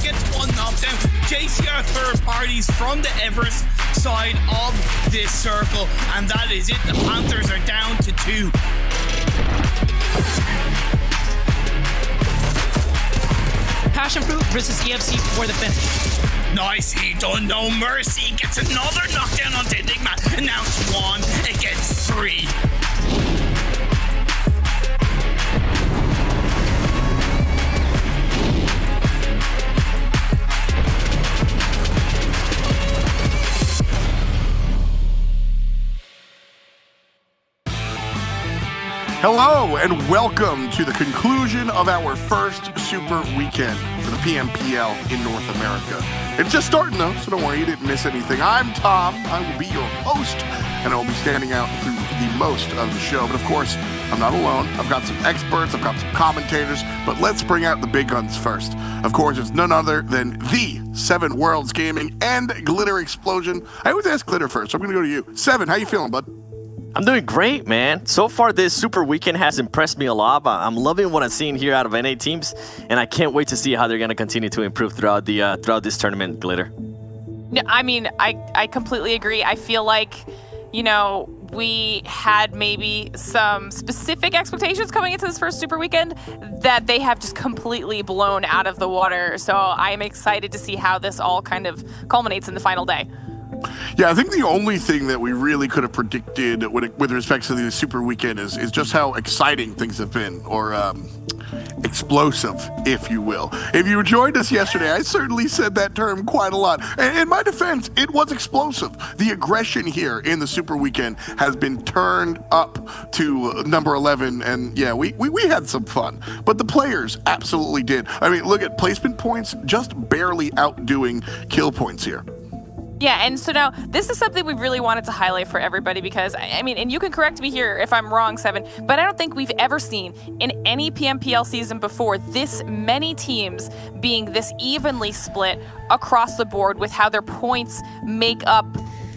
gets one knockdown. JCR third parties from the Everest side of this circle, and that is it. The Panthers are down to 2. PassionFruit versus EFC for the finish. Nicely done, no mercy. Gets another knockdown onto Enigma, and now it's 1 against 3. Hello and welcome to the conclusion of our first Super Weekend for the PMPL in North America. It's just starting though, so don't worry, you didn't miss anything. I'm Tom, I will be your host, and I will be standing out through the most of the show. But of course, I'm not alone. I've got some experts, I've got some commentators, but let's bring out the big guns first. Of course, it's none other than the Seven Worlds Gaming and Glitter Explosion. I always ask Glitter first, so I'm gonna go to you. Seven, how you feeling, bud? I'm doing great, man. So far, this Super Weekend has impressed me a lot. I'm loving what I'm seeing here out of NA teams, and I can't wait to see how they're going to continue to improve throughout this tournament, Glitter. No, I mean, I completely agree. I feel like, you know, we had maybe some specific expectations coming into this first Super Weekend that they have just completely blown out of the water. So I'm excited to see how this all kind of culminates in the final day. Yeah, I think the only thing that we really could have predicted with respect to the Super Weekend is just how exciting things have been, or explosive, if you will. If you joined us yesterday, I certainly said that term quite a lot. And in my defense, it was explosive. The aggression here in the Super Weekend has been turned up to number 11, and yeah, we had some fun. But the players absolutely did. I mean, look at placement points, just barely outdoing kill points here. Yeah, and so now this is something we really wanted to highlight for everybody because, I mean, and you can correct me here if I'm wrong, Seven, but I don't think we've ever seen in any PMPL season before this many teams being this evenly split across the board with how their points make up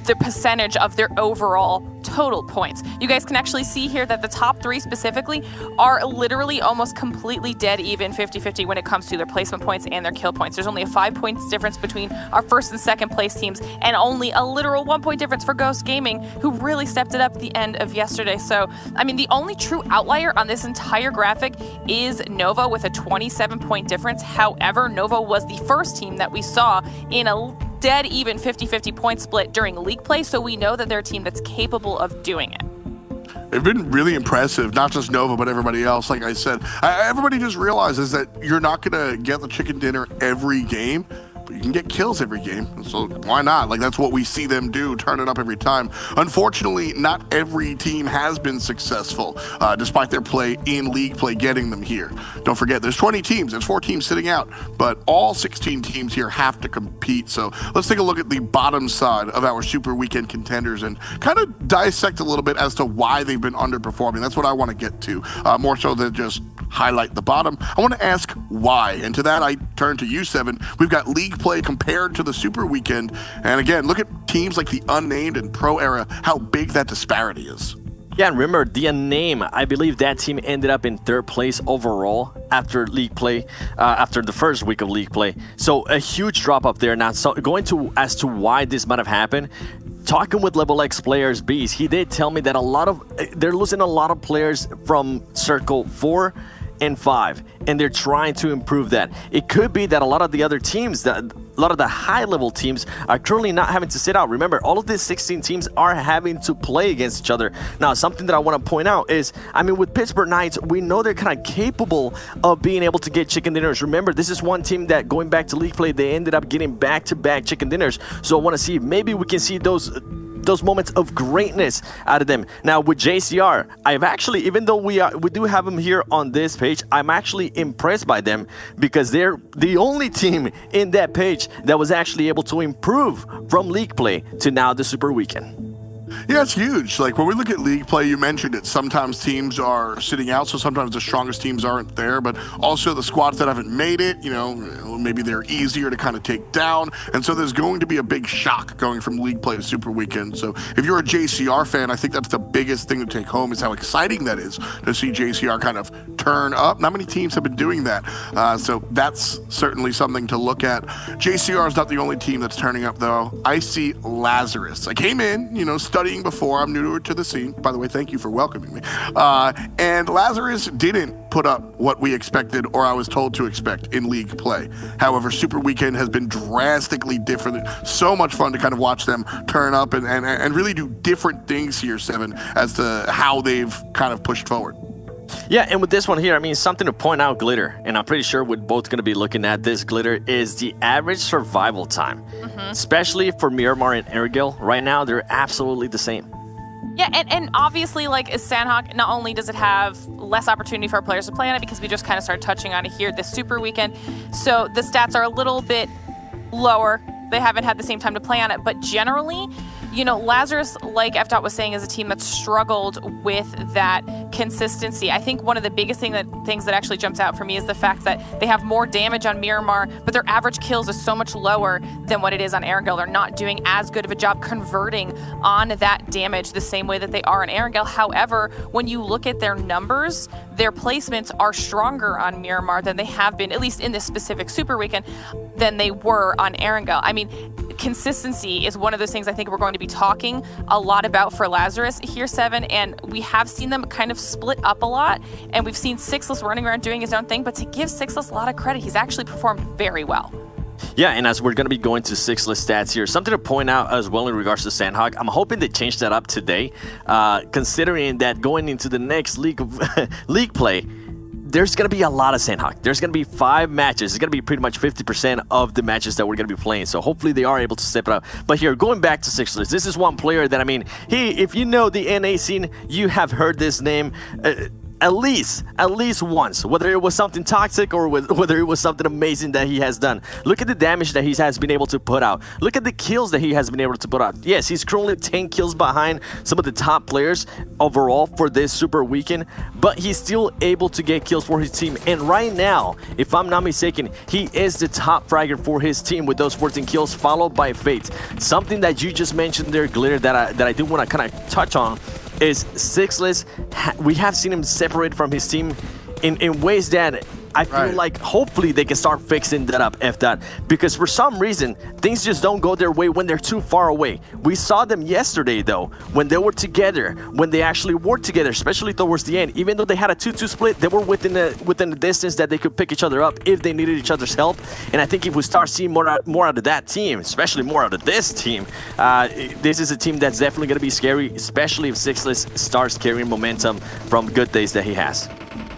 the percentage of their overall total points. You guys can actually see here that the top 3 specifically are literally almost completely dead even 50-50 when it comes to their placement points and their kill points. There's only a 5 points difference between our first and second place teams, and only a literal 1 point difference for Ghost Gaming, who really stepped it up at the end of yesterday. So, I mean, the only true outlier on this entire graphic is Nova with a 27 point difference. However, Nova was the first team that we saw in a dead even 50-50 point split during league play, so we know that they're a team that's capable of doing it. They've been really impressive, not just Nova, but everybody else. Like I said, everybody just realizes that you're not going to get the chicken dinner every game, but you can get kills every game, so why not? Like, that's what we see them do, turn it up every time. Unfortunately, not every team has been successful, despite their play in league play getting them here. Don't forget, there's 20 teams, there's 4 teams sitting out, but all 16 teams here have to compete. So let's take a look at the bottom side of our Super Weekend contenders and kind of dissect a little bit as to why they've been underperforming. That's what I want to get to, more so than just highlight the bottom. I want to ask why, and to that I turn to you, Seven. We've got league play compared to the Super Weekend, and again, look at teams like the Unnamed and Pro Era, how big that disparity is. Yeah, and remember, the Unnamed, I believe that team ended up in 3rd place overall after league play, after the first week of league play. So a huge drop up there. Now, so going to as to why this might have happened, talking with Level X players, Beast, he did tell me that they're losing a lot of players from Circle 4 and 5, and they're trying to improve that. It could be that a lot of the other teams, a lot of the high-level teams are currently not having to sit out. Remember, all of these 16 teams are having to play against each other. Now, something that I want to point out is, I mean, with Pittsburgh Knights, we know they're kind of capable of being able to get chicken dinners. Remember, this is one team that, going back to league play, they ended up getting back-to-back chicken dinners. So I want to see if maybe we can see those moments of greatness out of them. Now with JCR, I've actually, even though we do have them here on this page, I'm actually impressed by them because they're the only team in that page that was actually able to improve from league play to now the Super Weekend. Yeah, it's huge. Like, when we look at league play, you mentioned it. Sometimes teams are sitting out, so sometimes the strongest teams aren't there, but also the squads that haven't made it, you know, maybe they're easier to kind of take down, and so there's going to be a big shock going from league play to Super Weekend. So if you're a JCR fan, I think that's the biggest thing to take home, is how exciting that is to see JCR kind of turn up. Not many teams have been doing that. So that's certainly something to look at. JCR is not the only team that's turning up, though. I see Lazarus. I came in, studying before. I'm new to the scene. By the way, thank you for welcoming me. And Lazarus didn't put up what we expected or I was told to expect in league play. However, Super Weekend has been drastically different. So much fun to kind of watch them turn up and really do different things here, Seven, as to how they've kind of pushed forward. Yeah, and with this one here, I mean, something to point out, Glitter, and I'm pretty sure we're both going to be looking at this, Glitter, is the average survival time. Especially for Miramar and Erangel. Right now, they're absolutely the same. Yeah, and obviously, like, Sandhawk, not only does it have less opportunity for our players to play on it, because we just kind of started touching on it here this Super Weekend, so the stats are a little bit lower. They haven't had the same time to play on it, but generally, Lazarus, like FDOT was saying, is a team that struggled with that consistency. I think one of the biggest things that actually jumps out for me is the fact that they have more damage on Miramar, but their average kills is so much lower than what it is on Erangel. They're not doing as good of a job converting on that damage the same way that they are on Erangel. However, when you look at their numbers, their placements are stronger on Miramar than they have been, at least in this specific Super Weekend, than they were on Erangel. I mean, consistency is one of those things I think we're going to be talking a lot about for Lazarus here, Seven, and we have seen them kind of split up a lot, and we've seen Sixless running around doing his own thing, but to give Sixless a lot of credit, he's actually performed very well. Yeah, and as we're going to be going to Sixless stats here, something to point out as well in regards to Sandhawk, I'm hoping they change that up today, considering that going into the next league play, there's going to be a lot of Sandhawk. There's going to be 5 matches. It's going to be pretty much 50% of the matches that we're going to be playing. So hopefully they are able to step it up. But here, going back to Sixless, this is one player that, I mean, if you know the NA scene, you have heard this name at least once, whether it was something toxic or whether it was something amazing that he has done. Look at the damage that he has been able to put out. Look at the kills that he has been able to put out. Yes, he's currently 10 kills behind some of the top players overall for this Super Weekend, but he's still able to get kills for his team. And right now, if I'm not mistaken, he is the top fragger for his team with those 14 kills, followed by Fate. Something that you just mentioned there, Glitter, that I do want to kind of touch on is Sixless. We have seen him separate from his team in ways that I feel like hopefully they can start fixing that up, FDOT, because for some reason, things just don't go their way when they're too far away. We saw them yesterday, though, when they were together, when they actually worked together, especially towards the end. Even though they had a 2-2 split, they were within the distance that they could pick each other up if they needed each other's help. And I think if we start seeing more out of that team, especially more out of this team, this is a team that's definitely going to be scary, especially if Sixless starts carrying momentum from good days that he has.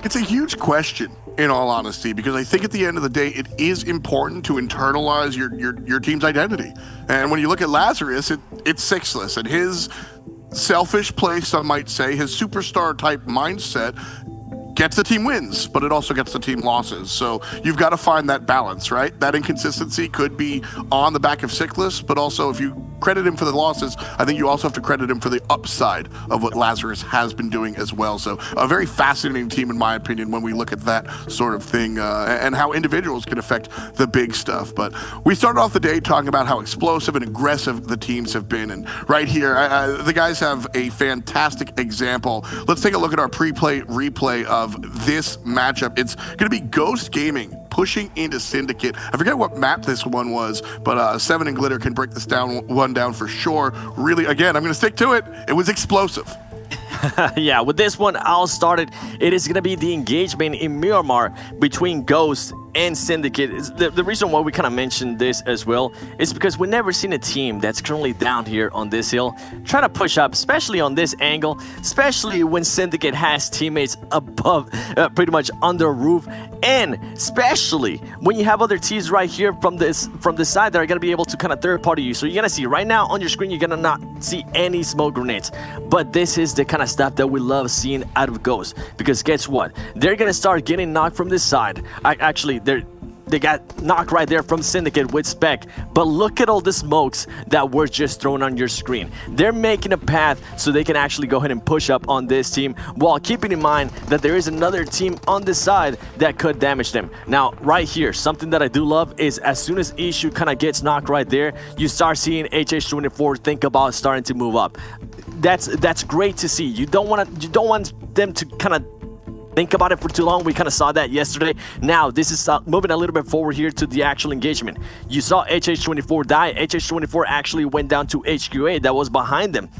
It's a huge question, in all honesty, because I think at the end of the day, it is important to internalize your team's identity. And when you look at Lazarus, it's Sixless, and his selfish play, some might say, his superstar type mindset gets the team wins, but it also gets the team losses. So you've got to find that balance, right? That inconsistency could be on the back of Sixless, but also if you credit him for the losses, I think you also have to credit him for the upside of what Lazarus has been doing as well. So a very fascinating team, in my opinion, when we look at that sort of thing and how individuals can affect the big stuff. But we started off the day talking about how explosive and aggressive the teams have been. And right here, the guys have a fantastic example. Let's take a look at our pre-play replay of this matchup. It's going to be Ghost Gaming pushing into Syndicate. I forget what map this one was, but Seven and Glitter can break this one down for sure. Really, again, I'm going to stick to it. It was explosive. Yeah, with this one, I'll start it. It is going to be the engagement in Miramar between Ghost and Syndicate. The reason why we kind of mentioned this as well is because we've never seen a team that's currently down here on this hill try to push up, especially on this angle, especially when Syndicate has teammates above, pretty much on the roof, and especially when you have other teams right here from the side that are going to be able to kind of third party you. So you're going to see right now on your screen, you're going to not see any smoke grenades, but this is the kind of stuff that we love seeing out of Ghost, because guess what? They're going to start getting knocked from this side. They got knocked right there from Syndicate with Spec, but look at all the smokes that were just thrown on your screen. They're making a path so they can actually go ahead and push up on this team, while keeping in mind that there is another team on this side that could damage them. Now, right here, something that I do love is as soon as Issue kind of gets knocked right there, you start seeing HH24 think about starting to move up. That's great to see. You don't want them to kind of think about it for too long. We kind of saw that yesterday. Now, this is moving a little bit forward here to the actual engagement. You saw HH24 die. HH24 actually went down to HQA that was behind them.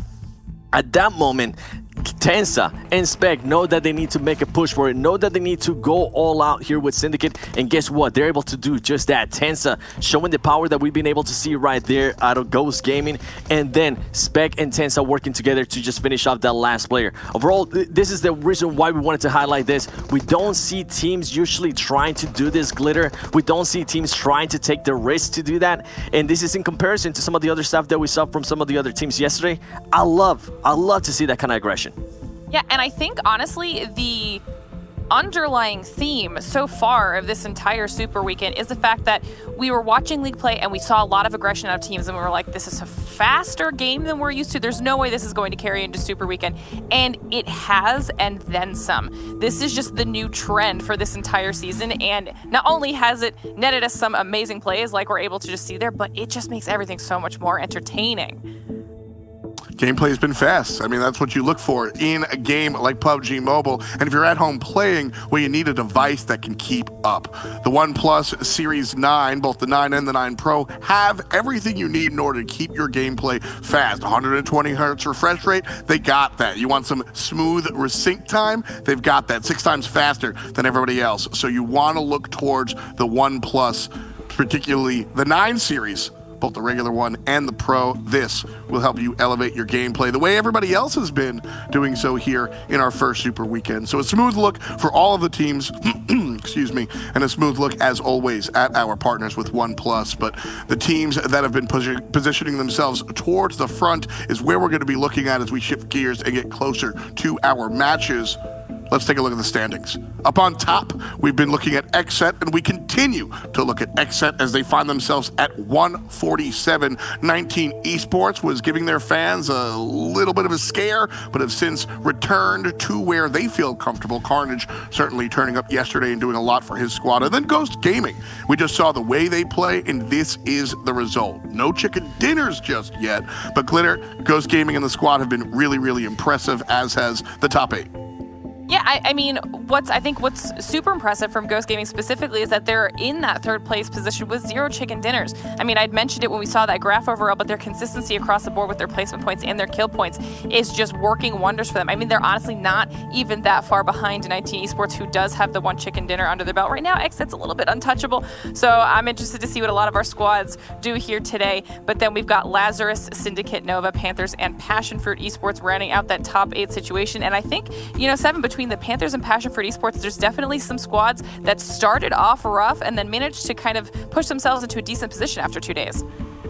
At that moment, Tensa and Spec know that they need to make a push for it, know that they need to go all out here with Syndicate, and guess what? They're able to do just that. Tensa showing the power that we've been able to see right there out of Ghost Gaming, and then Spec and Tensa working together to just finish off that last player. Overall, this is the reason why we wanted to highlight this. We don't see teams usually trying to do this, Glitter. We don't see teams trying to take the risk to do that, and this is in comparison to some of the other stuff that we saw from some of the other teams yesterday. I love to see that kind of aggression. Yeah, and I think, honestly, the underlying theme so far of this entire Super Weekend is the fact that we were watching League play and we saw a lot of aggression out of teams, and we were like, this is a faster game than we're used to. There's no way this is going to carry into Super Weekend. And it has, and then some. This is just the new trend for this entire season, and not only has it netted us some amazing plays like we're able to just see there, but it just makes everything so much more entertaining. Gameplay has been fast. I mean, that's what you look for in a game like PUBG Mobile. And if you're at home playing, well, you need a device that can keep up. The OnePlus Series 9, both the 9 and the 9 Pro, have everything you need in order to keep your gameplay fast. 120 hertz refresh rate, they got that. You want some smooth resync time, they've got that. 6 times faster than everybody else. So you want to look towards the OnePlus, particularly the 9 series. Both the regular one and the Pro. This will help you elevate your gameplay the way everybody else has been doing so here in our first Super Weekend. So a smooth look for all of the teams, excuse me, and a smooth look as always at our partners with OnePlus. But the teams that have been positioning themselves towards the front is where we're going to be looking at as we shift gears and get closer to our matches. Let's take a look at the standings. Up on top, we've been looking at XSET, and we continue to look at XSET as they find themselves at 147. 19 Esports was giving their fans a little bit of a scare, but have since returned to where they feel comfortable. Carnage certainly turning up yesterday and doing a lot for his squad. And then Ghost Gaming. We just saw the way they play, and this is the result. No chicken dinners just yet, but Glitter, Ghost Gaming, and the squad have been really, really impressive, as has the top 8. Yeah, I mean, what's super impressive from Ghost Gaming specifically is that they're in that third place position with 0 chicken dinners. I mean, I'd mentioned it when we saw that graph overall, but their consistency across the board with their placement points and their kill points is just working wonders for them. I mean, they're honestly not even that far behind 19 Esports, who does have the 1 chicken dinner under their belt right now. XSET's a little bit untouchable, so I'm interested to see what a lot of our squads do here today. But then we've got Lazarus, Syndicate, Nova, Panthers, and PassionFruit Esports rounding out that top 8 situation. And I think, you know, 7 between the Panthers and PassionFruit Esports, there's definitely some squads that started off rough and then managed to kind of push themselves into a decent position after 2 days.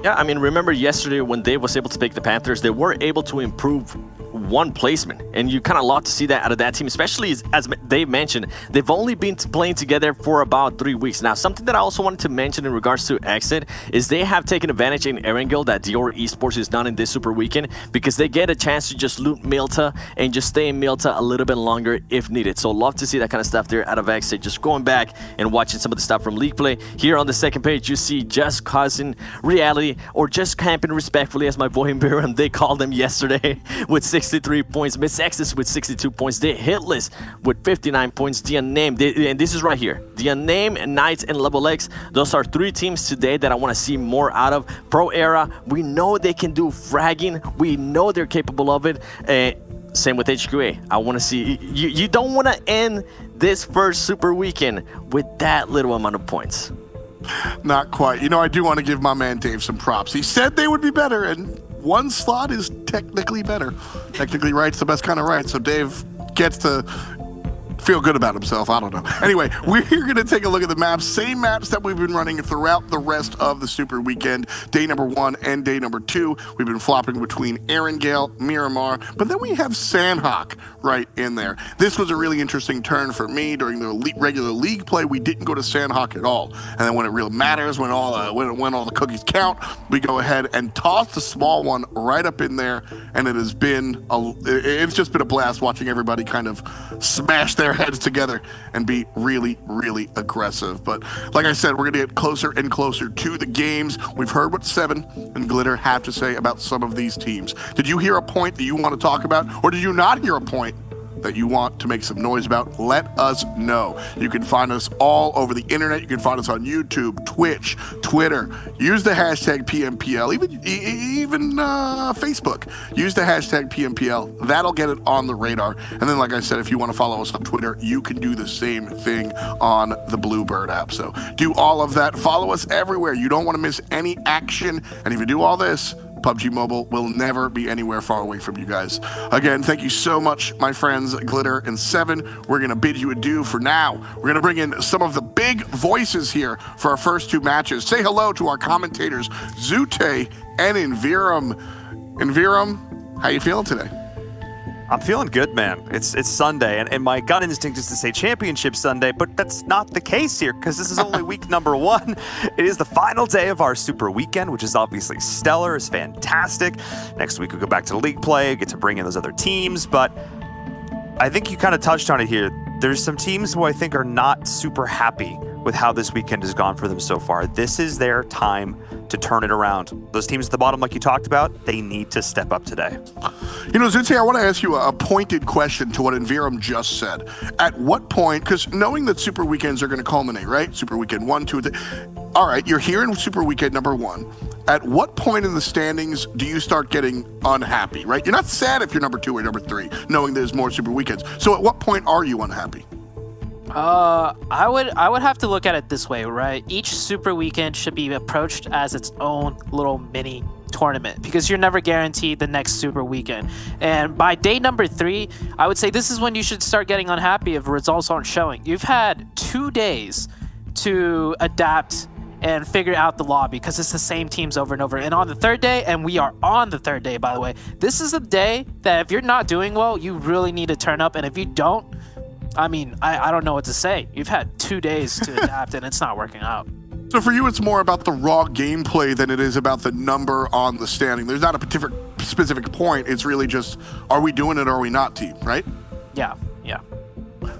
Yeah, I mean, remember yesterday when Dave was able to pick the Panthers, they were able to improve 1 placement, and you kind of love to see that out of that team, especially as Dave mentioned, they've only been playing together for about 3 weeks. Now, something that I also wanted to mention in regards to Exit is they have taken advantage in Erangel that Dior Esports is not in this Super Weekend, because they get a chance to just loot Milta and just stay in Milta a little bit longer if needed. So love to see that kind of stuff there out of Exit. Just going back and watching some of the stuff from League Play. Here on the second page, you see Just Causing Reality, or Just Camping Respectfully, as my boy Miram, they called them yesterday, with 63 points. Mezexis with 62 points. They're hitless with 59 points. The Unnamed, and this is right here. The Unnamed, Knights, and Level X. Those are 3 teams today that I want to see more out of. Pro Era, we know they can do fragging. We know they're capable of it. Same with HQA. I want to see, you don't want to end this first Super Weekend with that little amount of points. Not quite. You know, I do want to give my man Dave some props. He said they would be better, and 1 slot is technically better. Technically right's the best kind of right, so Dave gets to feel good about himself. I don't know. Anyway, we're going to take a look at the maps. Same maps that we've been running throughout the rest of the Super Weekend. Day number 1 and day number 2. We've been flopping between Erangel, Miramar, but then we have Sandhawk right in there. This was a really interesting turn for me. During the regular league play, we didn't go to Sandhawk at all. And then when it really matters, when all the cookies count, we go ahead and toss the small one right up in there. And it has been it's just been a blast watching everybody kind of smash their heads together and be really, really aggressive. But like I said, we're going to get closer and closer to the games. We've heard what Seven and Glitter have to say about some of these teams. Did you hear a point that you want to talk about, or did you not hear a point that you want to make some noise about, let us know. You can find us all over the internet. You can find us on YouTube, Twitch, Twitter. Use the hashtag PMPL, even Facebook. Use the hashtag PMPL. That'll get it on the radar. And then, like I said, if you want to follow us on Twitter, you can do the same thing on the Bluebird app. So do all of that. Follow us everywhere. You don't want to miss any action. And if you do all this, PUBG Mobile will never be anywhere far away from you guys. Again, thank you so much, my friends, Glitter and Seven. We're going to bid you adieu for now. We're going to bring in some of the big voices here for our first two matches. Say hello to our commentators, Zute and Envirum. Envirum, how you feeling today? I'm feeling good, man. It's Sunday, and my gut instinct is to say Championship Sunday, but that's not the case here, because this is only week number 1. It is the final day of our Super Weekend, which is obviously stellar, is fantastic. Next week, we go back to league play, get to bring in those other teams, but I think you kind of touched on it here. There's some teams who I think are not super happy with how this weekend has gone for them so far. This is their time to turn it around. Those teams at the bottom, like you talked about, they need to step up today. You know, Zutze, I want to ask you a pointed question to what Envirum just said. At what point, because knowing that Super Weekends are going to culminate, right? Super Weekend 1, 2, 3. All right, you're here in Super Weekend number 1. At what point in the standings do you start getting unhappy, right? You're not sad if you're number 2 or number 3, knowing there's more Super Weekends. So at what point are you unhappy? I would have to look at it this way, right? Each Super Weekend should be approached as its own little mini tournament, because you're never guaranteed the next Super Weekend. And by day number 3, I would say this is when you should start getting unhappy if results aren't showing. You've had 2 days to adapt and figure out the lobby, because it's the same teams over and over. And on the 3rd day, and we are on the 3rd day, by the way, this is the day that if you're not doing well, you really need to turn up. And if you don't, I mean, I don't know what to say. You've had 2 days to adapt, and it's not working out. So for you, it's more about the raw gameplay than it is about the number on the standing. There's not a specific point. It's really just, are we doing it or are we not, team, right? Yeah.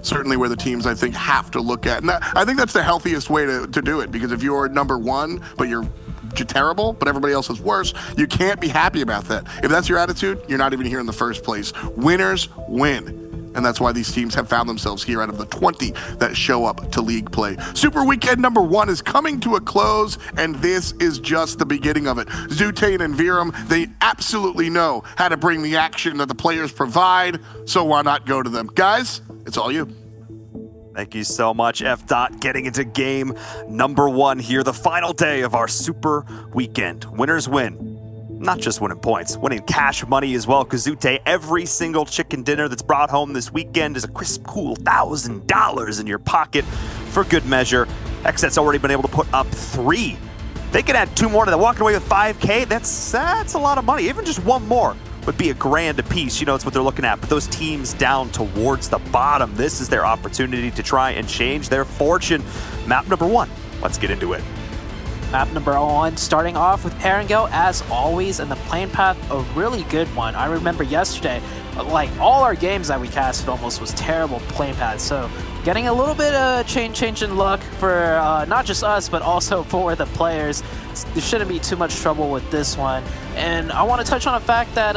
Certainly where the teams, I think, have to look at. And I think that's the healthiest way to do it, because if you're number 1, but you're terrible, but everybody else is worse, you can't be happy about that. If that's your attitude, you're not even here in the first place. Winners win. And that's why these teams have found themselves here out of the 20 that show up to league play. Super Weekend number 1 is coming to a close, and this is just the beginning of it. Zute and Envirum, they absolutely know how to bring the action that the players provide, so why not go to them? Guys, it's all you. Thank you so much, F. Getting into game number 1 here, the final day of our Super Weekend. Winners win. Not just winning points, winning cash money as well. Kazute, every single chicken dinner that's brought home this weekend is a crisp, cool $1,000 in your pocket for good measure. XSET's already been able to put up 3. They can add 2 more to that, walking away with $5K. That's a lot of money. Even just 1 more would be $1,000 a piece. You know, it's what they're looking at. But those teams down towards the bottom, this is their opportunity to try and change their fortune. Map number 1. Let's get into it. Map number 1, starting off with Erangel as always, and the plane path, a really good one. I remember yesterday, like all our games that we casted almost was terrible plane paths, so getting a little bit of change in luck for not just us, but also for the players. There shouldn't be too much trouble with this one. And I want to touch on a fact that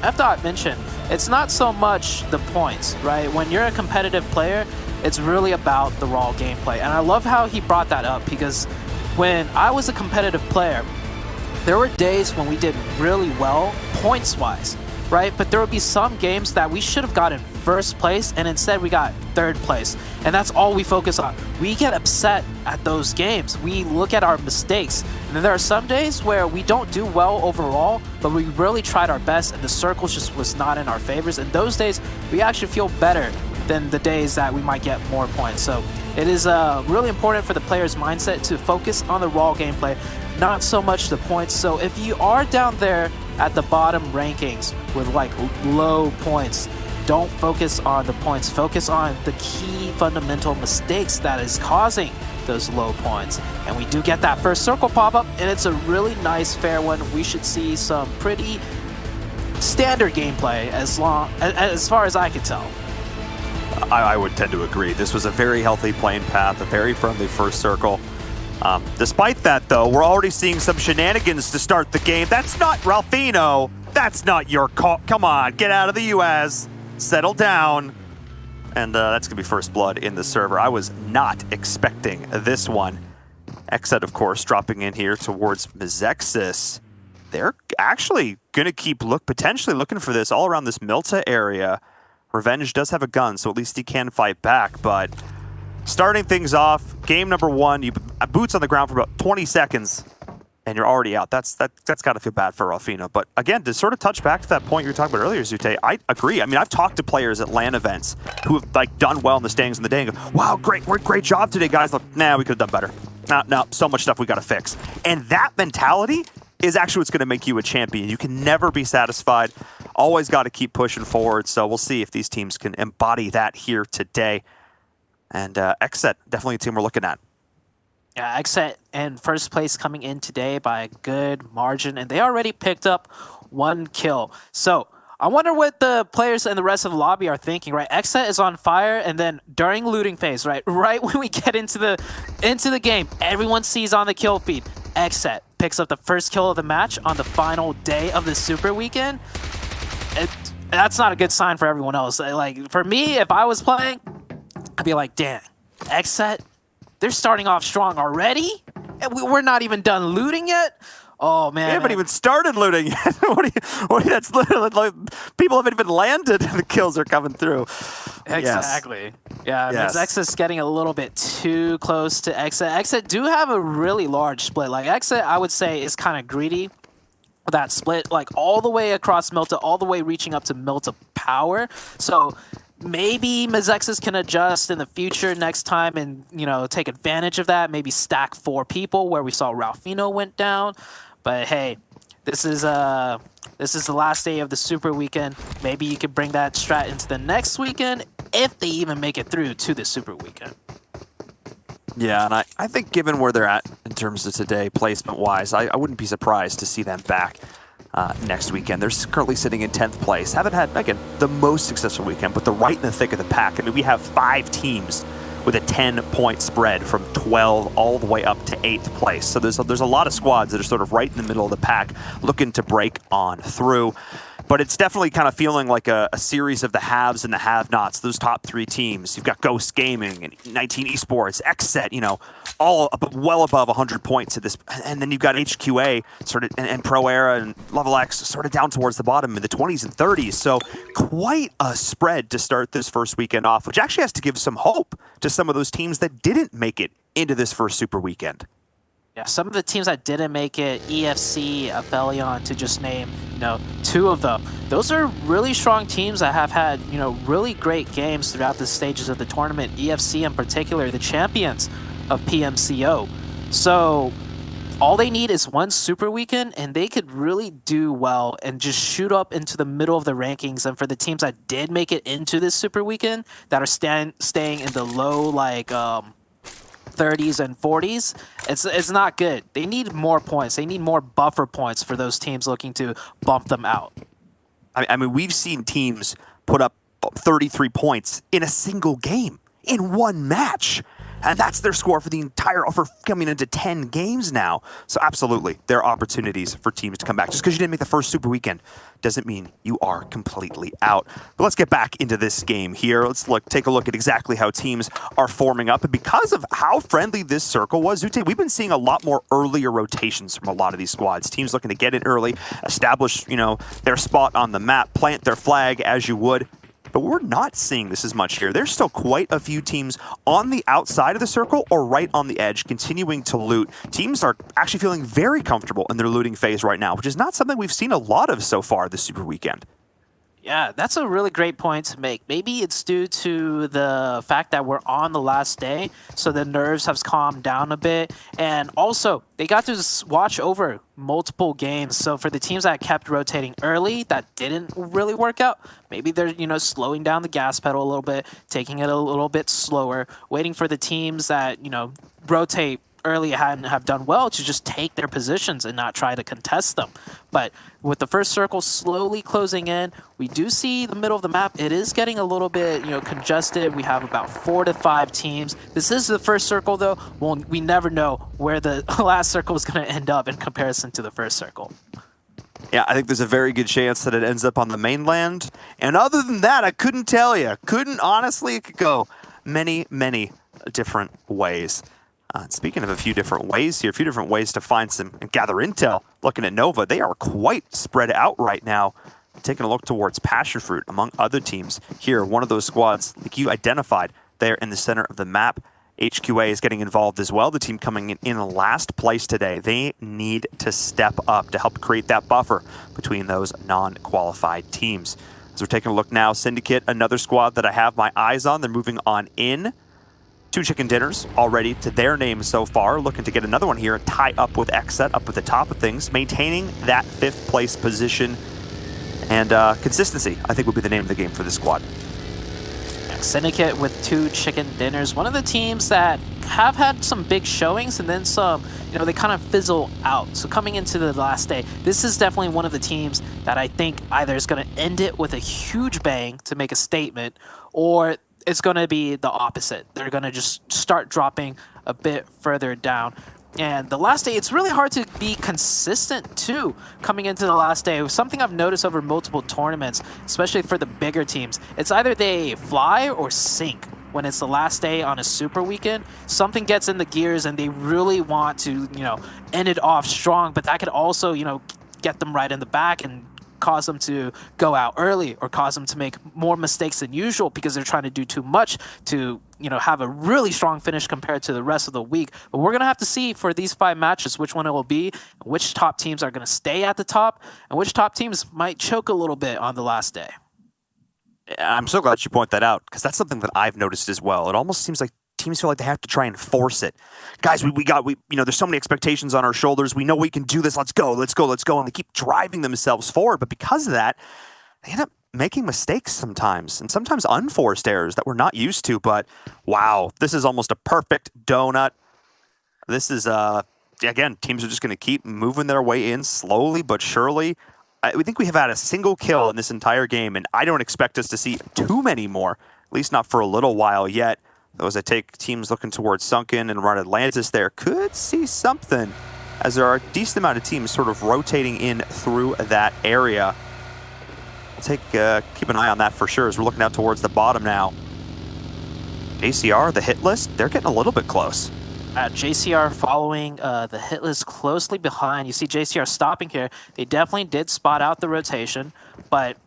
F. mentioned. It's not so much the points, right? When you're a competitive player, it's really about the raw gameplay. And I love how he brought that up, because when I was a competitive player, there were days when we did really well points-wise, right? But there would be some games that we should have gotten 1st place, and instead we got 3rd place. And that's all we focus on. We get upset at those games. We look at our mistakes. And then there are some days where we don't do well overall, but we really tried our best, and the circles just was not in our favors. And those days, we actually feel better than the days that we might get more points. So it is really important for the player's mindset to focus on the raw gameplay, not so much the points. So if you are down there at the bottom rankings with like low points, don't focus on the points. Focus on the key fundamental mistakes that is causing those low points. And we do get that first circle pop-up, and it's a really nice, fair one. We should see some pretty standard gameplay as far as I can tell. I would tend to agree. This was a very healthy playing path, a very friendly first circle. Despite that, though, we're already seeing some shenanigans to start the game. That's not Ralphino. That's not your call. Come on, get out of the US. settle down. And that's going to be first blood in the server. I was not expecting this one. Exet, of course, dropping in here towards Mezexis. They're actually going to keep potentially looking for this all around this Milta area. Revenge does have a gun, so at least he can fight back. But starting things off, game number 1, you boots on the ground for about 20 seconds. And you're already out. That's got to feel bad for Ralphino. But again, to sort of touch back to that point you were talking about earlier, Zute, I agree. I mean, I've talked to players at LAN events who have done well in the standings in the day and go, wow, great job today, guys. Like, nah, we could have done better. No, so much stuff we got to fix. And that mentality is actually what's going to make you a champion. You can never be satisfied. Always got to keep pushing forward. So we'll see if these teams can embody that here today. And Exet, definitely a team we're looking at. Yeah, Exet in first place coming in today by a good margin, and they already picked up 1 kill. So I wonder what the players and the rest of the lobby are thinking, right? Exet is on fire, and then during looting phase, right when we get into the game, everyone sees on the kill feed, Exet picks up the first kill of the match on the final day of the Super Weekend. That's not a good sign for everyone else. Like, for me, if I was playing, I'd be like, damn, Exet, they're starting off strong already? And we're not even done looting yet? Oh, man. We haven't even started looting yet. That's literally like, people haven't even landed and the kills are coming through. Exactly. Yes. Yeah, Yes. Mezexis getting a little bit too close to Exet. Exet do have a really large split. Like, Exet, I would say, is kind of greedy with that split, like, all the way across Milta, all the way reaching up to Milta Power. So maybe Mezexis can adjust in the future next time and, take advantage of that. Maybe stack 4 people where we saw Ralphino went down. But hey, this is the last day of the Super Weekend. Maybe you could bring that strat into the next weekend if they even make it through to the Super Weekend. Yeah, and I think given where they're at in terms of today, placement-wise, I wouldn't be surprised to see them back next weekend. They're currently sitting in 10th place. Haven't had, again, the most successful weekend, but they're right in the thick of the pack. I mean, we have 5 teams with a 10-point spread from 12 all the way up to 8th place. So there's a lot of squads that are sort of right in the middle of the pack looking to break on through. But it's definitely kind of feeling like a series of the haves and the have-nots, those top 3 teams. You've got Ghost Gaming and 19 Esports, Xset, all well above 100 points at this. And then you've got HQA sort of and Pro Era and Level X sort of down towards the bottom in the 20s and 30s. So quite a spread to start this first weekend off, which actually has to give some hope to some of those teams that didn't make it into this first Super Weekend. Yeah, some of the teams that didn't make it, EFC, Aphelion, to just name, 2 of them. Those are really strong teams that have had, really great games throughout the stages of the tournament. EFC in particular, the champions of PMCO. So all they need is 1 Super Weekend, and they could really do well and just shoot up into the middle of the rankings. And for the teams that did make it into this Super Weekend, that are staying in the low, 30s and 40s, it's not good. They need more points. They need more buffer points for those teams looking to bump them out. I mean, we've seen teams put up 33 points in a single game, in 1 match. And that's their score for for coming into 10 games now. So absolutely, there are opportunities for teams to come back. Just because you didn't make the first Super Weekend doesn't mean you are completely out. But let's get back into this game here. Let's take a look at exactly how teams are forming up. And because of how friendly this circle was, Zute, we've been seeing a lot more earlier rotations from a lot of these squads. Teams looking to get in early, establish, their spot on the map, plant their flag as you would. But we're not seeing this as much here. There's still quite a few teams on the outside of the circle or right on the edge continuing to loot. Teams are actually feeling very comfortable in their looting phase right now, which is not something we've seen a lot of so far this Super Weekend. Yeah, that's a really great point to make. Maybe it's due to the fact that we're on the last day, so the nerves have calmed down a bit. And also, they got to watch over multiple games. So for the teams that kept rotating early, that didn't really work out, maybe they're, slowing down the gas pedal a little bit, taking it a little bit slower, waiting for the teams that, rotate early and have done well to just take their positions and not try to contest them. But with the first circle slowly closing in, we do see the middle of the map. It is getting a little bit, congested. We have about 4 to 5 teams. This is the first circle, though. Well, we never know where the last circle is going to end up in comparison to the first circle. Yeah, I think there's a very good chance that it ends up on the mainland. And other than that, I couldn't tell you. Honestly, it could go many, many different ways. Speaking of a few different ways here, a few different ways to find some and gather intel. Looking at Nova, they are quite spread out right now. Taking a look towards PassionFruit, among other teams. Here, one of those squads, like you identified, there in the center of the map. HQA is getting involved as well. The team coming in last place today. They need to step up to help create that buffer between those non-qualified teams. As we're taking a look now, Syndicate, another squad that I have my eyes on. They're moving on in. 2 chicken dinners already to their name so far. Looking to get another one here and tie up with Xset up at the top of things. Maintaining that 5th place position. And consistency, I think, would be the name of the game for this squad. Syndicate with 2 chicken dinners. One of the teams that have had some big showings and then some, they kind of fizzle out. So coming into the last day, this is definitely one of the teams that I think either is going to end it with a huge bang to make a statement, or it's going to be the opposite. They're going to just start dropping a bit further down. And the last day, it's really hard to be consistent too coming into the last day. It was something I've noticed over multiple tournaments, especially for the bigger teams. It's either they fly or sink when it's the last day on a super weekend. Something gets in the gears and they really want to, end it off strong, but that could also, get them right in the back and cause them to go out early or cause them to make more mistakes than usual because they're trying to do too much to have a really strong finish compared to the rest of the week. But we're going to have to see for these 5 matches which one it will be, which top teams are going to stay at the top, and which top teams might choke a little bit on the last day. I'm so glad you point that out, because that's something that I've noticed as well. It almost seems like teams feel like they have to try and force it. Guys, we there's so many expectations on our shoulders. We know we can do this. Let's go. And they keep driving themselves forward. But because of that, they end up making mistakes sometimes, and sometimes unforced errors that we're not used to. But wow, this is almost a perfect donut. This is, again, teams are just going to keep moving their way in slowly but surely. We think we have had a single kill in this entire game, and I don't expect us to see too many more, at least not for a little while yet. Those that take teams looking towards Sunken and Run Atlantis there could see something, as there are a decent amount of teams sort of rotating in through that area. We'll keep an eye on that for sure as we're looking out towards the bottom now. JCR, the hit list, they're getting a little bit close. JCR following the hit list closely behind. You see JCR stopping here. They definitely did spot out the rotation, but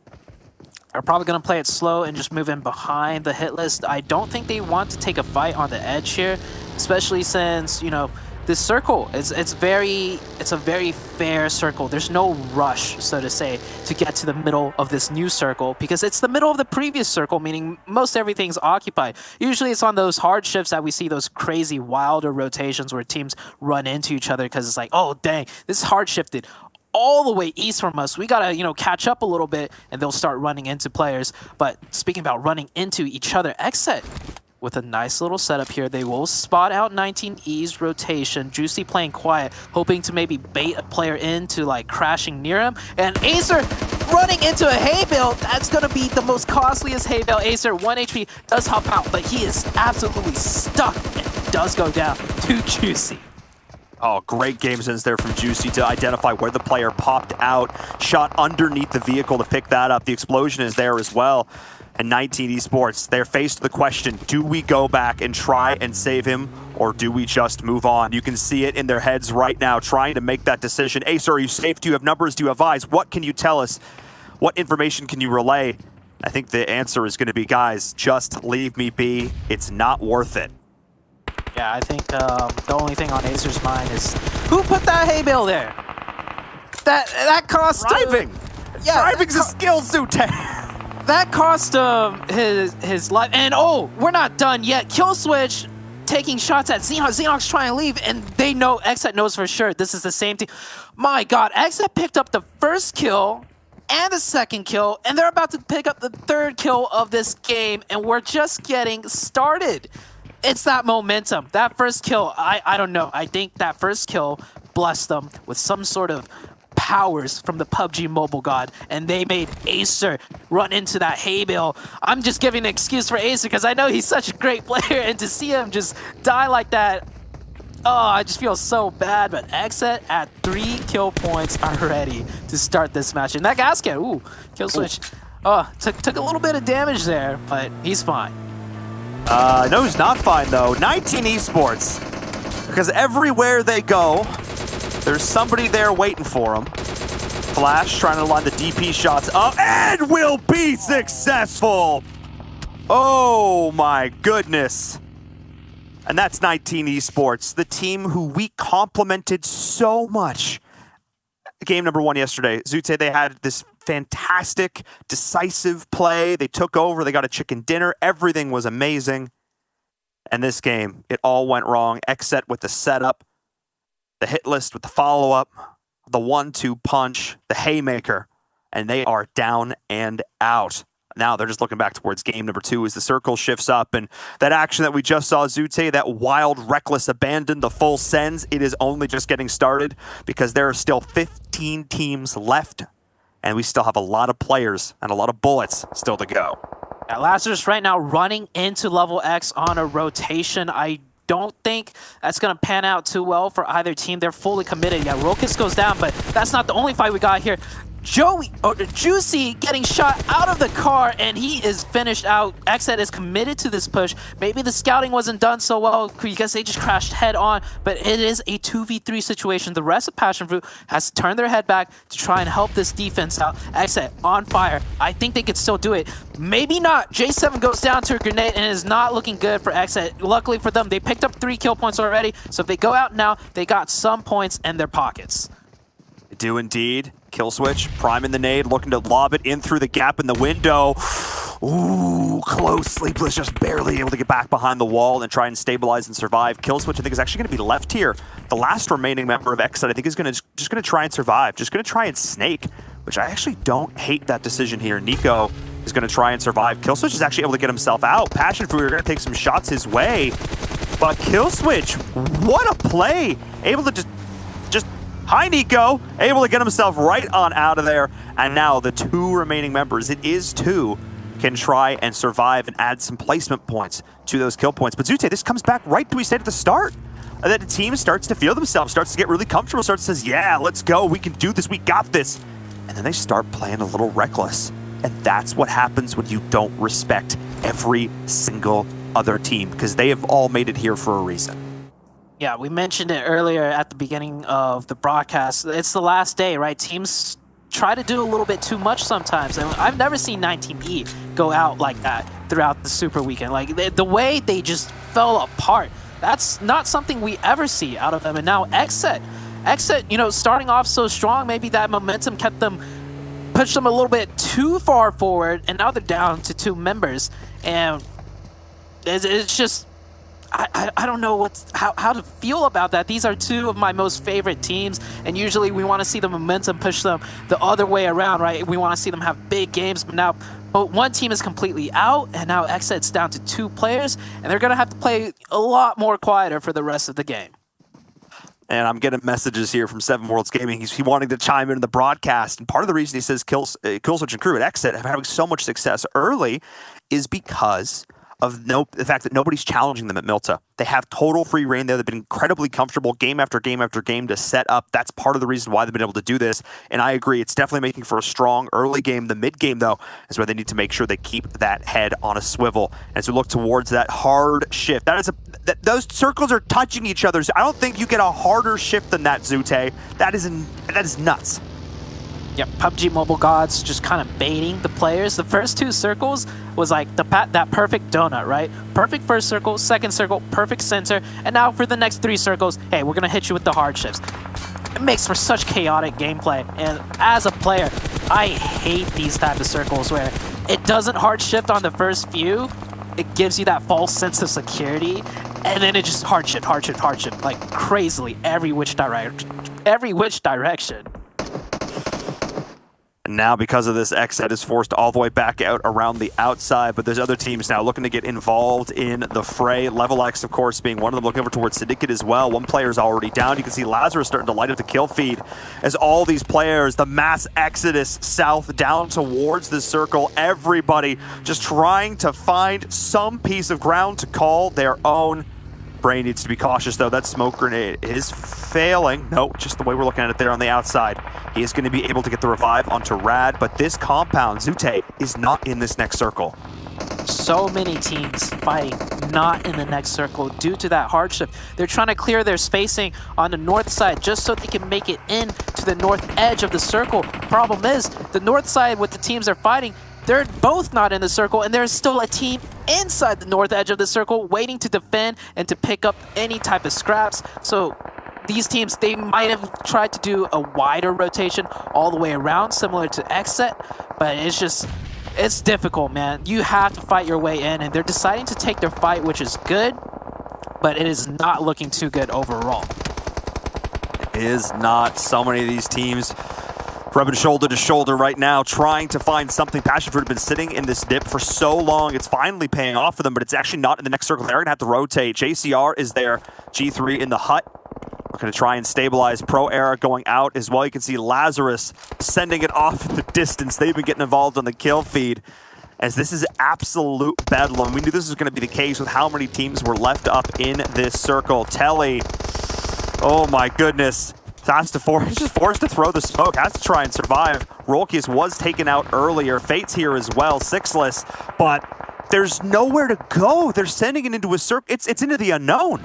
are probably going to play it slow and just move in behind the hit list. I don't think they want to take a fight on the edge here, especially since, this circle, it's a very fair circle. There's no rush, so to say, to get to the middle of this new circle because it's the middle of the previous circle, meaning most everything's occupied. Usually it's on those hard shifts that we see those crazy wilder rotations where teams run into each other because it's like, oh, dang, this is hard shifted all the way east from us. We gotta, catch up a little bit, and they'll start running into players. But speaking about running into each other, Xset with a nice little setup here. They will spot out 19E's rotation. Juicy playing quiet, hoping to maybe bait a player into crashing near him. And Acer running into a hay bale. That's gonna be the most costliest hay bale. Acer 1 HP does hop out, but he is absolutely stuck and does go down to Juicy. Oh, great game sense there from Juicy to identify where the player popped out. Shot underneath the vehicle to pick that up. The explosion is there as well. And 19 Esports, they're faced with the question, do we go back and try and save him, or do we just move on? You can see it in their heads right now, trying to make that decision. Acer, are you safe? Do you have numbers? Do you have eyes? What can you tell us? What information can you relay? I think the answer is going to be, guys, just leave me be. It's not worth it. Yeah, I think the only thing on Acer's mind is who put that hay bale there? That cost driving. Driving's a skill, Zute. That cost him his life. And we're not done yet. Kill switch taking shots at Xenox. Xenox trying to leave, and they know Xset knows for sure this is the same team. My God, Xset picked up the first kill and the second kill, and they're about to pick up the third kill of this game, and we're just getting started. It's that momentum. That first kill, I don't know. I think that first kill blessed them with some sort of powers from the PUBG Mobile God, and they made Acer run into that hay bale. I'm just giving an excuse for Acer because I know he's such a great player, and to see him just die like that, I just feel so bad, but Exet at 3 kill points already to start this match. And that gas can, kill switch. Took a little bit of damage there, but he's fine. No, he's not fine though. 19 Esports. Because everywhere they go, there's somebody there waiting for him. Flash trying to line the DP shots up and will be successful. Oh my goodness. And that's 19 Esports, the team who we complimented so much. Game number 1 yesterday, Zute, they had this fantastic, decisive play. They took over, they got a chicken dinner. Everything was amazing. And this game, it all went wrong. Exet with the setup, the hit list with the follow-up, the 1-2 punch, the haymaker, and they are down and out. Now they're just looking back towards game number 2 as the circle shifts up, and that action that we just saw, Zute, that wild, reckless abandon, the full sends, it is only just getting started because there are still 15 teams left, and we still have a lot of players and a lot of bullets still to go. Yeah, Lazarus right now running into level X on a rotation. I don't think that's going to pan out too well for either team. They're fully committed. Yeah, Rokas goes down, but that's not the only fight we got here. Juicy getting shot out of the car, and he is finished out. Exet is committed to this push. Maybe the scouting wasn't done so well because they just crashed head on, but it is a 2v3 situation. The rest of PassionFruit has turned their head back to try and help this defense out. Exet on fire. I think they could still do it. Maybe not. J7 goes down to a grenade and is not looking good for Exet. Luckily for them, they picked up 3 kill points already, so if they go out now, they got some points in their pockets. They do indeed. Kill switch, prime in the nade, looking to lob it in through the gap in the window. Ooh, close. Sleepless just barely able to get back behind the wall and try and stabilize and survive. Kill switch, I think, is actually going to be left here. The last remaining member of Exet, I think, is just going to try and survive. Just going to try and snake, which I actually don't hate that decision here. Nico is going to try and survive. Kill switch is actually able to get himself out. PassionFruit are going to take some shots his way. But Kill switch, what a play. Able to just hi, Nico, able to get himself right on out of there. And now the 2 remaining members, it is 2, can try and survive and add some placement points to those kill points. But Zute, this comes back right to what we said at the start. That the team starts to feel themselves, starts to get really comfortable, starts to says, yeah, let's go, we can do this, we got this. And then they start playing a little reckless. And that's what happens when you don't respect every single other team, because they have all made it here for a reason. Yeah, we mentioned it earlier at the beginning of the broadcast. It's the last day, right? Teams try to do a little bit too much sometimes. And I've never seen 19E go out like that throughout the Super Weekend. Like, the way they just fell apart, that's not something we ever see out of them. And now Exet, you know, starting off so strong, maybe that momentum kept them, pushed them a little bit too far forward, and now they're down to 2 members. And it's just... I don't know how to feel about that. These are 2 of my most favorite teams, and usually we want to see the momentum push them the other way around, right? We want to see them have big games, but now one team is completely out, and now Exet's down to 2 players, and they're going to have to play a lot more quieter for the rest of the game. And I'm getting messages here from 7 Worlds Gaming. He's wanting to chime in the broadcast, and part of the reason he says Killswitch and crew at Exet have having so much success early is because of the fact that nobody's challenging them at Milta. They have total free reign there. They've been incredibly comfortable game after game after game to set up. That's part of the reason why they've been able to do this. And I agree, it's definitely making for a strong early game. The mid game, though, is where they need to make sure they keep that head on a swivel. As we look towards that hard shift, those circles are touching each other. So I don't think you get a harder shift than that, Zute. That is nuts. Yep, PUBG Mobile Gods just kind of baiting the players. The first 2 circles was like that perfect donut, right? Perfect first circle, second circle, perfect center, and now for the next 3 circles, hey, we're gonna hit you with the hard shifts. It makes for such chaotic gameplay, and as a player, I hate these type of circles where it doesn't hard shift on the first few. It gives you that false sense of security, and then it just hard shift, like crazily every which direction. And now, because of this, Exet is forced all the way back out around the outside, but there's other teams now looking to get involved in the fray. Level X, of course, being one of them, looking over towards Syndicate as well. One player's already down. You can see Lazarus starting to light up the kill feed as all these players, the mass exodus south down towards the circle. Everybody just trying to find some piece of ground to call their own. Brain needs to be cautious, though. That smoke grenade is failing. No, just the way we're looking at it there on the outside. He is going to be able to get the revive onto Rad, but this compound, Zute, is not in this next circle. So many teams fighting not in the next circle due to that hardship. They're trying to clear their spacing on the north side just so they can make it in to the north edge of the circle. Problem is, the north side with the teams they're fighting, they're both not in the circle, and there's still a team inside the north edge of the circle waiting to defend and to pick up any type of scraps. So these teams, they might have tried to do a wider rotation all the way around, similar to Xset, but it's difficult, man. You have to fight your way in, and they're deciding to take their fight, which is good, but it is not looking too good overall. It is not. So many of these teams rubbing shoulder to shoulder right now, trying to find something. PassionFruit have been sitting in this dip for so long. It's finally paying off for them, but it's actually not in the next circle. They're going to have to rotate. JCR is there. G3 in the hut. We're going to try and stabilize. Pro Era going out as well. You can see Lazarus sending it off in the distance. They've been getting involved on the kill feed, as this is absolute bedlam. We knew this was going to be the case with how many teams were left up in this circle. Telly, oh my goodness. He's just forced to throw the smoke, has to try and survive. Rolkius was taken out earlier. Fate's here as well, sixless, but there's nowhere to go. They're sending it into a circle. It's into the unknown.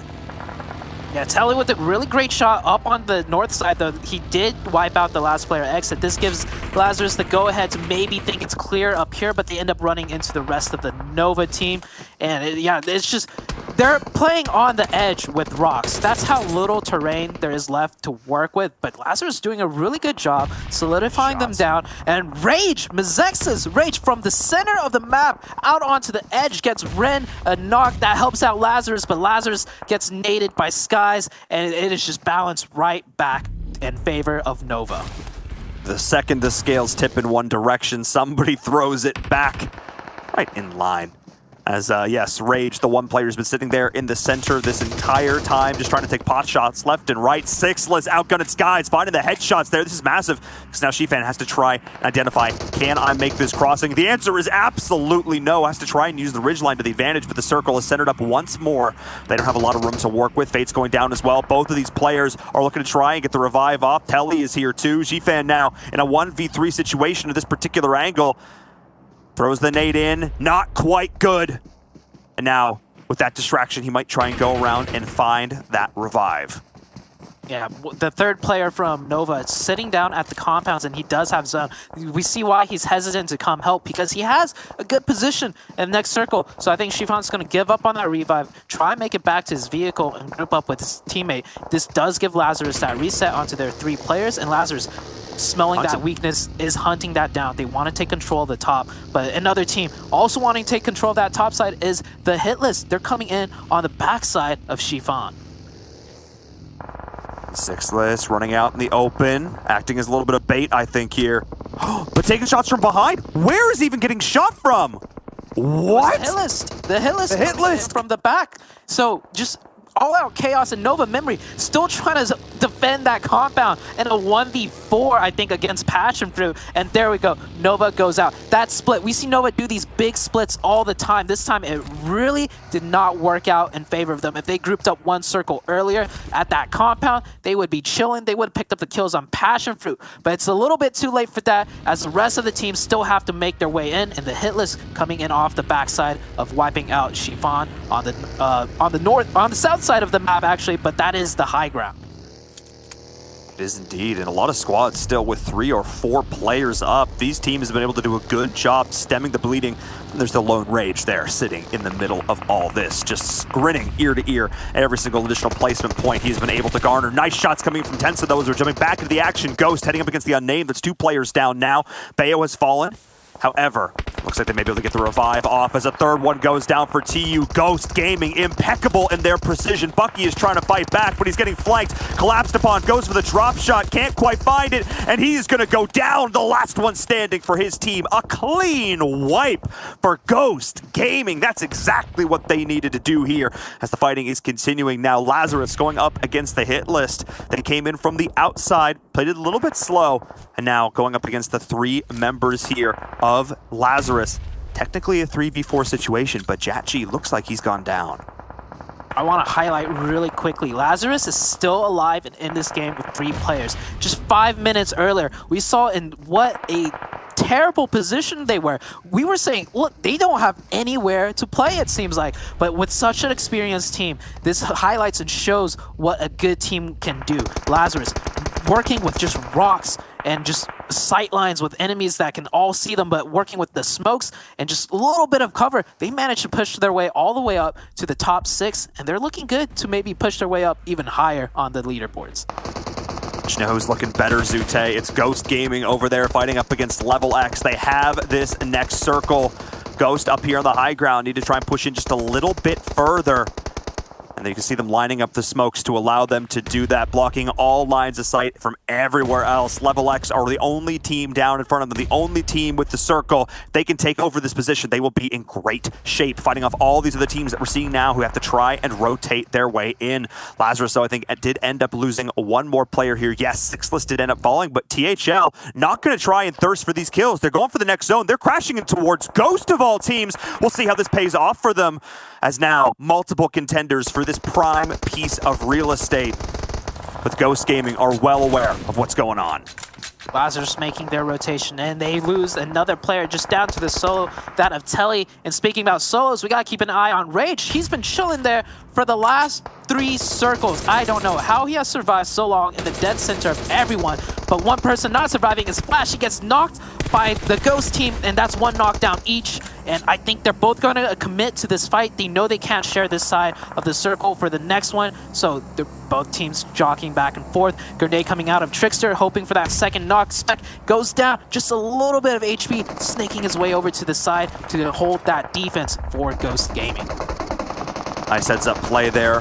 Yeah, Telly with a really great shot up on the north side, though. He did wipe out the last player exit. This gives Lazarus the go-ahead to maybe think it's clear up here, but they end up running into the rest of the Nova team. And it's just, they're playing on the edge with rocks. That's how little terrain there is left to work with. But Lazarus is doing a really good job solidifying them down. And Rage, Mezexis Rage from the center of the map out onto the edge gets Ren a knock that helps out Lazarus, but Lazarus gets naded by Skies, and it is just balanced right back in favor of Nova. The second the scales tip in one direction, somebody throws it back right in line. As, yes, Rage, the one player who's been sitting there in the center this entire time, just trying to take pot shots left and right. Sixless outgunned Skies, finding the headshots there. This is massive, because now Shifan has to try and identify, can I make this crossing? The answer is absolutely no. Has to try and use the ridgeline to the advantage, but the circle is centered up once more. They don't have a lot of room to work with. Fate's going down as well. Both of these players are looking to try and get the revive off. Telly is here too. Shifan now in a 1v3 situation at this particular angle. Throws the nade in, not quite good. And now, with that distraction, he might try and go around and find that revive. Yeah, the third player from Nova is sitting down at the compounds, and he does have zone. We see why he's hesitant to come help, because he has a good position in the next circle. So I think Shifan's going to give up on that revive, try and make it back to his vehicle, and group up with his teammate. This does give Lazarus that reset onto their 3 players, and Lazarus, smelling that weakness, is hunting that down. They want to take control of the top, but another team also wanting to take control of that top side is the Hitless. They're coming in on the backside of Shifan. Sixless running out in the open, acting as a little bit of bait, I think, here. But taking shots from behind? Where is he even getting shot from? What? The hit list from the back. So just all-out chaos and Nova Memory still trying to defend that compound in a 1v4, I think, against PassionFruit. And there we go. Nova goes out. That split, we see Nova do these big splits all the time. This time, it really did not work out in favor of them. If they grouped up one circle earlier at that compound, they would be chilling. They would have picked up the kills on PassionFruit. But it's a little bit too late for that, as the rest of the teams still have to make their way in, and the Hitless coming in off the backside of wiping out Shifan on the south side of the map, actually, but that is the high ground. It is indeed, and a lot of squads still with 3 or 4 players up. These teams have been able to do a good job stemming the bleeding. And there's the lone Rage there, sitting in the middle of all this, just grinning ear to ear at every single additional placement point he's been able to garner. Nice shots coming from Tensa, those are jumping back into the action. Ghost heading up against the Unnamed. That's 2 players down now. Bayo has fallen. However, looks like they may be able to get the revive off as a third one goes down for TU. Ghost Gaming, impeccable in their precision. Bucky is trying to fight back, but he's getting flanked. Collapsed upon, goes for the drop shot, can't quite find it, and he's going to go down, the last one standing for his team. A clean wipe for Ghost Gaming. That's exactly what they needed to do here as the fighting is continuing. Now Lazarus going up against the hit list. They came in from the outside, played it a little bit slow, and now going up against the 3 members here of Lazarus. Technically a 3v4 situation, but Jatchi looks like he's gone down. I want to highlight really quickly. Lazarus is still alive and in this game with 3 players. Just 5 minutes earlier, we saw in what a terrible position they were. We were saying, look, they don't have anywhere to play, it seems like. But with such an experienced team, this highlights and shows what a good team can do. Lazarus working with just rocks and just sight lines with enemies that can all see them, but working with the smokes and just a little bit of cover, they managed to push their way all the way up to the top 6, and they're looking good to maybe push their way up even higher on the leaderboards. You know who's looking better, Zute? It's Ghost Gaming over there fighting up against Level X. They have this next circle. Ghost up here on the high ground, need to try and push in just a little bit further. And then you can see them lining up the smokes to allow them to do that, blocking all lines of sight from everywhere else. Level X are the only team down in front of them, the only team with the circle. They can take over this position. They will be in great shape, fighting off all these other teams that we're seeing now who have to try and rotate their way in. Lazarus, though, I think did end up losing one more player here. Yes, Sixless did end up falling, but THL not going to try and thirst for these kills. They're going for the next zone. They're crashing in towards Ghost of all teams. We'll see how this pays off for them, as now multiple contenders for this prime piece of real estate with Ghost Gaming are well aware of what's going on. Lazarus making their rotation, and they lose another player just down to the solo, that of Telly. And speaking about solos, we gotta keep an eye on Rage. He's been chilling there for the last 3 circles. I don't know how he has survived so long in the dead center of everyone, but one person not surviving is Flash. He gets knocked by the Ghost team, and that's 1 knockdown each. And I think they're both going to commit to this fight. They know they can't share this side of the circle for the next one, so they're both teams jockeying back and forth. Grenade coming out of Trickster, hoping for that second knock. Spec goes down, just a little bit of HP, snaking his way over to the side to hold that defense for Ghost Gaming. Nice heads up play there.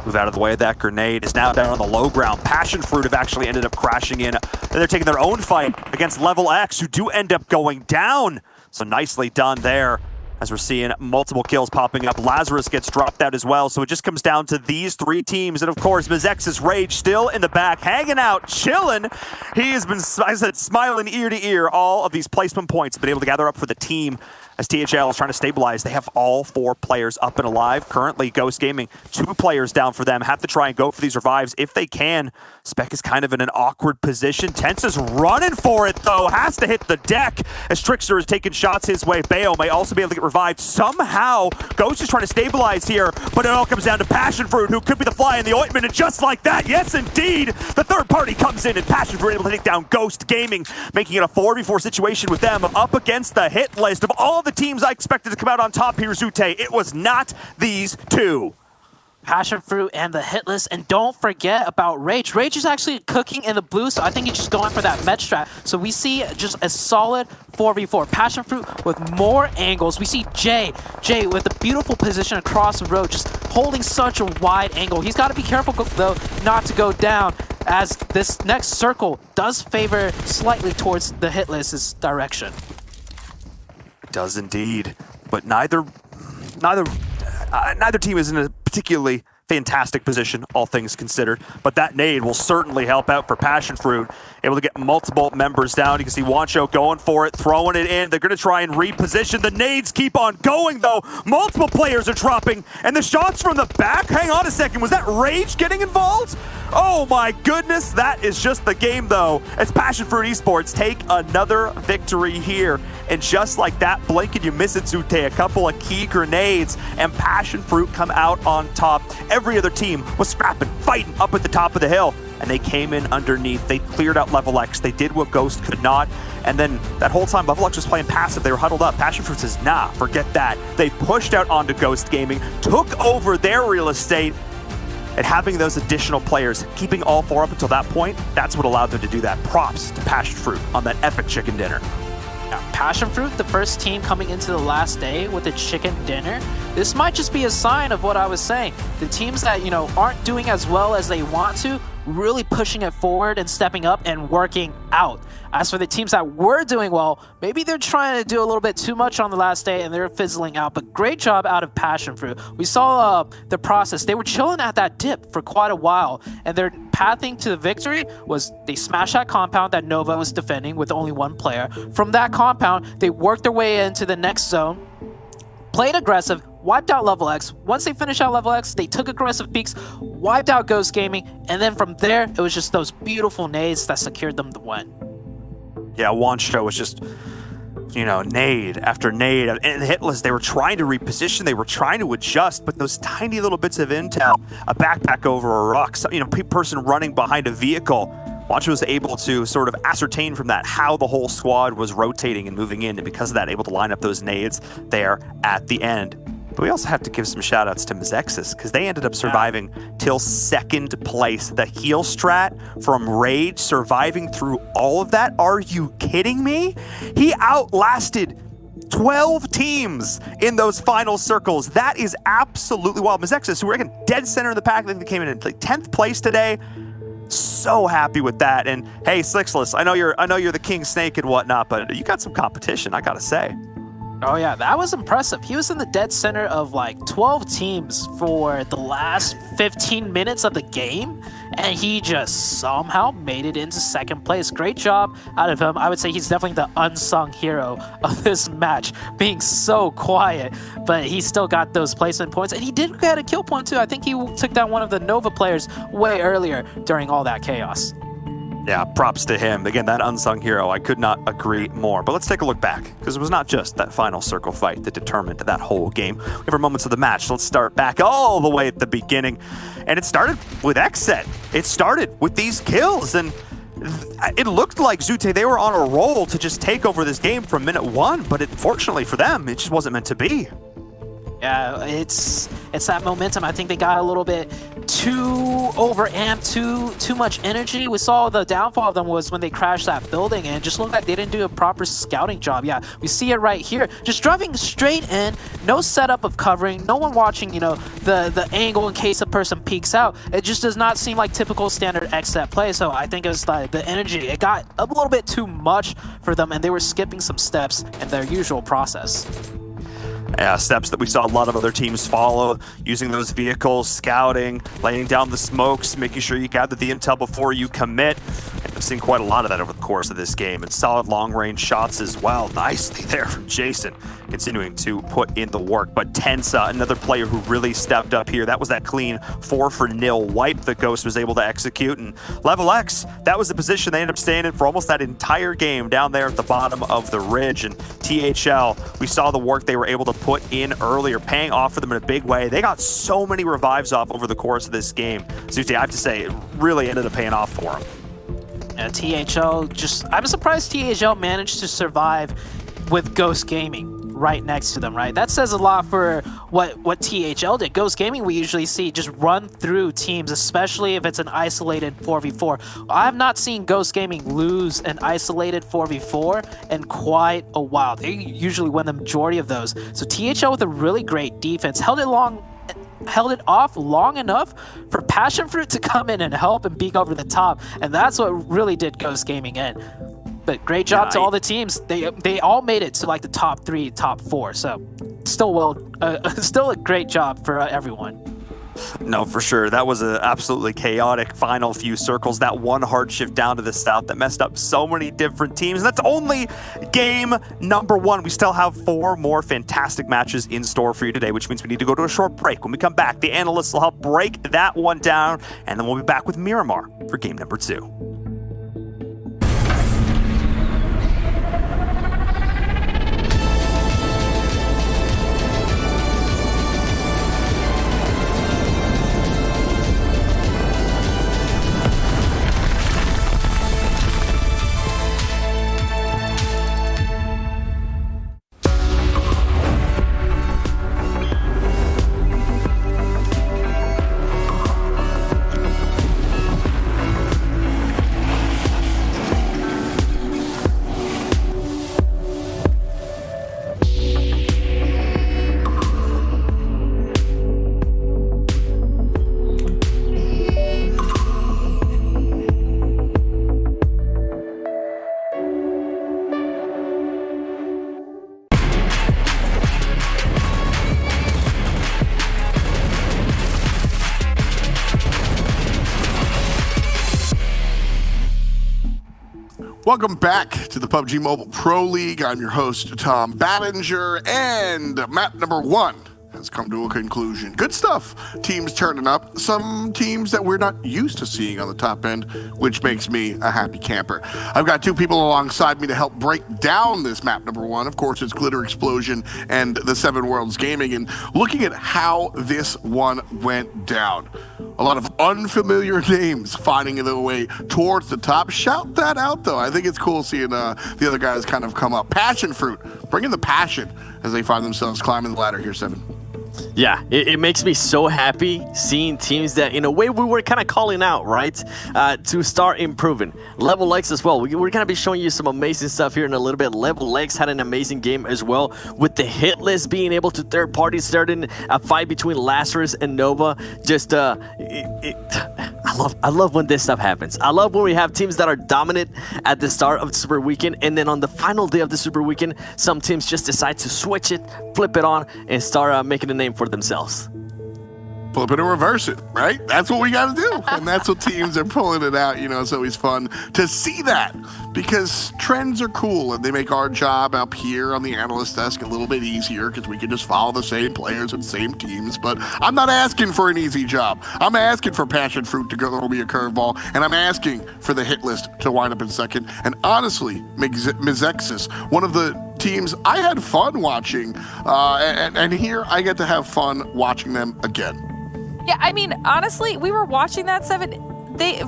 Move out of the way of that grenade. Is now down on the low ground. PassionFruit have actually ended up crashing in. And they're taking their own fight against Level X, who do end up going down. So nicely done there, as we're seeing multiple kills popping up. Lazarus gets dropped out as well, so it just comes down to these 3 teams. And of course, Mezexis Rage still in the back, hanging out, chilling. He has been, I said, smiling ear to ear. All of these placement points been able to gather up for the team as THL is trying to stabilize. They have all 4 players up and alive. Currently, Ghost Gaming, 2 players down for them. Have to try and go for these revives if they can. Spec is kind of in an awkward position. Tense is running for it, though. Has to hit the deck as Trickster is taking shots his way. Bayo may also be able to get revived somehow. Ghost is trying to stabilize here, but it all comes down to PassionFruit, who could be the fly in the ointment. And just like that, yes, indeed, the third party comes in, and PassionFruit able to take down Ghost Gaming, making it a 4v4 situation with them up against the hit list of all the teams I expected to come out on top here, Zute. It was not these 2. PassionFruit and the hit list, and don't forget about Rage. Rage is actually cooking in the blue, so I think he's just going for that med strat. So we see just a solid 4v4. PassionFruit with more angles. We see Jay with a beautiful position across the road, just holding such a wide angle. He's got to be careful, though, not to go down, as this next circle does favor slightly towards the hit list's direction. Does indeed, but neither team is in a particularly fantastic position, all things considered. But that nade will certainly help out for PassionFruit. Able to get multiple members down. You can see Wancho going for it, throwing it in. They're going to try and reposition. The nades keep on going, though. Multiple players are dropping, and the shots from the back. Hang on a second. Was that Rage getting involved? Oh my goodness, that is just the game, though, as PassionFruit Esports take another victory here. And just like that, blink and you miss it, Zute. A couple of key grenades, and PassionFruit come out on top. Every other team was scrapping, fighting up at the top of the hill, and they came in underneath. They cleared out Level X. They did what Ghost could not. And then that whole time, Level X was playing passive. They were huddled up. PassionFruit says, nah, forget that. They pushed out onto Ghost Gaming, took over their real estate, and having those additional players, keeping all 4 up until that point, that's what allowed them to do that. Props to PassionFruit on that epic chicken dinner. Now, PassionFruit, the first team coming into the last day with a chicken dinner. This might just be a sign of what I was saying. The teams that, aren't doing as well as they want to, really pushing it forward and stepping up and working out. As for the teams that were doing well, maybe they're trying to do a little bit too much on the last day and they're fizzling out, but great job out of PassionFruit. We saw the process. They were chilling at that dip for quite a while, and their pathing to the victory was they smashed that compound that Nova was defending with only 1 player. From that compound, they worked their way into the next zone, played aggressive, wiped out Level X. Once they finished out Level X, they took aggressive peaks, wiped out Ghost Gaming, and then from there, it was just those beautiful nades that secured them the win. Yeah, Wancho was just, you know, nade after nade. And hitless, they were trying to reposition, they were trying to adjust, but those tiny little bits of intel, a backpack over a rock, you know, person running behind a vehicle, Wancho was able to sort of ascertain from that how the whole squad was rotating and moving in, and because of that, able to line up those nades there at the end. But we also have to give some shout outs to Mezexis, because they ended up surviving till second place. The heal strat from Rage, surviving through all of that. Are you kidding me? He outlasted 12 teams in those final circles. That is absolutely wild. Mezexis, who were again dead center in the pack, I think they came in like 10th place today. So happy with that. And hey, Sixless, I know you're the king snake and whatnot, but you got some competition, I gotta say. Oh yeah, that was impressive. He was in the dead center of like 12 teams for the last 15 minutes of the game, and he just somehow made it into second place. Great job out of him. I would say he's definitely the unsung hero of this match, being so quiet, but he still got those placement points, and he did get a kill point too. I think he took down one of the Nova players way earlier during all that chaos. Yeah, props to him. Again, that unsung hero, I could not agree more. But let's take a look back, because it was not just that final circle fight that determined that whole game. We have our moments of the match. So let's start back all the way at the beginning. And it started with Xset. It started with these kills, and it looked like Zute, they were on a roll to just take over this game from minute one, but fortunately for them, it just wasn't meant to be. Yeah, it's that momentum. I think they got a little bit too overamped, too much energy. We saw the downfall of them was when they crashed that building, and it just looked like they didn't do a proper scouting job. Yeah, we see it right here. Just driving straight in, no setup of covering, no one watching, you know, the angle in case a person peeks out. It just does not seem like typical standard Xset play. So I think it was like the energy. It got a little bit too much for them, and they were skipping some steps in their usual process. Steps that we saw a lot of other teams follow, using those vehicles, scouting, laying down the smokes, making sure you gather the intel before you commit. And I've seen quite a lot of that over the course of this game, and solid long-range shots as well. Nicely there from Jason, continuing to put in the work. But Tensa, another player who really stepped up here. That was that clean 4-for-0 wipe that Ghost was able to execute. And Level X, that was the position they ended up staying in for almost that entire game down there at the bottom of the ridge. And THL, we saw the work they were able to put in earlier, paying off for them in a big way. They got so many revives off over the course of this game. Zute, I have to say, it really ended up paying off for them. THL, I'm surprised THL managed to survive with Ghost Gaming right next to them, right? That says a lot for what THL did. Ghost Gaming, we usually see just run through teams, especially if it's an isolated 4v4. I have not seen Ghost Gaming lose an isolated 4v4 in quite a while. They usually win the majority of those. So THL with a really great defense held it off long enough for PassionFruit to come in and help and peek over the top, and that's what really did Ghost Gaming in. But great job to all the teams. They all made it to like the top 3, top 4. So still a great job for everyone. No, for sure. That was an absolutely chaotic final few circles. That one hard shift down to the south that messed up so many different teams. And that's only game number 1. We still have 4 more fantastic matches in store for you today, which means we need to go to a short break. When we come back, the analysts will help break that one down, and then we'll be back with Miramar for game number 2. Welcome back to the PUBG Mobile Pro League. I'm your host, Tom Battinger, and map number 1 has come to a conclusion. Good stuff. Teams turning up. Some teams that we're not used to seeing on the top end, which makes me a happy camper. I've got two people alongside me to help break down this map number 1. Of course, it's Glitter Explosion and the 7 Worlds Gaming, and looking at how this one went down. A lot of unfamiliar names finding their way towards the top. Shout that out, though. I think it's cool seeing the other guys kind of come up. PassionFruit, bringing the passion as they find themselves climbing the ladder here, 7. Yeah, it makes me so happy seeing teams that, in a way, we were kind of calling out, right, to start improving. Level X as well. We're going to be showing you some amazing stuff here in a little bit. Level X had an amazing game as well, with the hit list being able to third party, starting a fight between Lazarus and Nova. Just, I love when this stuff happens. I love when we have teams that are dominant at the start of the Super Weekend, and then on the final day of the Super Weekend, some teams just decide to switch it, flip it on, and start making a name for themselves. Flip it and reverse it, right? That's what we got to do. And that's what teams are pulling it out. You know, it's always fun to see that, because trends are cool and they make our job up here on the analyst desk a little bit easier, because we can just follow the same players and same teams. But I'm not asking for an easy job. I'm asking for PassionFruit to go throw me a curveball, and I'm asking for the hit list to wind up in second. And honestly, Mezexis, one of the teams I had fun watching, and here I get to have fun watching them again. Yeah, I mean, honestly, we were watching that, 7.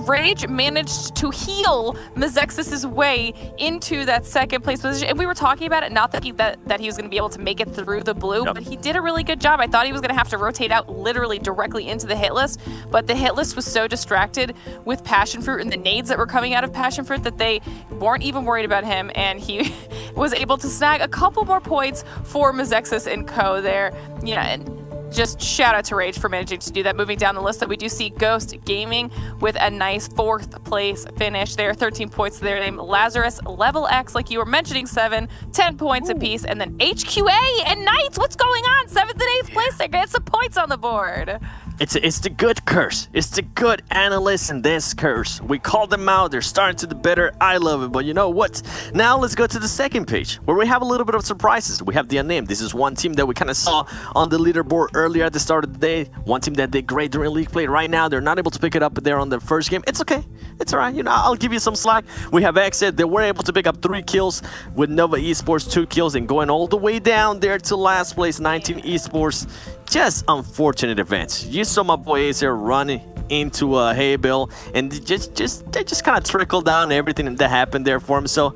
Rage managed to heal Mezexis' way into that second place position, and we were talking about it, not that he was going to be able to make it through the blue, but he did a really good job. I thought he was going to have to rotate out literally directly into the hit list, but the hit list was so distracted with PassionFruit and the nades that were coming out of PassionFruit that they weren't even worried about him, and he was able to snag a couple more points for Mezexis and co there. Yeah, and just shout out to Rage for managing to do that. Moving down the list, that we do see Ghost Gaming with a nice 4th place finish there. 13 points to their name. Lazarus, Level X, like you were mentioning, 7, 10 points apiece. And then HQA and Knights, what's going on? 7th and 8th place, they get some points on the board. It's the good curse. It's the good analysts in this curse. We call them out. They're starting to do better. I love it. But you know what? Now let's go to the second page, where we have a little bit of surprises. We have the Unnamed. This is one team that we kind of saw on the leaderboard earlier at the start of the day. One team that did great during league play. Right now, they're not able to pick it up there on the first game. It's okay. It's all right. You know, I'll give you some slack. We have Exit. They were able to pick up 3 kills with Nova Esports, 2 kills, and going all the way down there to last place, 19 Esports. Just unfortunate events. You saw my boy Ace here running into a hay bale, and they just kind of trickled down everything that happened there for him. So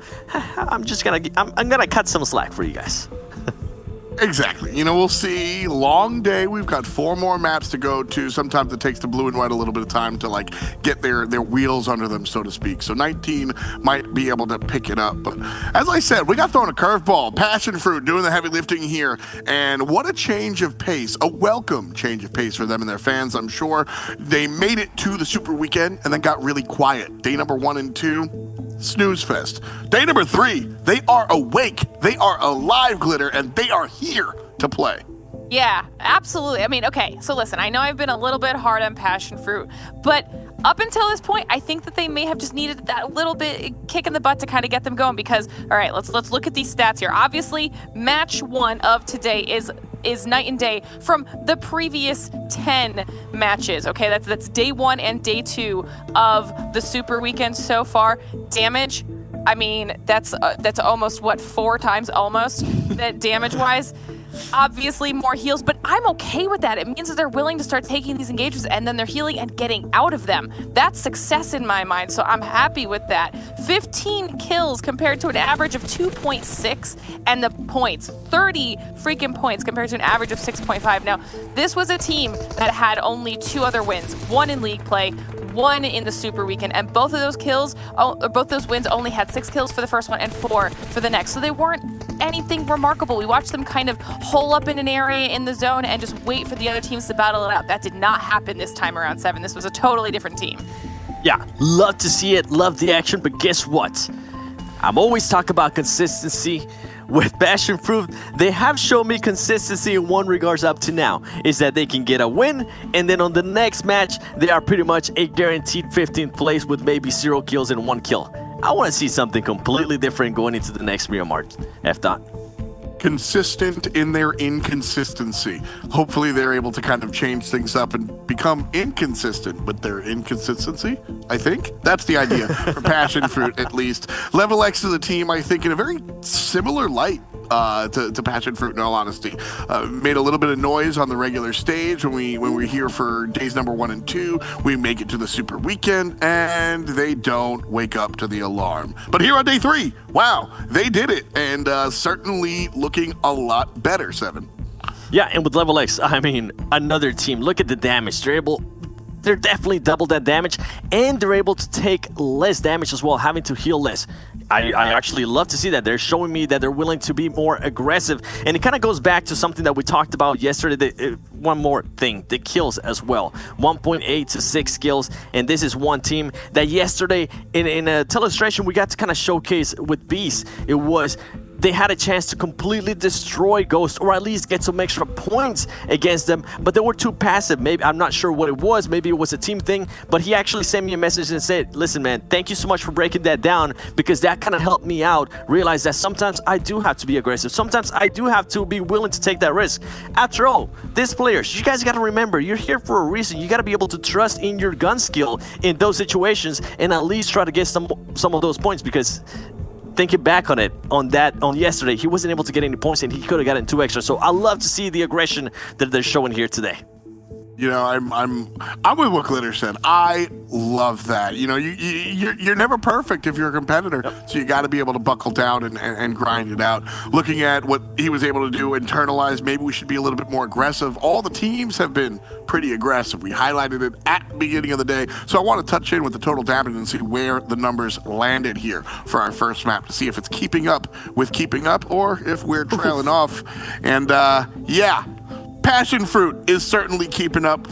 I'm gonna cut some slack for you guys. Exactly. You know, we'll see. Long day. We've got 4 more maps to go to. Sometimes it takes the blue and white a little bit of time to like get their wheels under them, so to speak. So 19 might be able to pick it up. But as I said, we got thrown a curveball. PassionFruit doing the heavy lifting here. And what a change of pace. A welcome change of pace for them and their fans, I'm sure. They made it to the Super Weekend and then got really quiet. Day number 1 and 2. Snooze fest. Day number 3, they are awake, they are alive, Glitter, and they are here to play. Yeah, absolutely. I mean, okay, so listen, I know I've been a little bit hard on PassionFruit, but up until this point, I think that they may have just needed that little bit kick in the butt to kind of get them going, because, all right, let's look at these stats here. Obviously, match 1 of today is night and day from the previous 10 matches. Okay, that's day 1 and day 2 of the Super Weekend so far. Damage, I mean, that's almost what, 4 times almost that damage-wise. Obviously more heals, but I'm okay with that. It means that they're willing to start taking these engagements and then they're healing and getting out of them. That's success in my mind, so I'm happy with that. 15 kills compared to an average of 2.6, and the points, 30 freaking points compared to an average of 6.5. Now, this was a team that had only 2 other wins, 1 in league play, 1 in the Super Weekend, and both of those wins only had 6 kills for the first one and 4 for the next. So they weren't anything remarkable. We watched them kind of hole up in an area in the zone and just wait for the other teams to battle it out. That did not happen this time around, 7. This was a totally different team. Yeah, love to see it, love the action, but guess what? I'm always talking about consistency. With PassionFruit, they have shown me consistency in one regards up to now, is that they can get a win, and then on the next match, they are pretty much a guaranteed 15th place with maybe 0 kills and 1 kill. I want to see something completely different going into the next Miramar, F. consistent in their inconsistency. Hopefully they're able to kind of change things up and become inconsistent with their inconsistency. I think that's the idea for PassionFruit, at least. Level X is a team, I think, in a very similar light to PassionFruit, in all honesty. Made a little bit of noise on the regular stage when we're here for days number 1 and 2. We make it to the Super Weekend, and they don't wake up to the alarm. But here on day 3, wow, they did it, and certainly looking a lot better, Seven. Yeah, and with Level X, I mean, another team. Look at the damage. They're definitely double that damage, and they're able to take less damage as well, having to heal less. I actually love to see that. They're showing me that they're willing to be more aggressive, and it kind of goes back to something that we talked about yesterday. One more thing, the kills as well. 1.8 to 6 kills, and this is one team that yesterday in a telestration we got to kind of showcase with Beast. It was they had a chance to completely destroy Ghost, or at least get some extra points against them, but they were too passive. Maybe, I'm not sure what it was, maybe it was a team thing, but he actually sent me a message and said, listen man, thank you so much for breaking that down, because that kind of helped me out realize that sometimes I do have to be aggressive, sometimes I do have to be willing to take that risk. After all, these players, you guys got to remember, you're here for a reason. You got to be able to trust in your gun skill in those situations and at least try to get some of those points, because thinking back on it, on yesterday, he wasn't able to get any points and he could have gotten 2 extra. So I love to see the aggression that they're showing here today. You know, I'm with what Glitter said. I love that. You know, you're never perfect if you're a competitor, so you got to be able to buckle down and grind it out. Looking at what he was able to do, internalize, maybe we should be a little bit more aggressive. All the teams have been pretty aggressive. We highlighted it at the beginning of the day, so I want to touch in with the total damage and see where the numbers landed here for our first map to see if it's keeping up with keeping up or if we're trailing off. And yeah. PassionFruit is certainly keeping up,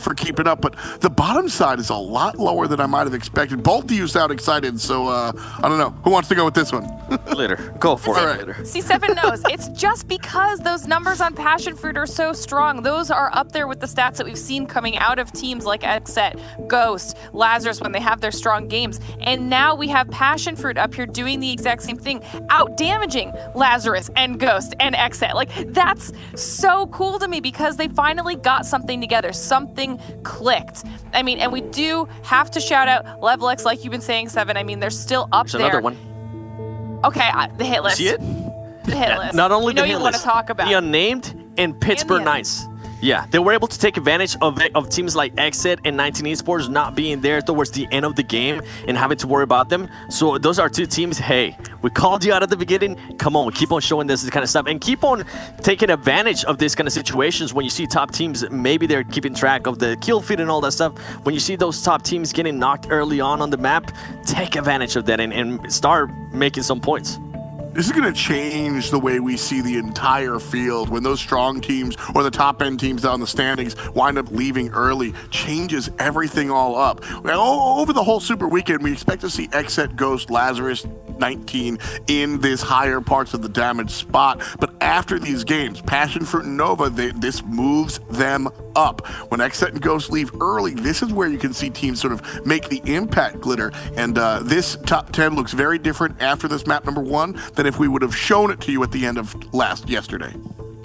but the bottom side is a lot lower than I might have expected. Both of you sound excited, so I don't know. Who wants to go with this one? Glitter, go for it, Right. Glitter. C7 knows. It's just because those numbers on PassionFruit are so strong. Those are up there with the stats that we've seen coming out of teams like XSET, Ghost, Lazarus when they have their strong games. And now we have PassionFruit up here doing the exact same thing, out-damaging Lazarus and Ghost and XSET. Like, that's so cool to me because they finally got something together. Something clicked. I mean, and we do have to shout out Level X, like you've been saying, Seven. I mean, they're still up there. There's another one. Okay, the hit list. See it? The hit list. Not only you know the hit you want to list, talk about the Unnamed and Pittsburgh Knights. Yeah, they were able to take advantage of teams like XSET and 19 Esports not being there towards the end of the game and having to worry about them. So those are 2 teams, hey, we called you out at the beginning. Come on, keep on showing this kind of stuff and keep on taking advantage of this kind of situations when you see top teams, maybe they're keeping track of the kill feed and all that stuff. When you see those top teams getting knocked early on the map, take advantage of that and start making some points. This is going to change the way we see the entire field when those strong teams or the top end teams down the standings wind up leaving early. Changes everything all up. Over the whole Super Weekend, we expect to see XSET, Ghost, Lazarus, 19 in this higher parts of the damage spot. But after these games, PassionFruit and Nova, this moves them up. When XSET and Ghost leave early, this is where you can see teams sort of make the impact, Glitter. And this top 10 looks very different after this map number 1 than if we would have shown it to you at the end of yesterday.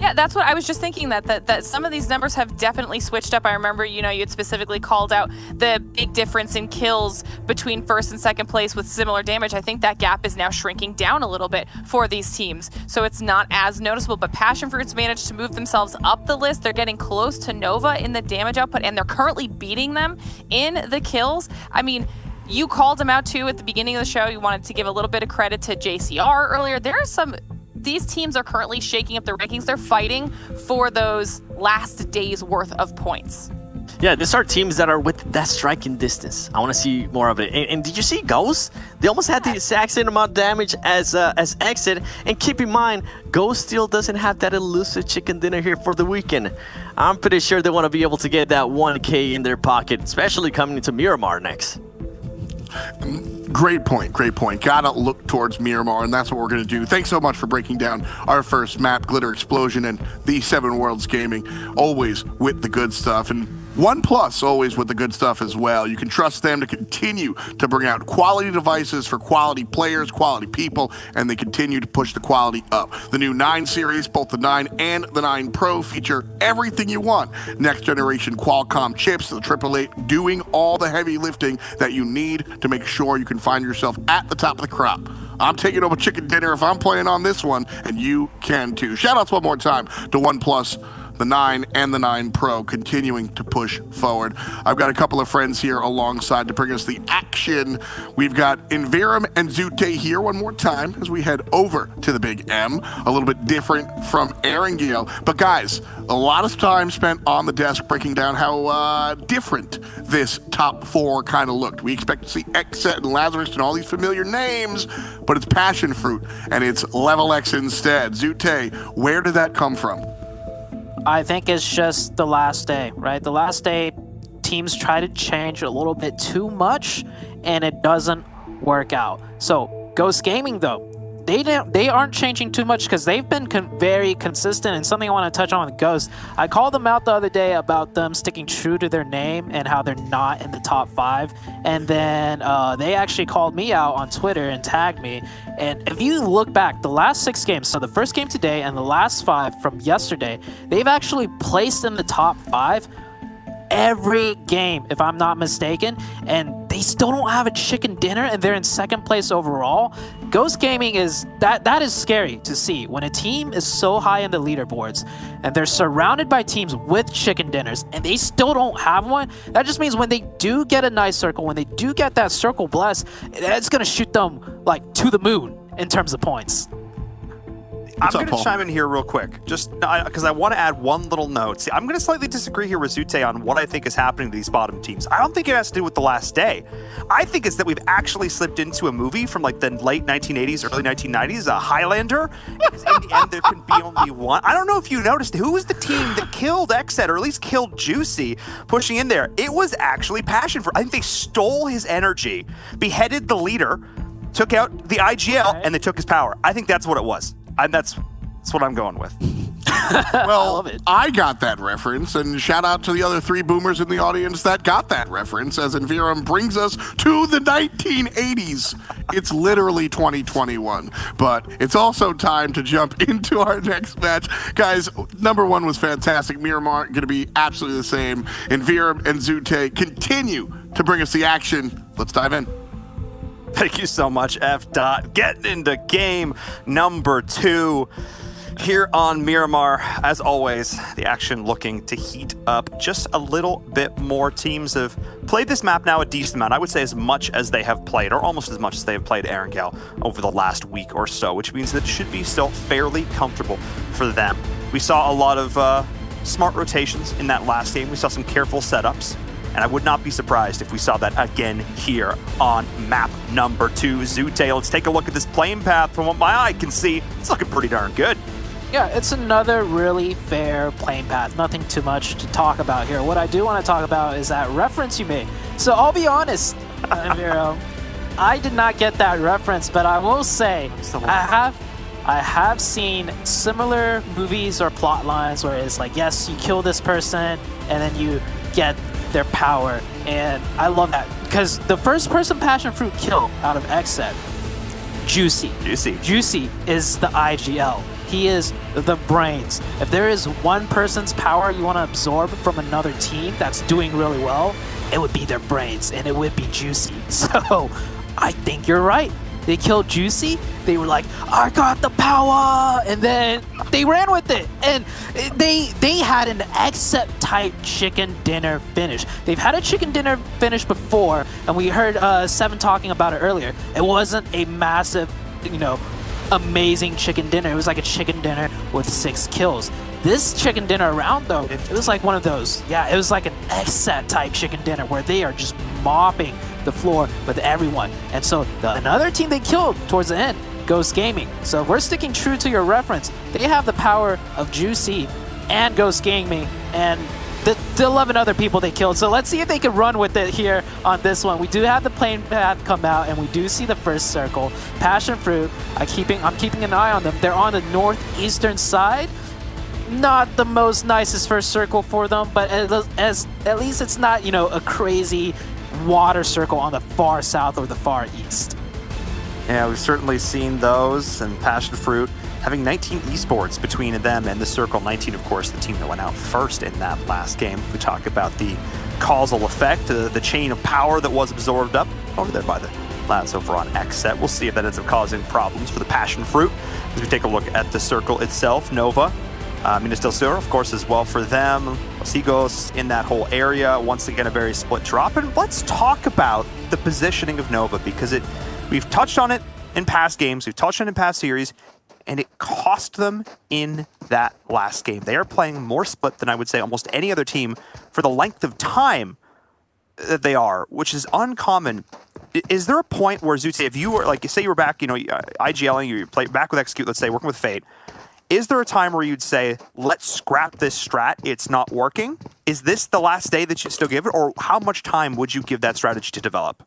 Yeah, that's what I was just thinking, that some of these numbers have definitely switched up. I remember, you had specifically called out the big difference in kills between first and second place with similar damage. I think that gap is now shrinking down a little bit for these teams, so it's not as noticeable. But PassionFruit's managed to move themselves up the list. They're getting close to Nova in the damage output, and they're currently beating them in the kills. I mean, you called them out too at the beginning of the show. You wanted to give a little bit of credit to JCR earlier. These teams are currently shaking up the rankings. They're fighting for those last days worth of points. Yeah, these are teams that are with that striking distance. I want to see more of it. And did you see Ghost? They almost had the exact same amount of damage as XSET. And keep in mind, Ghost still doesn't have that elusive chicken dinner here for the weekend. I'm pretty sure they want to be able to get that 1K in their pocket, especially coming into Miramar next. Great point. Gotta look towards Miramar, and that's what we're gonna do. Thanks so much for breaking down our first map, Glitter Explosion, and the 7 Worlds Gaming, always with the good stuff. And OnePlus, always with the good stuff as well. You can trust them to continue to bring out quality devices for quality players, quality people, and they continue to push the quality up. The new 9 series, both the 9 and the 9 Pro, feature everything you want. Next generation Qualcomm chips, the 888, doing all the heavy lifting that you need to make sure you can find yourself at the top of the crop. I'm taking over chicken dinner if I'm playing on this one, and you can too. Shout outs one more time to OnePlus, the 9 and the 9 Pro, continuing to push forward. I've got a couple of friends here alongside to bring us the action. We've got Envirum and Zute here one more time as we head over to the Big M. A little bit different from Erangel. But guys, a lot of time spent on the desk breaking down how different this top 4 kind of looked. We expect to see Xset and Lazarus and all these familiar names, but it's PassionFruit and it's Level X instead. Zute, where did that come from? I think it's just the last day, right? The last day, teams try to change a little bit too much, and it doesn't work out. So Ghost Gaming, though, they aren't changing too much because they've been very consistent. And something I want to touch on with Ghost, I called them out the other day about them sticking true to their name and how they're not in the top 5. And then they actually called me out on Twitter and tagged me. And if you look back, the last 6 games, so the first game today and the last 5 from yesterday, they've actually placed in the top 5 every game, if I'm not mistaken, and they still don't have a chicken dinner, and they're in 2nd place overall. Ghost Gaming is that is scary to see when a team is so high in the leaderboards and they're surrounded by teams with chicken dinners and they still don't have one. That just means when they do get a nice circle, when they do get that circle blessed, it's gonna shoot them like to the moon in terms of points. I'm going to chime in here real quick, just because I want to add one little note. See, I'm going to slightly disagree here with Zute on what I think is happening to these bottom teams. I don't think it has to do with the last day. I think it's that we've actually slipped into a movie from like the late 1980s, early 1990s, a Highlander. Because in the end, there can be only one. I don't know if you noticed, who was the team that killed Xset, or at least killed Juicy, pushing in there? It was actually PassionFruit. I think they stole his energy, beheaded the leader, took out the IGL, and they took his power. I think that's what it was. And that's what I'm going with. Well, I got that reference, and shout out to the other 3 boomers in the audience that got that reference, as Envirum brings us to the 1980s. It's literally 2021, but it's also time to jump into our next match. Guys, number 1 was fantastic. Miramar going to be absolutely the same. Envirum and Zute continue to bring us the action. Let's dive in. Thank you so much, F. Getting into game number 2 here on Miramar. As always, the action looking to heat up just a little bit more. Teams have played this map now a decent amount. I would say as much as they have played, or almost as much as they have played Erangel over the last week or so, which means that it should be still fairly comfortable for them. We saw a lot of smart rotations in that last game. We saw some careful setups. And I would not be surprised if we saw that again here on map number 2. Zute, let's take a look at this playing path. From what my eye can see, it's looking pretty darn good. Yeah, it's another really fair playing path. Nothing too much to talk about here. What I do want to talk about is that reference you made. So I'll be honest, Miro, I did not get that reference, but I will say I have seen similar movies or plot lines where it's like, yes, you kill this person, and then you get their power, and I love that because the first person PassionFruit killed out of Xset, Juicy is the IGL. He is the brains. If there is one person's power you want to absorb from another team that's doing really well, it would be their brains, and it would be Juicy. So I think you're right. They killed Juicy. They were like, I got the power, and then they ran with it. And they had an Xset type chicken dinner finish. They've had a chicken dinner finish before, and we heard Seven talking about it earlier. It wasn't a massive, amazing chicken dinner. It was like a chicken dinner with 6 kills. This chicken dinner round, though, it was like one of those. Yeah, it was like an Xset type chicken dinner where they are just mopping the floor with everyone. And so another team they killed towards the end, Ghost Gaming. So if we're sticking true to your reference, they have the power of Juicy and Ghost Gaming and the 11 other people they killed. So let's see if they can run with it here on this one. We do have the plane path come out, and we do see the first circle. PassionFruit, I'm keeping an eye on them. They're on the northeastern side. not the most nicest first circle for them, but at least it's not, you know, a crazy water circle on the far south or the far east. Yeah, we've certainly seen those, and PassionFruit having 19 esports between them and the circle. 19, of course, the team that went out first in that last game. We talk about the causal effect, the chain of power that was absorbed up over there by the lads over on X set. We'll see if that ends up causing problems for the PassionFruit. As we take a look at the circle itself, Nova, Minas del Sur, of course, as well for them. Los Higos in that whole area. Once again, a very split drop. And let's talk about the positioning of Nova, because we've touched on it in past games, we've touched on it in past series, and it cost them in that last game. They are playing more split than I would say almost any other team for the length of time that they are, which is uncommon. Is there a point where, Zute, if you were, like, say you were back, you know, IGLing, you play back with Execute, let's say, working with Fate, is there a time where you'd say, let's scrap this strat, it's not working? Is this the last day that you'd still give it, or how much time would you give that strategy to develop?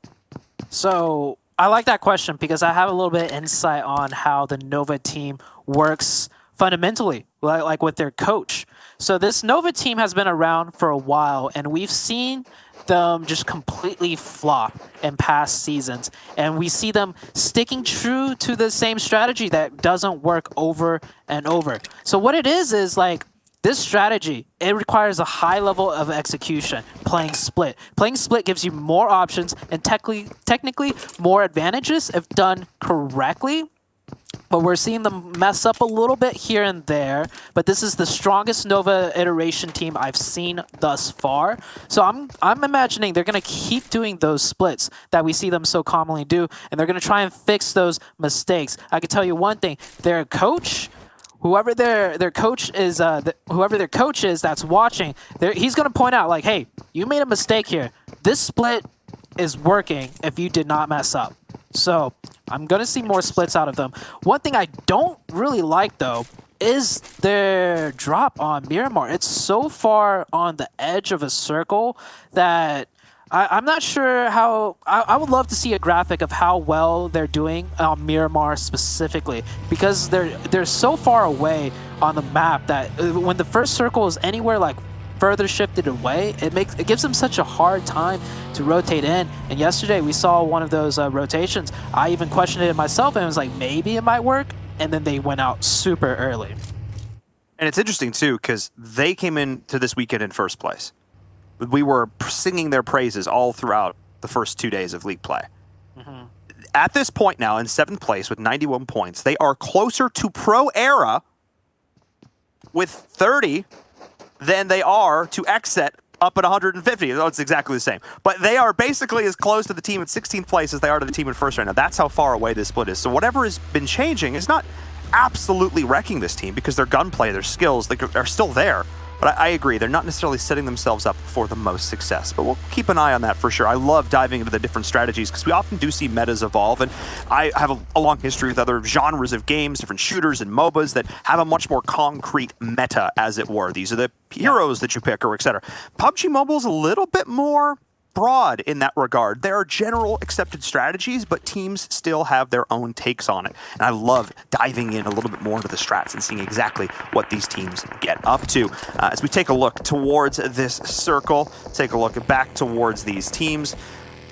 So I like that question because I have a little bit of insight on how the Nova team works fundamentally, like with their coach. So this Nova team has been around for a while, and we've seen them just completely flop in past seasons, and we see them sticking true to the same strategy that doesn't work over and over. So what it is like, this strategy, it requires a high level of execution. Playing split gives you more options and technically more advantages if done correctly. But we're seeing them mess up a little bit here and there. But this is the strongest Nova iteration team I've seen thus far. So I'm imagining they're going to keep doing those splits that we see them so commonly do, and they're going to try and fix those mistakes. I can tell you one thing: their coach, whoever their coach is that's watching, he's going to point out, like, hey, you made a mistake here. This split is working if you did not mess up. So I'm going to see more splits out of them. One thing I don't really like, though, is their drop on Miramar. It's so far on the edge of a circle that I'm not sure how... I would love to see a graphic of how well they're doing on Miramar specifically, because they're so far away on the map that when the first circle is anywhere like further shifted away, it gives them such a hard time to rotate in. And yesterday we saw one of those rotations. I even questioned it myself, and I was like, maybe it might work, and then they went out super early. And it's interesting too, because they came into this weekend in first place. We were singing their praises all throughout the first 2 days of league play. Mm-hmm. At this point now, in 7th place with 91 points, they are closer to Pro Era with 30 than they are to Xset up at 150. Oh, it's exactly the same. But they are basically as close to the team at 16th place as they are to the team in first right now. That's how far away this split is. So whatever has been changing is not absolutely wrecking this team, because their gunplay, their skills, they are still there. But I agree, they're not necessarily setting themselves up for the most success. But we'll keep an eye on that for sure. I love diving into the different strategies, because we often do see metas evolve. And I have a long history with other genres of games, different shooters and MOBAs that have a much more concrete meta, as it were. These are the heroes that you pick, or etc. PUBG Mobile is a little bit more broad in that regard. There are general accepted strategies, but teams still have their own takes on it. And I love diving in a little bit more into the strats and seeing exactly what these teams get up to. As we take a look towards this circle, take a look back towards these teams,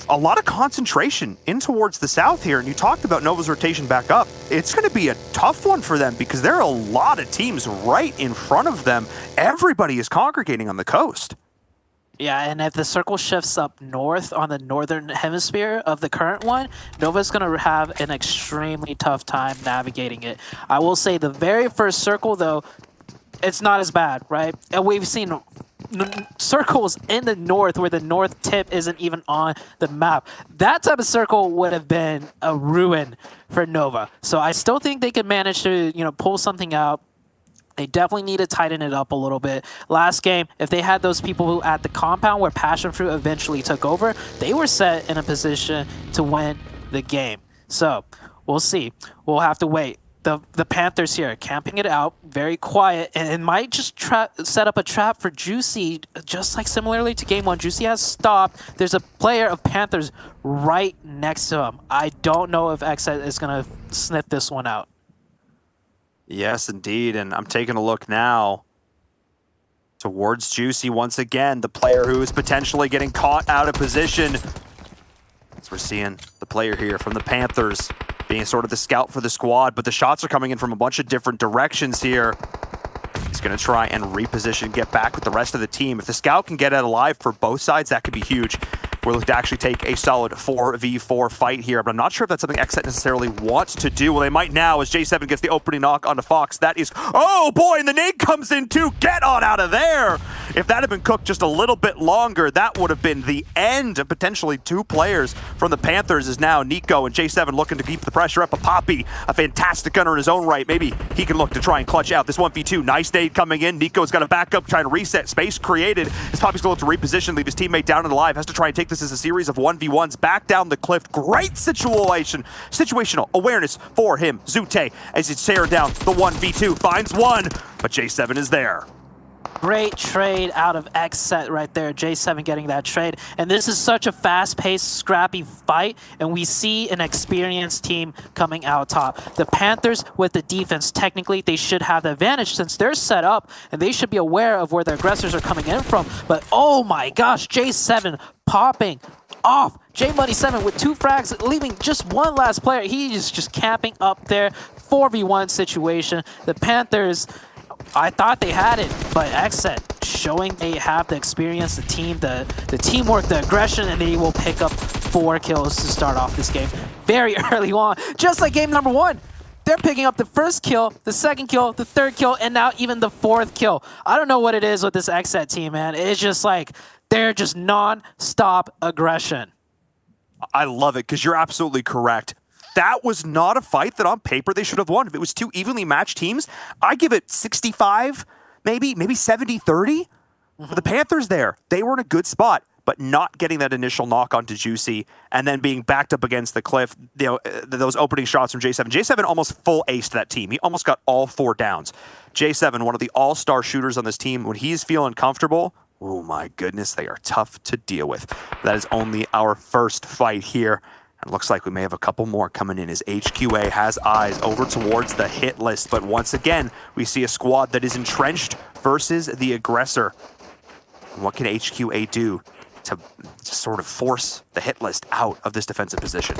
a lot of concentration in towards the south here. And you talked about Nova's rotation back up. It's going to be a tough one for them, because there are a lot of teams right in front of them. Everybody is congregating on the coast. Yeah, and if the circle shifts up north on the northern hemisphere of the current one, Nova's going to have an extremely tough time navigating it. I will say the very first circle, though, it's not as bad, right? And we've seen circles in the north where the north tip isn't even on the map. That type of circle would have been a ruin for Nova. So I still think they could manage to, pull something out. They definitely need to tighten it up a little bit. Last game, if they had those people who at the compound where PassionFruit eventually took over, they were set in a position to win the game. So we'll see. We'll have to wait. The Panthers here camping it out, very quiet, and it might just set up a trap for Juicy, just like similarly to game 1. Juicy has stopped. There's a player of Panthers right next to him. I don't know if Xset is going to sniff this one out. Yes, indeed. And I'm taking a look now. towards Juicy once again, the player who is potentially getting caught out of position. As we're seeing the player here from the Panthers being sort of the scout for the squad, but the shots are coming in from a bunch of different directions here. He's going to try and reposition, get back with the rest of the team. If the scout can get it alive for both sides, that could be huge. We're looking to actually take a solid 4v4 fight here, but I'm not sure if that's something Xset necessarily wants to do. Well, they might now as J7 gets the opening knock onto Fox. That is, oh boy, and the nade comes in too. Get on out of there. If that had been cooked just a little bit longer, that would have been the end of potentially 2 players from the Panthers. Is now Nico and J7 looking to keep the pressure up. A Poppy, a fantastic gunner in his own right. Maybe he can look to try and clutch out this 1v2. Nice nade coming in. Nico's got a backup, trying to reset. Space created. As Poppy's going to reposition, leave his teammate down and alive. Has to try and take this as a series of 1v1s back down the cliff. Great situational awareness for him. Zute, as he's tearing down the 1v2, finds one, but J7 is there. Great trade out of Xset right there. J7 getting that trade. And this is such a fast-paced, scrappy fight, and we see an experienced team coming out top. The Panthers with the defense, technically, they should have the advantage since they're set up, and they should be aware of where the aggressors are coming in from. But oh my gosh, J7 popping off. J-Money7 with 2 frags, leaving just one last player. He is just camping up there. 4v1 situation. The Panthers, I thought they had it, but Xset showing they have the experience, the team, the teamwork, the aggression, and they will pick up 4 kills to start off this game very early on. Just like game number 1. They're picking up the first kill, the second kill, the third kill, and now even the 4th kill. I don't know what it is with this Xset team, man. It's just like, they're just non-stop aggression. I love it, because you're absolutely correct. That was not a fight that on paper they should have won. If it was 2 evenly matched teams, I give it 65, maybe 70-30. For the Panthers there, they were in a good spot, but not getting that initial knock onto Juicy and then being backed up against the cliff. You know, those opening shots from J7. J7 almost full aced that team. He almost got all 4 downs. J7, one of the all-star shooters on this team, when he's feeling comfortable, oh my goodness, they are tough to deal with. That is only our first fight here. And looks like we may have a couple more coming in as HQA has eyes over towards the hit list. But once again, we see a squad that is entrenched versus the aggressor. What can HQA do to sort of force the hit list out of this defensive position?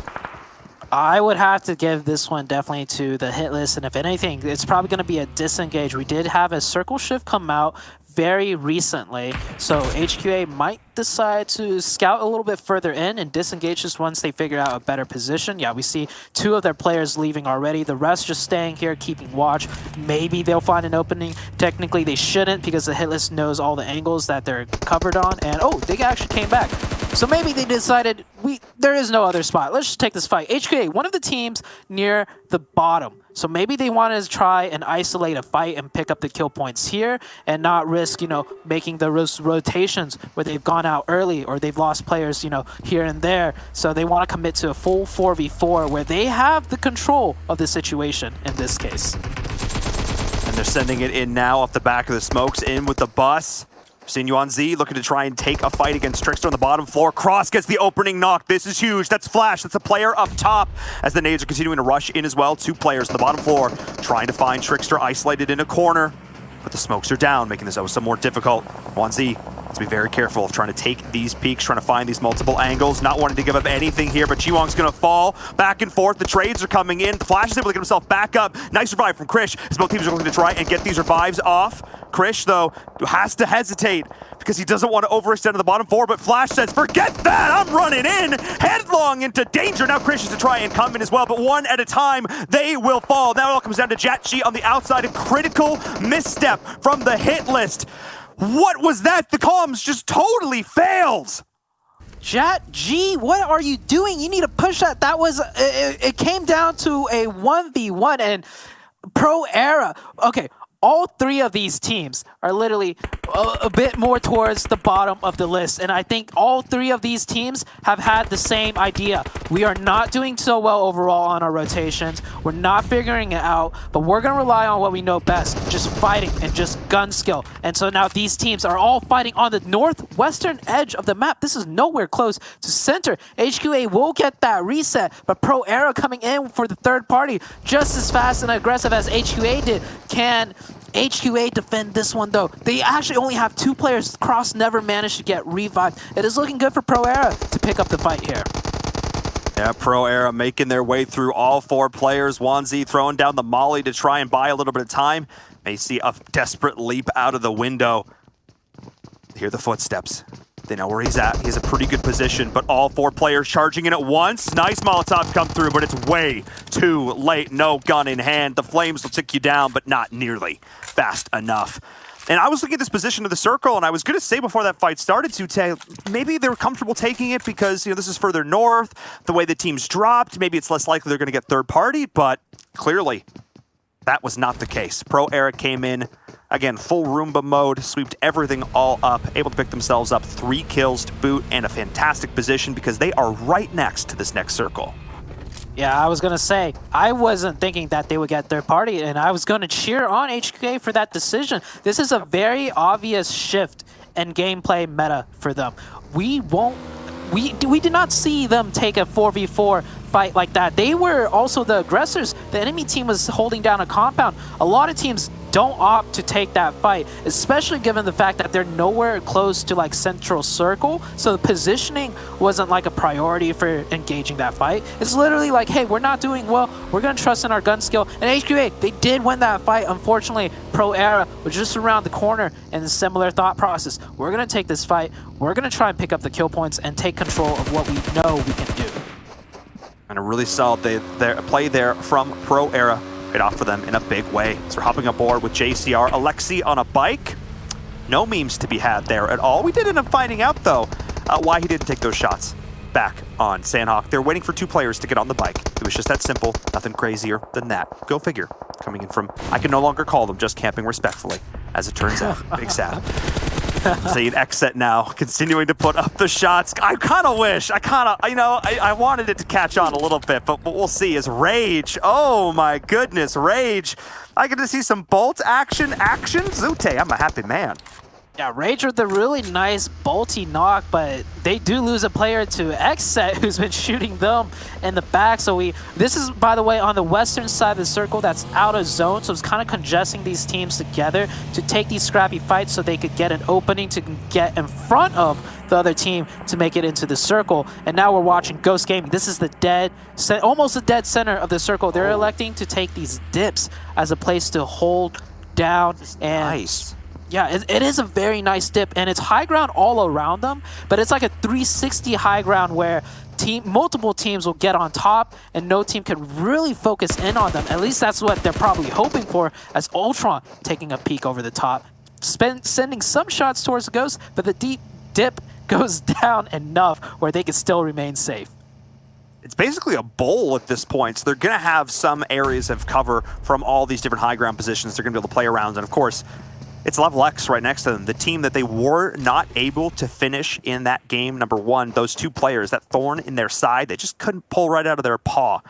I would have to give this one definitely to the hit list, and if anything, it's probably going to be a disengage. We did have a circle shift come out very recently, so HQA might decide to scout a little bit further in and disengage just once they figure out a better position. Yeah, we see 2 of their players leaving already. The rest just staying here, keeping watch. Maybe they'll find an opening. Technically, they shouldn't because the hit list knows all the angles that they're covered on. And oh, they actually came back. So maybe they decided there is no other spot. Let's just take this fight. HQA, one of the teams near the bottom. So maybe they wanted to try and isolate a fight and pick up the kill points here and not risk, you know, making the rotations where they've gone out early or they've lost players, you know, here and there. So they want to commit to a full 4v4 where they have the control of the situation in this case. And they're sending it in now off the back of the smokes, in with the bus. Syndicate looking to try and take a fight against Trickster on the bottom floor. Cross gets the opening knock. This is huge. That's Flash. That's a player up top as the nades are continuing to rush in as well. 2 players on the bottom floor trying to find Trickster isolated in a corner. But the smokes are down, making this some more difficult. 1Z has to be very careful of trying to take these peaks, trying to find these multiple angles, not wanting to give up anything here, but Chiwong's going to fall back and forth. The trades are coming in. Flash is able to get himself back up. Nice revive from Krish, as both teams are looking to try and get these revives off. Krish, though, has to hesitate because he doesn't want to overextend to the bottom 4, but Flash says, forget that, I'm running in, headlong into danger. Now Krish is to try and come in as well, but one at a time, they will fall. Now it all comes down to Jatchi on the outside, a critical misstep from the hit list. What was that? The comms just totally failed. Jat G, what are you doing? You need to push that. That was, it came down to a 1v1 and Pro Era. Okay, all 3 of these teams are literally a bit more towards the bottom of the list. And I think all 3 of these teams have had the same idea. We are not doing so well overall on our rotations. We're not figuring it out, but we're going to rely on what we know best, just fighting and just gun skill. And so now these teams are all fighting on the northwestern edge of the map. This is nowhere close to center. HQA will get that reset, but Pro Era coming in for the third party just as fast and aggressive as HQA did. Can HQA defend this one though. They actually only have 2 players. Cross never managed to get revived. It is looking good for Pro Era to pick up the fight here. Yeah, Pro Era making their way through all 4 players. 1Z throwing down the molly to try and buy a little bit of time. May see a desperate leap out of the window. Hear the footsteps. They know where he's at. He has a pretty good position, but all 4 players charging in at once. Nice Molotov come through, but it's way too late. No gun in hand. The flames will tick you down, but not nearly fast enough. And I was looking at this position of the circle, and I was going to say before that fight started, Zute, maybe they were comfortable taking it because, this is further north, the way the team's dropped, maybe it's less likely they're going to get third party, but clearly that was not the case. Pro Era came in, again, full Roomba mode, sweeped everything all up, able to pick themselves up 3 kills to boot, and a fantastic position because they are right next to this next circle. Yeah, I was going to say, I wasn't thinking that they would get third party, and I was going to cheer on HQA for that decision. This is a very obvious shift in gameplay meta for them. We did not see them take a 4v4 fight like that. They were also the aggressors. The enemy team was holding down a compound. A lot of teams don't opt to take that fight, especially given the fact that they're nowhere close to like central circle. So the positioning wasn't like a priority for engaging that fight. It's literally like, hey, we're not doing well. We're going to trust in our gun skill. And HQA, they did win that fight. Unfortunately, Pro Era was just around the corner in a similar thought process. We're going to take this fight. We're going to try and pick up the kill points and take control of what we know we can do. And a really solid play there from Pro Era. Paid off for them in a big way. So we're hopping aboard with JCR. Alexi on a bike. No memes to be had there at all. We did end up finding out, though, why he didn't take those shots back on Sandhawk. They're waiting for 2 players to get on the bike. It was just that simple. Nothing crazier than that. Go figure. Coming in from, I can no longer call them just camping respectfully, as it turns out. Big sad. Saying exit now, continuing to put up the shots. I kind of wish, I wanted it to catch on a little bit, but what we'll see is Rage. Oh my goodness, Rage. I get to see some bolt action. Zute, I'm a happy man. Yeah, Rage with the really nice bolty knock, but they do lose a player to Xset, who's been shooting them in the back. So this is, by the way, on the western side of the circle that's out of zone, so it's kind of congesting these teams together to take these scrappy fights so they could get an opening to get in front of the other team to make it into the circle. And now we're watching Ghost Gaming. This is the almost the dead center of the circle. They're electing to take these dips as a place to hold down. And nice. Yeah, it is a very nice dip, and it's high ground all around them, but it's like a 360 high ground where multiple teams will get on top, and no team can really focus in on them. At least that's what they're probably hoping for, as Ultron taking a peek over the top, sending some shots towards the Ghost, but the deep dip goes down enough where they can still remain safe. It's basically a bowl at this point, so they're going to have some areas of cover from all these different high ground positions they're going to be able to play around, and of course, it's Level X right next to them. The team that they were not able to finish in that game, number 1, those 2 players, that thorn in their side, they just couldn't pull right out of their paw.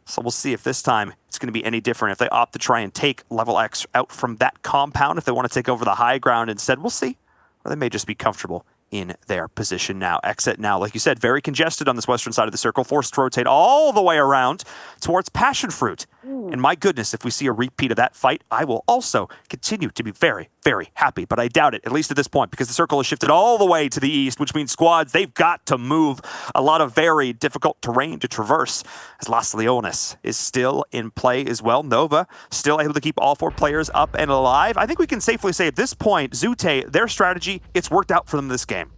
So we'll see if this time it's going to be any different. If they opt to try and take Level X out from that compound, if they want to take over the high ground instead, we'll see. Or they may just be comfortable in their position now. Exit now, like you said, very congested on this western side of the circle, forced to rotate all the way around towards PassionFruit. And my goodness, if we see a repeat of that fight, I will also continue to be very, very happy. But I doubt it, at least at this point, because the circle has shifted all the way to the east, which means squads, they've got to move a lot of very difficult terrain to traverse, as Las Leones is still in play as well. Nova still able to keep all 4 players up and alive. I think we can safely say at this point, Zute, their strategy, it's worked out for them this game.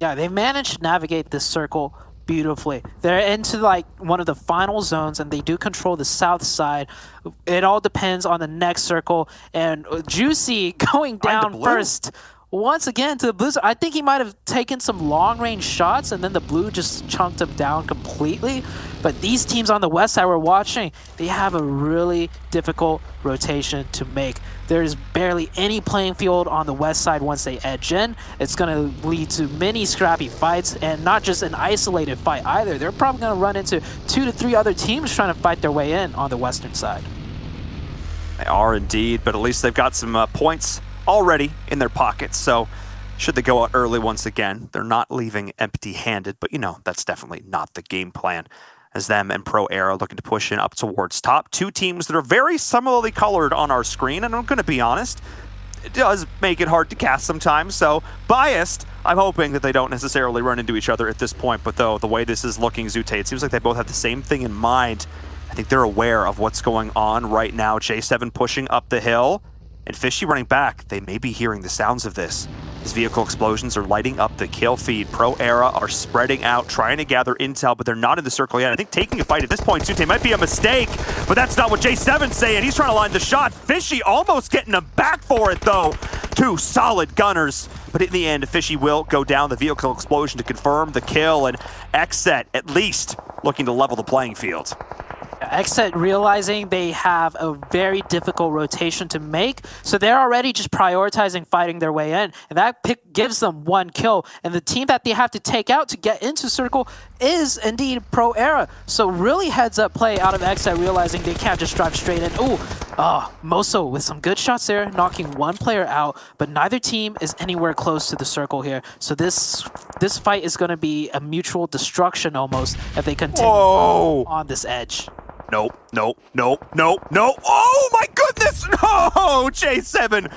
Yeah, they managed to navigate this circle beautifully. They're into like one of the final zones, and they do control the south side. It all depends on the next circle, and Juicy going down first once again to the blue side. I think he might have taken some long range shots, and then the blue just chunked him down completely. But these teams on the west side we're watching, they have a really difficult rotation to make. There's barely any playing field on the west side once they edge in. It's going to lead to many scrappy fights, and not just an isolated fight either. They're probably going to run into 2 to 3 other teams trying to fight their way in on the western side. They are indeed, but at least they've got some points already in their pockets. So should they go out early once again, they're not leaving empty-handed, but that's definitely not the game plan. as them and Pro Era looking to push in up towards top. Two teams that are very similarly colored on our screen, and I'm going to be honest, it does make it hard to cast sometimes, so biased. I'm hoping that they don't necessarily run into each other at this point, but though the way this is looking, Zute, it seems like they both have the same thing in mind. I think they're aware of what's going on right now. J7 pushing up the hill, and Fishy running back. They may be hearing the sounds of this. His vehicle explosions are lighting up the kill feed. Pro Era are spreading out, trying to gather intel, but they're not in the circle yet. I think taking a fight at this point, Zute, might be a mistake, but that's not what J7's saying. He's trying to line the shot. Fishy almost getting him back for it, though. Two solid gunners, but in the end, Fishy will go down. The vehicle explosion to confirm the kill, and Xset at least looking to level the playing field. Xset realizing they have a very difficult rotation to make, so they're already just prioritizing fighting their way in, and that pick gives them one kill, and the team that they have to take out to get into circle is indeed Pro Era. So really heads up play out of Xset, realizing they can't just drive straight in. Moso with some good shots there, knocking one player out, but neither team is anywhere close to the circle here. So this fight is going to be a mutual destruction almost if they continue on this edge. Nope. Oh my goodness! No! J7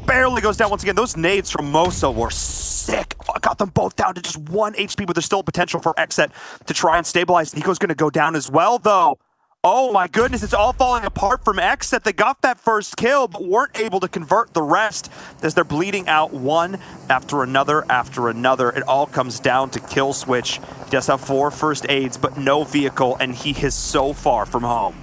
barely goes down once again. Those nades from Moso were sick. I got them both down to just 1 HP, but there's still potential for Xset to try and stabilize. Nico's going to go down as well, though. Oh my goodness, it's all falling apart from Xset. They got that first kill, but weren't able to convert the rest as they're bleeding out one after another after another. It all comes down to kill switch. He does have 4 first aids, but no vehicle, and he is so far from home.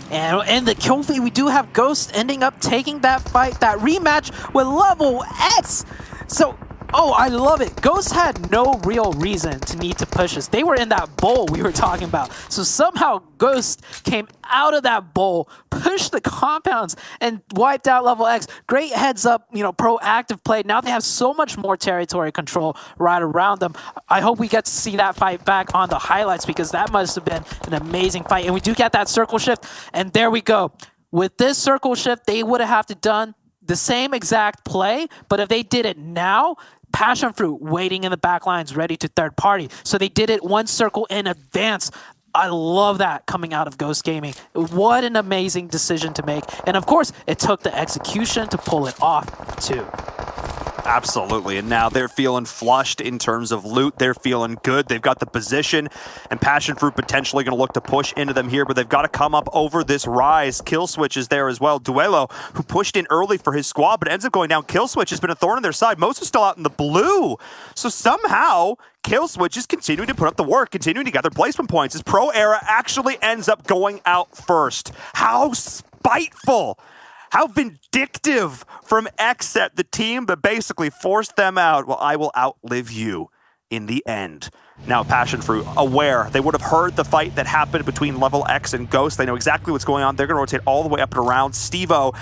And in the kill feed, we do have Ghost ending up taking that fight, that rematch with Level X. So, I love it. Ghost had no real reason to need to push us. They were in that bowl we were talking about. So somehow Ghost came out of that bowl, pushed the compounds, and wiped out Level X. Great heads up, proactive play. Now they have so much more territory control right around them. I hope we get to see that fight back on the highlights, because that must have been an amazing fight. And we do get that circle shift, and there we go. With this circle shift, they would have to done the same exact play, but if they did it now, PassionFruit waiting in the back lines, ready to third party. So they did it one circle in advance. I love that coming out of Ghost Gaming. What an amazing decision to make. And of course, it took the execution to pull it off too. Absolutely, and now they're feeling flushed in terms of loot. They're feeling good. They've got the position, and PassionFruit potentially going to look to push into them here, but they've got to come up over this rise. Killswitch is there as well. Duelo, who pushed in early for his squad, but ends up going down. Killswitch has been a thorn in their side. Most is still out in the blue. So somehow, Killswitch is continuing to put up the work, continuing to gather placement points, as Pro Era actually ends up going out first. How spiteful! How vindictive from Xset, the team that basically forced them out. Well, I will outlive you in the end. Now, PassionFruit, aware. They would have heard the fight that happened between Level X and Ghost. They know exactly what's going on. They're going to rotate all the way up and around. Stevo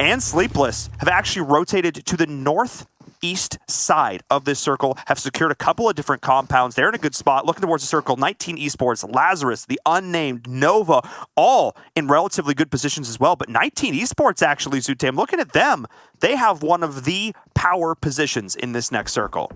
and Sleepless have actually rotated to the northeast side of this circle, have secured a couple of different compounds. They're in a good spot, looking towards the circle. 19 Esports, Lazarus, the Unnamed, Nova, all in relatively good positions as well. But 19 Esports, actually, Zute, I'm looking at them. They have one of the power positions in this next circle.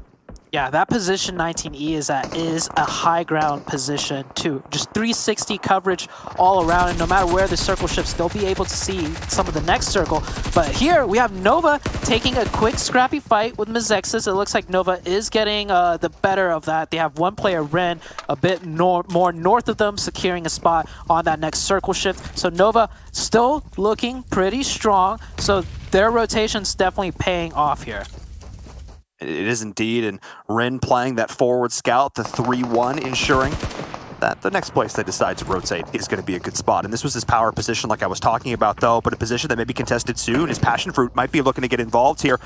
Yeah, that position 19E is a high ground position too. Just 360 coverage all around, and no matter where the circle shifts, they'll be able to see some of the next circle. But here we have Nova taking a quick scrappy fight with Mezexis. It looks like Nova is getting the better of that. They have one player, Ren, a bit more north of them, securing a spot on that next circle shift. So Nova still looking pretty strong. So their rotation's definitely paying off here. It is indeed, and Rin playing that forward scout, the 3-1, ensuring that the next place they decide to rotate is going to be a good spot. And this was his power position like I was talking about, though, but a position that may be contested soon. His PassionFruit might be looking to get involved here.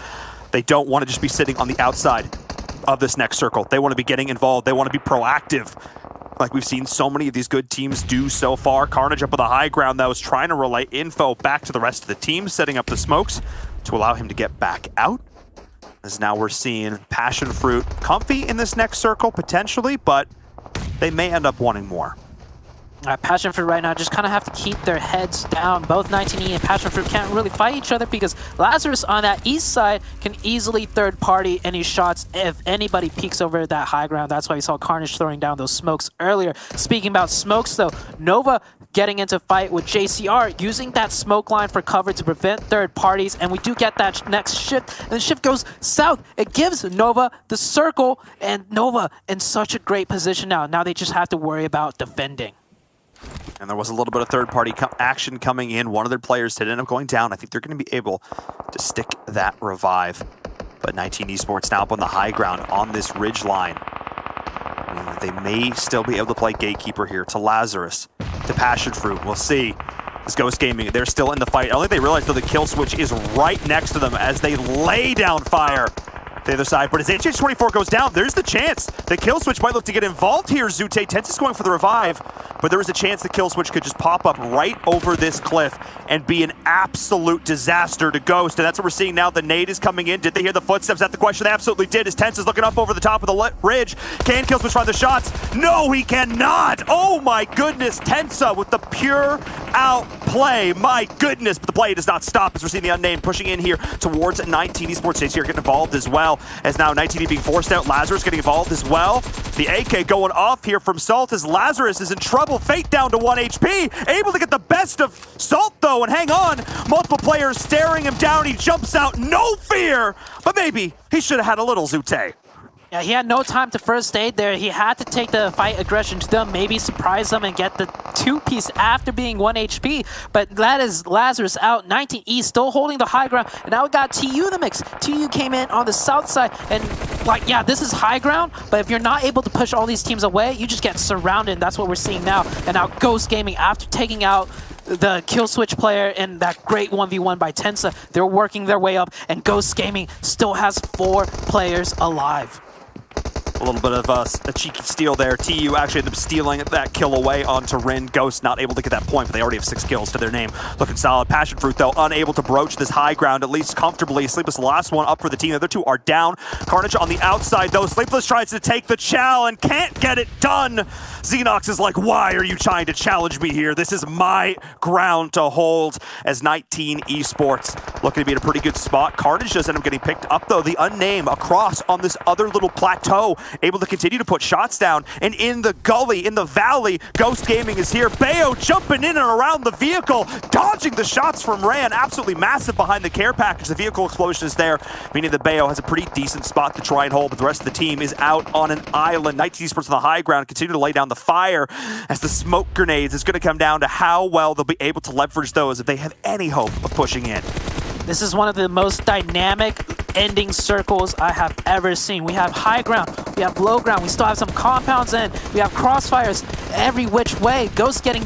They don't want to just be sitting on the outside of this next circle. They want to be getting involved. They want to be proactive, like we've seen so many of these good teams do so far. Carnage up on the high ground, though, is trying to relay info back to the rest of the team, setting up the smokes to allow him to get back out. As now we're seeing PassionFruit comfy in this next circle, potentially, but they may end up wanting more. PassionFruit right now just kind of have to keep their heads down. Both 19E and PassionFruit can't really fight each other because Lazarus on that east side can easily third party any shots if anybody peeks over that high ground. That's why we saw Carnage throwing down those smokes earlier. Speaking about smokes though, Nova getting into fight with JCR, using that smoke line for cover to prevent third parties, and we do get that next shift, and the shift goes south. It gives Nova the circle, and Nova in such a great position now. Now they just have to worry about defending. And there was a little bit of third-party action coming in. One of their players did end up going down. I think they're going to be able to stick that revive. But 19 Esports now up on the high ground on this ridge line. They may still be able to play gatekeeper here to Lazarus, to PassionFruit. We'll see. This Ghost Gaming, they're still in the fight. I don't think they realize though the kill switch is right next to them as they lay down fire. The other side, but as HH24 goes down, there's the chance the kill switch might look to get involved here. Zute, Tense is going for the revive, but there is a chance the kill switch could just pop up right over this cliff and be an absolute disaster to Ghost, and that's what we're seeing now. The nade is coming in. Did they hear the footsteps? That's the question. They absolutely did, as Tense is looking up over the top of the ridge. Can kill switch find the shots? No, he cannot! Oh my goodness, Tensa with the pure outplay. My goodness, but the play does not stop as we're seeing the Unnamed pushing in here towards 19 Esports. JCR getting involved as well. As now 19E being forced out, Lazarus getting involved as well. The AK going off here from Salt as Lazarus is in trouble. Fate down to 1 HP. Able to get the best of Salt though, and hang on. Multiple players staring him down. He jumps out, no fear. But maybe he should have had a little Zute. Yeah, he had no time to first aid there. He had to take the fight aggression to them, maybe surprise them and get the two-piece after being 1 HP. But that is Lazarus out. 19E still holding the high ground. And now we got TU in the mix. TU came in on the south side. And, like, yeah, this is high ground. But if you're not able to push all these teams away, you just get surrounded. And that's what we're seeing now. And now Ghost Gaming, after taking out the kill switch player and that great 1v1 by Tensa, they're working their way up. And Ghost Gaming still has 4 players alive. A little bit of a cheeky steal there. TU actually ended up stealing that kill away onto Rin. Ghost not able to get that point, but they already have 6 kills to their name. Looking solid. PassionFruit, though, unable to broach this high ground, at least comfortably. Sleepless, the last one up for the team. The other 2 are down. Carnage on the outside, though. Sleepless tries to take the chow and can't get it done. Xenox is like, why are you trying to challenge me here? This is my ground to hold, as 19 Esports looking to be in a pretty good spot. Carnage does end up getting picked up, though. The Unnamed across on this other little plateau, able to continue to put shots down. And in the gully, in the valley, Ghost Gaming is here. Bayo jumping in and around the vehicle, dodging the shots from Ran. Absolutely massive behind the care package. The vehicle explosion is there, meaning that Bayo has a pretty decent spot to try and hold, but the rest of the team is out on an island. 19 Esports on the high ground continue to lay down the fire as the smoke grenades is going to come down to how well they'll be able to leverage those if they have any hope of pushing in. This is one of the most dynamic ending circles I have ever seen. We have high ground, we have low ground, we still have some compounds in, we have crossfires every which way. Ghost getting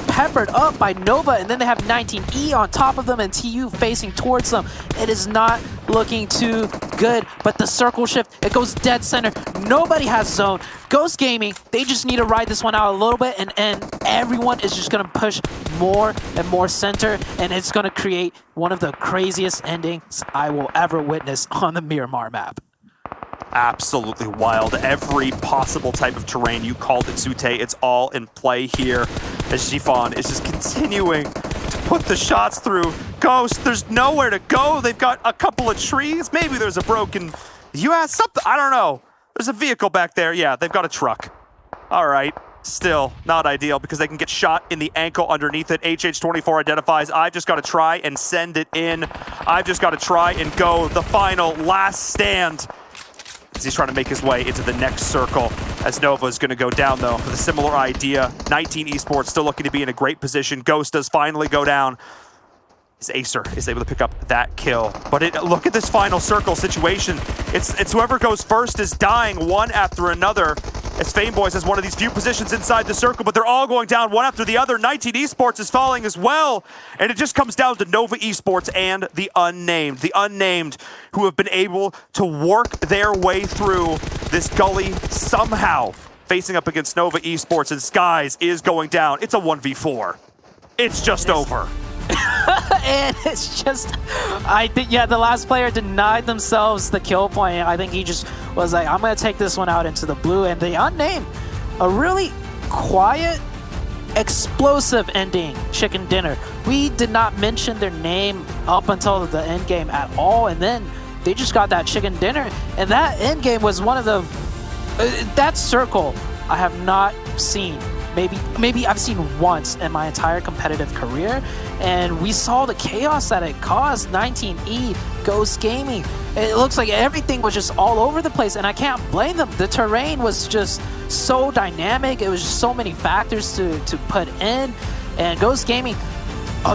peppered up by Nova, and then they have 19E on top of them and TU facing towards them. It is not looking too good, but the circle shift, it goes dead center. Nobody has zone. Ghost Gaming, they just need to ride this one out a little bit, and everyone is just going to push more and more center, and it's going to create one of the craziest endings I will ever witness on the Miramar map. Absolutely wild. Every possible type of terrain, you called it, Zute, it's all in play here as Zifon is just continuing to put the shots through. Ghost, there's nowhere to go. They've got a couple of trees. Maybe there's a broken... You had something? I don't know. There's a vehicle back there. Yeah, they've got a truck. All right. Still not ideal because they can get shot in the ankle underneath it. HH24 identifies, I've just got to try and send it in. I've just got to try and go the final last stand. As he's trying to make his way into the next circle, as Nova is going to go down, though, with a similar idea. 19 Esports still looking to be in a great position. Ghost does finally go down. His Acer is able to pick up that kill. But look at this final circle situation. It's whoever goes first is dying one after another. As Fameboys has one of these few positions inside the circle, but they're all going down one after the other. 19 Esports is falling as well. And it just comes down to Nova Esports and the Unnamed. The Unnamed who have been able to work their way through this gully somehow, facing up against Nova Esports, and Skies is going down. It's a 1v4. It's just over. And it's just, I think, yeah, the last player denied themselves the kill point. I think he just was like, I'm going to take this one out into the blue. And the Unnamed, a really quiet explosive ending chicken dinner. We did not mention their name up until the end game at all, and then they just got that chicken dinner, and that end game was one of the that circle I have not seen. Maybe I've seen once in my entire competitive career, and we saw the chaos that it caused. 19E, Ghost Gaming. It looks like everything was just all over the place, and I can't blame them. The terrain was just so dynamic. It was just so many factors to put in, and Ghost Gaming,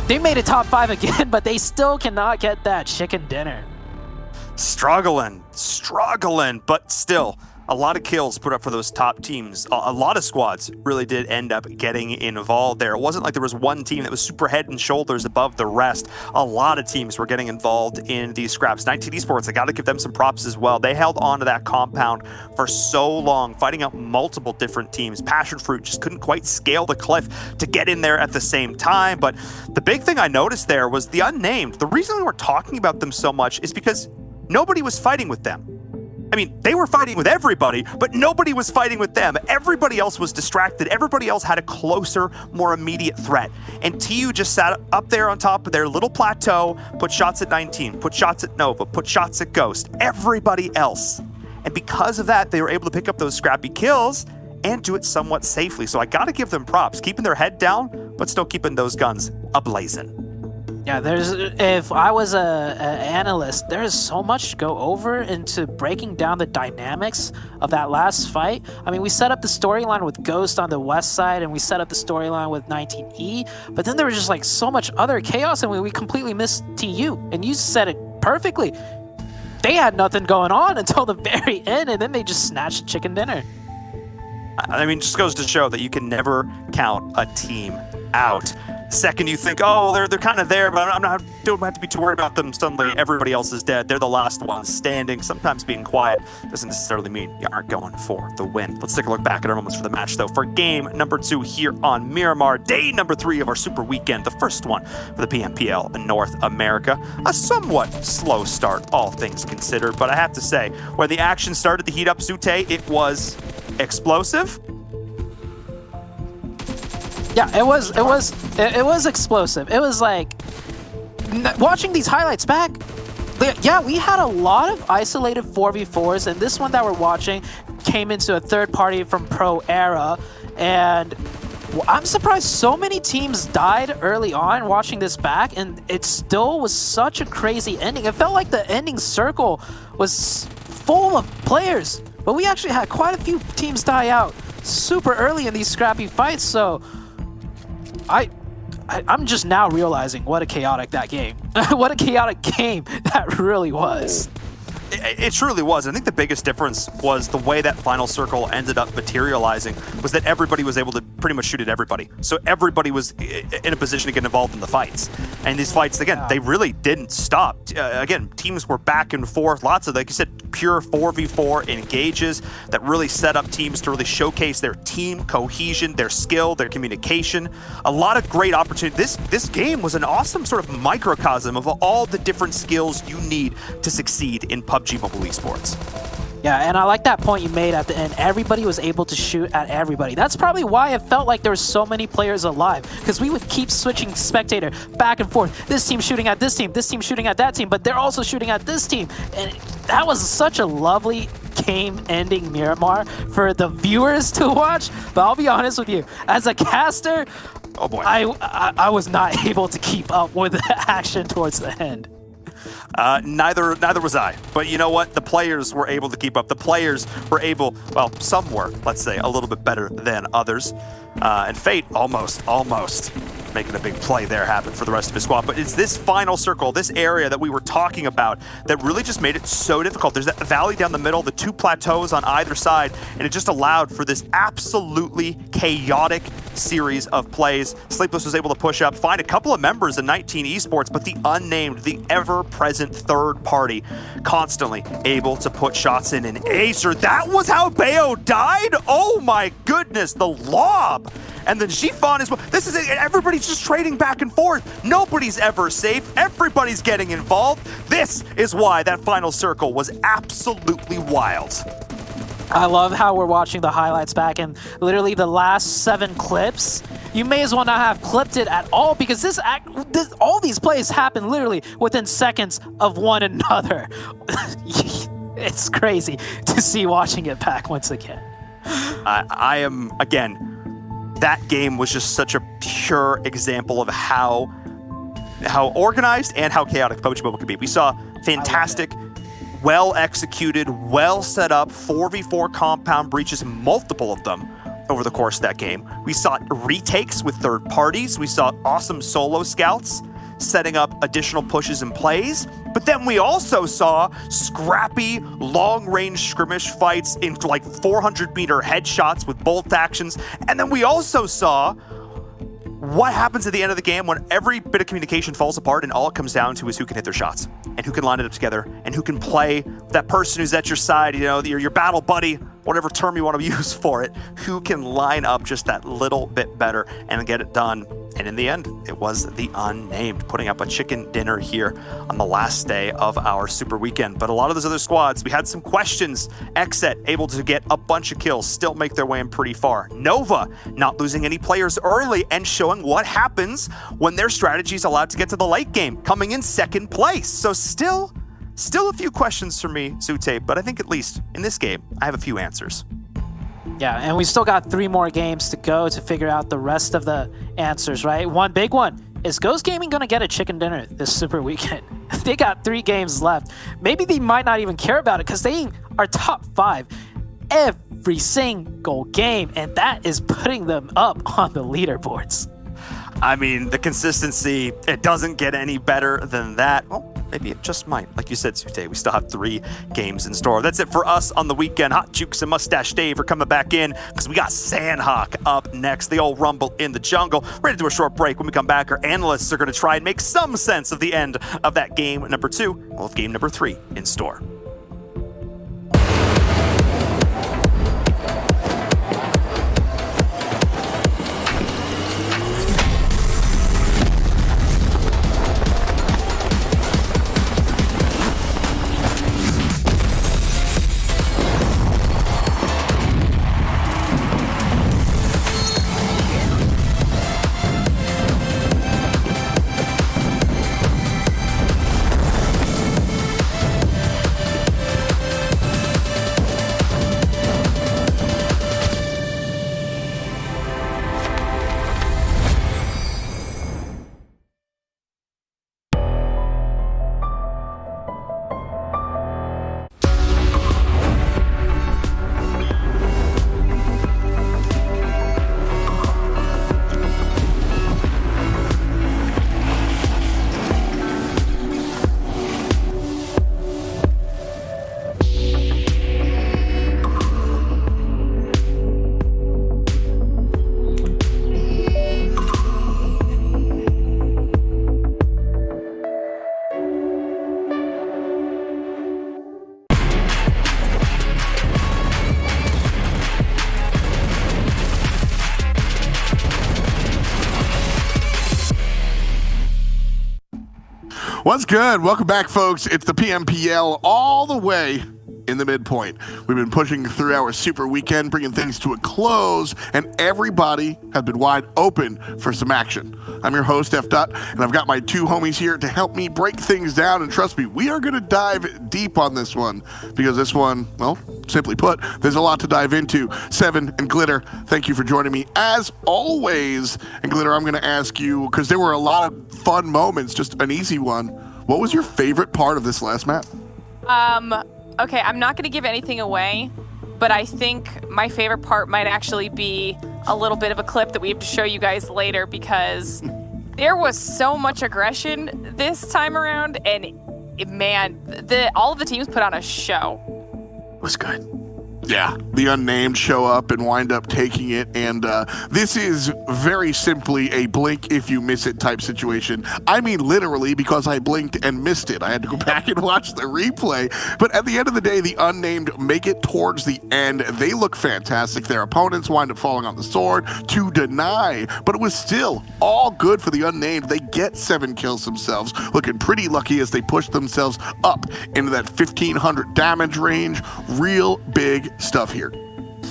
they made it top 5 again, but they still cannot get that chicken dinner. Struggling, but still. A lot of kills put up for those top teams. A lot of squads really did end up getting involved there. It wasn't like there was one team that was super head and shoulders above the rest. A lot of teams were getting involved in these scraps. 19 Esports, I got to give them some props as well. They held on to that compound for so long, fighting out multiple different teams. PassionFruit just couldn't quite scale the cliff to get in there at the same time. But the big thing I noticed there was the Unnamed. The reason we were talking about them so much is because nobody was fighting with them. I mean, they were fighting with everybody, but nobody was fighting with them. Everybody else was distracted. Everybody else had a closer, more immediate threat. And TU just sat up there on top of their little plateau, put shots at 19, put shots at Nova, put shots at Ghost, everybody else. And because of that, they were able to pick up those scrappy kills and do it somewhat safely. So I got to give them props, keeping their head down, but still keeping those guns ablazing. Yeah, if I was an analyst, there is so much to go over into breaking down the dynamics of that last fight. I mean, we set up the storyline with Ghost on the west side, and we set up the storyline with 19E, but then there was just like so much other chaos, and we completely missed TU, and you said it perfectly. They had nothing going on until the very end, and then they just snatched chicken dinner. I mean, it just goes to show that you can never count a team out. Second you think, oh, they're kind of there, but don't have to be too worried about them. Suddenly everybody else is dead. They're the last ones standing. Sometimes being quiet doesn't necessarily mean you aren't going for the win. Let's take a look back at our moments for the match, though. For game number 2 here on Miramar, day number 3 of our super weekend, the first one for the PMPL in North America. A somewhat slow start, all things considered, but I have to say, when the action started to heat up, Zute, it was explosive. Yeah, it was explosive. It was like watching these highlights back. Yeah, we had a lot of isolated 4v4s, and this one that we're watching came into a third party from Pro Era, and I'm surprised so many teams died early on watching this back, and it still was such a crazy ending. It felt like the ending circle was full of players, but we actually had quite a few teams die out super early in these scrappy fights, so I'm just now realizing what a chaotic that game, what a chaotic game that really was. It truly was. I think the biggest difference was the way that final circle ended up materializing was that everybody was able to pretty much shoot at everybody. So everybody was in a position to get involved in the fights. And these fights, again, they really didn't stop. Again, teams were back and forth. Lots of, like you said, pure 4v4 engages that really set up teams to really showcase their team cohesion, their skill, their communication. A lot of great opportunities. This game was an awesome sort of microcosm of all the different skills you need to succeed in PUBG Mobile Esports. Yeah, and I like that point you made at the end. Everybody was able to shoot at everybody. That's probably why it felt like there were so many players alive, because we would keep switching spectator back and forth. This team shooting at this team shooting at that team, but they're also shooting at this team. And that was such a lovely game-ending Miramar for the viewers to watch. But I'll be honest with you, as a caster, oh boy, I was not able to keep up with the action towards the end. Neither was I. But you know what? The players were able to keep up. The players were able, well, some were, let's say, a little bit better than others. And Fate almost making a big play there happen for the rest of his squad. But it's this final circle, this area that we were talking about that really just made it so difficult. There's that valley down the middle, the 2 plateaus on either side, and it just allowed for this absolutely chaotic series of plays. Sleepless was able to push up, find a couple of members in 19 Esports, but the Unnamed, the ever-present third party, constantly able to put shots in. And Acer, that was how Bayo died? Oh my goodness, the lob! And then Gifon as well. This is it. Everybody's just trading back and forth. Nobody's ever safe. Everybody's getting involved. This is why that final circle was absolutely wild. I love how we're watching the highlights back, and literally the last 7 clips, you may as well not have clipped it at all because all these plays happen literally within seconds of one another. It's crazy to see watching it back once again. I am, again, that game was just such a pure example of how organized and how chaotic PUBG Mobile could be. We saw fantastic, well-executed, well-set up 4v4 compound breaches, multiple of them over the course of that game. We saw retakes with third parties. We saw awesome solo scouts setting up additional pushes and plays. But then we also saw scrappy, long-range skirmish fights in like 400-meter headshots with bolt actions. And then we also saw what happens at the end of the game when every bit of communication falls apart and all it comes down to is who can hit their shots and who can line it up together and who can play that person who's at your side, you know, your battle buddy, whatever term you want to use for it, who can line up just that little bit better and get it done. And in the end, it was the Unnamed putting up a chicken dinner here on the last day of our Super Weekend. But a lot of those other squads, we had some questions. Xset able to get a bunch of kills, still make their way in pretty far. Nova not losing any players early and showing what happens when their strategy is allowed to get to the late game, coming in second place. So still a few questions for me, Zute, but I think at least in this game, I have a few answers. Yeah, and we still got 3 more games to go to figure out the rest of the answers, right? One big one, is Ghost Gaming going to get a chicken dinner this Super Weekend? They got 3 games left. Maybe they might not even care about it because they are top 5 every single game, and that is putting them up on the leaderboards. I mean, the consistency, it doesn't get any better than that. Well, maybe it just might. Like you said, Zute, we still have 3 games in store. That's it for us on the weekend. Hot Jukes and Mustache Dave are coming back in because we got Sandhawk up next. They all rumble in the jungle. Ready to do a short break. When we come back, our analysts are going to try and make some sense of the end of that game number 2. We'll have game number 3 in store. What's good? Welcome back, folks. It's the PMPL all the way in the midpoint. We've been pushing through our Super Weekend, bringing things to a close, and everybody has been wide open for some action. I'm your host, F. Dot, and I've got my 2 homies here to help me break things down, and trust me, we are going to dive deep on this one, because this one, well, simply put, there's a lot to dive into. Seven and Glitter, thank you for joining me as always. And Glitter, I'm going to ask you, because there were a lot of fun moments, just an easy one. What was your favorite part of this last map? Okay, I'm not going to give anything away, but I think my favorite part might actually be a little bit of a clip that we have to show you guys later, because there was so much aggression this time around, and man, all of the teams put on a show. It was good. Yeah, the Unnamed show up and wind up taking it, and this is very simply a blink if you miss it type situation. I mean literally, because I blinked and missed it. I had to go back and watch the replay, but at the end of the day, the Unnamed make it towards the end. They look fantastic. Their opponents wind up falling on the sword to deny, but it was still all good for the Unnamed. They get 7 kills themselves, looking pretty lucky as they push themselves up into that 1500 damage range. Real big stuff here.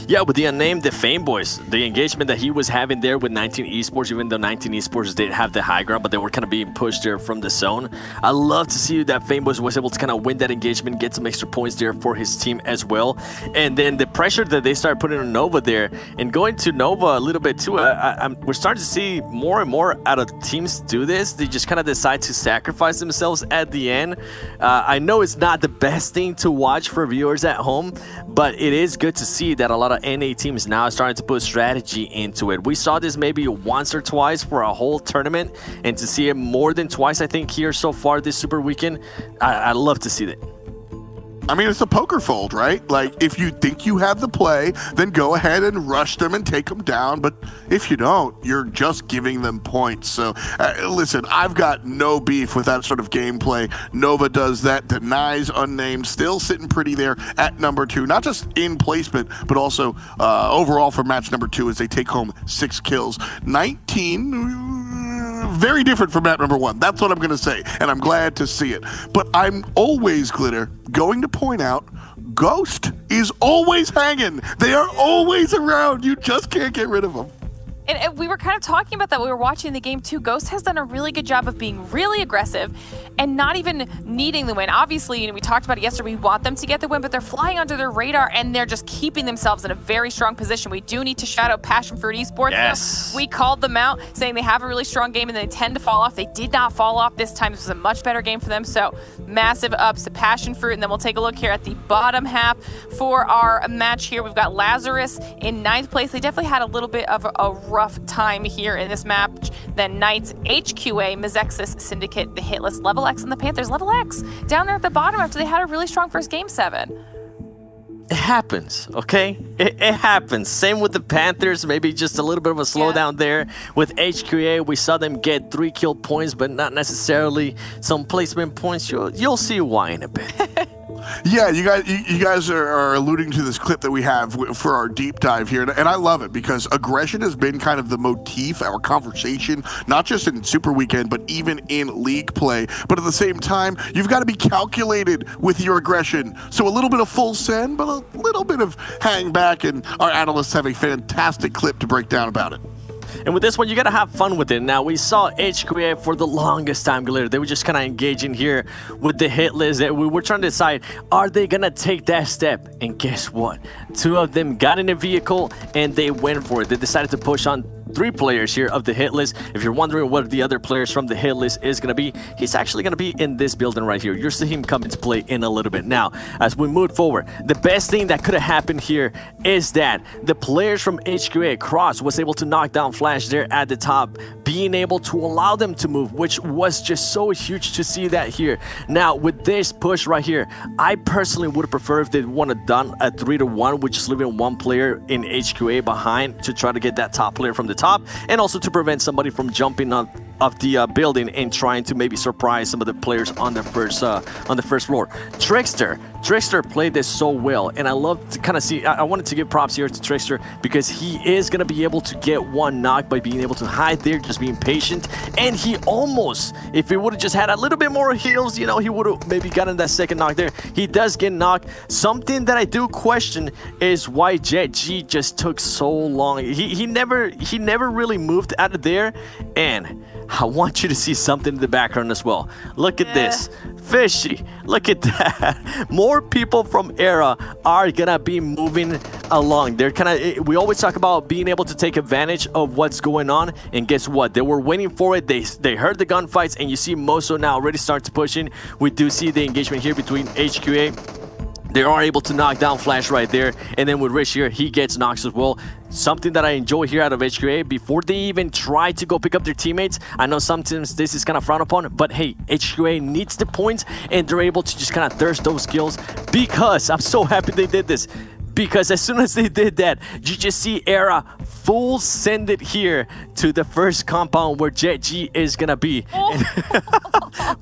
Yeah, with the Unnamed, the Fame Boys, the engagement that he was having there with 19 Esports, even though 19 Esports did have the high ground, but they were kind of being pushed there from the zone. I love to see that Fame Boys was able to kind of win that engagement, get some extra points there for his team as well. And then the pressure that they started putting on Nova there, and going to Nova a little bit too, we're starting to see more and more out of teams do this. They just kind of decide to sacrifice themselves at the end. I know it's not the best thing to watch for viewers at home, but it is good to see that a lot of NA teams now are starting to put strategy into it. We saw this maybe once or twice for a whole tournament, and to see it more than twice, I think, here so far this Super Weekend, I love to see that. I mean, it's a poker fold, right? Like, if you think you have the play, then go ahead and rush them and take them down. But if you don't, you're just giving them points. So, listen, I've got no beef with that sort of gameplay. Nova does that, denies Unnamed, still sitting pretty there at number 2. Not just in placement, but also overall for match number 2 as they take home 6 kills. 19... very different from map number 1. That's what I'm going to say, and I'm glad to see it. But I'm always, Glitter, going to point out Ghost is always hanging. They are always around. You just can't get rid of them. And we were kind of talking about that. We were watching the game too. Ghost has done a really good job of being really aggressive and not even needing the win. Obviously, you know, we talked about it yesterday. We want them to get the win, but they're flying under their radar and they're just keeping themselves in a very strong position. We do need to shout out PassionFruit Esports. Yes. We called them out saying they have a really strong game and they tend to fall off. They did not fall off this time. This was a much better game for them. So massive ups to PassionFruit. And then we'll take a look here at the bottom half for our match here. We've got Lazarus in 9th place. They definitely had a little bit of a rough time here in this match. Then Knights, HQA, Mezexis, Syndicate, the Hitless, Level X, and the Panthers. Level X down there at the bottom after they had a really strong first game 7. It happens, okay? It happens. Same with the Panthers, maybe just a little bit of a slowdown there. With HQA, we saw them get 3 kill points, but not necessarily some placement points. You'll see why in a bit. Yeah, you guys are alluding to this clip that we have for our deep dive here, and I love it because aggression has been kind of the motif, our conversation, not just in Super Weekend, but even in league play. But at the same time, you've got to be calculated with your aggression. So a little bit of full send, but a little bit of hang back, and our analysts have a fantastic clip to break down about it. And with this one, you gotta have fun with it. Now, we saw HQA for the longest time, Glitter. They were just kind of engaging here with the hit list. We were trying to decide, are they gonna take that step? And guess what? 2 of them got in a vehicle and they went for it. They decided to push on 3 players here of the hit list. If you're wondering what the other players from the hit list is going to be, he's actually going to be in this building right here. You'll see him come into play in a little bit. Now, as we move forward, the best thing that could have happened here is that the players from HQA Cross was able to knock down Flash there at the top, being able to allow them to move, which was just so huge to see that here. Now, with this push right here, I personally would prefer if they would have done a 3-1, with just leaving 1 player in HQA behind to try to get that top player from the top, and also to prevent somebody from jumping up the building and trying to maybe surprise some of the players on the first floor. Trickster played this so well, and I love to kind of see. I wanted to give props here to Trickster because he is going to be able to get 1 knock by being able to hide there, just being patient. And he almost, if he would have just had a little bit more heals, you know, he would have maybe gotten that 2nd knock there. He does get knocked. Something that I do question is why Jet G just took so long. He never really moved out of there. And I want you to see something in the background as well. Look at this. Fishy. Look at that. More people from Era are gonna be moving along. They're kind of, we always talk about being able to take advantage of what's going on, and guess what? They were waiting for it. They heard the gunfights, and you see Moso now already start to push in. We do see the engagement here between HQA. They are able to knock down Flash right there, and then with Rich here, he gets knocks as well. Something that I enjoy here out of HQA, before they even try to go pick up their teammates, I know sometimes this is kind of frowned upon, but hey, HQA needs the points, and they're able to just kind of thirst those kills, because I'm so happy they did this. Because as soon as they did that, you just see Era full send it here to the first compound where Jet G is gonna be.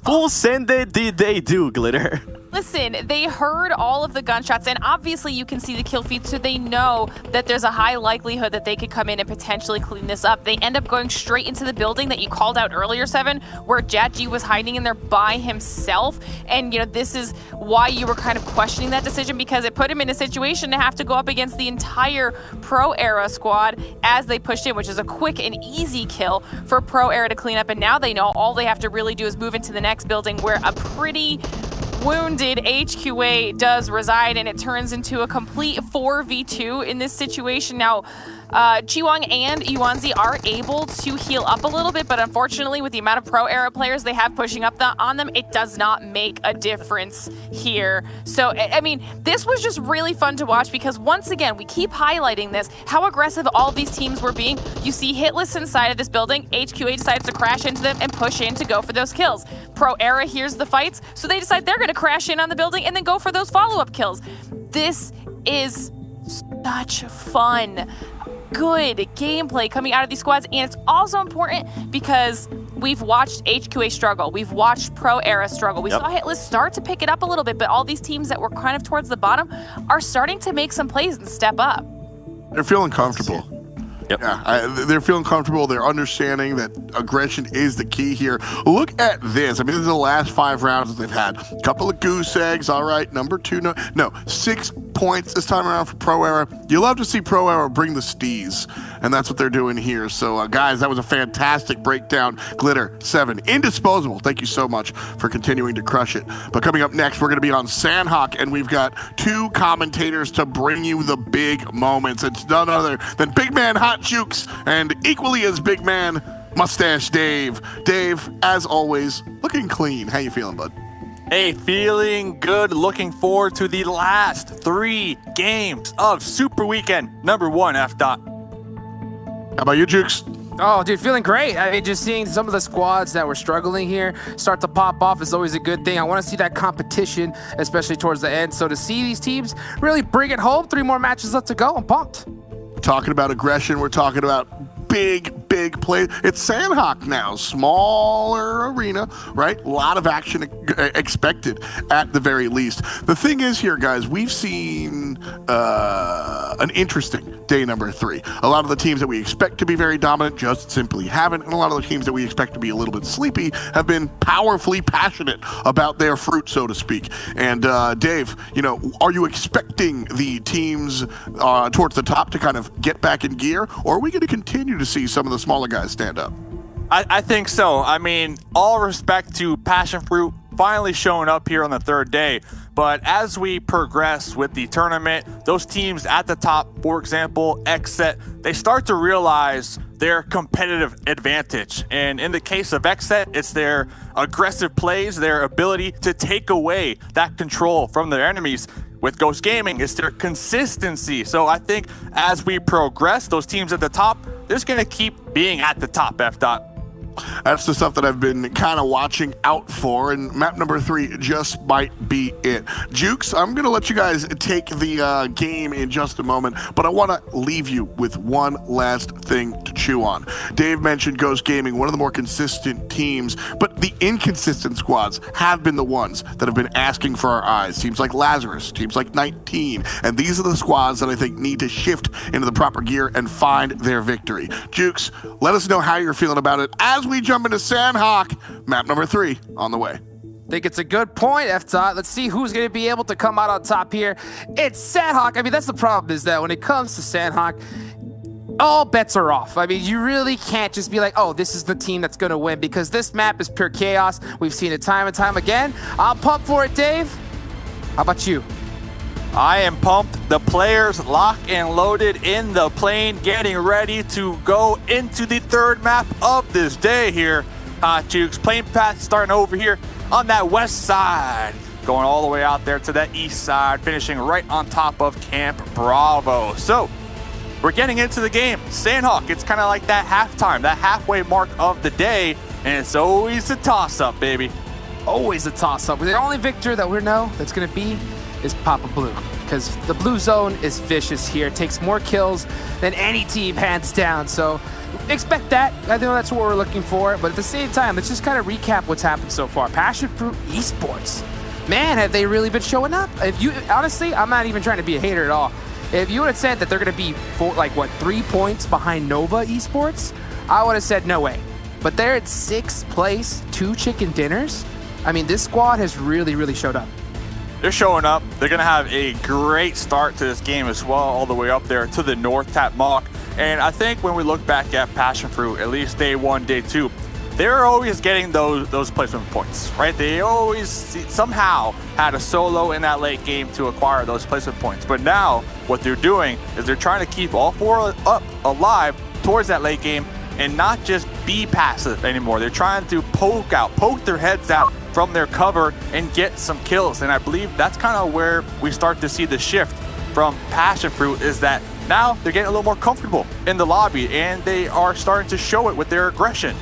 Full send it did they do, Glitter. Listen, they heard all of the gunshots, and obviously you can see the kill feed, so they know that there's a high likelihood that they could come in and potentially clean this up. They end up going straight into the building that you called out earlier, Seven, where Jat-G was hiding in there by himself. And, you know, this is why you were kind of questioning that decision, because it put him in a situation to have to go up against the entire Pro Era squad as they pushed in, which is a quick and easy kill for Pro Era to clean up. And now they know all they have to really do is move into the next building, where a pretty wounded HQA does reside, and it turns into a complete 4v2 in this situation. Now, Chiwang and Yuanzi are able to heal up a little bit, but unfortunately, with the amount of Pro Era players they have pushing up on them, it does not make a difference here. So, I mean, this was just really fun to watch, because once again, we keep highlighting this, how aggressive all these teams were being. You see Hitless inside of this building, HQA decides to crash into them and push in to go for those kills. Pro Era hears the fights, so they decide they're going to crash in on the building and then go for those follow-up kills. This is such fun, good gameplay coming out of these squads, and it's also important because we've watched HQA struggle, we've watched Pro Era struggle, we saw Hitless start to pick it up a little bit, but all these teams that were kind of towards the bottom are starting to make some plays and step up. They're feeling comfortable. Yep. Yeah, they're feeling comfortable. They're understanding that aggression is the key here. Look at this. I mean, this is the last 5 rounds that they've had. A couple of goose eggs. All right, number 2. No, 6 points this time around for Pro Era. You love to see Pro Era bring the stees, and that's what they're doing here. So, guys, that was a fantastic breakdown. Glitter, 7, indisposable. Thank you so much for continuing to crush it. But coming up next, we're going to be on Sandhawk, and we've got 2 commentators to bring you the big moments. It's none other than Big Man Hot Jukes and equally as Big Man Mustache Dave. Dave, as always, looking clean. How you feeling, bud? Hey, feeling good. Looking forward to the last 3 games of Super Weekend number 1, F. Dot. How about you, Jukes? Oh, dude, feeling great. I mean, just seeing some of the squads that were struggling here start to pop off is always a good thing. I want to see that competition, especially towards the end. So to see these teams really bring it home, 3 more matches left to go, I'm pumped. We're talking about aggression. We're talking about big play. It's Sandhawk now, smaller arena, right? A lot of action expected at the very least. The thing is here, guys, we've seen an interesting day number 3. A lot of the teams that we expect to be very dominant just simply haven't, and a lot of the teams that we expect to be a little bit sleepy have been powerfully passionate about their fruit, so to speak. And Dave, you know, are you expecting the teams towards the top to kind of get back in gear, or are we going to continue to see some of the smaller guys stand up? I think so. I mean, all respect to PassionFruit finally showing up here on the 3rd day. But as we progress with the tournament, those teams at the top, for example, XSET, they start to realize their competitive advantage. And in the case of XSET, it's their aggressive plays, their ability to take away that control from their enemies. With Ghost Gaming, it's their consistency. So I think as we progress, those teams at the top, they're just going to keep being at the top, F. Dot. That's the stuff that I've been kind of watching out for, and map number 3 just might be it. Jukes, I'm going to let you guys take the game in just a moment, but I want to leave you with one last thing to chew on. Dave mentioned Ghost Gaming, one of the more consistent teams, but the inconsistent squads have been the ones that have been asking for our eyes. Teams like Lazarus, teams like 19, and these are the squads that I think need to shift into the proper gear and find their victory. Jukes, let us know how you're feeling about it as we jump into Sandhawk, map number 3 on the way. Think it's a good point, F-Dot. Let's see who's going to be able to come out on top here. It's Sandhawk. I mean, that's the problem, is that when it comes to Sandhawk, all bets are off. I mean, you really can't just be like, oh, this is the team that's going to win, because this map is pure chaos. We've seen it time and time again. I'm pumped for it, Dave. How about you? I am pumped. The players locked and loaded in the plane, getting ready to go into the 3rd map of this day here. Jukes, plane path starting over here on that west side, going all the way out there to that east side, finishing right on top of Camp Bravo. So we're getting into the game. Sandhawk, it's kind of like that halftime, that halfway mark of the day, and it's always a toss-up, baby. Always a toss-up. The only victor that we know that's going to be is Papa Blue, because the blue zone is vicious here. It takes more kills than any team, hands down. So expect that. I know that's what we're looking for. But at the same time, let's just kind of recap what's happened so far. PassionFruit Esports man, have they really been showing up? If you honestly, I'm not even trying to be a hater at all. If you would have said that they're going to be 3 points behind Nova Esports, I would have said no way. But they're at 6th place, 2 chicken dinners. I mean, this squad has really, really showed up. They're showing up. They're going to have a great start to this game as well, all the way up there to the North Tap Mock. And I think when we look back at PassionFruit, at least day 1, day 2, they're always getting those placement points, right? They always somehow had a solo in that late game to acquire those placement points. But now what they're doing is they're trying to keep all 4 up alive towards that late game and not just be passive anymore. They're trying to poke their heads out from their cover and get some kills. And I believe that's kind of where we start to see the shift from PassionFruit, is that now they're getting a little more comfortable in the lobby and they are starting to show it with their aggression.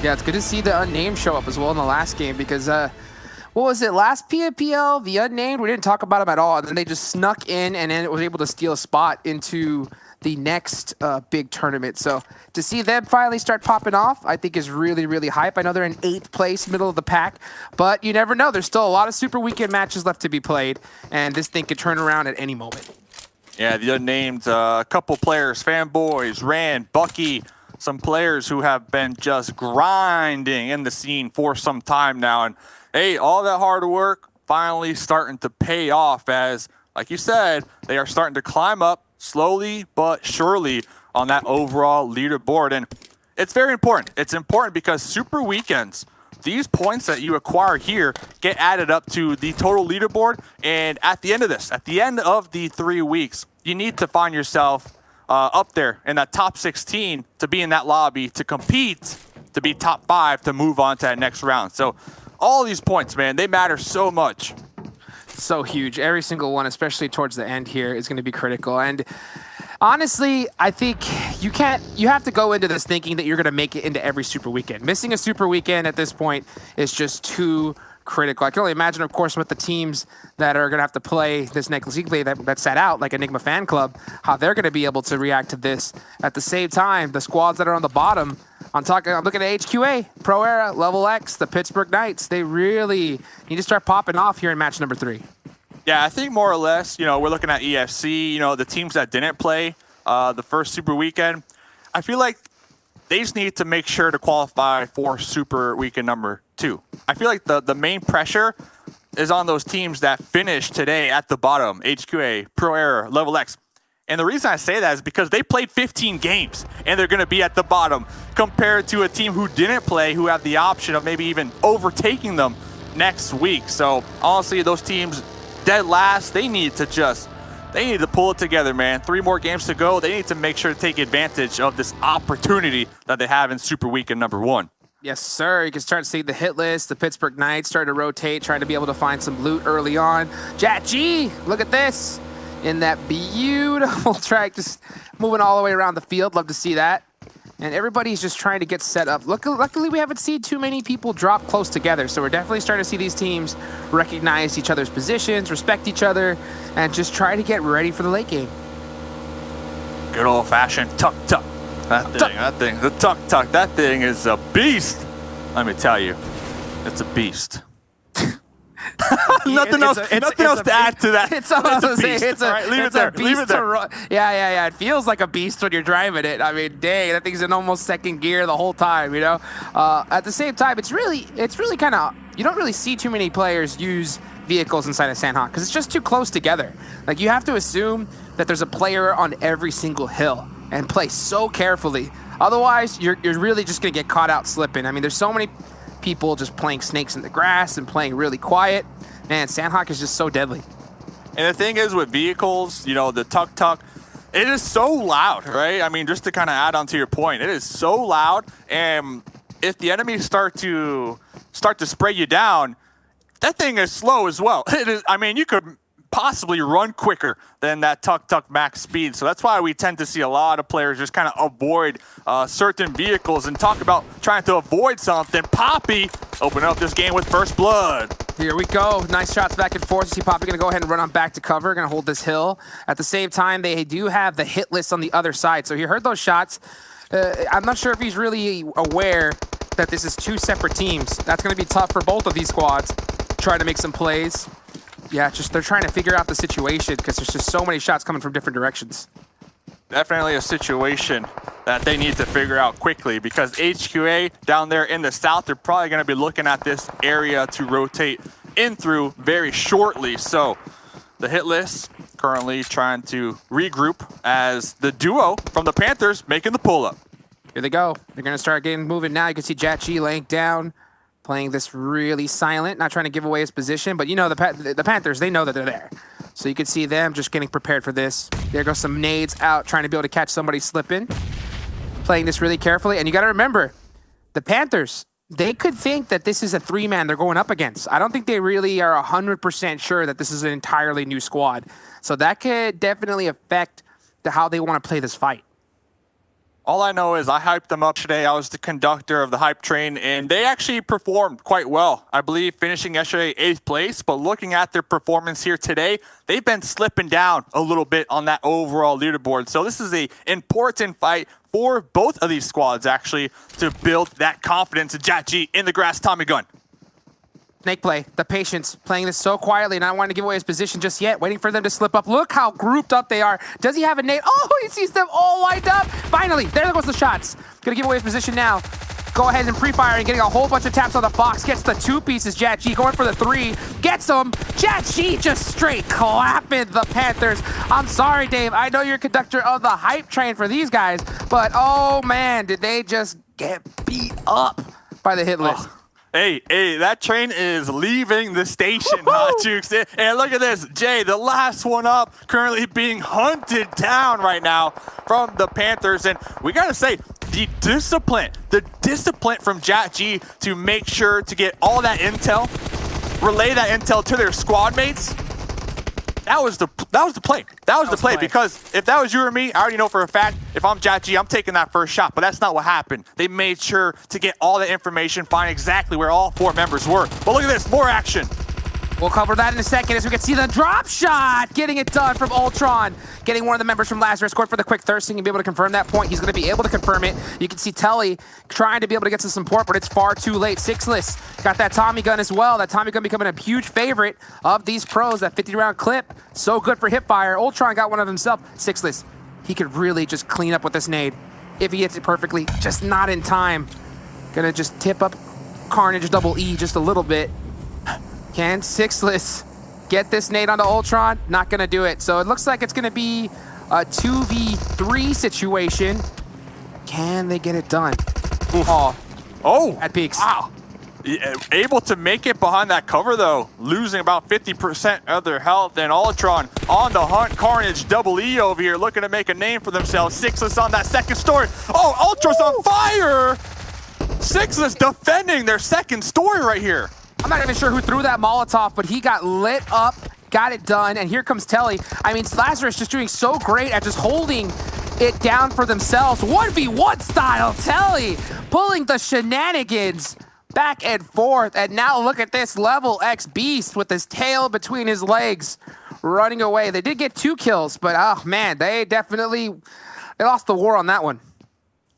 Yeah, it's good to see the Unnamed show up as well in the last game because, what was it, last PMPL, the Unnamed, we didn't talk about them at all. And then they just snuck in and then was able to steal a spot into the next big tournament. So to see them finally start popping off, I think is really, really hype. I know they're in 8th place, middle of the pack, but you never know. There's still a lot of Super Weekend matches left to be played, and this thing could turn around at any moment. Yeah, the Unnamed, a couple players, Fanboys, Rand, Bucky, some players who have been just grinding in the scene for some time now. And hey, all that hard work finally starting to pay off as, like you said, they are starting to climb up slowly but surely on that overall leaderboard. And it's very important. It's important because Super Weekends, these points that you acquire here get added up to the total leaderboard. And at the end of this, at the end of the 3 weeks, you need to find yourself up there in that top 16 to be in that lobby, to compete, to be top 5, to move on to that next round. So all these points, man, they matter so much. So huge. Every single one, especially towards the end here, is going to be critical. And honestly, I think you have to go into this thinking that you're going to make it into every Super Weekend. Missing a Super Weekend at this point is just too critical. I can only imagine, of course, with the teams that are going to have to play this next league play that sat out, like Enigma Fan Club, how they're going to be able to react to this. At the same time, the squads that are on the bottom, I'm looking at HQA, Pro Era, Level X, the Pittsburgh Knights. They really need to start popping off here in match number 3. Yeah, I think more or less, we're looking at EFC, the teams that didn't play the first Super Weekend. I feel like they just need to make sure to qualify for Super Weekend number 2. I feel like the main pressure is on those teams that finished today at the bottom, HQA, Pro Era, Level X. And the reason I say that is because they played 15 games and they're going to be at the bottom compared to a team who didn't play, who have the option of maybe even overtaking them next week. So honestly, those teams dead last, they need to pull it together, man. 3 more games to go. They need to make sure to take advantage of this opportunity that they have in Super Weekend number 1. Yes, sir. You can start to see the hit list. The Pittsburgh Knights starting to rotate, trying to be able to find some loot early on. Jack G, look at this. In that beautiful track, just moving all the way around the field. Love to see that. And everybody's just trying to get set up. Luckily, we haven't seen too many people drop close together. So we're definitely starting to see these teams recognize each other's positions, respect each other, and just try to get ready for the late game. Good old-fashioned tuck-tuck. The tuck-tuck, that thing is a beast. Let me tell you, it's a beast. Nothing else to add to that. It's a beast. All right, leave it there. Yeah. It feels like a beast when you're driving it. I mean, dang, that thing's in almost second gear the whole time, At the same time, it's really kind of, you don't really see too many players use vehicles inside of Sandhawk because it's just too close together. Like, you have to assume that there's a player on every single hill and play so carefully. Otherwise, you're really just going to get caught out slipping. I mean, there's so many people just playing snakes in the grass and playing really quiet. Man, Sandhawk is just so deadly. And the thing is with vehicles, the tuk-tuk, it is so loud, right? I mean, just to kind of add on to your point, it is so loud. And if the enemies start to spray you down, that thing is slow as well. It is. I mean, you could possibly run quicker than that tuk-tuk max speed. So that's why we tend to see a lot of players just kind of avoid certain vehicles and talk about trying to avoid something. Poppy opening up this game with first blood. Here we go. Nice shots back and forth. See Poppy going to go ahead and run on back to cover. Going to hold this hill. At the same time, they do have the hit list on the other side. So he heard those shots. I'm not sure if he's really aware that this is 2 separate teams. That's going to be tough for both of these squads. try to make some plays. Yeah, just they're trying to figure out the situation because there's just so many shots coming from different directions. Definitely a situation that they need to figure out quickly because HQA down there in the south, they're probably going to be looking at this area to rotate in through very shortly. So the hit list currently trying to regroup as the duo from the Panthers making the pull-up. Here they go. They're going to start getting moving now. You can see JackG laying down, playing this really silent, not trying to give away his position. But you know, the Panthers, they know that they're there. So you can see them just getting prepared for this. There goes some nades out, trying to be able to catch somebody slipping. Playing this really carefully. And you got to remember, the Panthers, they could think that this is a 3-man they're going up against. I don't think they really are 100% sure that this is an entirely new squad. So that could definitely affect how they want to play this fight. All I know is I hyped them up today. I was the conductor of the hype train, and they actually performed quite well. I believe finishing yesterday 8th place, but looking at their performance here today, they've been slipping down a little bit on that overall leaderboard. So this is an important fight for both of these squads, actually, to build that confidence in JackG in the grass Tommy gun. Snake play, the patience, playing this so quietly, not wanting to give away his position just yet, waiting for them to slip up. Look how grouped up they are. Does he have a nade? Oh, he sees them all lined up. Finally, there goes the shots. Gonna give away his position now. Go ahead and pre-fire and getting a whole bunch of taps on the Fox. Gets the 2 pieces, JackG going for the 3. Gets him. JackG just straight clapping the Panthers. I'm sorry, Dave. I know you're conductor of the hype train for these guys, but oh man, did they just get beat up by the hit list. Oh. Hey, that train is leaving the station, Hot Jukes. And look at this, Jay, the last one up, currently being hunted down right now from the Panthers. And we got to say, the discipline from JackG to make sure to get all that intel, relay that intel to their squad mates. That was the play. That was the play because if that was you or me, I already know for a fact, if I'm JackG, I'm taking that first shot, but that's not what happened. They made sure to get all the information, find exactly where all 4 members were. But look at this, more action. We'll cover that in a second as we can see the drop shot. Getting it done from Ultron. Getting one of the members from Lazarus. Going for the quick thirsting and be able to confirm that point. He's going to be able to confirm it. You can see Telly trying to be able to get some support, but it's far too late. Sixless got that Tommy gun as well. That Tommy gun becoming a huge favorite of these pros. That 50-round clip. So good for hipfire. Ultron got one of himself. Sixless. He could really just clean up with this nade. If he hits it perfectly. Just not in time. Gonna just tip up Carnage double E just a little bit. Can Sixless get this nade onto Ultron? Not gonna do it. So it looks like it's gonna be a 2v3 situation. Can they get it done? Oh, at peaks. Wow. Able to make it behind that cover though, losing about 50% of their health, and Ultron on the hunt. Carnage double E over here looking to make a name for themselves. Sixless on that second story. Oh, Ultra's on fire! Sixless defending their second story right here. I'm not even sure who threw that Molotov, but he got lit up, got it done, and here comes Telly. I mean, Lazarus just doing so great at just holding it down for themselves. 1v1 style, Telly pulling the shenanigans back and forth. And now look at this level X beast with his tail between his legs running away. They did get 2 kills, but oh man, they lost the war on that one.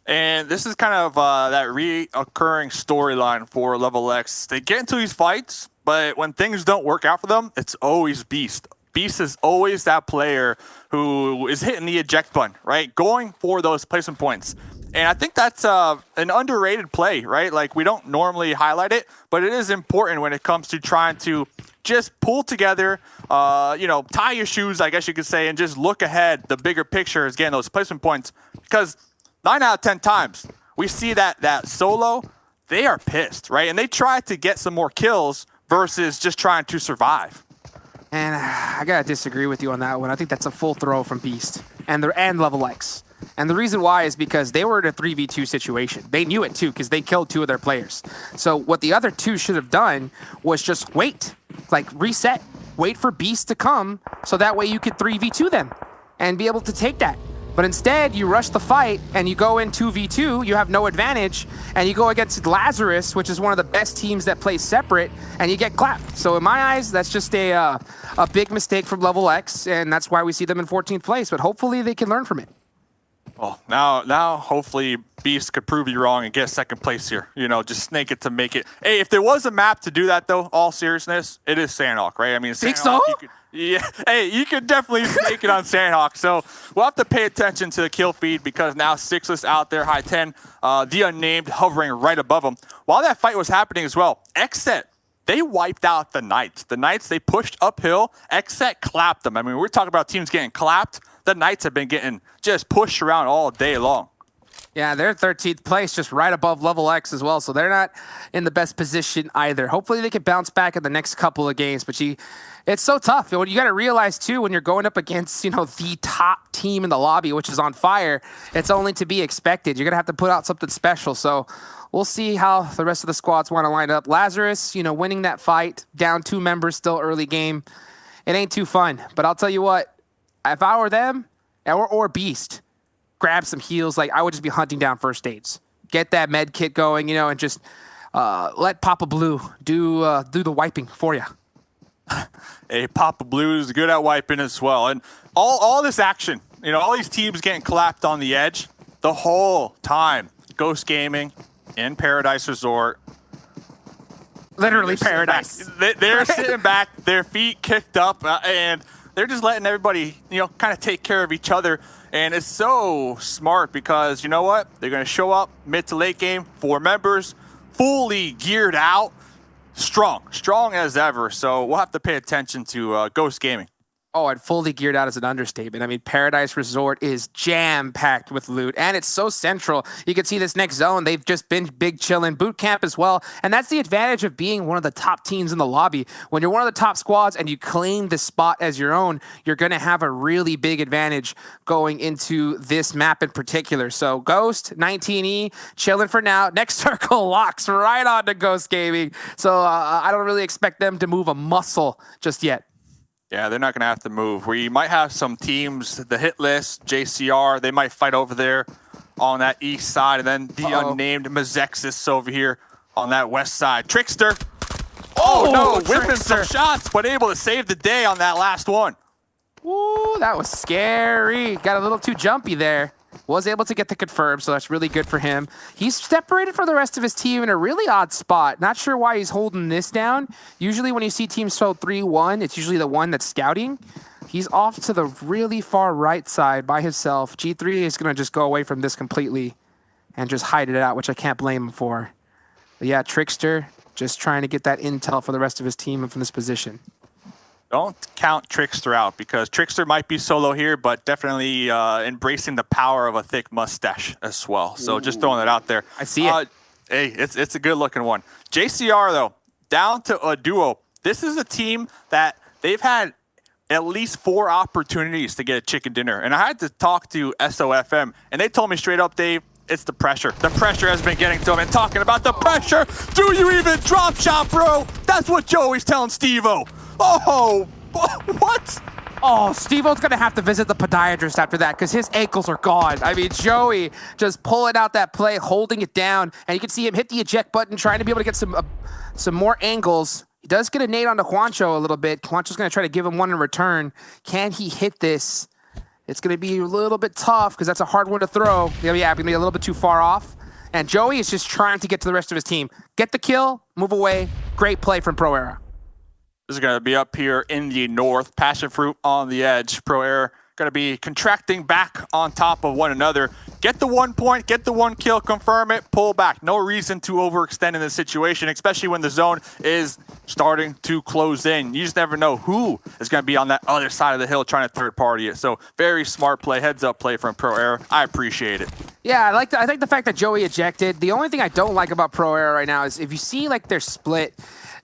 And this is kind of that reoccurring storyline for Level X. They get into these fights, but when things don't work out for them, it's always Beast. Beast is always that player who is hitting the eject button, right? Going for those placement points. And I think that's an underrated play, right? Like, we don't normally highlight it, but it is important when it comes to trying to just pull together, tie your shoes, I guess you could say, and just look ahead. The bigger picture is getting those placement points. Because 9 out of 10 times, we see that solo, they are pissed, right? And they try to get some more kills versus just trying to survive. And I gotta disagree with you on that one. I think that's a full throw from Beast and Level X. And the reason why is because they were in a 3v2 situation. They knew it too, because they killed 2 of their players. So what the other 2 should have done was just wait, like reset, wait for Beast to come, so that way you could 3v2 them and be able to take that. But instead, you rush the fight, and you go in 2v2, you have no advantage, and you go against Lazarus, which is one of the best teams that plays separate, and you get clapped. So in my eyes, that's just a big mistake from Level X, and that's why we see them in 14th place, but hopefully they can learn from it. Well, now hopefully Beast could prove you wrong and get second place here. You know, just snake it to make it. Hey, if there was a map to do that though, all seriousness, it is Sandhawk, right? I mean, Think Sandhawk, so? Hey, you could definitely snake it on Sandhawk. So we'll have to pay attention to the kill feed because now Sixless out there, high 10, the Unnamed hovering right above him. While that fight was happening as well, XSET, they wiped out the Knights. The Knights, they pushed uphill. XSET clapped them. I mean, we're talking about teams getting clapped. The Knights have been getting just pushed around all day long. Yeah, they're 13th place, just right above level X as well, so they're not in the best position either. Hopefully they can bounce back in the next couple of games, but it's so tough. You got to realize, too, when you're going up against, the top team in the lobby, which is on fire, it's only to be expected. You're going to have to put out something special, so we'll see how the rest of the squads want to line up. Lazarus, winning that fight, down 2 members, still early game. It ain't too fun, but I'll tell you what, if I were them, or Beast, grab some heals, I would just be hunting down first aids. Get that med kit going, and just let Papa Blue do the wiping for you. Hey, Papa Blue is good at wiping as well. And all this action, all these teams getting clapped on the edge the whole time. Ghost Gaming in Paradise Resort. Literally paradise. They're sitting back, their feet kicked up, and they're just letting everybody, kind of take care of each other. And it's so smart because, you know what? They're going to show up mid to late game, 4 members, fully geared out, strong as ever. So we'll have to pay attention to Ghost Gaming. Oh, and fully geared out is an understatement. I mean, Paradise Resort is jam-packed with loot, and it's so central. You can see this next zone. They've just been big chillin', boot camp as well, and that's the advantage of being one of the top teams in the lobby. When you're one of the top squads and you claim the spot as your own, you're going to have a really big advantage going into this map in particular. So Ghost, 19E, chilling for now. Next circle locks right on to Ghost Gaming. So I don't really expect them to move a muscle just yet. Yeah, they're not going to have to move. We might have some teams, the hit list, JCR, they might fight over there on that east side, and then the unnamed Mezexis over here on that west side. Trickster. Oh no, whipping some shots, but able to save the day on that last one. Ooh, that was scary. Got a little too jumpy there. Was able to get the confirm, so that's really good for him. He's separated from the rest of his team in a really odd spot. Not sure why he's holding this down. Usually when you see teams hold 3-1, it's usually the one that's scouting. He's off to the really far right side by himself. G3 is going to just go away from this completely and just hide it out, which I can't blame him for. But yeah, Trickster just trying to get that intel for the rest of his team from this position. Don't count Trickster out because Trickster might be solo here, but definitely embracing the power of a thick mustache as well. So just throwing that out there. I see it. Hey, it's a good looking one. JCR though, down to a duo. This is a team that they've had at least 4 opportunities to get a chicken dinner. And I had to talk to SOFM, and they told me straight up, Dave, it's the pressure. The pressure has been getting to them. And talking about the pressure, do you even drop shot, bro? That's what Joey's telling Steve-O. Oh, what? Oh, Steve-O's going to have to visit the podiatrist after that because his ankles are gone. I mean, Joey just pulling out that play, holding it down, and you can see him hit the eject button, trying to be able to get some more angles. He does get a nade onto Juancho a little bit. Juancho's going to try to give him one in return. Can he hit this? It's going to be a little bit tough because that's a hard one to throw. Yeah, going to be a little bit too far off. And Joey is just trying to get to the rest of his team. Get the kill, move away. Great play from Pro Era. This is going to be up here in the north. PassionFruit on the edge. Pro Era going to be contracting back on top of one another. Get the 1 point, get the 1 kill, confirm it, pull back. No reason to overextend in this situation, especially when the zone is starting to close in. You just never know who is going to be on that other side of the hill trying to third party it. So very smart play, heads up play from Pro Era. I appreciate it. Yeah, I like the fact that Joey ejected. The only thing I don't like about Pro Era right now is if you see their split,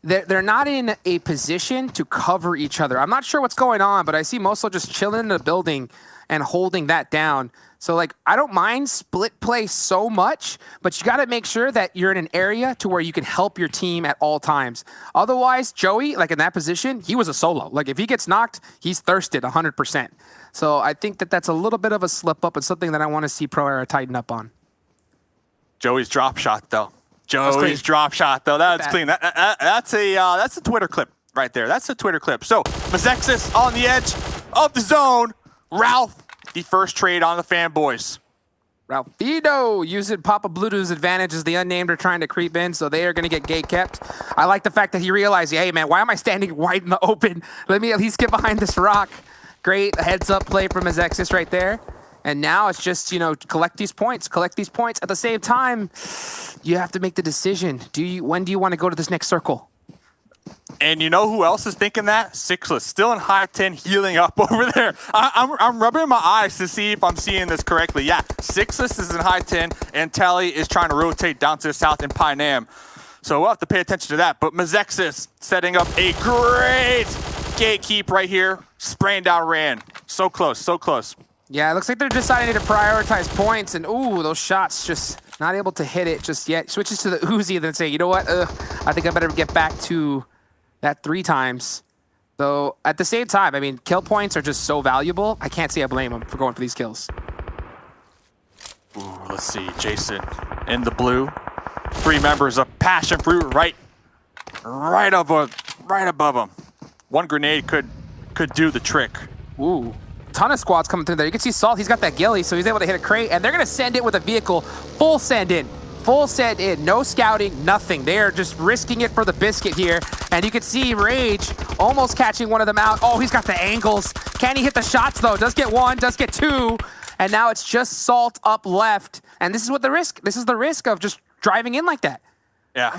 they're not in a position to cover each other. I'm not sure what's going on, but I see Moso just chilling in the building and holding that down. So, I don't mind split play so much, but you got to make sure that you're in an area to where you can help your team at all times. Otherwise, Joey, in that position, he was a solo. If he gets knocked, he's thirsted 100%. So I think that that's a little bit of a slip up and something that I want to see Pro Era tighten up on. Joey's drop shot, though. Joey's drop shot, though. That's clean. That's a Twitter clip right there. That's a Twitter clip. So, Mezexis on the edge of the zone. Ralph, the first trade on the fanboys. Ralphino using Papa Bluetooth's advantage as the Unnamed are trying to creep in, so they are going to get gate kept. I like the fact that he realized, hey man, why am I standing wide in the open? Let me at least get behind this rock. Great heads up play from Mezexis right there. And now it's just, you know, collect these points. At the same time, you have to make the decision. When do you want to go to this next circle? And you know who else is thinking that? Sixless, still in high 10, healing up over there. I'm rubbing my eyes to see if I'm seeing this correctly. Yeah, Sixless is in high 10, and Telly is trying to rotate down to the south in Pinam. So we'll have to pay attention to that. But Mezexis setting up a great gatekeep right here. Spraying down Ran. So close, so close. Yeah, it looks like they're deciding to prioritize points, and ooh, those shots just not able to hit it just yet. Switches to the Uzi, then say, you know what? I think I better get back to that 3 times. Though, at the same time, I mean, kill points are just so valuable. I can't say I blame him for going for these kills. Ooh, let's see. Jason in the blue. 3 members of PassionFruit right above him. 1 grenade could do the trick. Ooh, ton of squads coming through there. You can see Salt, he's got that ghillie, so he's able to hit a crate, and they're going to send it with a vehicle. Full send in. No scouting, nothing. They are just risking it for the biscuit here. And you can see Rage almost catching one of them out. Oh, he's got the angles. Can he hit the shots, though? Does get 1, does get 2. And now it's just Salt up left. And this is the risk of just driving in like that. Yeah,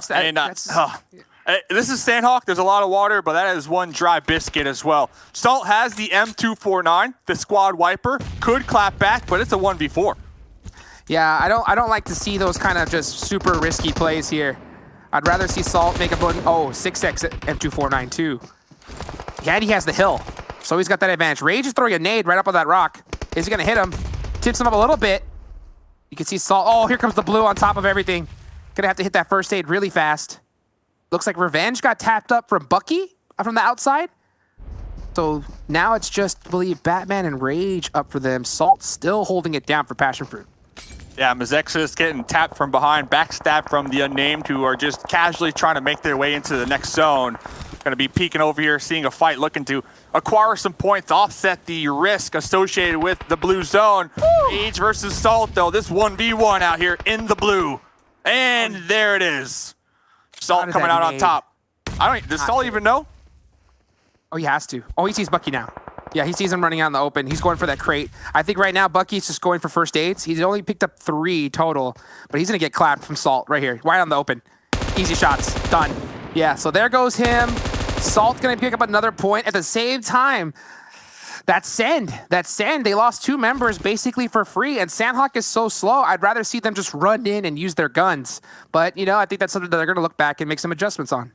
this is Sandhawk. There's a lot of water, but that is 1 dry biscuit as well. Salt has the M249, the squad wiper. Could clap back, but it's a 1v4. Yeah, I don't like to see those kind of just super risky plays here. I'd rather see Salt make a 6x M249 too. Yeah, he has the hill, so he's got that advantage. Rage is throwing a nade right up on that rock. Is he gonna hit him? Tips him up a little bit. You can see Salt. Oh, here comes the blue on top of everything. Gonna have to hit that first aid really fast. Looks like Revenge got tapped up from Bucky from the outside. So now it's just, I believe, Batman and Rage up for them. Salt still holding it down for PassionFruit. Yeah, Mezexis getting tapped from behind, backstab from the Unnamed, who are just casually trying to make their way into the next zone. Going to be peeking over here, seeing a fight, looking to acquire some points, offset the risk associated with the blue zone. Rage versus Salt, though. This 1v1 out here in the blue. And there it is. Salt coming out on top. Does Salt even know? Oh, he has to. Oh, he sees Bucky now. Yeah, he sees him running out in the open. He's going for that crate. I think right now Bucky's just going for first aids. He's only picked up 3 total, but he's going to get clapped from Salt right here, right on the open. Easy shots. Done. Yeah, so there goes him. Salt's going to pick up another point. At the same time, that send, they lost 2 members basically for free, and Sandhawk is so slow, I'd rather see them just run in and use their guns. But, you know, I think that's something that they're going to look back and make some adjustments on.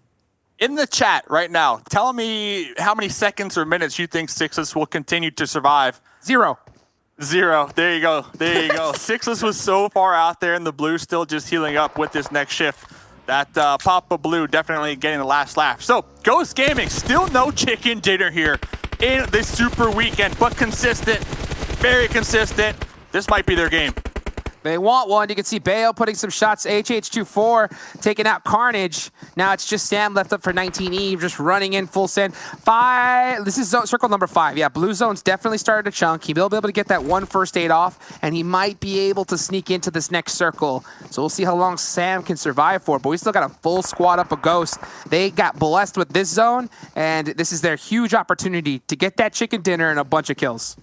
In the chat right now, tell me how many seconds or minutes you think Sixless will continue to survive. 0. 0. There you go. There you go. Sixless was so far out there in the blue, still just healing up with this next shift. That Papa Blue definitely getting the last laugh. So, Ghost Gaming, still no chicken dinner here in this super weekend, but consistent, very consistent. This might be their game. They want one. You can see Bayo putting some shots. HH24 taking out Carnage. Now it's just Sam left up for 19E, just running in full send. 5. This is circle number 5. Yeah, Blue Zone's definitely started to chunk. He will be able to get that 1 first aid off, and he might be able to sneak into this next circle. So we'll see how long Sam can survive for. But we still got a full squad up of Ghost. They got blessed with this zone, and this is their huge opportunity to get that chicken dinner and a bunch of kills.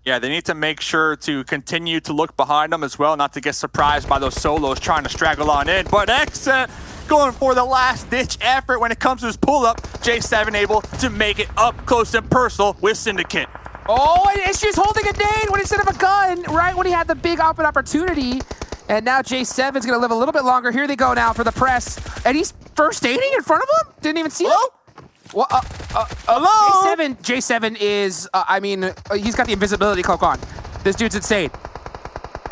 Yeah, they need to make sure to continue to look behind them as well, not to get surprised by those solos trying to straggle on in. But X going for the last-ditch effort when it comes to his pull-up. J7 able to make it up close and personal with Syndicate. Oh, and she's holding a nade instead of a gun, right when he had the big open opportunity. And now J7's going to live a little bit longer. Here they go now for the press. And he's first aiding in front of him? Didn't even see him? Well, hello? J7 is, he's got the invisibility cloak on. This dude's insane.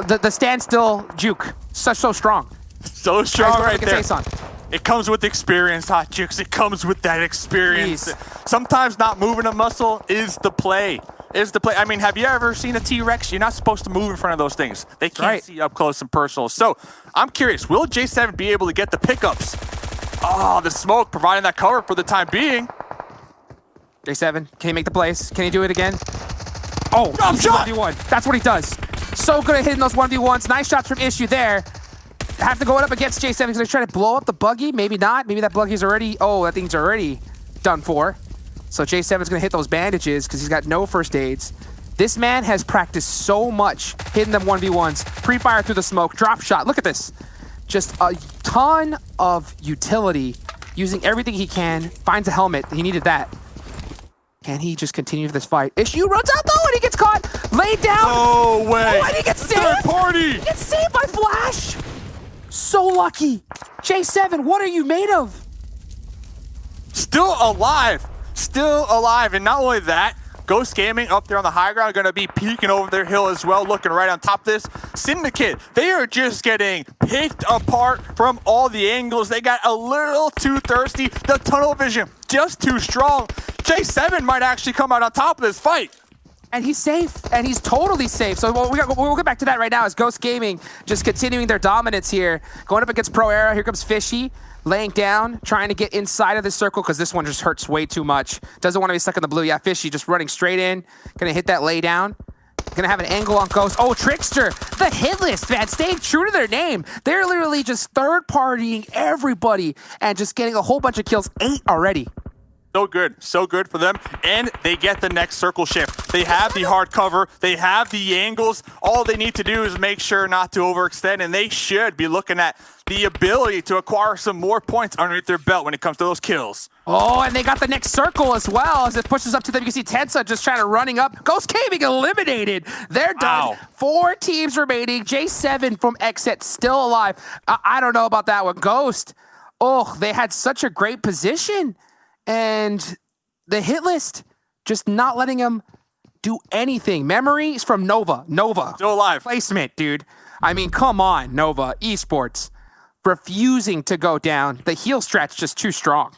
The standstill juke, so strong. So strong right there. Face on. It comes with experience, Hot Jukes. It comes with that experience. Jeez. Sometimes not moving a muscle is the play. I mean, have you ever seen a T-Rex? You're not supposed to move in front of those things. They can't see up close and personal. So I'm curious, will J7 be able to get the pickups? Oh, the smoke providing that cover for the time being. J7, can he make the plays? Can he do it again? Oh, drop shot! 1v1. That's what he does. so good at hitting those 1v1s. Nice shots from Issue there. Have to go up against J7 because they're trying to blow up the buggy. Maybe not. Maybe that buggy's already... Oh, that thing's already done for. So J7's going to hit those bandages because he's got no first aids. This man has practiced so much hitting them 1v1s. Pre-fire through the smoke. Drop shot. Look at this. Just a ton of utility. Using everything he can. Finds a helmet. He needed that. Can he just continue this fight? Issue runs out though and he gets caught. Laid down. No way. Oh, and he gets saved. Third party. He gets saved by Flash. So lucky. J7, what are you made of? Still alive. Still alive. And not only that, Ghost Gaming up there on the high ground going to be peeking over their hill as well, looking right on top of this. Syndicate, they are just getting picked apart from all the angles. They got a little too thirsty. The tunnel vision just too strong. J7 might actually come out on top of this fight. And he's safe, and he's totally safe. So we'll get back to that right now as Ghost Gaming just continuing their dominance here. Going up against Pro Era, here comes Fishy. Laying down, trying to get inside of the circle because this one just hurts way too much. Doesn't want to be stuck in the blue. Yeah, Fishy just running straight in. Gonna hit that lay down. Gonna have an angle on Ghost. Oh, Trickster, the hit list, man, staying true to their name. They're literally just third-partying everybody and just getting a whole bunch of kills. 8 already. So good for them, and they get the next circle shift. They have the hard cover, they have the angles. All they need to do is make sure not to overextend, and they should be looking at the ability to acquire some more points underneath their belt when it comes to those kills. Oh, and they got the next circle as well as it pushes up to them. You can see Tensa just trying to running up. Ghost Gaming eliminated. They're done. Wow. 4 teams remaining. J7 from Exit still alive. I don't know about that one. Ghost, oh, they had such a great position. And the hit list just not letting him do anything. Memories from Nova. Still alive. Placement, dude. I mean, come on, Nova. Esports. Refusing to go down. The heal strat's just too strong.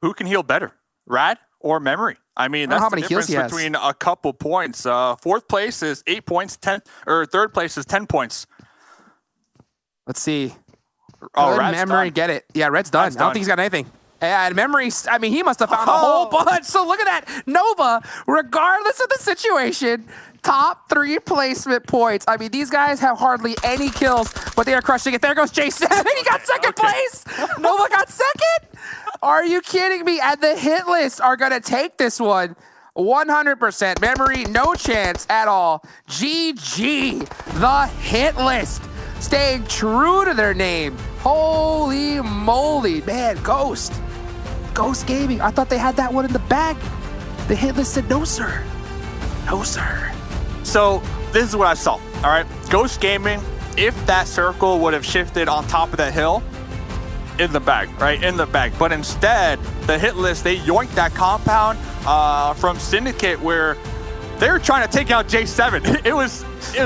Who can heal better, Rad or Memory? I mean, that's the difference between a couple points. 4th place is 8 points. 3rd place is 10 points. Let's see. Oh, Red's Memory, done. get it. Yeah, Red's done. I don't think he's got anything. And Memory, I mean, he must have found a whole bunch. So look at that. Nova, regardless of the situation, top 3 placement points. I mean, these guys have hardly any kills, but they are crushing it. There goes J7. He got second place. Nova got second. Are you kidding me? And the hit list are going to take this one. 100%. Memory, no chance at all. GG, the hit list. Staying true to their name. Holy moly. Man, Ghost Gaming. I thought they had that one in the bag. The hit list said no, sir. No, sir. So this is what I saw, all right? Ghost Gaming, if that circle would have shifted on top of that hill, in the bag, right? In the bag. But instead, the hit list, they yoinked that compound from Syndicate where they were trying to take out J7. It was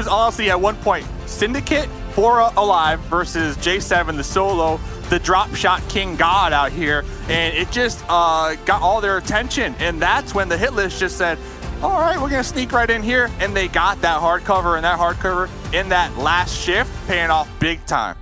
honestly at one point, Syndicate, 4 alive versus J7, the solo, the drop shot king god out here, and it just got all their attention. And that's when the hit list just said, all right, we're gonna sneak right in here, and they got that hard cover, and that hard cover in that last shift paying off big time.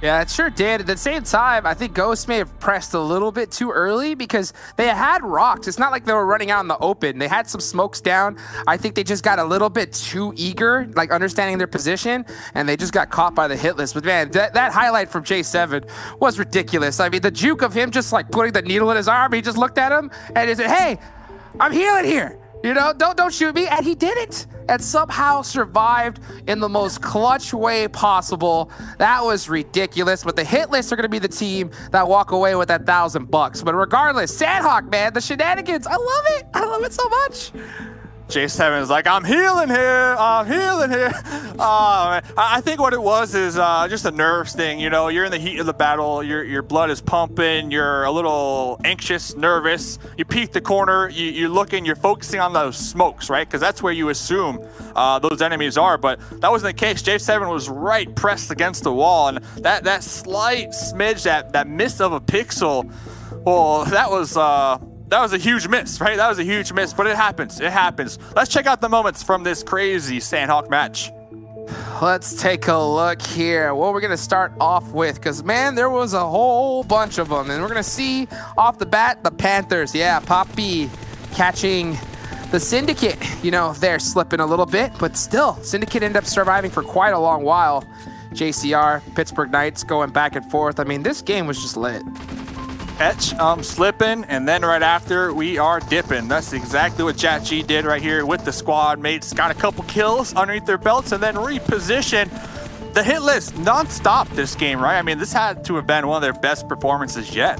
Yeah, it sure did. At the same time, I think Ghost may have pressed a little bit too early because they had rocks. It's not like they were running out in the open. They had some smokes down. I think they just got a little bit too eager, like understanding their position, and they just got caught by the hit list. But man, that highlight from J7 was ridiculous. I mean, the juke of him just like putting the needle in his arm, he just looked at him and he said, hey, I'm healing here. You know, don't shoot me. And he did it and somehow survived in the most clutch way possible. That was ridiculous. But the hit lists are going to be the team that walk away with that $1,000. But regardless, Sandhawk, man, the shenanigans, I love it. I love it so much. J7 is like, I'm healing here. I think what it was is just a nerves thing. You know, you're in the heat of the battle. Your blood is pumping. You're a little anxious, nervous. You peek the corner. You're looking. You're focusing on those smokes, right? Because that's where you assume those enemies are. But that wasn't the case. J7 was right pressed against the wall, and that slight smidge, that miss of a pixel. Well, that was a huge miss, right? That was a huge miss, but it happens. It happens. Let's check out the moments from this crazy Sandhawk match. Let's take a look here. What we're going to start off with, because, man, there was a whole bunch of them. And we're going to see off the bat the Panthers. Yeah, Poppy catching The Syndicate, you know, they're slipping a little bit, but still, Syndicate ended up surviving for quite a long while. JCR, Pittsburgh Knights going back and forth. I mean, this game was just lit. Etch slipping, and then right after we are dipping. That's exactly what JatG did right here with the squad mates. Got a couple kills underneath their belts and then reposition. The hit list non-stop this game, right? I mean, this had to have been one of their best performances yet.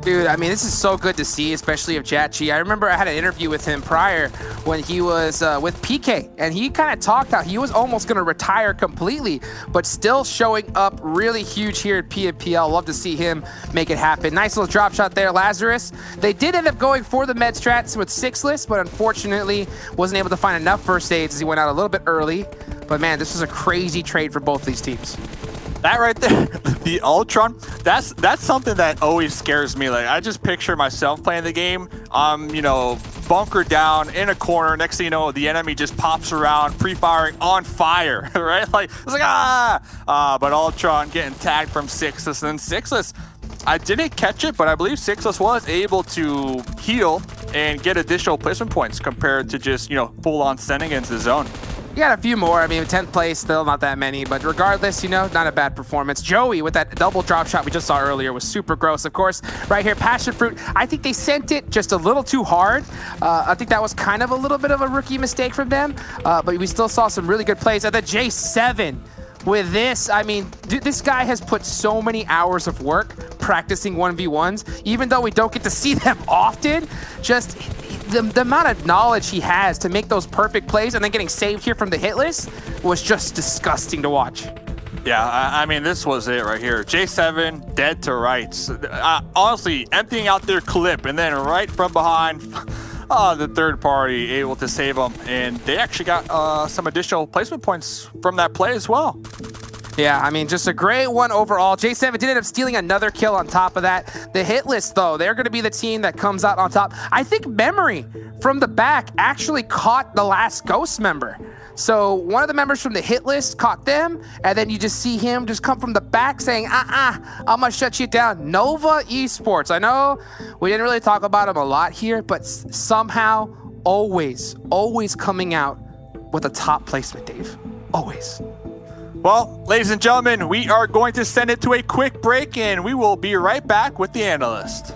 Dude, I mean, this is so good to see, especially of JatG. I remember I had an interview with him prior when he was with PK, and he kind of talked how he was almost going to retire completely, but still showing up really huge here at PMPL. Love to see him make it happen. Nice little drop shot there, Lazarus. They did end up going for the med strats with 6-less, but unfortunately wasn't able to find enough first aids as he went out a little bit early. But man, this was a crazy trade for both these teams. That right there, the Ultron, that's something that always scares me. Like, I just picture myself playing the game, you know, bunkered down in a corner. Next thing you know, the enemy just pops around, pre-firing on fire, right? Like, it's like, but Ultron getting tagged from 6-less, and then 6-less, I didn't catch it, but I believe 6-less was able to heal and get additional placement points compared to just, you know, full-on sending into the zone. You got a few more. I mean, 10th place, still not that many, but regardless, you know, not a bad performance. Joey with that double drop shot we just saw earlier was super gross. Of course, right here, PassionFruit, I think they sent it just a little too hard. I think that was kind of a little bit of a rookie mistake from them, but we still saw some really good plays. And the J7 with this, I mean, dude, this guy has put so many hours of work practicing 1v1s, even though we don't get to see them often. Just the amount of knowledge he has to make those perfect plays and then getting saved here from the hit list was just disgusting to watch. Yeah, I mean, this was it right here. J7 dead to rights. Honestly, emptying out their clip, and then right from behind, the third party able to save them, and they actually got some additional placement points from that play as well. Yeah, I mean, just a great one overall. J7 did end up stealing another kill on top of that. The hit list, though, they're going to be the team that comes out on top. I think Memory from the back actually caught the last Ghost member. So one of the members from the hit list caught them, and then you just see him just come from the back saying, I'm going to shut you down. Nova Esports. I know we didn't really talk about him a lot here, but somehow always coming out with a top placement, Dave. Always. Well, ladies and gentlemen, we are going to send it to a quick break, and we will be right back with the analyst.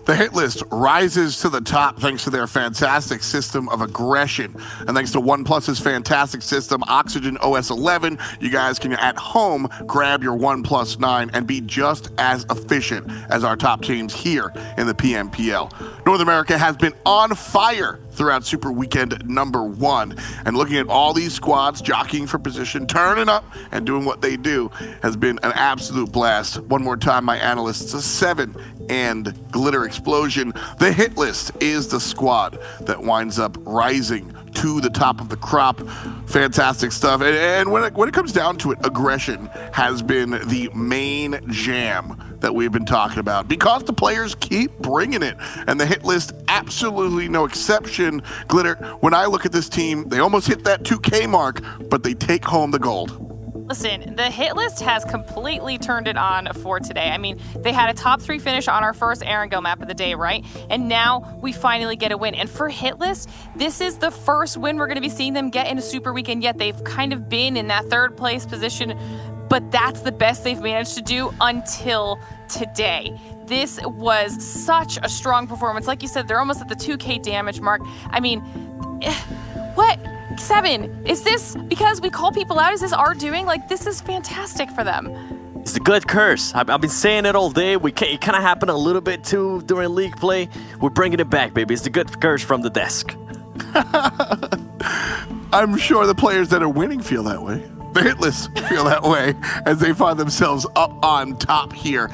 The hit list rises to the top thanks to their fantastic system of aggression. And thanks to OnePlus's fantastic system, Oxygen OS 11, you guys can at home grab your OnePlus 9 and be just as efficient as our top teams here in the PMPL. North America has been on fire throughout Super Weekend #1. And looking at all these squads jockeying for position, turning up and doing what they do has been an absolute blast. One more time, my analysts, a 7 and Glitter Explosion. The hit list is the squad that winds up rising to the top of the crop. Fantastic stuff. And when it comes down to it, aggression has been the main jam that we've been talking about because the players keep bringing it, and the hit list absolutely no exception. Glitter, when I look at this team, they almost hit that 2K mark, but they take home the gold. Listen, the hit list has completely turned it on for today. I mean, they had a top 3 finish on our first Erangel map of the day, right? And now we finally get a win. And for hit list, this is the first win we're going to be seeing them get in a Super Weekend yet. They've kind of been in that 3rd place position, but that's the best they've managed to do until today. This was such a strong performance. Like you said, they're almost at the 2K damage mark. I mean, what? 7, is this because we call people out? Is this our doing? Like, this is fantastic for them. It's a good curse. I've been saying it all day. It kind of happened a little bit too during league play. We're bringing it back, baby. It's the good curse from the desk. I'm sure the players that are winning feel that way. The hitless feel that way as they find themselves up on top here.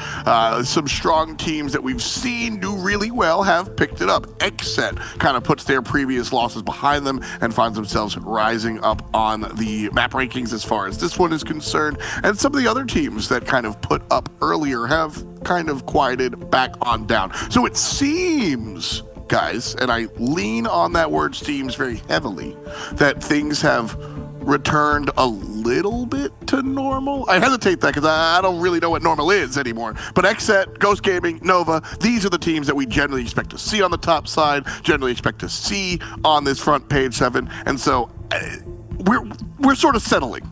Some strong teams that we've seen do really well have picked it up. Xset kind of puts their previous losses behind them and finds themselves rising up on the map rankings as far as this one is concerned. And some of the other teams that kind of put up earlier have kind of quieted back on down. So it seems, guys, and I lean on that word seems very heavily, that things have returned a little bit to normal. I hesitate that because I don't really know what normal is anymore. But Xset, Ghost Gaming, Nova, these are the teams that we generally expect to see on the top side, generally expect to see on this front page 7. And so we're sort of settling.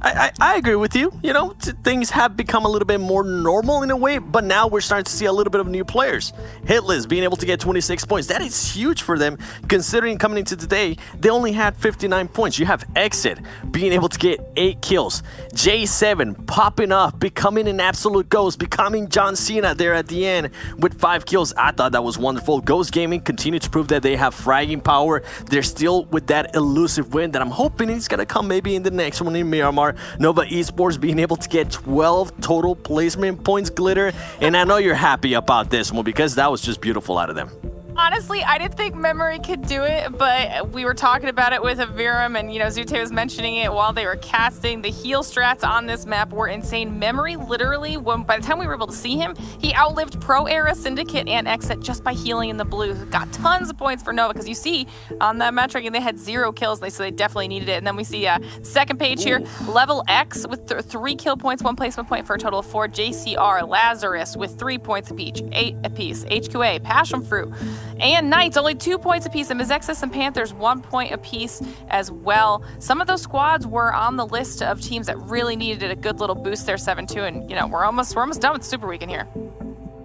I agree with you. You know, things have become a little bit more normal in a way, but now we're starting to see a little bit of new players. Hitless being able to get 26 points. That is huge for them, considering coming into today, they only had 59 points. You have Exit being able to get 8 kills. J7 popping up, becoming an absolute ghost, becoming John Cena there at the end with 5 kills. I thought that was wonderful. Ghost Gaming continue to prove that they have fragging power. They're still with that elusive win that I'm hoping is going to come maybe in the next one in Miramar. Nova Esports being able to get 12 total placement points, Glitter, and I know you're happy about this one because that was just beautiful out of them. Honestly, I didn't think Memory could do it, but we were talking about it with Aviram, and Zute was mentioning it while they were casting. The heal strats on this map were insane. Memory literally, by the time we were able to see him, he outlived Pro Era, Syndicate, and Exit just by healing in the blue. Got tons of points for Nova, because you see on that metric, and they had 0 kills, so they definitely needed it. And then we see second page here, Level X with 3 kill points, 1 placement point for a total of 4. JCR, Lazarus with 3 points apiece, 8 apiece. HQA, PassionFruit, and Knights only 2 points apiece, and Mezexis and Panthers 1 point apiece as well. Some of those squads were on the list of teams that really needed a good little boost there, 7-2, and we're almost done with Super Weekend here.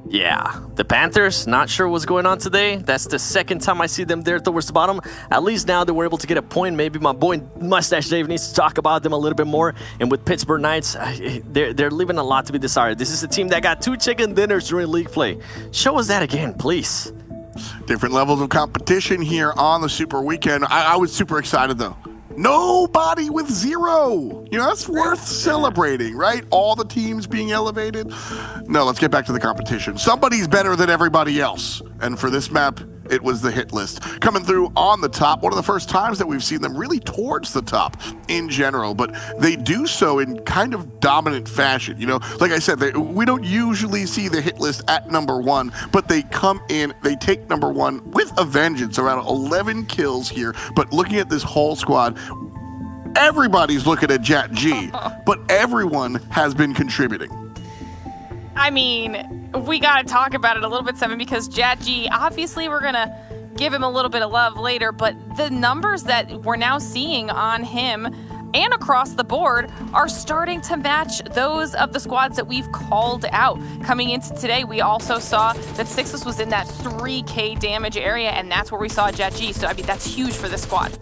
Yeah, the Panthers, not sure what's going on today. That's the second time I see them there towards the bottom. At least now they were able to get a point. Maybe my boy Mustache Dave needs to talk about them a little bit more. And with Pittsburgh Knights, they're leaving a lot to be desired. This is a team that got 2 chicken dinners during league play. Show us that again, please. Different levels of competition here on the Super Weekend. I was super excited though. Nobody with 0. That's worth celebrating, right? All the teams being elevated. No, let's get back to the competition. Somebody's better than everybody else. And for this map, it was the hit list. Coming through on the top, one of the first times that we've seen them really towards the top in general, but they do so in kind of dominant fashion. Like I said, we don't usually see the hit list at number 1, but they come in, they take number 1 with a vengeance, around 11 kills here. But looking at this whole squad, everybody's looking at Jat G, but everyone has been contributing. I mean, we got to talk about it a little bit, 7, because Jat G, obviously we're going to give him a little bit of love later, but the numbers that we're now seeing on him and across the board are starting to match those of the squads that we've called out. Coming into today, we also saw that Sixus was in that 3K damage area, and that's where we saw Jat G, so I mean, that's huge for this squad.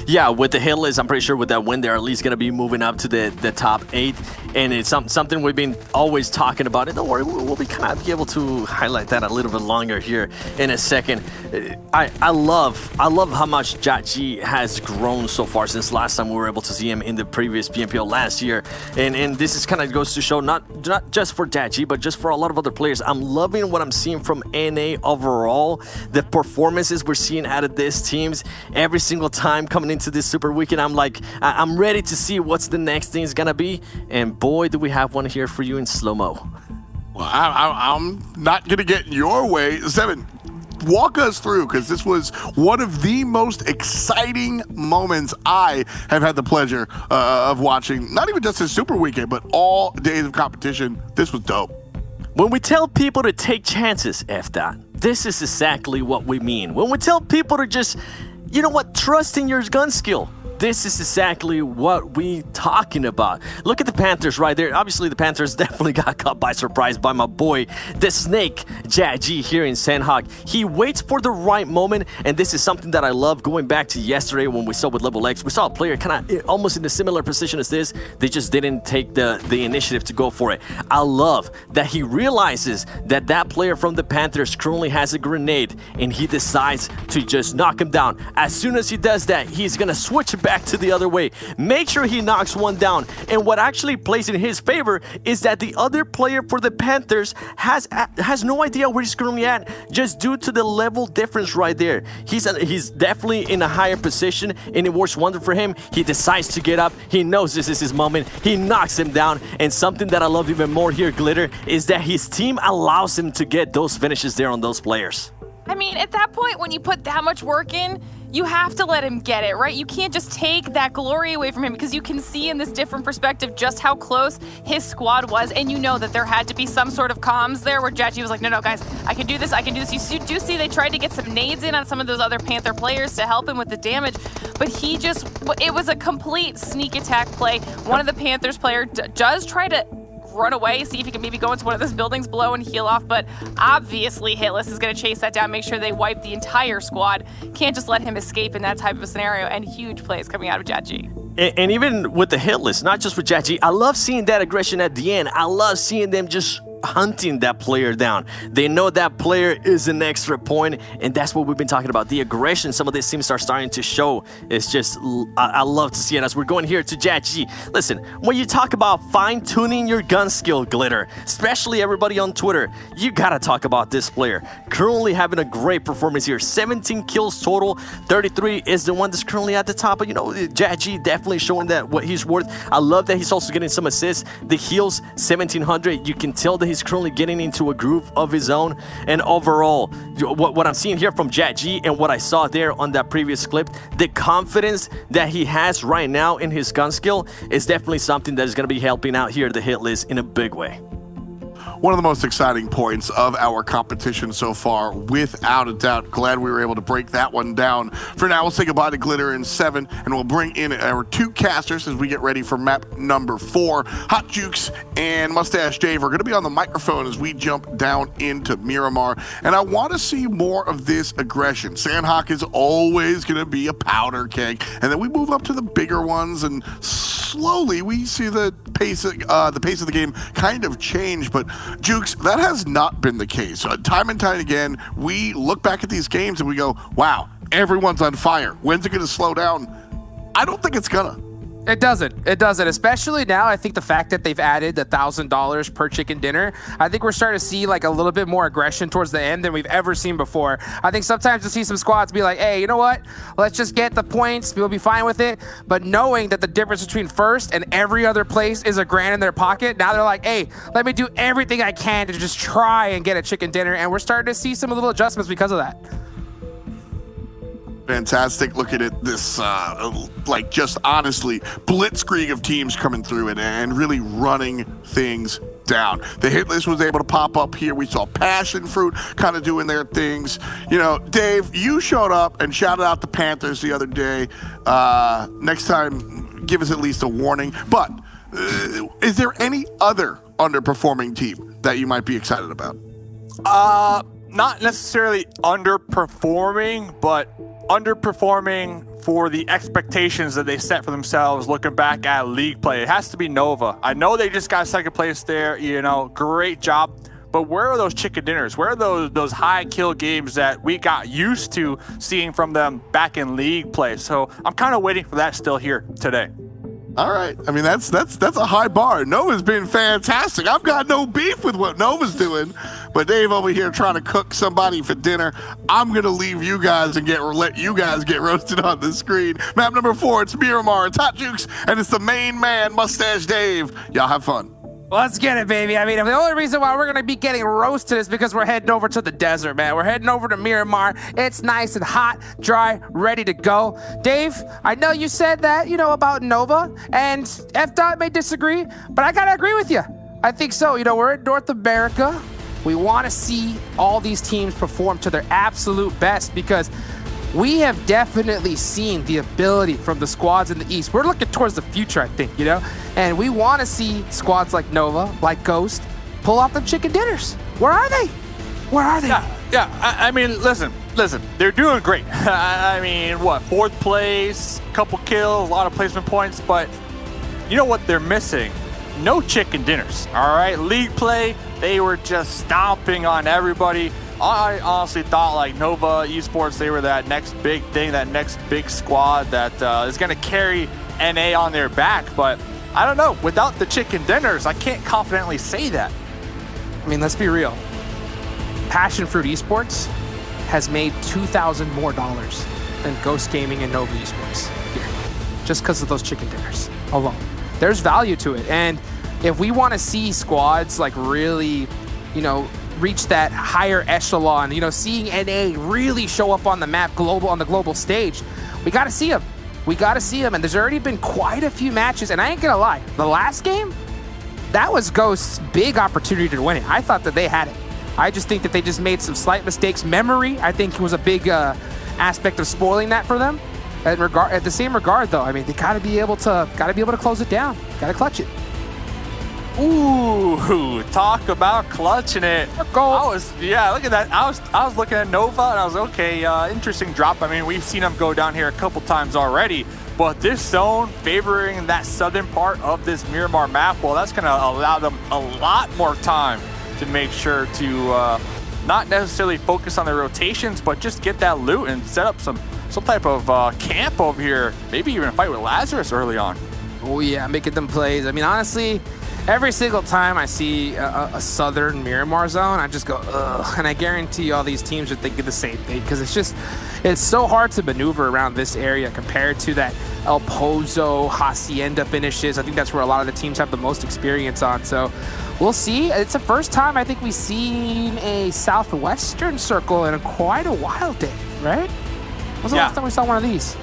Yeah, with the hit list, I'm pretty sure with that win, they're at least going to be moving up to the top 8. And it's something we've been always talking about. And don't worry, we'll be be able to highlight that a little bit longer here in a second. I love how much Jat G has grown so far since last time we were able to see him in the previous PMPL last year. And this is kind of goes to show not just for Jat G, but just for a lot of other players. I'm loving what I'm seeing from NA overall. The performances we're seeing out of these teams every single time coming into this Super Weekend. I'm ready to see what's the next thing is gonna be, and boy do we have one here for you in slow-mo. Well, I'm not gonna get in your way. 7, walk us through, because this was one of the most exciting moments I have had the pleasure of watching, not even just this Super Weekend, but all days of competition. This was dope. When we tell people to take chances, this is exactly what we mean. When we tell people to just, trust in your gun skill. this is exactly what we talking about. Look at the Panthers right there. Obviously, the Panthers definitely got caught by surprise by my boy, the Snake, Jaggy here in Sandhawk. He waits for the right moment, and this is something that I love. Going back to yesterday when we saw with Level X, we saw a player kind of almost in a similar position as this. They just didn't take the initiative to go for it. I love that he realizes that that player from the Panthers currently has a grenade, and he decides to just knock him down. As soon as he does that, he's gonna switch it back to the other way, make sure he knocks one down. And what actually plays in his favor is that the other player for the Panthers has no idea where he's currently at, just due to the level difference right there. He's definitely in a higher position, and it works wonder for him. He decides to get up. He knows this is his moment. He knocks him down. And something that I love even more here, Glitter, is that his team allows him to get those finishes there on those players. I mean, at that point, when you put that much work in, you have to let him get it, right? You can't just take that glory away from him, because you can see in this different perspective just how close his squad was, and you know that there had to be some sort of comms there where Jaggy was like, no, guys, I can do this, I can do this. You do see they tried to get some nades in on some of those other Panther players to help him with the damage, but it was a complete sneak attack play. One of the Panthers player does try to run away, see if he can maybe go into one of those buildings below and heal off, but obviously Hitless is going to chase that down, make sure they wipe the entire squad. Can't just let him escape in that type of a scenario, and huge plays coming out of Jaggy. And even with the Hitless, not just with Jaggy, I love seeing that aggression at the end. I love seeing them just hunting that player down. They know that player is an extra point, and that's what we've been talking about. The aggression some of these teams are starting to show. It's just, I love to see it as we're going here to Jaggy. Listen, when you talk about fine-tuning your gun skill, Glitter, especially everybody on Twitter, you gotta talk about this player. Currently having a great performance here. 17 kills total, 33 is the one that's currently at the top, but you know, Jaggy definitely showing that what he's worth. I love that he's also getting some assists. The heals, 1700, you can tell that he's currently getting into a groove of his own. And overall, what I'm seeing here from Jaggy and what I saw there on that previous clip, the confidence that he has right now in his gun skill is definitely something that is going to be helping out here the hit list in a big way. One of the most exciting points of our competition so far, without a doubt. Glad we were able to break that one down. For now, we'll say goodbye to Glitter in 7, and we'll bring in our 2 casters as we get ready for map number 4. Hot Jukes and Mustache Dave are going to be on the microphone as we jump down into Miramar, and I want to see more of this aggression. Sandhawk is always going to be a powder keg, and then we move up to the bigger ones, and slowly we see the pace of the game kind of change. But Jukes, that has not been the case. Time and time again, we look back at these games and we go, wow, everyone's on fire. When's it going to slow down? I don't think it's gonna. It doesn't, especially now. I think the fact that they've added the $1,000 per chicken dinner, I think we're starting to see like a little bit more aggression towards the end than we've ever seen before. I think sometimes you see some squads be like, hey, you know what? Let's just get the points. We'll be fine with it. But knowing that the difference between first and every other place is $1,000 in their pocket, now they're like, hey, let me do everything I can to just try and get a chicken dinner. And we're starting to see some little adjustments because of that. Fantastic. Looking at this, like, just honestly, blitzkrieg of teams coming through and really running things down. The hit list was able to pop up here. We saw PassionFruit kind of doing their things. You know, Dave, you showed up and shouted out the Panthers the other day. Next time, give us at least a warning. But is there any other underperforming team that you might be excited about? Not necessarily underperforming, but underperforming for the expectations that they set for themselves looking back at league play. It has to be Nova. I know they just got second place there, you know, great job. But where are those chicken dinners? Where are those high kill games that we got used to seeing from them back in league play? So I'm kind of waiting for that still here today. All right. I mean, that's a high bar. Nova's been fantastic. I've got no beef with what Nova's doing, but Dave over here trying to cook somebody for dinner. I'm gonna leave you guys and let you guys get roasted on the screen. Map number 4. It's Miramar. It's Hot Jukes, and it's the main man, Mustache Dave. Y'all have fun. Let's get it, baby. I mean, the only reason why we're going to be getting roasted is because we're heading over to the desert, man. We're heading over to Miramar. It's nice and hot, dry, ready to go. Dave, I know you said that, you know, about Nova, and F-Dot may disagree, but I got to agree with you. I think so. You know, we're in North America. We want to see all these teams perform to their absolute best because we have definitely seen the ability from the squads in the East. We're looking towards the future, I think, you know? And we want to see squads like Nova, like Ghost, pull off them chicken dinners. Where are they? Where are they? Yeah. I mean, listen. They're doing great. I mean, what? 4th place, couple kills, a lot of placement points, but you know what they're missing? No chicken dinners, all right? League play, they were just stomping on everybody. I honestly thought like Nova Esports, they were that next big thing, that next big squad that is going to carry NA on their back. But I don't know, without the chicken dinners, I can't confidently say that. I mean, let's be real. PassionFruit Esports has made $2,000 more than Ghost Gaming and Nova Esports here, just because of those chicken dinners alone. There's value to it, and if we want to see squads like really, you know, reach that higher echelon, you know, seeing NA really show up on the map, on the global stage, we got to see them. We got to see them, and there's already been quite a few matches, and I ain't gonna lie, the last game, that was Ghost's big opportunity to win it. I thought that they had it. I just think that they just made some slight mistakes. Memory, I think, was a big aspect of spoiling that for them. At the same regard, though, I mean, they gotta be able to close it down. Gotta clutch it. Ooh, talk about clutching it. Look at that. I was looking at Nova and I was like, okay, interesting drop. I mean, we've seen them go down here a couple times already, but this zone favoring that southern part of this Miramar map, well, that's gonna allow them a lot more time to make sure to not necessarily focus on their rotations, but just get that loot and set up some type of camp over here. Maybe even a fight with Lazarus early on. Oh yeah, making them plays. I mean, honestly, every single time I see a southern Miramar zone, I just go, ugh. And I guarantee you all these teams are thinking the same thing, because it's so hard to maneuver around this area compared to that El Pozo, Hacienda finishes. I think that's where a lot of the teams have the most experience on. So we'll see. It's the first time I think we've seen a southwestern circle in quite a while, Dave, right? When was the last time we saw one of these?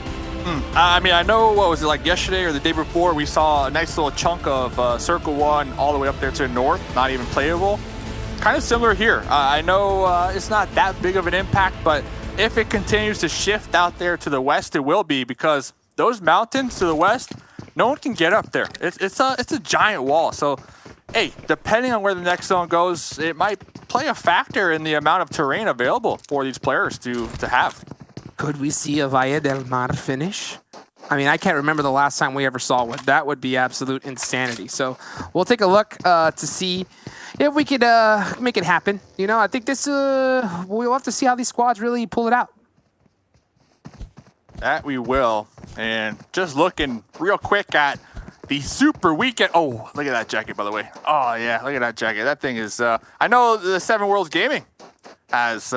I mean, I know, what was it, like yesterday or the day before, we saw a nice little chunk of Circle 1 all the way up there to the north, not even playable. Kind of similar here. I know it's not that big of an impact, but if it continues to shift out there to the west, it will be, because those mountains to the west, no one can get up there. It's a giant wall. So, hey, depending on where the next zone goes, it might play a factor in the amount of terrain available for these players to have. Could we see a Valle del Mar finish? I mean, I can't remember the last time we ever saw one. That would be absolute insanity. So we'll take a look to see if we could make it happen. You know, I think this, we'll have to see how these squads really pull it out. That we will. And just looking real quick at the Super Weekend. Oh, look at that jacket, by the way. Oh, yeah, look at that jacket. That thing is, I know the 7 Worlds Gaming has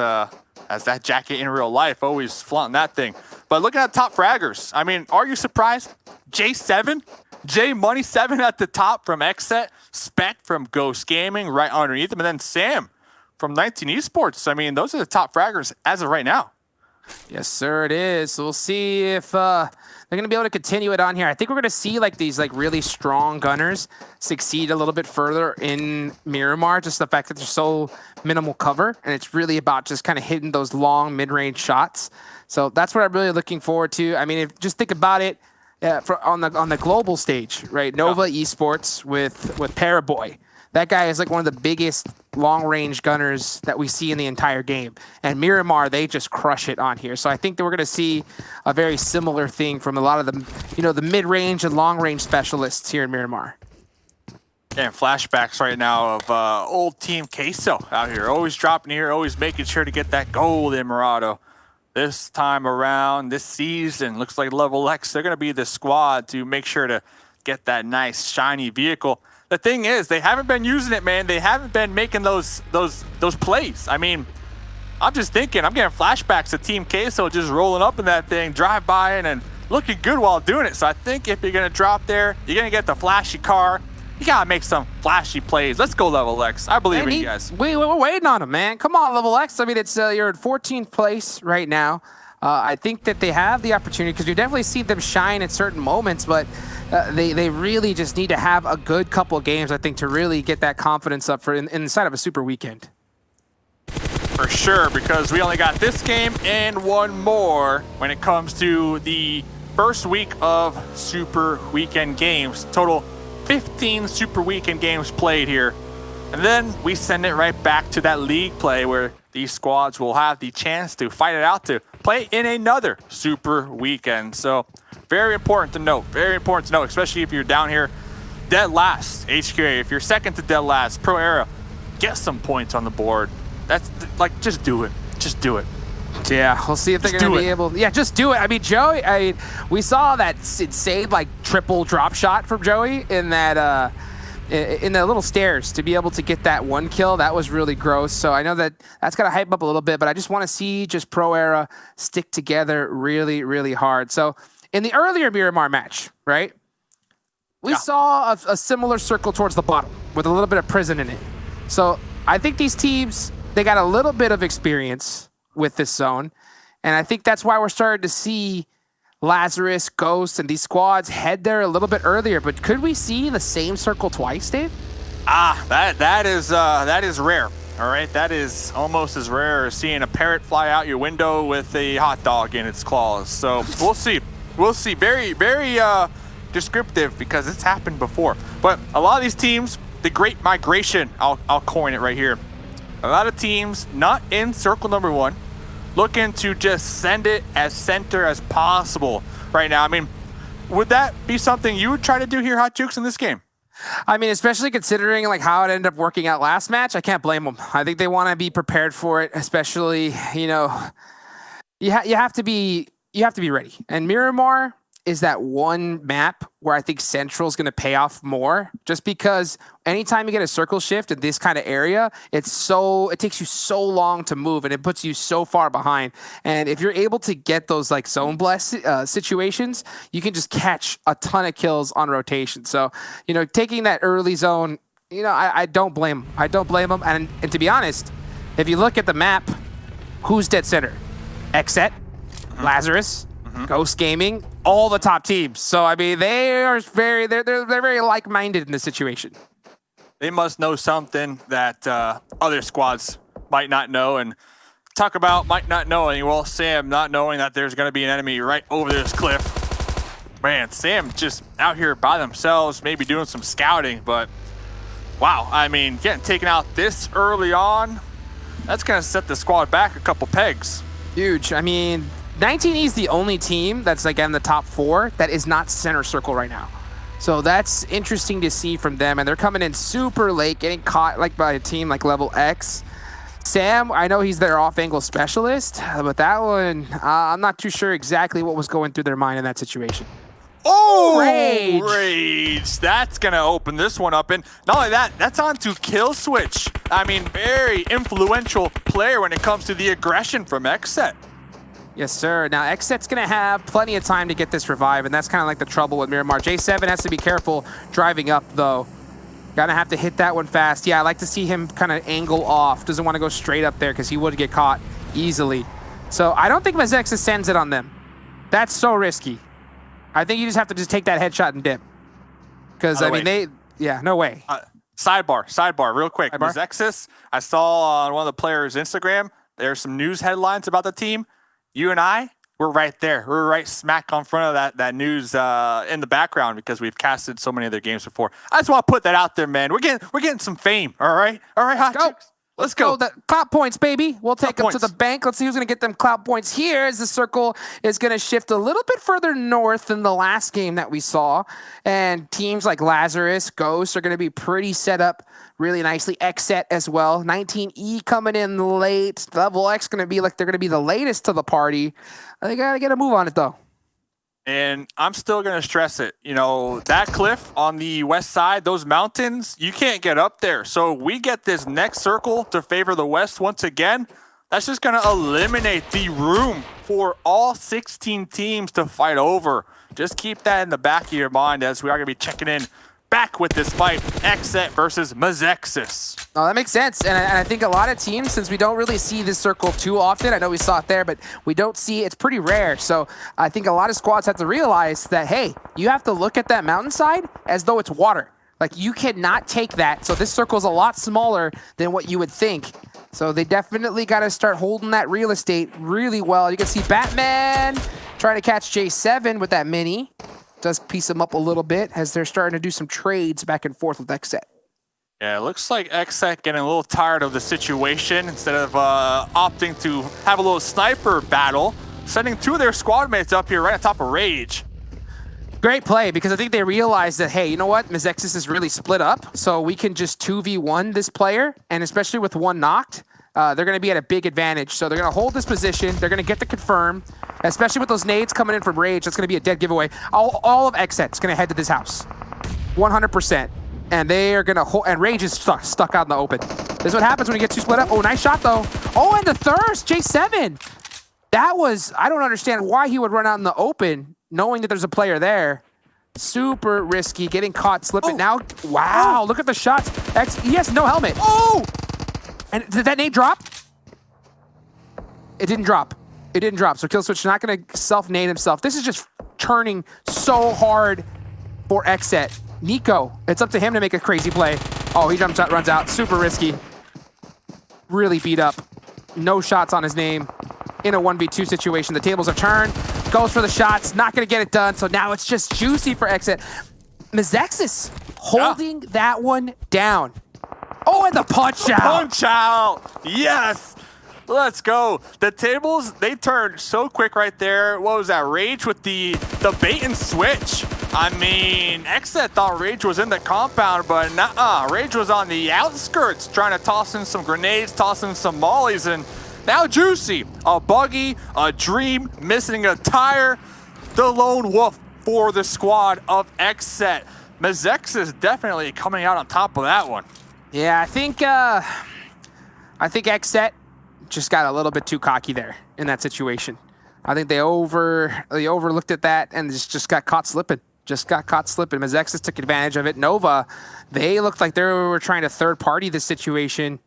that jacket in real life, always flaunting that thing. But looking at top fraggers, I mean, are you surprised? J7, J Money 7 at the top from Xset, Spec from Ghost Gaming right underneath him, and then Sam from 19 Esports. I mean, those are the top fraggers as of right now. Yes, sir, it is. So we'll see if they're going to be able to continue it on here. I think we're going to see like these like really strong gunners succeed a little bit further in Miramar, just the fact that they're so minimal cover, and it's really about just kind of hitting those long mid-range shots. So that's what I'm really looking forward to. I mean, just think about it on the global stage, right? Nova Esports with Paraboy. That guy is like one of the biggest long-range gunners that we see in the entire game. And Miramar, they just crush it on here. So I think that we're going to see a very similar thing from a lot of the, you know, the mid-range and long-range specialists here in Miramar. And flashbacks right now of old Team Queso out here. Always dropping here, always making sure to get that gold in Morado. This time around, this season, looks like Level X, they're going to be the squad to make sure to get that nice, shiny vehicle. The thing is, they haven't been using it, man. They haven't been making those plays. I mean, I'm just thinking, I'm getting flashbacks to Team Queso just rolling up in that thing, drive by and looking good while doing it. So I think if you're going to drop there, you're going to get the flashy car. You got to make some flashy plays. Let's go, Level X. I believe in you guys. We're waiting on him, man. Come on, Level X. I mean, it's you're at 14th place right now. I think that they have the opportunity, because you definitely see them shine at certain moments, but they really just need to have a good couple of games, I think, to really get that confidence up for inside of a super weekend. For sure, because we only got this game and one more when it comes to the first week of Super Weekend games. Total 15 Super Weekend games played here. And then we send it right back to that league play where these squads will have the chance to fight it out to play in another Super Weekend. So very important to note, especially if you're down here dead last, HQA. If you're second to dead last, Pro Era, get some points on the board. That's like, just do it. Just do it. Yeah, we'll see if they're going to be able. Yeah, just do it. I mean, Joey. We saw that insane like triple drop shot from Joey in that in the little stairs to be able to get that one kill. That was really gross. So I know that's got to hype up a little bit, but I just want to see just Pro Era stick together really, really hard. So in the earlier Miramar match, right? We saw a similar circle towards the bottom with a little bit of prison in it. So I think these teams, they got a little bit of experience with this zone. And I think that's why we're starting to see Lazarus, Ghost, and these squads head there a little bit earlier. But could we see the same circle twice, Dave? That is rare. All right, that is almost as rare as seeing a parrot fly out your window with a hot dog in its claws. So we'll see. We'll see. Very, very descriptive because it's happened before. But a lot of these teams, the Great Migration, I'll coin it right here. A lot of teams not in circle number one, looking to just send it as center as possible right now. I mean, would that be something you would try to do here, Hot Jukes, in this game? I mean, especially considering like how it ended up working out last match, I can't blame them. I think they want to be prepared for it, especially, you know, you have to be ready. And Miramar is that one map where I think Central is going to pay off more, just because anytime you get a circle shift in this kind of area, it takes you so long to move and it puts you so far behind. And if you're able to get those like zone blast situations, you can just catch a ton of kills on rotation. So, you know, taking that early zone, you know, I don't blame them. I don't blame them. And to be honest, if you look at the map, who's dead center? Xset, Lazarus, Ghost Gaming, all the top teams. So I mean, they're very like-minded in this situation. They must know something that other squads might not know. And talk about might not knowing. Well, Sam not knowing that there's going to be an enemy right over this cliff. Man, Sam just out here by themselves, maybe doing some scouting. But wow, I mean, getting taken out this early on, that's going to set the squad back a couple pegs. Huge. I mean, 19E is the only team that's like in the top 4 that is not center circle right now. So that's interesting to see from them. And they're coming in super late, getting caught like by a team like level X. Sam, I know he's their off-angle specialist, but that one, I'm not too sure exactly what was going through their mind in that situation. Oh, Rage. That's going to open this one up. And not only that, that's on to Kill Switch. I mean, very influential player when it comes to the aggression from Xset. Yes, sir. Now, Xset's going to have plenty of time to get this revive, and that's kind of like the trouble with Miramar. J7 has to be careful driving up, though. Gonna have to hit that one fast. Yeah, I like to see him kind of angle off. Doesn't want to go straight up there because he would get caught easily. So I don't think Mezexis sends it on them. That's so risky. I think you just have to just take that headshot and dip. Because, I mean, no way. Sidebar, real quick. Sidebar? Mezexis, I saw on one of the players' Instagram, there's some news headlines about the team. You and I, we're right there. We're right smack on front of that news in the background because we've casted so many of their games before. I just want to put that out there, man. We're getting some fame. All right, Hot Chicks. Let's go. The clout points, baby. We'll take them to the bank. Let's see who's going to get them clout points here as the circle is going to shift a little bit further north than the last game that we saw. And teams like Lazarus, Ghost are going to be pretty set up really nicely. Xset as well. 19E coming in late. Level X going to be like they're going to be the latest to the party. They got to get a move on it, though. And I'm still going to stress it. You know, that cliff on the west side, those mountains, you can't get up there. So we get this next circle to favor the west once again. That's just going to eliminate the room for all 16 teams to fight over. Just keep that in the back of your mind as we are going to be checking in back with this fight, Xset versus Mezexis. Oh, that makes sense. And I think a lot of teams, since we don't really see this circle too often, I know we saw it there, but we don't see it's pretty rare. So I think a lot of squads have to realize that, hey, you have to look at that mountainside as though it's water. Like, you cannot take that. So this circle is a lot smaller than what you would think. So they definitely got to start holding that real estate really well. You can see Batman trying to catch J7 with that mini. Does piece him up a little bit as they're starting to do some trades back and forth with XSET. Yeah, it looks like XSET getting a little tired of the situation. Instead of opting to have a little sniper battle, sending 2 of their squad mates up here right on top of Rage. Great play, because I think they realized that, hey, you know what? Mezexis is really split up, so we can just 2v1 this player, and especially with 1 knocked, they're going to be at a big advantage. So they're going to hold this position. They're going to get the confirm, especially with those nades coming in from Rage. That's going to be a dead giveaway. All of XSET's going to head to this house, 100%. And they are going to hold, and Rage is stuck out in the open. This is what happens when you get 2 split up. Oh, nice shot, though. Oh, and the thirst, J7. That was, I don't understand why he would run out in the open knowing that there's a player there. Super risky, getting caught slipping. Now, wow, look at the shots. He has no helmet. Oh! And did that nade drop? It didn't drop. It didn't drop. So Killswitch not going to self-nade himself. This is just turning so hard for XSET. Nico, it's up to him to make a crazy play. Oh, he jumps out, runs out. Super risky. Really beat up. No shots on his name. In a 1v2 situation, the tables are turned. Goes for the shots, not going to get it done. So now it's just juicy for XSET. Mezexis holding that one down. Oh, and the punch out. Punch out. Yes. Let's go. The tables, they turned so quick right there. What was that? Rage with the bait and switch. I mean, XSET thought Rage was in the compound, but nah, Rage was on the outskirts trying to toss in some grenades, toss in some mollies, and now Juicy, a buggy, a dream, missing a tire, the lone wolf for the squad of XSET. Mezexis definitely coming out on top of that one. Yeah, I think XSET just got a little bit too cocky there in that situation. I think they overlooked at that and just got caught slipping. Mezexis took advantage of it. Nova, they looked like they were trying to third-party this situation.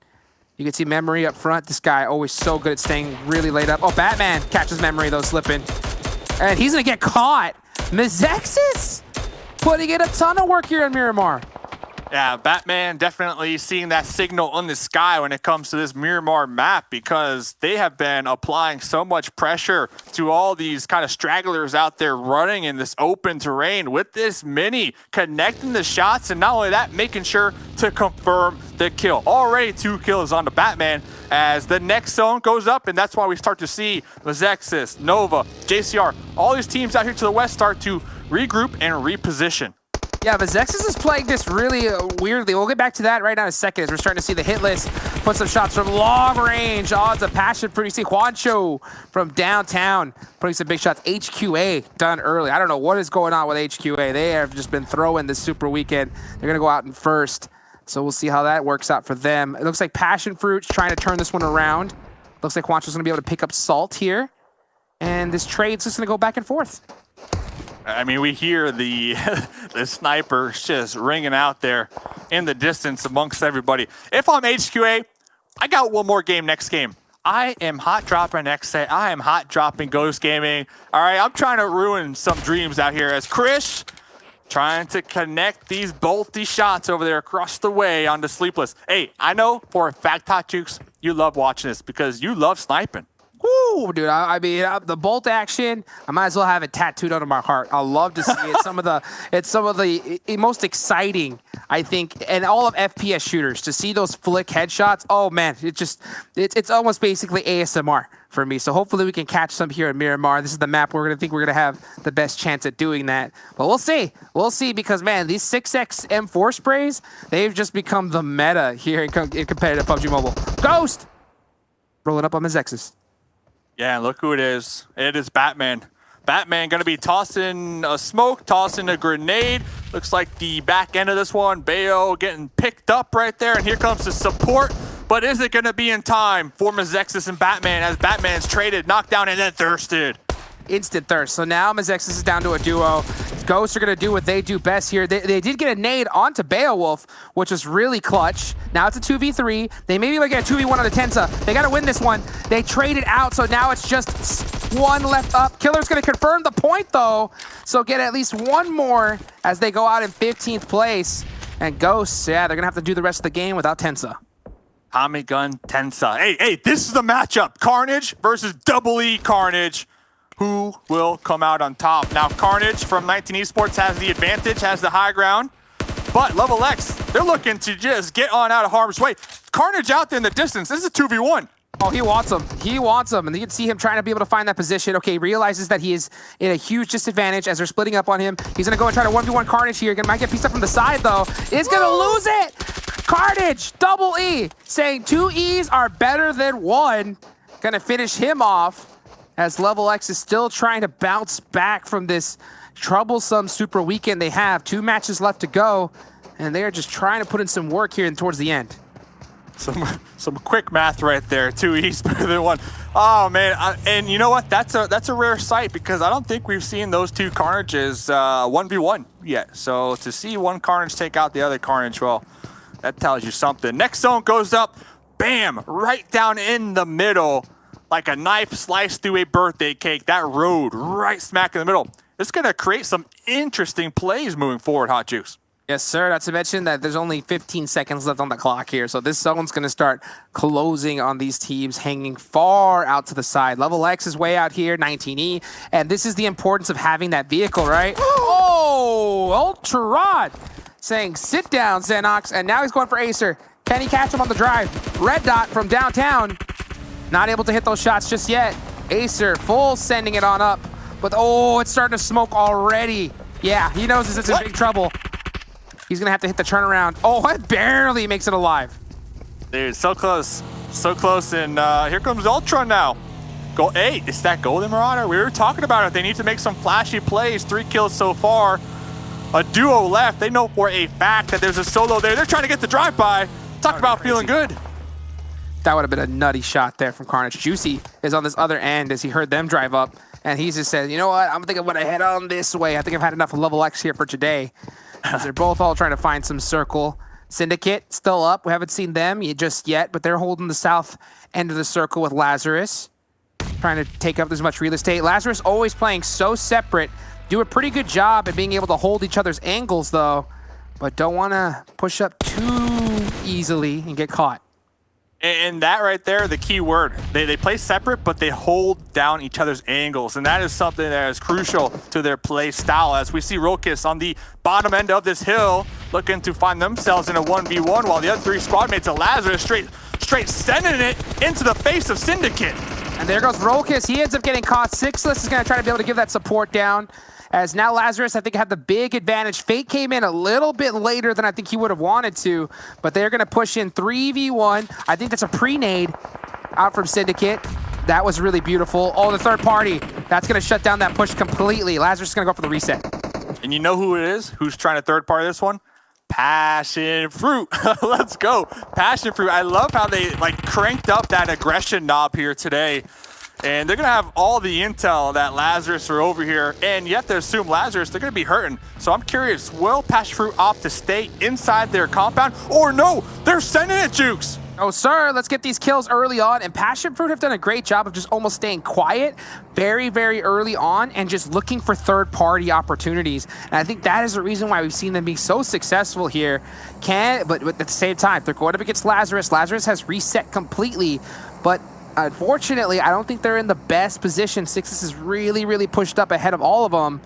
You can see Memory up front. This guy always so good at staying really laid up. Oh, Batman catches Memory, though, slipping. And he's going to get caught. Mezexis putting in a ton of work here in Miramar. Yeah, Batman definitely seeing that signal in the sky when it comes to this Miramar map, because they have been applying so much pressure to all these kind of stragglers out there running in this open terrain with this mini, connecting the shots, and not only that, making sure to confirm the kill. Already 2 kills on the Batman as the next zone goes up, and that's why we start to see Mezexis, Nova, JCR, all these teams out here to the west start to regroup and reposition. Yeah, Mezexis is playing this really weirdly. We'll get back to that right now in a second as we're starting to see the hit list. Put some shots from long range. Oh, it's a PassionFruit. You see Juancho from downtown putting some big shots. HQA done early. I don't know what is going on with HQA. They have just been throwing this super weekend. They're going to go out in first. So we'll see how that works out for them. It looks like PassionFruit's trying to turn this one around. Looks like Juancho's going to be able to pick up Salt here. And this trade's just going to go back and forth. I mean, we hear the the sniper just ringing out there in the distance amongst everybody. If I'm HQA, I got one more game next game. I am hot dropping XSET. I am hot dropping Ghost Gaming. All right, I'm trying to ruin some dreams out here as Chris trying to connect these bolty shots over there across the way onto Sleepless. Hey, I know for a fact, Hot Jukes, you love watching this because you love sniping. Woo, dude! I mean, the bolt action. I might as well have it tattooed onto my heart. I love to see it. It's some of the most exciting, I think, and all of FPS shooters to see those flick headshots. Oh man, it's almost basically ASMR for me. So hopefully we can catch some here at Miramar. This is the map we're gonna have the best chance at doing that. But we'll see because man, these 6x M4 sprays, they've just become the meta here in competitive PUBG Mobile. Ghost rolling up on Mezexis. Yeah, look who it is. It is Batman. Batman going to be tossing a smoke, tossing a grenade. Looks like the back end of this one, Bayo getting picked up right there, and here comes the support. But is it going to be in time for Mezexis and Batman as Batman's traded, knocked down, and then thirsted? Instant thirst. So now Mezexis is down to a duo. Ghosts are going to do what they do best here. They did get a nade onto Beowulf, which was really clutch. Now it's a 2v3. They maybe might get a 2v1 on the Tensa. They got to win this one. They traded out, so now it's just one left up. Killer's going to confirm the point, though. So get at least one more as they go out in 15th place. And Ghosts, yeah, they're going to have to do the rest of the game without Tensa. Tommy Gun Tensa. Hey, this is the matchup. Carnage versus Double E Carnage. Who will come out on top? Now, Carnage from 19 Esports has the advantage, has the high ground. But Level X, they're looking to just get on out of harm's way. Carnage out there in the distance. This is a 2v1. Oh, he wants him. He wants him. And you can see him trying to be able to find that position. Okay, he realizes that he is in a huge disadvantage as they're splitting up on him. He's going to go and try to 1v1 Carnage here. Might get pieced up from the side, though. He's going to lose it. Carnage, Double E, saying 2 E's are better than 1. Going to finish him off as Level X is still trying to bounce back from this troublesome super weekend they have. 2 matches left to go, and they are just trying to put in some work here towards the end. Some quick math right there. 2 E's better than 1. Oh man, and you know what? That's a rare sight because I don't think we've seen those 2 Carnages 1v1 yet. So to see one Carnage take out the other Carnage, well, that tells you something. Next zone goes up, bam, right down in the middle, like a knife sliced through a birthday cake. That road right smack in the middle. It's gonna create some interesting plays moving forward, Hot Juice. Yes, sir. Not to mention that there's only 15 seconds left on the clock here. So this zone's going to start closing on these teams hanging far out to the side. Level X is way out here, 19E. And this is the importance of having that vehicle, right? Oh, Ultra Rod saying, sit down, Xenox. And now he's going for Acer. Can he catch him on the drive? Red Dot from downtown. Not able to hit those shots just yet. Acer full sending it on up. But oh, it's starting to smoke already. Yeah, he knows it's in big trouble. He's going to have to hit the turnaround. Oh, it barely makes it alive. Dude, so close. So close. And here comes Ultra now. Hey, it's that Golden Marauder. We were talking about it. They need to make some flashy plays. 3 kills so far. A duo left. They know for a fact that there's a solo there. They're trying to get the drive-by. Talk about feeling good. That would have been a nutty shot there from Carnage. Juicy is on this other end as he heard them drive up. And he just said, you know what? I'm thinking I'm going to head on this way. I think I've had enough of Level X here for today. As they're both all trying to find some circle. Syndicate still up. We haven't seen them just yet, but they're holding the south end of the circle with Lazarus. Trying to take up as much real estate. Lazarus always playing so separate. Do a pretty good job at being able to hold each other's angles, though. But don't want to push up too easily and get caught. And that right there, the key word. They play separate, but they hold down each other's angles. And that is something that is crucial to their play style. As we see Rokus on the bottom end of this hill, looking to find themselves in a 1v1, while the other 3 squad mates of Lazarus straight sending it into the face of Syndicate. And there goes Rokus. He ends up getting caught. Sixless is going to try to be able to give that support down. As now Lazarus, I think, had the big advantage. Fate came in a little bit later than I think he would have wanted to, but they're going to push in 3v1. I think that's a pre-nade out from Syndicate. That was really beautiful. Oh, the third party. That's going to shut down that push completely. Lazarus is going to go for the reset. And you know who it is? Who's trying to third party this one? PassionFruit. Let's go. PassionFruit. I love how they cranked up that aggression knob here today. And they're going to have all the intel that Lazarus are over here. And you have to assume Lazarus, they're going to be hurting. So I'm curious, will PassionFruit opt to stay inside their compound? Or no, they're sending it, Jukes. Oh, sir, let's get these kills early on. And PassionFruit have done a great job of just almost staying quiet very, very early on and just looking for third-party opportunities. And I think that is the reason why we've seen them be so successful here. But at the same time, they're going up against Lazarus. Lazarus has reset completely, but unfortunately, I don't think they're in the best position. Sixes is really, really pushed up ahead of all of them.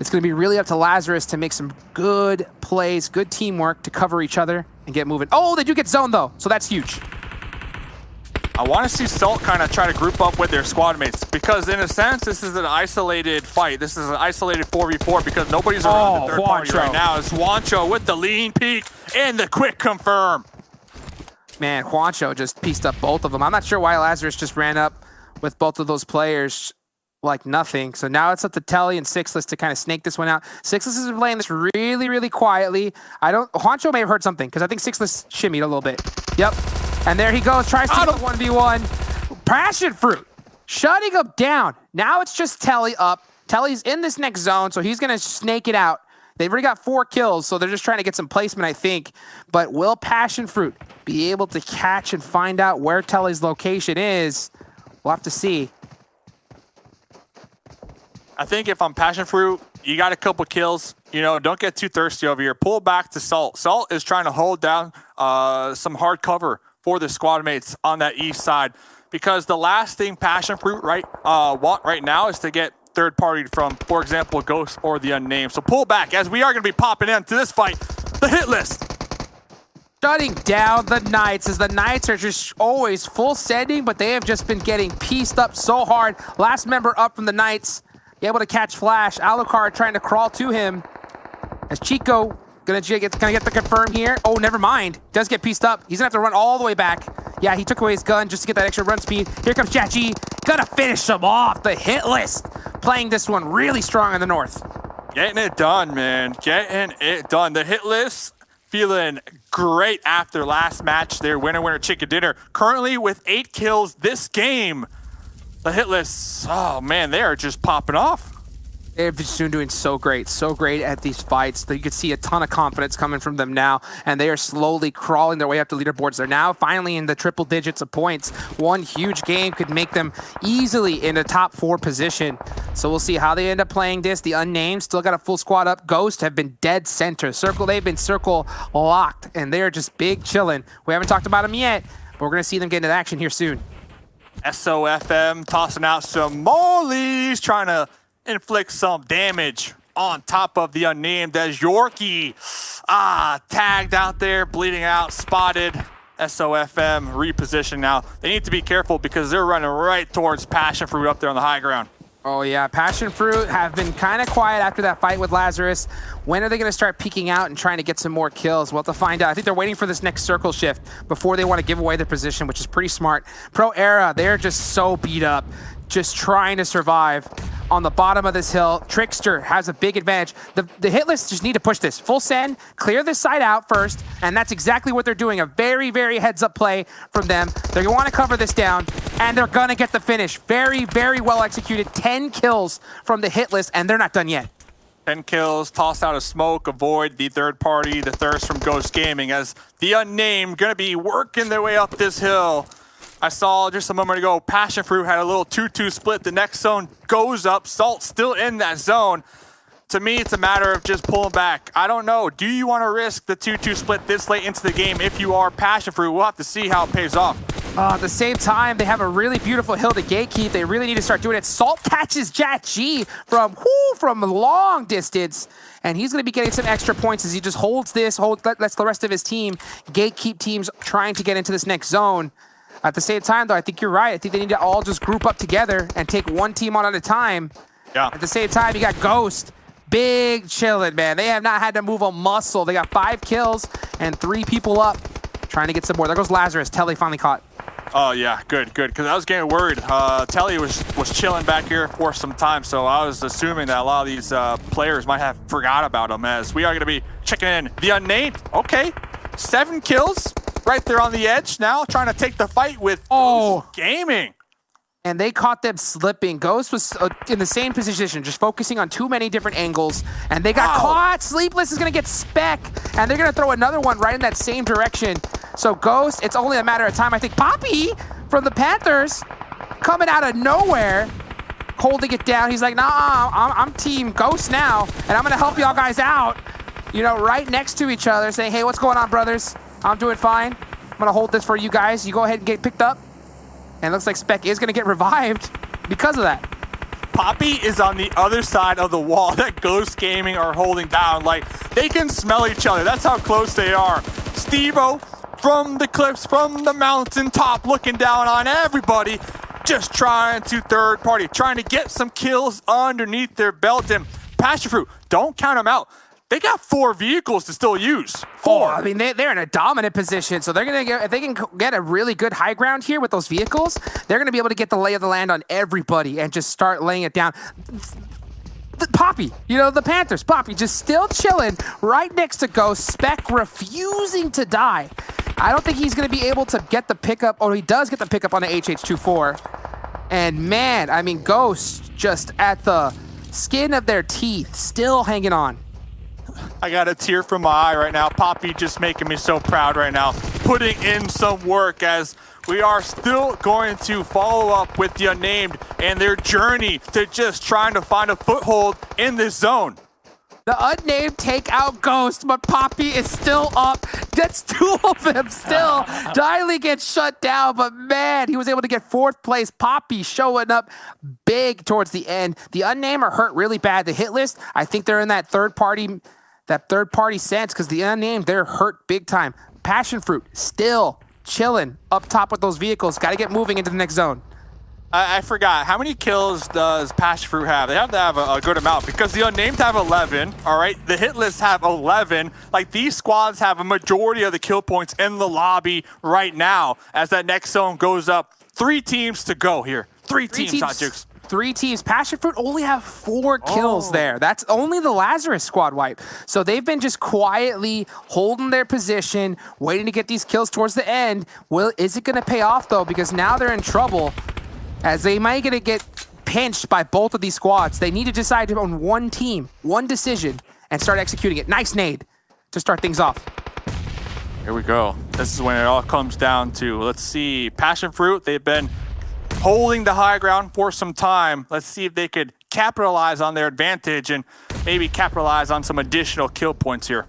It's going to be really up to Lazarus to make some good plays, good teamwork to cover each other and get moving. Oh, they do get zoned, though, so that's huge. I want to see Salt kind of try to group up with their squad mates because, in a sense, this is an isolated fight. This is an isolated 4v4 because nobody's around the third party right now. It's Juancho with the lean peek and the quick confirm. Man, Juancho just pieced up both of them. I'm not sure why Lazarus just ran up with both of those players like nothing. So now it's up to Telly and Sixless to kind of snake this one out. Sixless has been playing this really, really quietly. Juancho may have heard something because I think Sixless shimmied a little bit. Yep. And there he goes. Tries to get a 1v1. PassionFruit shutting him down. Now it's just Telly up. Telly's in this next zone, so he's going to snake it out. They've already got 4 kills, so they're just trying to get some placement, I think. But will PassionFruit be able to catch and find out where Telly's location is? We'll have to see. I think if I'm PassionFruit, you got a couple kills. You know, don't get too thirsty over here. Pull back to Salt. Salt is trying to hold down some hard cover for the squad mates on that east side, because the last thing PassionFruit want right now is to get third-partied from, for example, Ghost or the Unnamed. So pull back, as we are going to be popping into this fight, the hit list. Shutting down the Knights, as the Knights are just always full sending, but they have just been getting pieced up so hard. Last member up from the Knights, able to catch Flash. Alucard trying to crawl to him. As Chico gonna get the confirm here. Oh, never mind. Does get pieced up. He's gonna have to run all the way back. Yeah, he took away his gun just to get that extra run speed. Here comes Jachi. Gonna finish him off. The hit list. Playing this one really strong in the north. Getting it done, man. Getting it done. The hit list feeling great after last match. Their winner chicken dinner. Currently with 8 kills this game. The hit list, oh man, they are just popping off. They've just been doing so great at these fights. You can see a ton of confidence coming from them now, and they are slowly crawling their way up the leaderboards. They're now finally in the triple digits of points. One huge game could make them easily in the top 4 position. So we'll see how they end up playing this. The Unnamed still got a full squad up. Ghost have been dead center. They've been circle locked, and they're just big chilling. We haven't talked about them yet, but we're going to see them get into action here soon. SOFM tossing out some mollies, trying to inflict some damage on top of the Unnamed, as Yorkie tagged out there, bleeding out, spotted. SOFM reposition now. They need to be careful because they're running right towards PassionFruit up there on the high ground. Oh yeah, PassionFruit have been kind of quiet after that fight with Lazarus. When are they going to start peeking out and trying to get some more kills? We'll have to find out. I think they're waiting for this next circle shift before they want to give away their position, which is pretty smart. Pro Era, they're just so beat up, just trying to survive on the bottom of this hill. Trickster has a big advantage. The hit list just need to push this. Full send, clear this side out first, and that's exactly what they're doing. A very, very heads-up play from them. They want to cover this down, and they're going to get the finish. Very, very well executed. 10 kills from the hit list, and they're not done yet. 10 kills, toss out a smoke, avoid the third party, the thirst from Ghost Gaming, as the Unnamed going to be working their way up this hill. I saw just a moment ago, PassionFruit had a little 2-2 split. The next zone goes up. Salt still in that zone. To me, it's a matter of just pulling back. I don't know. Do you want to risk the 2-2 split this late into the game? If you are PassionFruit, we'll have to see how it pays off. At the same time, they have a really beautiful hill to gatekeep. They really need to start doing it. Salt catches Jachi from a long distance, and he's going to be getting some extra points as he just lets the rest of his team gatekeep teams trying to get into this next zone. At the same time, though, I think you're right. I think they need to all just group up together and take one team on at a time. Yeah. At the same time, you got Ghost. Big chillin', man. They have not had to move a muscle. They got 5 kills and 3 people up trying to get some more. There goes Lazarus. Telly finally caught. Oh, yeah. Good. Because I was getting worried. Telly was chilling back here for some time, so I was assuming that a lot of these players might have forgot about him, as we are going to be checking in. The Unnamed, okay. 7 kills. Right there on the edge now, trying to take the fight with Ghost Gaming. And they caught them slipping. Ghost was in the same position, just focusing on too many different angles. And they got caught. Sleepless is going to get spec. And they're going to throw another one right in that same direction. So Ghost, it's only a matter of time. I think Poppy from the Panthers coming out of nowhere, holding it down. He's like, nah, I'm Team Ghost now. And I'm going to help y'all guys out. You know, right next to each other, saying, hey, what's going on, brothers? I'm doing fine. I'm going to hold this for you guys. You go ahead and get picked up. And it looks like Spec is going to get revived because of that. Poppy is on the other side of the wall that Ghost Gaming are holding down. Like, they can smell each other. That's how close they are. Steve-O from the cliffs, from the mountain top, looking down on everybody, just trying to third party, trying to get some kills underneath their belt. And PassionFruit, don't count them out. They got 4 vehicles to still use. 4. I mean, they're in a dominant position, so they're gonna get, if they can get a really good high ground here with those vehicles, they're gonna be able to get the lay of the land on everybody and just start laying it down. Poppy, you know, the Panthers, Poppy just still chilling right next to Ghost. Spec refusing to die. I don't think he's gonna be able to get the pickup, or he does get the pickup on the HH24. And man, I mean, Ghost just at the skin of their teeth, still hanging on. I got a tear from my eye right now. Poppy just making me so proud right now. Putting in some work, as we are still going to follow up with the Unnamed and their journey to just trying to find a foothold in this zone. The Unnamed take out Ghost, but Poppy is still up. That's 2 of them still. Diley gets shut down, but man, he was able to get 4th place. Poppy showing up big towards the end. The Unnamed are hurt really bad. The hit list, I think they're in that third party sense, because the Unnamed, they're hurt big time. PassionFruit still chilling up top with those vehicles. Got to get moving into the next zone. I forgot. How many kills does PassionFruit have? They have to have a good amount because the Unnamed have 11, all right? The hit lists have 11. Like, these squads have a majority of the kill points in the lobby right now as that next zone goes up. 3 teams to go here. Three teams, Hot Jukes. 3 teams. PassionFruit only have 4 kills there. That's only the Lazarus squad wipe. So they've been just quietly holding their position, waiting to get these kills towards the end. Is it going to pay off, though? Because now they're in trouble, as they might get pinched by both of these squads. They need to decide on one team, one decision, and start executing it. Nice nade to start things off. Here we go. This is when it all comes down to, let's see, PassionFruit, they've been holding the high ground for some time. Let's see if they could capitalize on their advantage and maybe capitalize on some additional kill points here.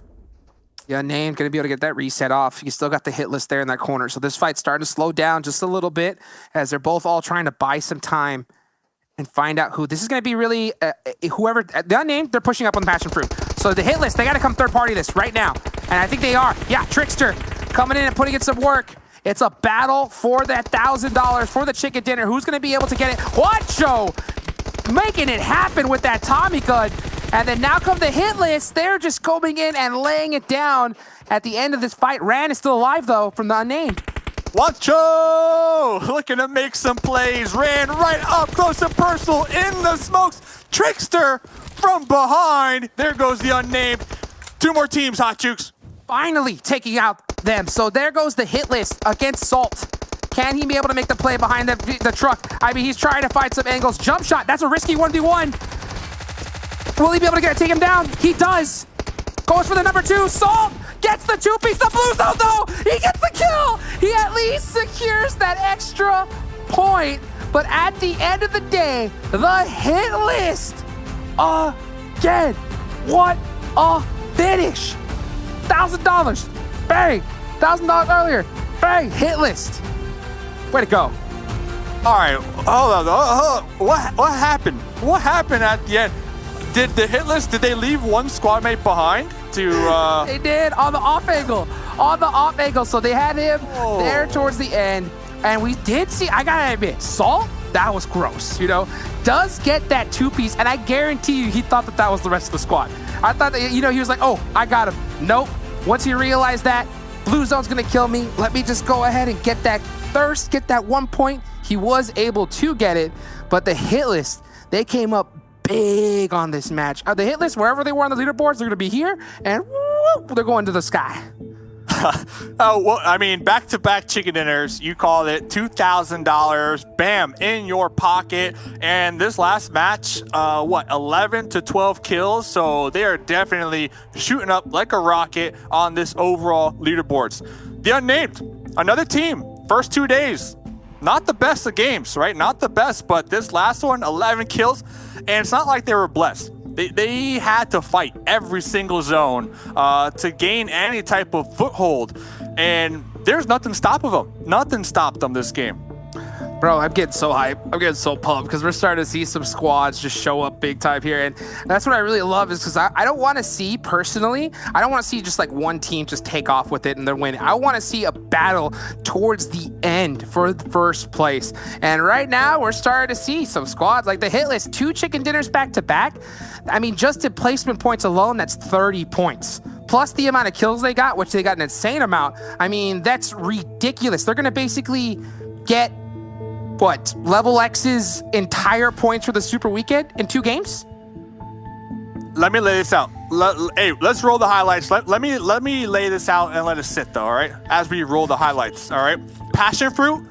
Yeah, Unnamed gonna be able to get that reset off. You still got the hit list there in that corner. So this fight's starting to slow down just a little bit as they're both all trying to buy some time and find out who. This is gonna be really, whoever, the Unnamed, they're pushing up on the PassionFruit. So the hit list, they gotta come third party this right now. And I think they are. Yeah, Trickster coming in and putting in some work. It's a battle for that $1,000 for the chicken dinner. Who's going to be able to get it? Watcho making it happen with that Tommy gun. And then now come the hit list. They're just coming in and laying it down at the end of this fight. Ran is still alive, though, from the Unnamed. Watcho looking to make some plays. Ran right up close and personal in the smokes. Trickster from behind. There goes the Unnamed. 2 more teams, Hot Jukes. Finally taking out them. So there goes the hit list against Salt. Can he be able to make the play behind the truck? I mean, he's trying to find some angles. Jump shot. That's a risky 1v1. Will he be able to take him down? He does. Goes for the number 2. Salt gets the 2-piece. The blue zone, though. He gets the kill. He at least secures that extra point. But at the end of the day, the hit list again. What a finish. $1,000. Bang. $1,000 earlier. Bang. Hit list. Way to go. All right. Hold on. What happened? What happened at the end? Did the hit list, did they leave one squad mate behind to... They did on the off angle. On the off angle. So they had him there towards the end. And we did see, I gotta admit, Salt, that was gross, you know? Does get that 2-piece, and I guarantee you he thought that was the rest of the squad. I thought that, he was like, oh, I got him. Nope. Once he realized that, blue zone's gonna kill me, let me just go ahead and get that thirst, get that 1 point. He was able to get it, but the hit list, they came up big on this match. The hit list, wherever they were on the leaderboards, they're gonna be here, and whoop, they're going to the sky. Oh, well, I mean, back-to-back chicken dinners, you called it, $2,000, bam, in your pocket. And this last match, 11 to 12 kills, so they are definitely shooting up like a rocket on this overall leaderboards. The Unnamed, another team, first 2 days, not the best of games, right? Not the best, but this last one, 11 kills, and it's not like they were blessed. They had to fight every single zone to gain any type of foothold, and there's nothing stopping them. Nothing stopped them this game. Bro, I'm getting so hyped. I'm getting so pumped because we're starting to see some squads just show up big time here. And that's what I really love is because I don't want to see, personally, I don't want to see just like one team just take off with it and they're winning. I want to see a battle towards the end for the first place. And right now, we're starting to see some squads like the hit list, 2 chicken dinners back to back. I mean, just in placement points alone, that's 30 points. Plus the amount of kills they got, which they got an insane amount. I mean, that's ridiculous. They're going to basically get what, Level X's entire points for the Super Weekend in 2 games? Let me lay this out. Hey, let's roll the highlights. Let me lay this out and let it sit, though, all right? As we roll the highlights, all right? PassionFruit,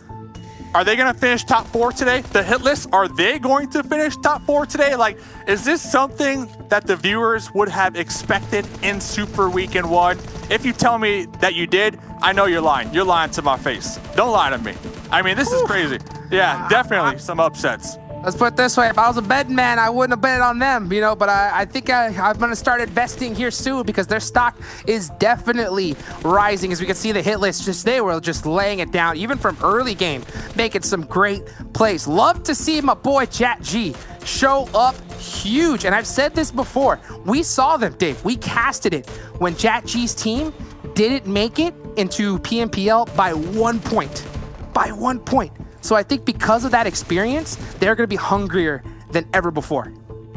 are they going to finish top 4 today? The hit list, are they going to finish top 4 today? Like, is this something that the viewers would have expected in Super Weekend 1? If you tell me that you did, I know you're lying. You're lying to my face. Don't lie to me. I mean, this is crazy. Yeah, definitely some upsets. Let's put it this way, if I was a betting man, I wouldn't have bet on them, you know, but I think I'm going to start investing here soon because their stock is definitely rising. As we can see the hit list, they were just laying it down, even from early game, making some great plays. Love to see my boy Chat G show up huge. And I've said this before, we saw them, Dave, we casted it when Chat G's team didn't make it into PMPL by 1 point. By 1 point. So I think because of that experience, they're going to be hungrier than ever before.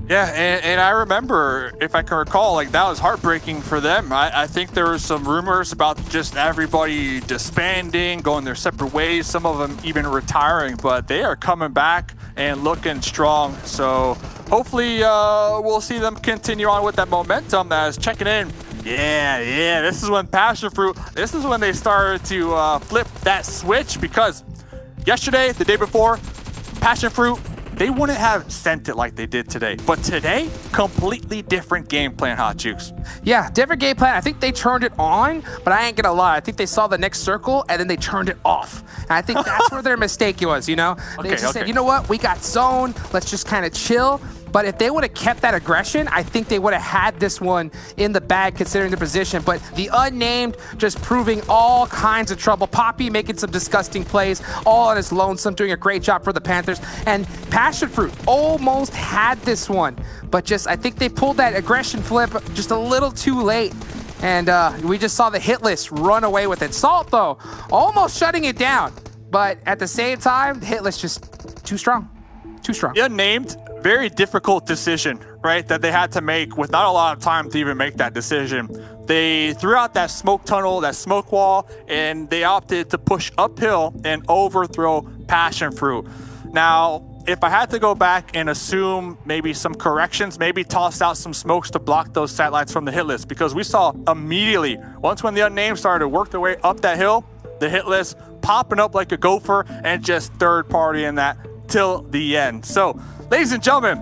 Yeah, and I remember, if I can recall, like that was heartbreaking for them. I think there were some rumors about just everybody disbanding, going their separate ways, some of them even retiring, but they are coming back and looking strong. So hopefully we'll see them continue on with that momentum as checking in. Yeah, this is when PassionFruit, this is when they started to flip that switch, because yesterday, the day before, PassionFruit, they wouldn't have sent it like they did today. But today, completely different game plan, Hot Jukes. Yeah, different game plan. I think they turned it on, but I ain't gonna lie. I think they saw the next circle and then they turned it off. And I think that's where their mistake was, you know? They just said, you know what? We got zone. Let's just kind of chill. But if they would have kept that aggression, I think they would have had this one in the bag considering the position. But the Unnamed just proving all kinds of trouble. Poppy making some disgusting plays, all on his lonesome, doing a great job for the Panthers. And PassionFruit almost had this one. But just, I think they pulled that aggression flip just a little too late. And we just saw the hit list run away with it. Salt, though, almost shutting it down. But at the same time, the hit list just too strong. Too strong. Yeah, named. Very difficult decision, right, that they had to make with not a lot of time to even make that decision. They threw out that smoke tunnel, that smoke wall, and they opted to push uphill and overthrow PassionFruit. Now, if I had to go back and assume maybe some corrections, maybe toss out some smokes to block those satellites from the hit list, because we saw immediately, once when the Unnamed started to work their way up that hill, the hit list popping up like a gopher and just third party in that till the end. So, ladies and gentlemen,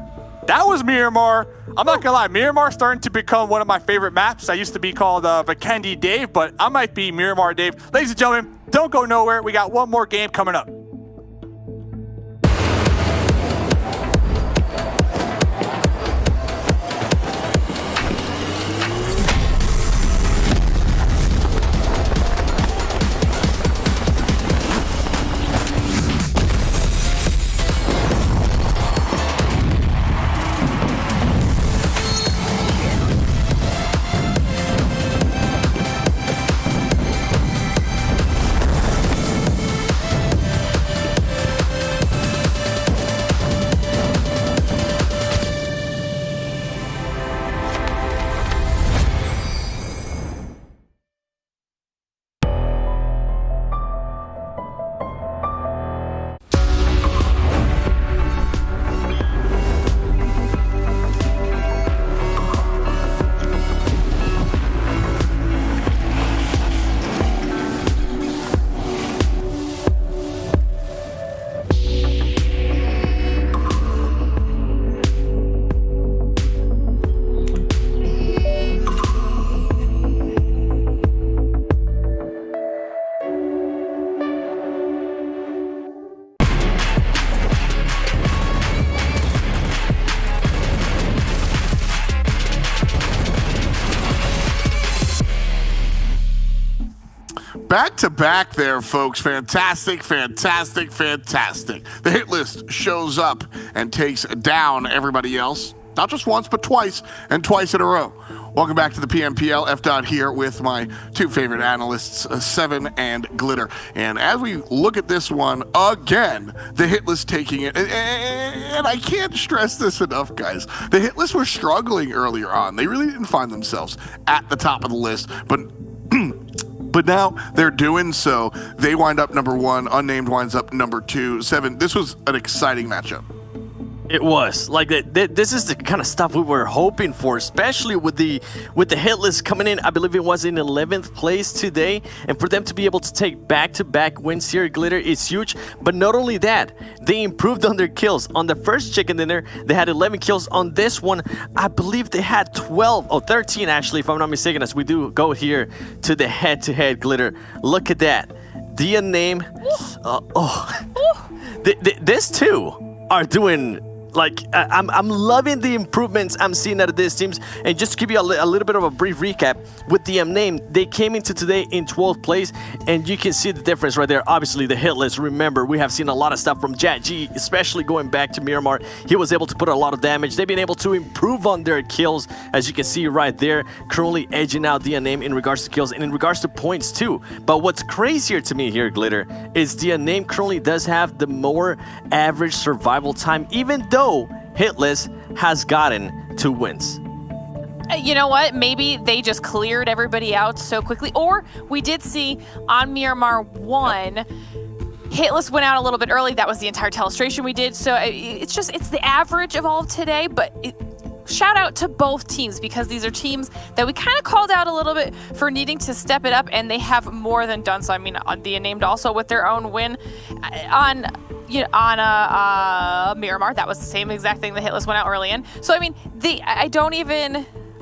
that was Miramar. I'm not gonna lie, Miramar starting to become one of my favorite maps. I used to be called Vikendi Dave, but I might be Miramar Dave. Ladies and gentlemen, don't go nowhere. We got one more game coming up. Back to back there, folks. Fantastic, fantastic, fantastic. The hit list shows up and takes down everybody else. Not just once, but twice, and twice in a row. Welcome back to the PMPL. F. here with my two favorite analysts, Seven and Glitter. And as we look at this one again, the hit list taking it. And I can't stress this enough, guys. The hit list were struggling earlier on. They really didn't find themselves at the top of the list, but now they're doing so. They wind up number one. Unnamed winds up number 2. Seven, this was an exciting matchup. It was like this is the kind of stuff we were hoping for, especially with the hit list coming in. I believe it was in 11th place today, and for them to be able to take back-to-back wins here, Glitter, is huge. But not only that, they improved on their kills. On the first chicken dinner, they had 11 kills. On this one, I believe they had 13 actually, if I'm not mistaken. As we do go here to the head-to-head, Glitter, look at that. The Unnamed. This too are doing. Like, I'm loving the improvements I'm seeing out of these teams. And just to give you a little bit of a brief recap, with the Unnamed, they came into today in 12th place, and you can see the difference right there. Obviously, the hit list, remember, we have seen a lot of stuff from Jat G, especially going back to Miramar. He was able to put a lot of damage. They've been able to improve on their kills, as you can see right there, currently edging out the Unnamed in regards to kills and in regards to points too. But what's crazier to me here, Glitter, is the Unnamed currently does have the more average survival time, even though Hitless has gotten 2 wins. You know what? Maybe they just cleared everybody out so quickly. Or we did see on Miramar 1, Hitless went out a little bit early. That was the entire telestration we did. So it's the average of all of today. But shout out to both teams, because these are teams that we kind of called out a little bit for needing to step it up, and they have more than done so. I mean, the Unnamed also with their own win on Miramar. That was the same exact thing that Hitless went out early in. So I mean,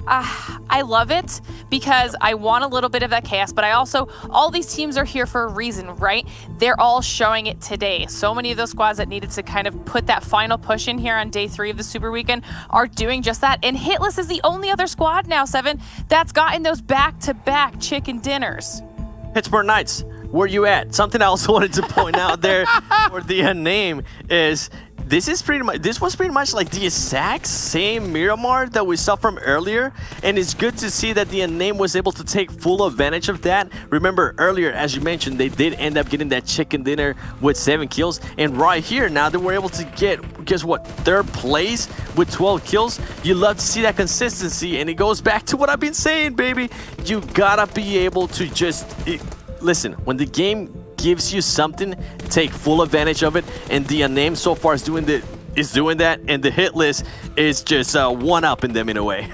I love it because I want a little bit of that chaos, but all these teams are here for a reason, right? They're all showing it today. So many of those squads that needed to kind of put that final push in here on day 3 of the Super Weekend are doing just that. And Hitless is the only other squad now, Seven, that's gotten those back-to-back chicken dinners. Pittsburgh Knights, where you at? Something I also wanted to point out there for the Unnamed is this was pretty much like the exact same Miramar that we saw from earlier, and it's good to see that the Unnamed was able to take full advantage of that. Remember earlier, as you mentioned, they did end up getting that chicken dinner with 7 kills, and right here now they were able to get, guess what, 3rd place with 12 kills. You love to see that consistency, and it goes back to what I've been saying, baby. You gotta be able to just listen, when the game gives you something, take full advantage of it, and the Unnamed so far is doing that, and the hit list is just one-upping them in a way.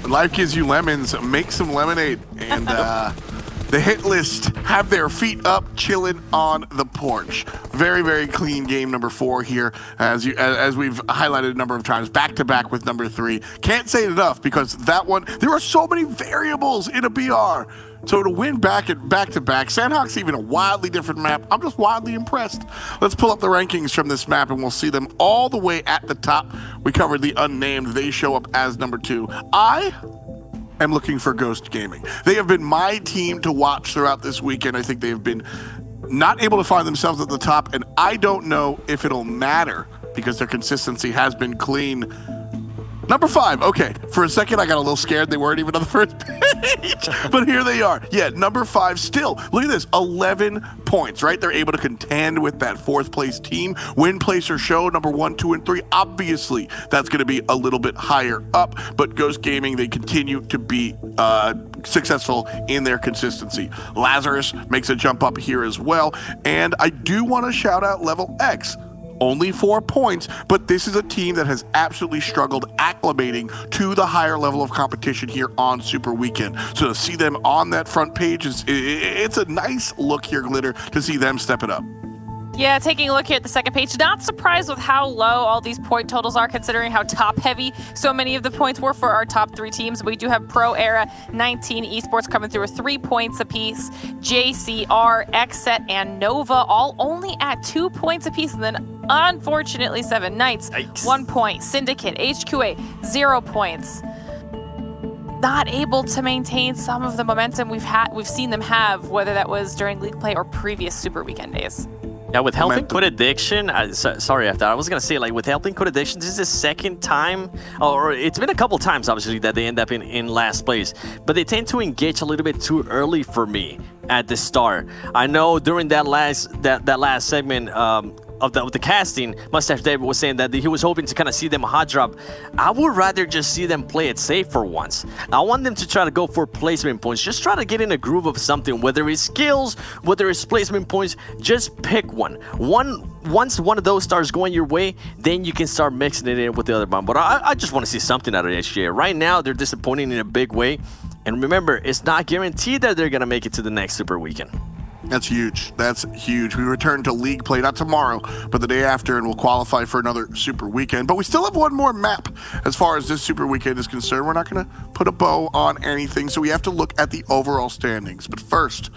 Life gives you lemons, make some lemonade, and the hit list have their feet up, chilling on the porch. Very, very clean game number 4 here, as we've highlighted a number of times, back-to-back with number 3. Can't say it enough, because that one, there are so many variables in a BR. So to win back-to-back, Sandhawk's even a wildly different map. I'm just wildly impressed. Let's pull up the rankings from this map, and we'll see them all the way at the top. We covered the Unnamed. They show up as number 2. I am looking for Ghost Gaming. They have been my team to watch throughout this weekend. I think they have been not able to find themselves at the top, and I don't know if it'll matter because their consistency has been clean. Number 5, okay. For a second, I got a little scared. They weren't even on the first page, but here they are. Yeah, number 5 still. Look at this, 11 points, right? They're able to contend with that 4th place team. Win, place, or show, number 1, 2, and 3. Obviously, that's going to be a little bit higher up, but Ghost Gaming, they continue to be successful in their consistency. Lazarus makes a jump up here as well, and I do want to shout out Level X. Only 4 points, but this is a team that has absolutely struggled acclimating to the higher level of competition here on Super Weekend. So to see them on that front page, it's a nice look here, Glitter, to see them step it up. Yeah, taking a look here at the second page, not surprised with how low all these point totals are, considering how top-heavy so many of the points were for our top 3 teams. We do have Pro Era 19 Esports coming through with 3 points apiece. JCR, Xset, and Nova all only at 2 points apiece, and then unfortunately 7 Knights, Yikes. 1 point. Syndicate, HQA, 0 points. Not able to maintain some of the momentum we've seen them have, whether that was during league play or previous Super Weekend days. Yeah, with Helping Quit Addiction, sorry, I was going to say, like, with Helping Quit Addiction, this is the second time, or it's been a couple times, obviously, that they end up in last place. But they tend to engage a little bit too early for me at the start. I know during that last segment of the casting, Mustache David was saying that he was hoping to kind of see them hot drop. I would rather just see them play it safe for once. I want them to try to go for placement points. Just try to get in a groove of something, whether it's skills, whether it's placement points, just pick one. Once one of those starts going your way, then you can start mixing it in with the other bomb. But I just want to see something out of HGA. Right now, they're disappointing in a big way. And remember, it's not guaranteed that they're going to make it to the next Super Weekend. That's huge. That's huge. We return to league play, not tomorrow, but the day after, and we'll qualify for another Super Weekend. But we still have one more map as far as this Super Weekend is concerned. We're not going to put a bow on anything, so we have to look at the overall standings. But first,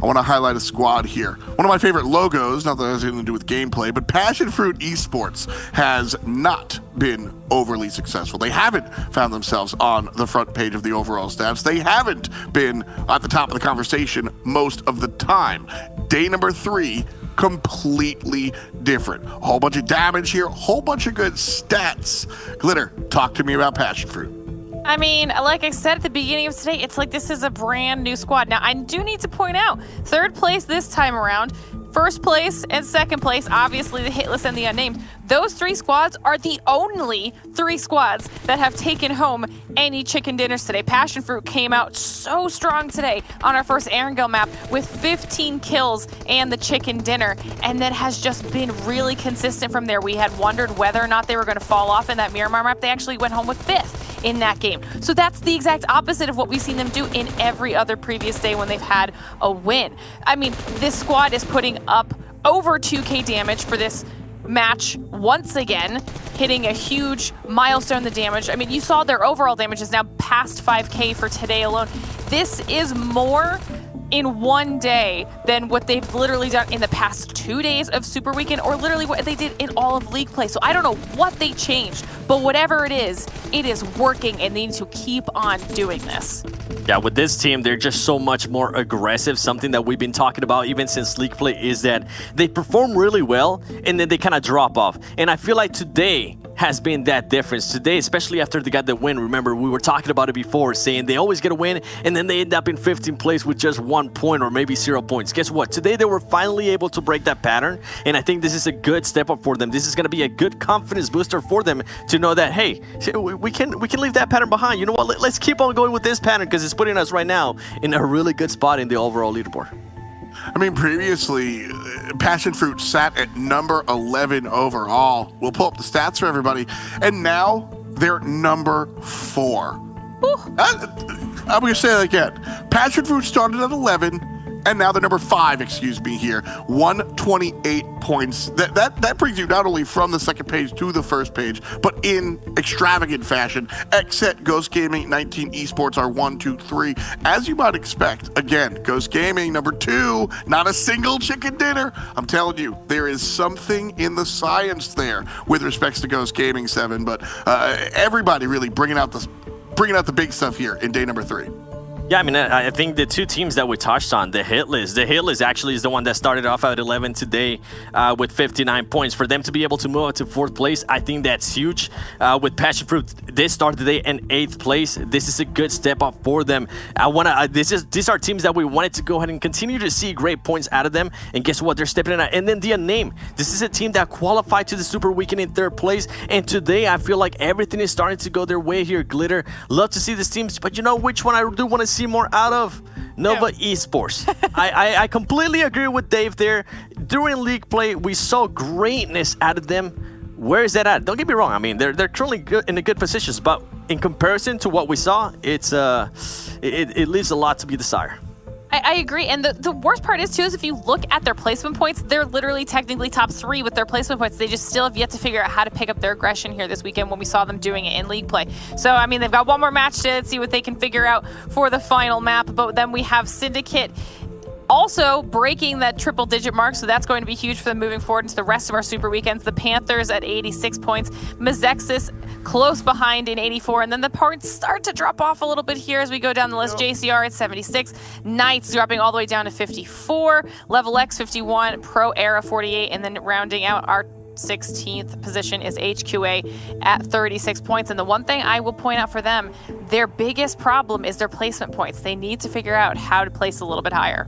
I want to highlight a squad here. One of my favorite logos, not that it has anything to do with gameplay, but PassionFruit Esports has not been overly successful. They haven't found themselves on the front page of the overall stats. They haven't been at the top of the conversation most of the time. Day number 3, completely different. A whole bunch of damage here, a whole bunch of good stats. Glitter, talk to me about PassionFruit. I mean, like I said at the beginning of today, it's like this is a brand new squad. Now, I do need to point out, 3rd place this time around, 1st place and 2nd place, obviously the Hitless and the Unnamed. Those 3 squads are the only 3 squads that have taken home any chicken dinners today. PassionFruit came out so strong today on our first Erangel map with 15 kills and the chicken dinner, and that has just been really consistent from there. We had wondered whether or not they were going to fall off in that Miramar map. They actually went home with 5th in that game. So that's the exact opposite of what we've seen them do in every other previous day when they've had a win. I mean, this squad is putting up over 2k damage for this match once again, hitting a huge milestone in the damage. I mean, you saw their overall damage is now past 5k for today alone. This is more in one day than what they've literally done in the past 2 days of Super Weekend, or literally what they did in all of League play. So I don't know what they changed, but whatever it is working, and they need to keep on doing this. Yeah, with this team, they're just so much more aggressive. Something that we've been talking about even since League play is that they perform really well, and then they kind of drop off. And I feel like today has been that difference. Today, especially after they got the win, remember, we were talking about it before, saying they always get a win, and then they end up in 15th place with just 1 point or maybe 0 points. Guess what? Today, they were finally able to break that pattern, and I think this is a good step up for them. This is going to be a good confidence booster for them to know that, hey, we can leave that pattern behind. You know what? Let's keep on going with this pattern, because it's putting us right now in a really good spot in the overall leaderboard. I mean, previously, PassionFruit sat at number 11 overall. We'll pull up the stats for everybody. And now they're number 4. I'm going to say that again. PassionFruit started at 11, and now they're number 5, excuse me here. 128 points. That brings you not only from the second page to the first page, but in extravagant fashion. Xset, Ghost Gaming, 19 Esports are 1, 2, 3. As you might expect, again, Ghost Gaming, number 2, not a single chicken dinner. I'm telling you, there is something in the science there with respects to Ghost Gaming 7, but everybody really bringing out the big stuff here in day number 3. Yeah, I mean, I think the 2 teams that we touched on, the Hitless actually is the one that started off at 11 today with 59 points. For them to be able to move up to 4th place, I think that's huge. With PassionFruit, they started today in 8th place. This is a good step up for them. These are teams that we wanted to go ahead and continue to see great points out of them. And guess what? They're stepping in. And then the Unnamed. This is a team that qualified to the Super Weekend in 3rd place. And today, I feel like everything is starting to go their way here. Glitter, love to see these teams, but you know which one I do want to see more out of? Nova Esports. I completely agree with Dave there. During League play, we saw greatness out of them. Where is that at? Don't get me wrong. I mean, they're currently good in the good positions, but in comparison to what we saw, it leaves a lot to be desired. I agree, and the worst part is too is if you look at their placement points, they're literally technically top 3 with their placement points. They just still have yet to figure out how to pick up their aggression here this weekend when we saw them doing it in League play. So, I mean, they've got one more match to see what they can figure out for the final map, but then we have Syndicate also breaking that triple-digit mark, so that's going to be huge for them moving forward into the rest of our Super Weekends. The Panthers at 86 points, Mezexis close behind in 84, and then the points start to drop off a little bit here as we go down the list. JCR at 76, Knights dropping all the way down to 54, Level X 51, Pro Era 48, and then rounding out our 16th position is HQA at 36 points. And the one thing I will point out for them, their biggest problem is their placement points. They need to figure out how to place a little bit higher.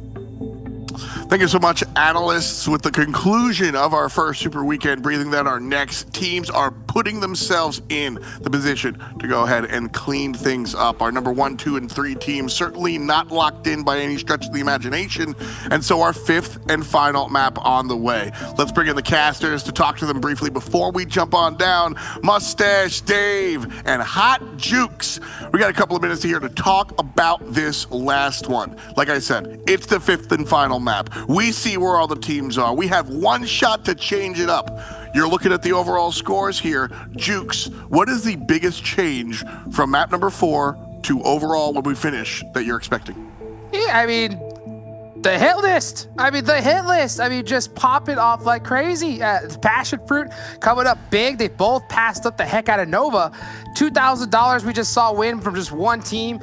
Thank you so much, analysts. With the conclusion of our first Super Weekend, breathing down our necks, teams are putting themselves in the position to go ahead and clean things up. Our number 1, 2, and 3 teams certainly not locked in by any stretch of the imagination, and so our 5th and final map on the way. Let's bring in the casters to talk to them briefly before we jump on down. Mustache Dave and Hot Jukes. We got a couple of minutes here to talk about this last one. Like I said, it's the 5th and final map. We see where all the teams are. We have one shot to change it up. You're looking at the overall scores here. Jukes, what is the biggest change from map number 4 to overall when we finish that you're expecting? Yeah, I mean, The hit list. I mean, the hit list. I mean, just popping off like crazy. PassionFruit coming up big. They both passed up the heck out of Nova. $2,000 we just saw win from just one team.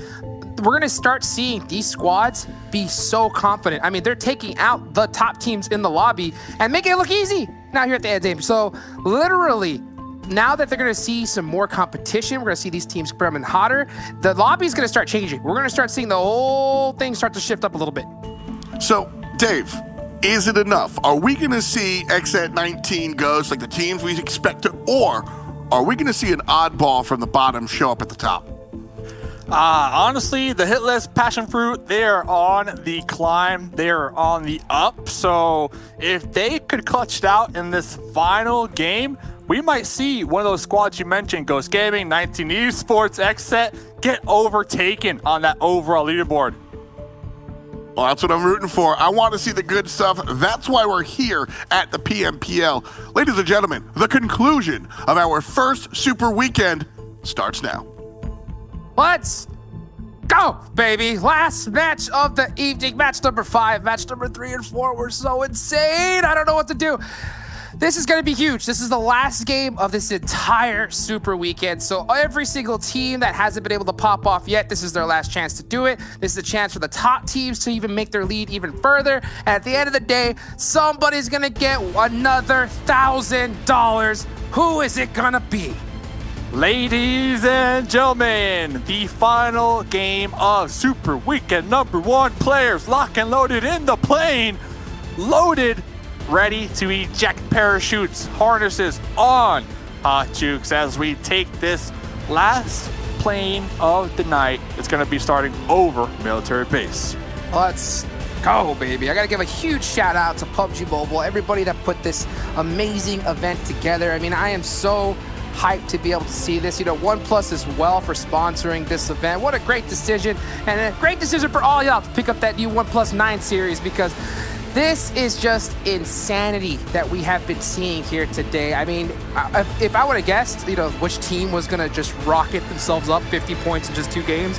We're going to start seeing these squads be so confident. I mean, they're taking out the top teams in the lobby and making it look easy now here at the end game. So literally, now that they're going to see some more competition, we're going to see these teams becoming hotter. The lobby's going to start changing. We're going to start seeing the whole thing start to shift up a little bit. So, Dave, is it enough? Are we going to see XSET 19 goes like the teams we expected, or are we going to see an oddball from the bottom show up at the top? Honestly, the hit list, PassionFruit, they are on the climb. They are on the up. So if they could clutch it out in this final game, we might see one of those squads you mentioned, Ghost Gaming, 19 Esports, XSET, get overtaken on that overall leaderboard. Well, that's what I'm rooting for. I want to see the good stuff. That's why we're here at the PMPL. Ladies and gentlemen, the conclusion of our first Super Weekend starts now. Let's go, baby. Last match of the evening. Match number 5. Match number 3 and 4 were so insane. I don't know what to do. This is going to be huge. This is the last game of this entire Super Weekend. So every single team that hasn't been able to pop off yet, this is their last chance to do it. This is a chance for the top teams to even make their lead even further. And at the end of the day, somebody's going to get another $1,000. Who is it going to be? Ladies and gentlemen, the final game of Super Weekend number 1. Players locked and loaded in the plane. Loaded, ready to eject parachutes, harnesses on. Hot Jukes as we take this last plane of the night. It's going to be starting over military base. Let's go, baby. I got to give a huge shout out to PUBG Mobile, everybody that put this amazing event together. I mean, I am so hyped to be able to see this. You know, OnePlus as well for sponsoring this event. What a great decision, and a great decision for all y'all to pick up that new OnePlus 9 series, because this is just insanity that we have been seeing here today. I mean, if I would have guessed, you know, which team was going to just rocket themselves up 50 points in just 2 games,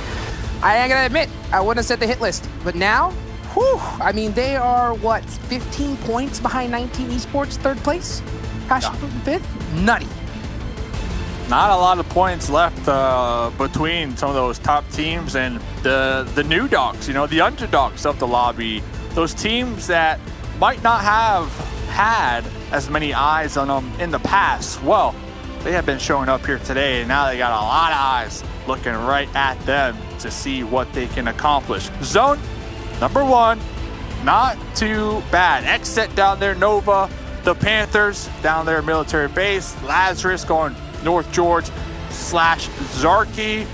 I ain't going to admit, I wouldn't have said the hit list. But now, whew, I mean, they are, what, 15 points behind 19 Esports, 3rd place? PassionFruit 5th? Nutty. Not a lot of points left between some of those top teams and the new dogs, you know, the underdogs of the lobby. Those teams that might not have had as many eyes on them in the past. Well, they have been showing up here today, and now they got a lot of eyes looking right at them to see what they can accomplish. Zone number 1, not too bad. XSET down there, Nova, the Panthers down there, military base, Lazarus going North George / Zarky.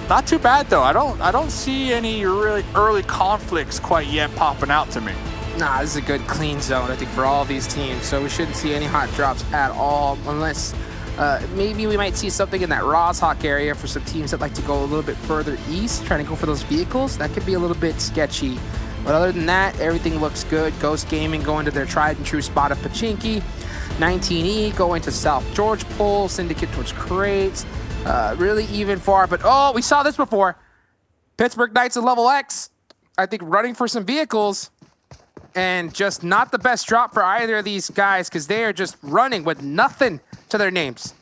Not too bad though. I don't see any really early conflicts quite yet popping out to me. Nah, this is a good clean zone, I think, for all these teams. So we shouldn't see any hot drops at all, unless maybe we might see something in that Roshawk area for some teams that like to go a little bit further east, trying to go for those vehicles. That could be a little bit sketchy. But other than that, everything looks good. Ghost Gaming going to their tried and true spot of Pachinki. 19E going to South George Pole. Syndicate towards Crates. Really even far, but oh, we saw this before. Pittsburgh Knights and Level X, I think, running for some vehicles, and just not the best drop for either of these guys, because they are just running with nothing to their names.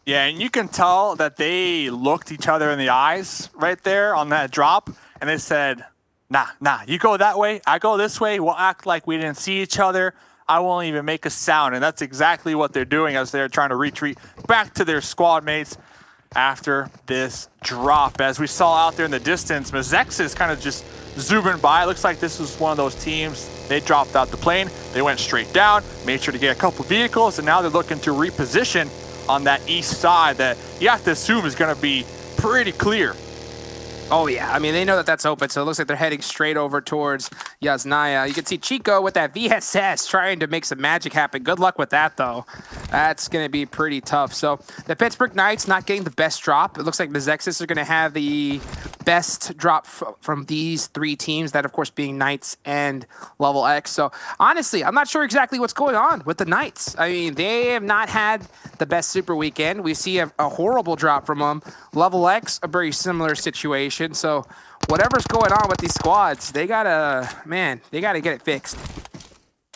Yeah, and you can tell that they looked each other in the eyes right there on that drop, and they said, nah, you go that way, I go this way, we'll act like we didn't see each other. I won't even make a sound. And that's exactly what they're doing as they're trying to retreat back to their squad mates after this drop. As we saw out there in the distance, Mezexis kind of just zooming by. It looks like this was one of those teams. They dropped out the plane. They went straight down, made sure to get a couple vehicles, and now they're looking to reposition on that east side that you have to assume is going to be pretty clear. Oh, yeah. I mean, they know that that's open, so it looks like they're heading straight over towards Yasnaya. You can see Chico with that VSS trying to make some magic happen. Good luck with that, though. That's going to be pretty tough. So the Pittsburgh Knights not getting the best drop. It looks like Mezexis are going to have the best drop from these 3 teams, that, of course, being Knights and Level X. So, honestly, I'm not sure exactly what's going on with the Knights. I mean, they have not had the best Super Weekend. We see a horrible drop from them. Level X, a very similar situation. situation. So whatever's going on with these squads, they gotta get it fixed.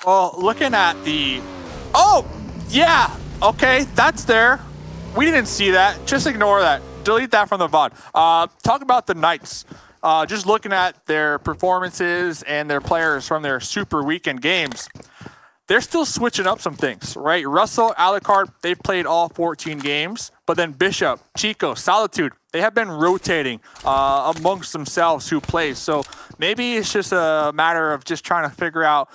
Well, looking at the... Oh, yeah. Okay, that's there. We didn't see that. Just ignore that. Delete that from the VOD. Talk about the Knights. Just looking at their performances and their players from their Super Weekend games, they're still switching up some things, right? Russell, Alucard, they've played all 14 games, but then Bishop, Chico, Solitude, they have been rotating amongst themselves who plays. So maybe it's just a matter of just trying to figure out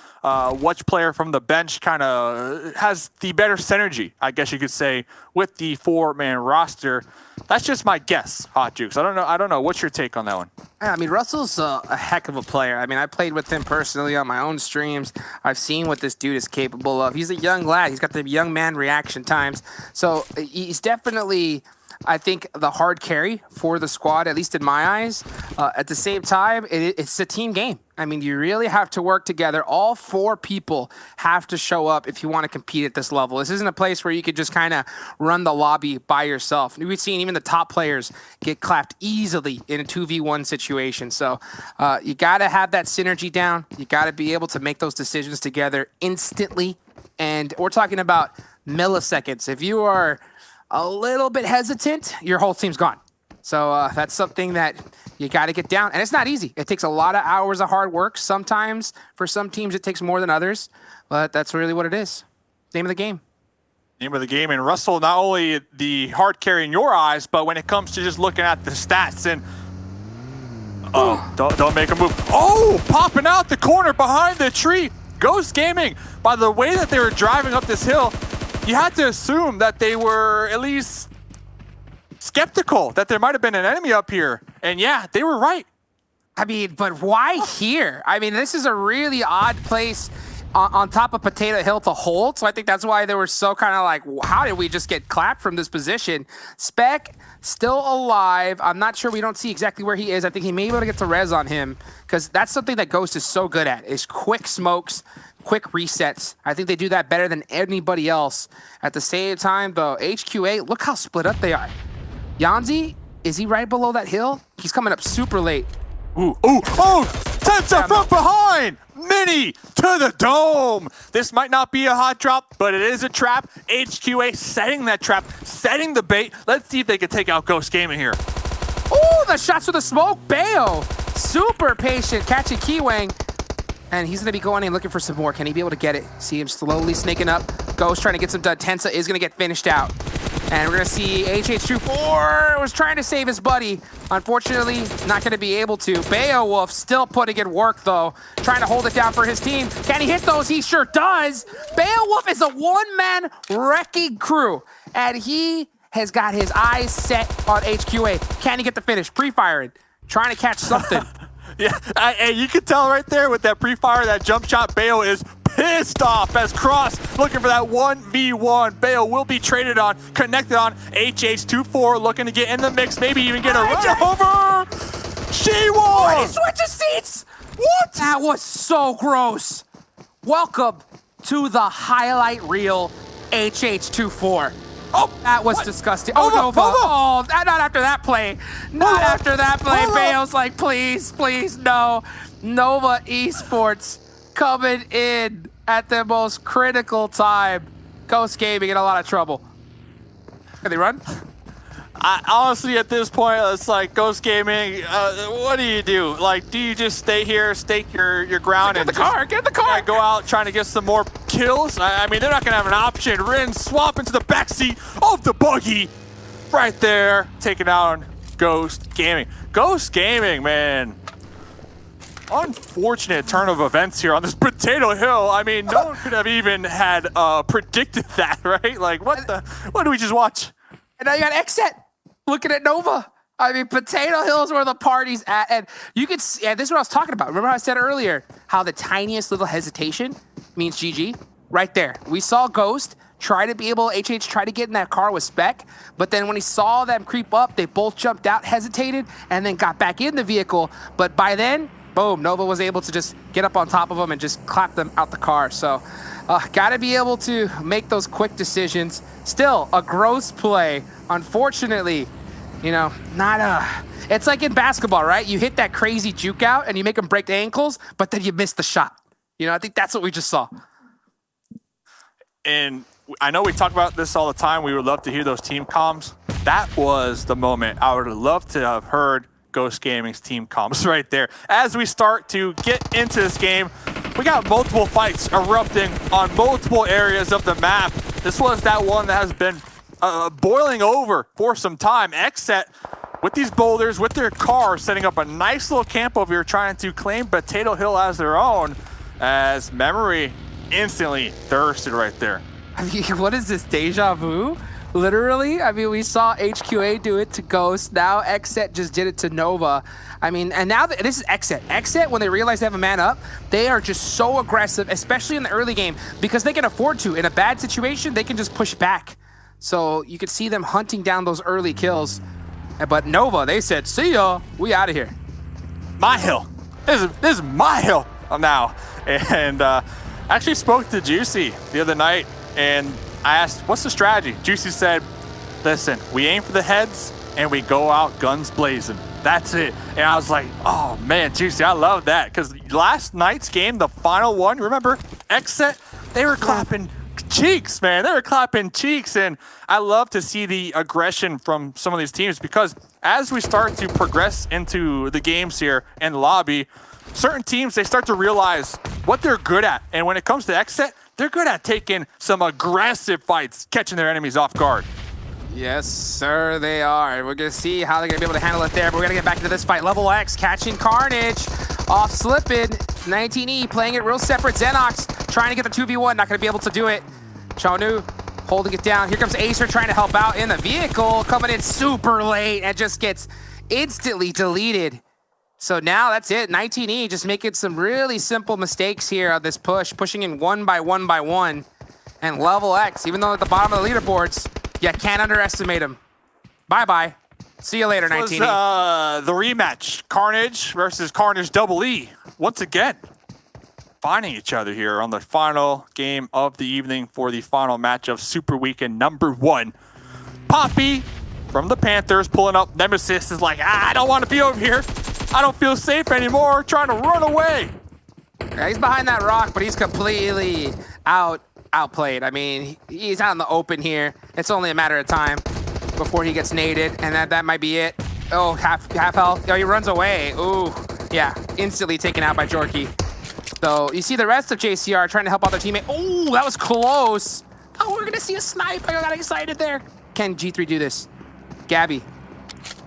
which player from the bench kind of has the better synergy, I guess you could say, with the 4-man roster. That's just my guess, Hot Jukes. I don't know. What's your take on that one? I mean, Russell's a heck of a player. I mean, I played with him personally on my own streams. I've seen what this dude is capable of. He's a young lad. He's got the young man reaction times. So he's definitely, I think, the hard carry for the squad, at least in my eyes. At the same time, it's a team game. I mean, you really have to work together. All 4 people have to show up if you want to compete at this level. This isn't a place where you could just kind of run the lobby by yourself. We've seen even the top players get clapped easily in a 2v1 situation. So you got to have that synergy down. You got to be able to make those decisions together instantly. And we're talking about milliseconds. If you are a little bit hesitant, your whole team's gone. So that's something that you got to get down. And it's not easy. It takes a lot of hours of hard work. Sometimes, for some teams, it takes more than others. But that's really what it is. Name of the game. Name of the game. And Russell, not only the hard carry in your eyes, but when it comes to just looking at the stats and... Oh, don't make a move. Oh, popping out the corner behind the tree. Ghost Gaming, by the way that they were driving up this hill, you had to assume that they were at least skeptical that there might have been an enemy up here. And yeah, they were right. I mean, but why here? I mean, this is a really odd place on top of Potato Hill to hold. So I think that's why they were so kind of like, how did we just get clapped from this position? Spec still alive. I'm not sure. We don't see exactly where he is. I think he may be able to get to res on him because that's something that Ghost is so good at, is quick smokes, quick resets. I think they do that better than anybody else. At the same time, though, HQA, look how split up they are. Yanzi, is he right below that hill? He's coming up super late. Ooh, Tensa from behind! Mini to the dome! This might not be a hot drop, but it is a trap. HQA setting that trap, setting the bait. Let's see if they can take out Ghost Gaming here. Ooh, the shots with the smoke. Bayo, super patient, catching Kiwang. And he's going to be going in looking for some more. Can he be able to get it? See him slowly snaking up. Ghost trying to get some done. Tensa is going to get finished out. And we're going to see HH24 was trying to save his buddy. Unfortunately, not going to be able to. Beowulf still putting in work, though. Trying to hold it down for his team. Can he hit those? He sure does. Beowulf is a one-man wrecking crew. And he has got his eyes set on HQA. Can he get the finish? Pre-firing. Trying to catch something. Yeah, and you can tell right there with that pre-fire, that jump shot, Bayo is pissed off as Cross looking for that 1v1. Bayo will be traded on, connected on. HH24 looking to get in the mix, maybe even get a run over. She won! He switches seats! What? That was so gross. Welcome to the highlight reel, HH24. Oh, that was disgusting. Oh, Nova. Oh, not after that play. Not after that play. Bale's like, please, please, no. Nova Esports coming in at the most critical time. Ghost Gaming in a lot of trouble. Can they run? Honestly, at this point, it's like Ghost Gaming. What do? Like, do you just stay here, stake your ground, Get the car. Yeah, go out trying to get some more kills? I mean, they're not gonna have an option. Rin swap into the backseat of the buggy, right there, taking down Ghost Gaming. Ghost Gaming, man. Unfortunate turn of events here on this Potato Hill. I mean, no one could have even had predicted that, right? Like, what did we just watch? And now you got Xset looking at Nova. I mean, Potato Hill is where the party's at. And you could see, this is what I was talking about. Remember how I said earlier how the tiniest little hesitation means GG? Right there. We saw Ghost try to be able, HH try to get in that car with Spec, but then when he saw them creep up, they both jumped out, hesitated, and then got back in the vehicle. But by then, boom, Nova was able to just get up on top of them and just clap them out the car. So, got to be able to make those quick decisions. Still, a gross play. Unfortunately, You know, it's like in basketball, right? You hit that crazy juke out and you make them break the ankles, but then you miss the shot. You know, I think that's what we just saw. And I know we talk about this all the time. We would love to hear those team comms. That was the moment I would love to have heard Ghost Gaming's team comms right there. As we start to get into this game, we got multiple fights erupting on multiple areas of the map. This was that one that has been boiling over for some time. Xset with these boulders, with their car, setting up a nice little camp over here, trying to claim Potato Hill as their own, as Memory instantly thirsted right there. I mean, what is this, deja vu? Literally, I mean, we saw HQA do it to Ghost. Now Xset just did it to Nova. I mean, and now this is Xset. Xset, when they realize they have a man up, they are just so aggressive, especially in the early game, because they can afford to. In a bad situation, they can just push back. So you could see them hunting down those early kills. But Nova, they said, see ya, we out of here. My hill. This is my hill now. And I actually spoke to Juicy the other night, and I asked, what's the strategy? Juicy said, listen, we aim for the heads and we go out guns blazing. That's it. And I was like, oh man, Juicy, I love that. Because last night's game, the final one, remember, Xset, they were clapping cheeks, man. They were clapping cheeks. And I love to see the aggression from some of these teams, because as we start to progress into the games here in the lobby, certain teams, they start to realize what they're good at. And when it comes to Xset, they're good at taking some aggressive fights, catching their enemies off guard. Yes, sir, they are. We're going to see how they're going to be able to handle it there, but we're going to get back into this fight. Level X catching Carnage, off slipping. 19E playing it real separate. Xenox trying to get the 2v1, not going to be able to do it. Chaonu holding it down. Here comes Acer trying to help out in the vehicle, coming in super late and just gets instantly deleted. So now that's it. 19E just making some really simple mistakes here on this push, pushing in one by one. And Level X, even though at the bottom of the leaderboards, you can't underestimate him. Bye-bye. See you later, 19E. The rematch, Carnage versus Carnage Double E. Once again, finding each other here on the final game of the evening for the final match of Super Weekend #1. Poppy from the Panthers pulling up. Nemesis is like, I don't want to be over here. I don't feel safe anymore, trying to run away. Yeah, he's behind that rock, but he's completely outplayed. I mean, he's out in the open here. It's only a matter of time before he gets naded, and that might be it. Oh, half health. Oh, he runs away. Ooh, yeah, instantly taken out by Jorky. So you see the rest of JCR trying to help out their teammate. Oh, that was close. Oh, we're gonna see a snipe. I got excited there. Can G3 do this? Gabby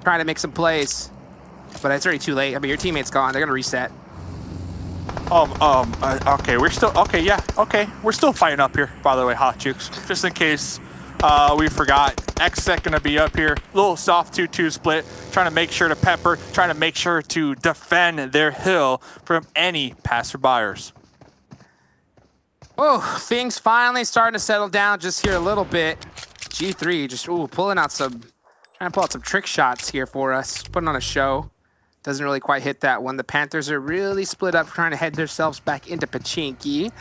trying to make some plays, but it's already too late. I mean, your teammate's gone. They're gonna reset. Okay, we're still, okay, yeah, okay. We're still fighting up here, by the way, Hot Jukes, just in case we forgot. Xset gonna be up here, little soft 2-2 split, trying to make sure to pepper, trying to make sure to defend their hill from any passerbyers. Oh, things finally starting to settle down just here a little bit. G3 just, pulling out some, trying to pull out some trick shots here for us, putting on a show. Doesn't really quite hit that one. The Panthers are really split up, trying to head themselves back into Pachinki.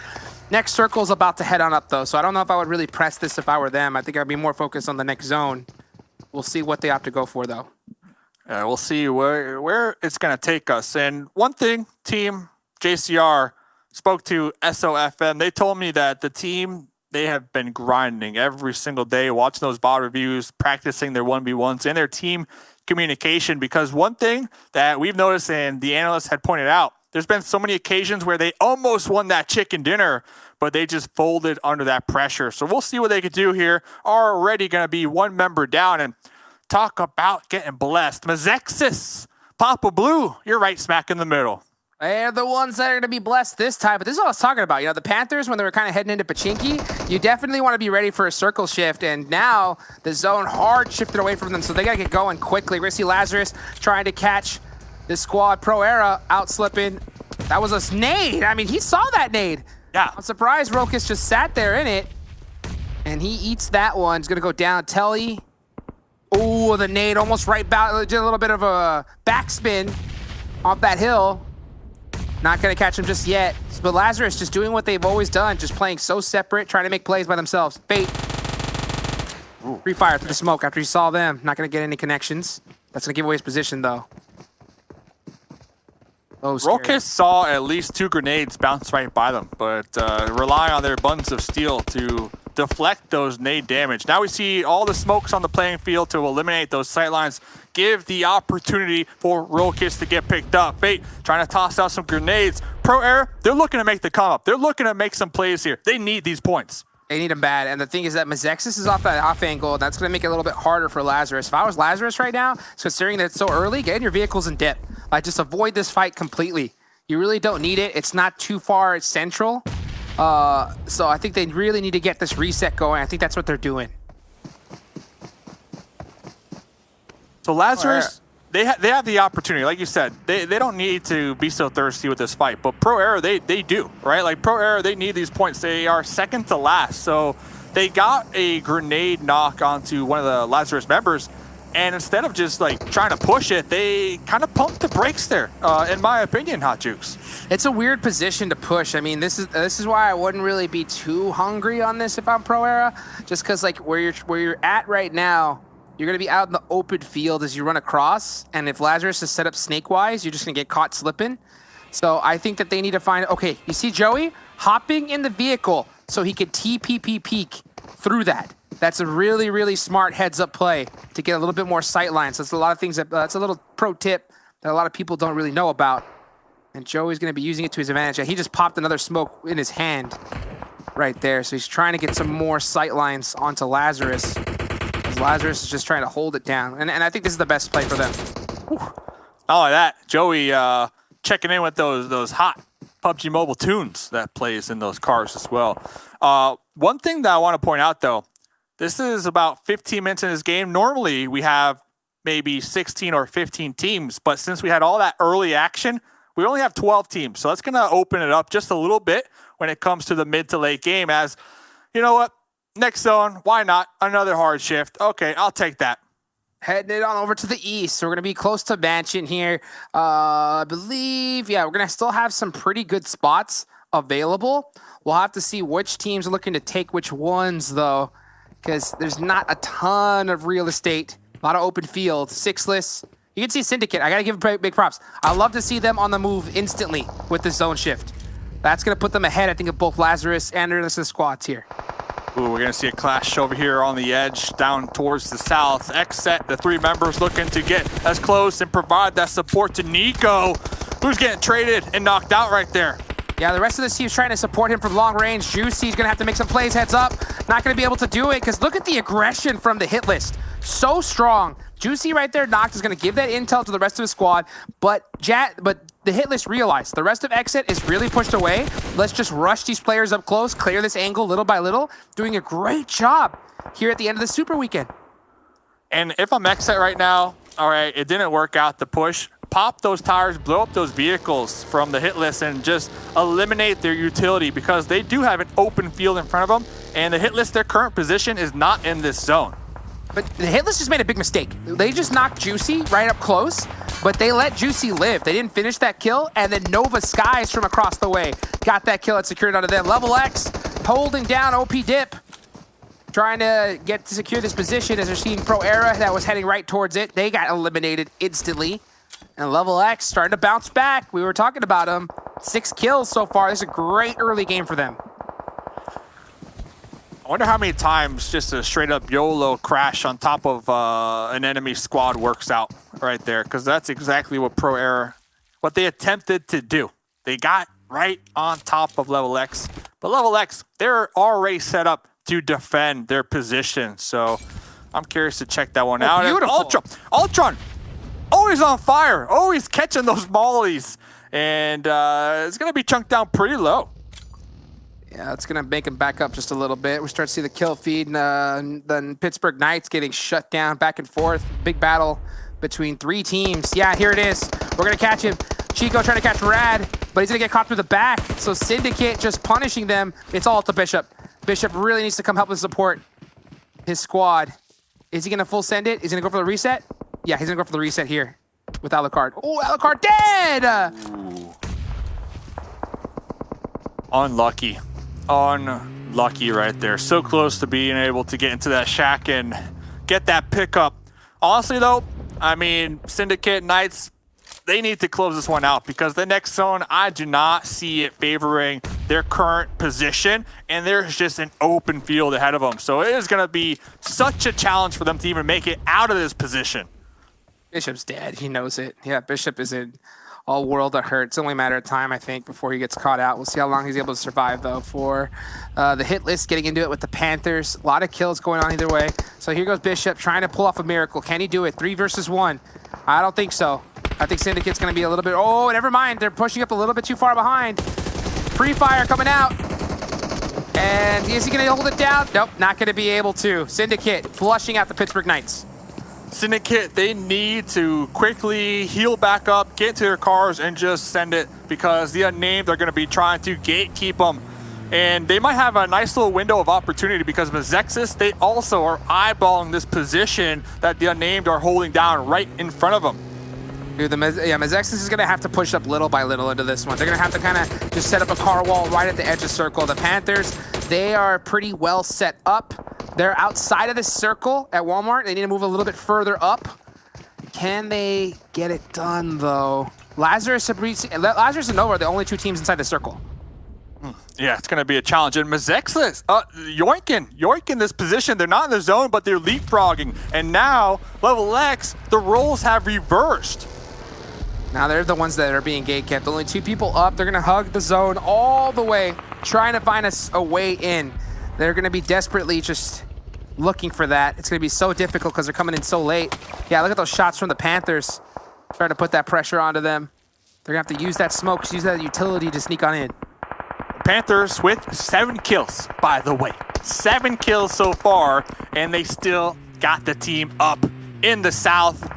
Next circle's about to head on up, though, so I don't know if I would really press this if I were them. I think I'd be more focused on the next zone. We'll see what they have to go for, though. We'll see where it's going to take us. And one thing, TeamJCR spoke to SOFM. They told me that the team, they have been grinding every single day, watching those bot reviews, practicing their 1v1s and their team communication, because one thing that we've noticed and the analysts had pointed out, there's been so many occasions where they almost won that chicken dinner, but they just folded under that pressure. So we'll see what they could do here. Already going to be one member down, and talk about getting blessed. Mezexis, Papa Blue, you're right smack in the middle. They're the ones that are going to be blessed this time. But this is what I was talking about. You know, the Panthers, when they were kind of heading into Pachinki, you definitely want to be ready for a circle shift. And now the zone hard shifted away from them, so they got to get going quickly. We're going to see Lazarus trying to catch this squad. Pro Era out slipping. That was a nade. I mean, he saw that nade. Yeah. I'm surprised Rokas just sat there in it. And he eats that one. He's going to go down. Telly. Oh, the nade almost right back. Did a little bit of a backspin off that hill. Not going to catch him just yet. But Lazarus just doing what they've always done, just playing so separate, trying to make plays by themselves. Fate. Free fire through the smoke after he saw them. Not going to get any connections. That's going to give away his position, though. Oh, scary. Rokiss saw at least 2 grenades bounce right by them, but rely on their buttons of steel to deflect those nade damage. Now we see all the smokes on the playing field to eliminate those sightlines, give the opportunity for Rokiss to get picked up. Fate trying to toss out some grenades. Pro Air, they're looking to make the come up. They're looking to make some plays here. They need these points. They need him bad, and the thing is that Mezexis is off that off angle, and that's going to make it a little bit harder for Lazarus. If I was Lazarus right now, considering that it's so early, get in your vehicles and dip. Like, just avoid this fight completely. You really don't need it. It's not too far. It's central. So I think they really need to get this reset going. I think that's what they're doing. So Lazarus, they have the opportunity. Like you said, they don't need to be so thirsty with this fight. But Pro Air, they do, right? Like Pro Air, they need these points. They are second to last. So they got a grenade knock onto one of the Lazarus members. And instead of just like trying to push it, they kind of pumped the brakes there, in my opinion, Hot Jukes. It's a weird position to push. I mean, this is why I wouldn't really be too hungry on this if I'm Pro Era, just because like where you're at right now, you're gonna be out in the open field as you run across, and if Lazarus is set up snake-wise, you're just gonna get caught slipping. So I think that they need to find. Okay, you see Joey hopping in the vehicle so he could TPP peek through that. That's a really, really smart heads-up play to get a little bit more sight lines. That's a lot of things that's a little pro tip that a lot of people don't really know about. And Joey's going to be using it to his advantage. He just popped another smoke in his hand right there. So he's trying to get some more sight lines onto Lazarus. Because Lazarus is just trying to hold it down. And I think this is the best play for them. Whew. Not only that, Joey checking in with those hot PUBG Mobile tunes that plays in those cars as well. One thing that I want to point out, though, this is about 15 minutes in this game. Normally, we have maybe 16 or 15 teams, but since we had all that early action, we only have 12 teams. So that's going to open it up just a little bit when it comes to the mid to late game as, you know what, next zone, why not? Another hard shift. Okay, I'll take that. Heading it on over to the east. So we're going to be close to Mansion here. I believe, yeah, we're going to still have some pretty good spots available. We'll have to see which teams are looking to take which ones, though, because there's not a ton of real estate, a lot of open field, sixless. You can see Syndicate. I got to give big props. I love to see them on the move instantly with the zone shift. That's going to put them ahead, I think, of both Lazarus and the rest of the squads here. Ooh, we're going to see a clash over here on the edge down towards the south. X-Set, the 3 members looking to get as close and provide that support to Nico, who's getting traded and knocked out right there. Yeah, the rest of the team's trying to support him from long range. Juicy's going to have to make some plays heads up. Not going to be able to do it because look at the aggression from the hit list. So strong. Juicy right there knocked is going to give that intel to the rest of the squad. But the hit list realized the rest of Exit is really pushed away. Let's just rush these players up close, clear this angle little by little. Doing a great job here at the end of the Super Weekend. And if I'm Exit right now, all right, it didn't work out, the push. Pop those tires, blow up those vehicles from the hit list, and just eliminate their utility because they do have an open field in front of them, and the hit list, their current position is not in this zone. But the hit list just made a big mistake. They just knocked Juicy right up close, but they let Juicy live. They didn't finish that kill, and then Nova Skies from across the way got that kill and secured onto them. Level X holding down OP Dip, trying to get to secure this position as they're seeing Pro Era that was heading right towards it. They got eliminated instantly. And Level X starting to bounce back. We were talking about them. 6 kills so far. This is a great early game for them. I wonder how many times just a straight up YOLO crash on top of an enemy squad works out right there. Because that's exactly what Pro Era, what they attempted to do. They got right on top of Level X. But Level X, they're already set up to defend their position. So I'm curious to check that one out. Beautiful. Ultron. Always on fire, always catching those mollies, and it's going to be chunked down pretty low. Yeah, it's going to make him back up just a little bit. We start to see the kill feed, and then Pittsburgh Knights getting shut down back and forth. Big battle between 3 teams. Yeah, here it is. We're going to catch him. Chico trying to catch Rad, but he's going to get caught through the back. So Syndicate just punishing them. It's all to Bishop. Bishop really needs to come help and support his squad. Is he going to full send it? Is he going to go for the reset? Yeah, he's going to go for the reset here with Alucard. Oh, Alucard dead! Unlucky. lucky right there. So close to being able to get into that shack and get that pickup. Honestly, though, I mean, Syndicate Knights, they need to close this one out because the next zone, I do not see it favoring their current position, and there's just an open field ahead of them. So it is going to be such a challenge for them to even make it out of this position. Bishop's dead. He knows it. Yeah, Bishop is in all world of hurt. It's only a matter of time, I think, before he gets caught out. We'll see how long he's able to survive, though, for the hit list, getting into it with the Panthers. A lot of kills going on either way. So here goes Bishop trying to pull off a miracle. Can he do it? 3 versus 1. I don't think so. I think Syndicate's going to be a little bit... Oh, never mind. They're pushing up a little bit too far behind. Free fire coming out. And is he going to hold it down? Nope, not going to be able to. Syndicate flushing out the Pittsburgh Knights. Syndicate, they need to quickly heal back up, get to their cars, and just send it because the Unnamed are going to be trying to gatekeep them. And they might have a nice little window of opportunity because Mezexis, they also are eyeballing this position that the Unnamed are holding down right in front of them. Dude, Mezexis is going to have to push up little by little into this one. They're going to have to kind of just set up a car wall right at the edge of circle. The Panthers, they are pretty well set up. They're outside of the circle at Walmart. They need to move a little bit further up. Can they get it done, though? Lazarus and Nova are the only 2 teams inside the circle. Yeah, it's going to be a challenge. And Mezexis, yoinking this position. They're not in the zone, but they're leapfrogging. And now, Level X, the roles have reversed. Now they're the ones that are being gate-kept. Only 2 people up. They're going to hug the zone all the way, trying to find a way in. They're going to be desperately just looking for that. It's going to be so difficult because they're coming in so late. Yeah, look at those shots from the Panthers. Trying to put that pressure onto them. They're going to have to use that smoke, use that utility to sneak on in. Panthers with 7 kills, by the way. 7 kills so far, and they still got the team up in the south.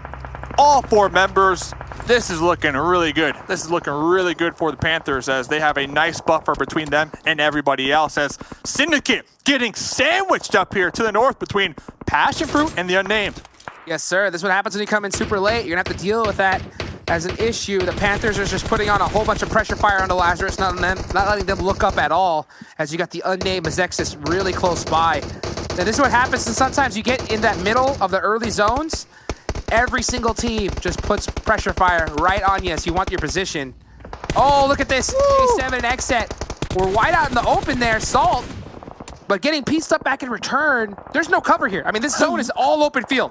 All 4 members. This is looking really good. This is looking really good for the Panthers as they have a nice buffer between them and everybody else, as Syndicate getting sandwiched up here to the north between PassionFruit and the Unnamed. Yes, sir. This is what happens when you come in super late. You're going to have to deal with that as an issue. The Panthers are just putting on a whole bunch of pressure fire onto Lazarus, not letting them look up at all, as you got the Unnamed Mezexis really close by. Now, this is what happens, and sometimes you get in that middle of the early zones. Every single team just puts pressure fire right on you, so you want your position. Oh, look at this. J7 and Xset. We're wide out in the open there, Salt. But getting pieced up back in return, there's no cover here. I mean, this zone is all open field.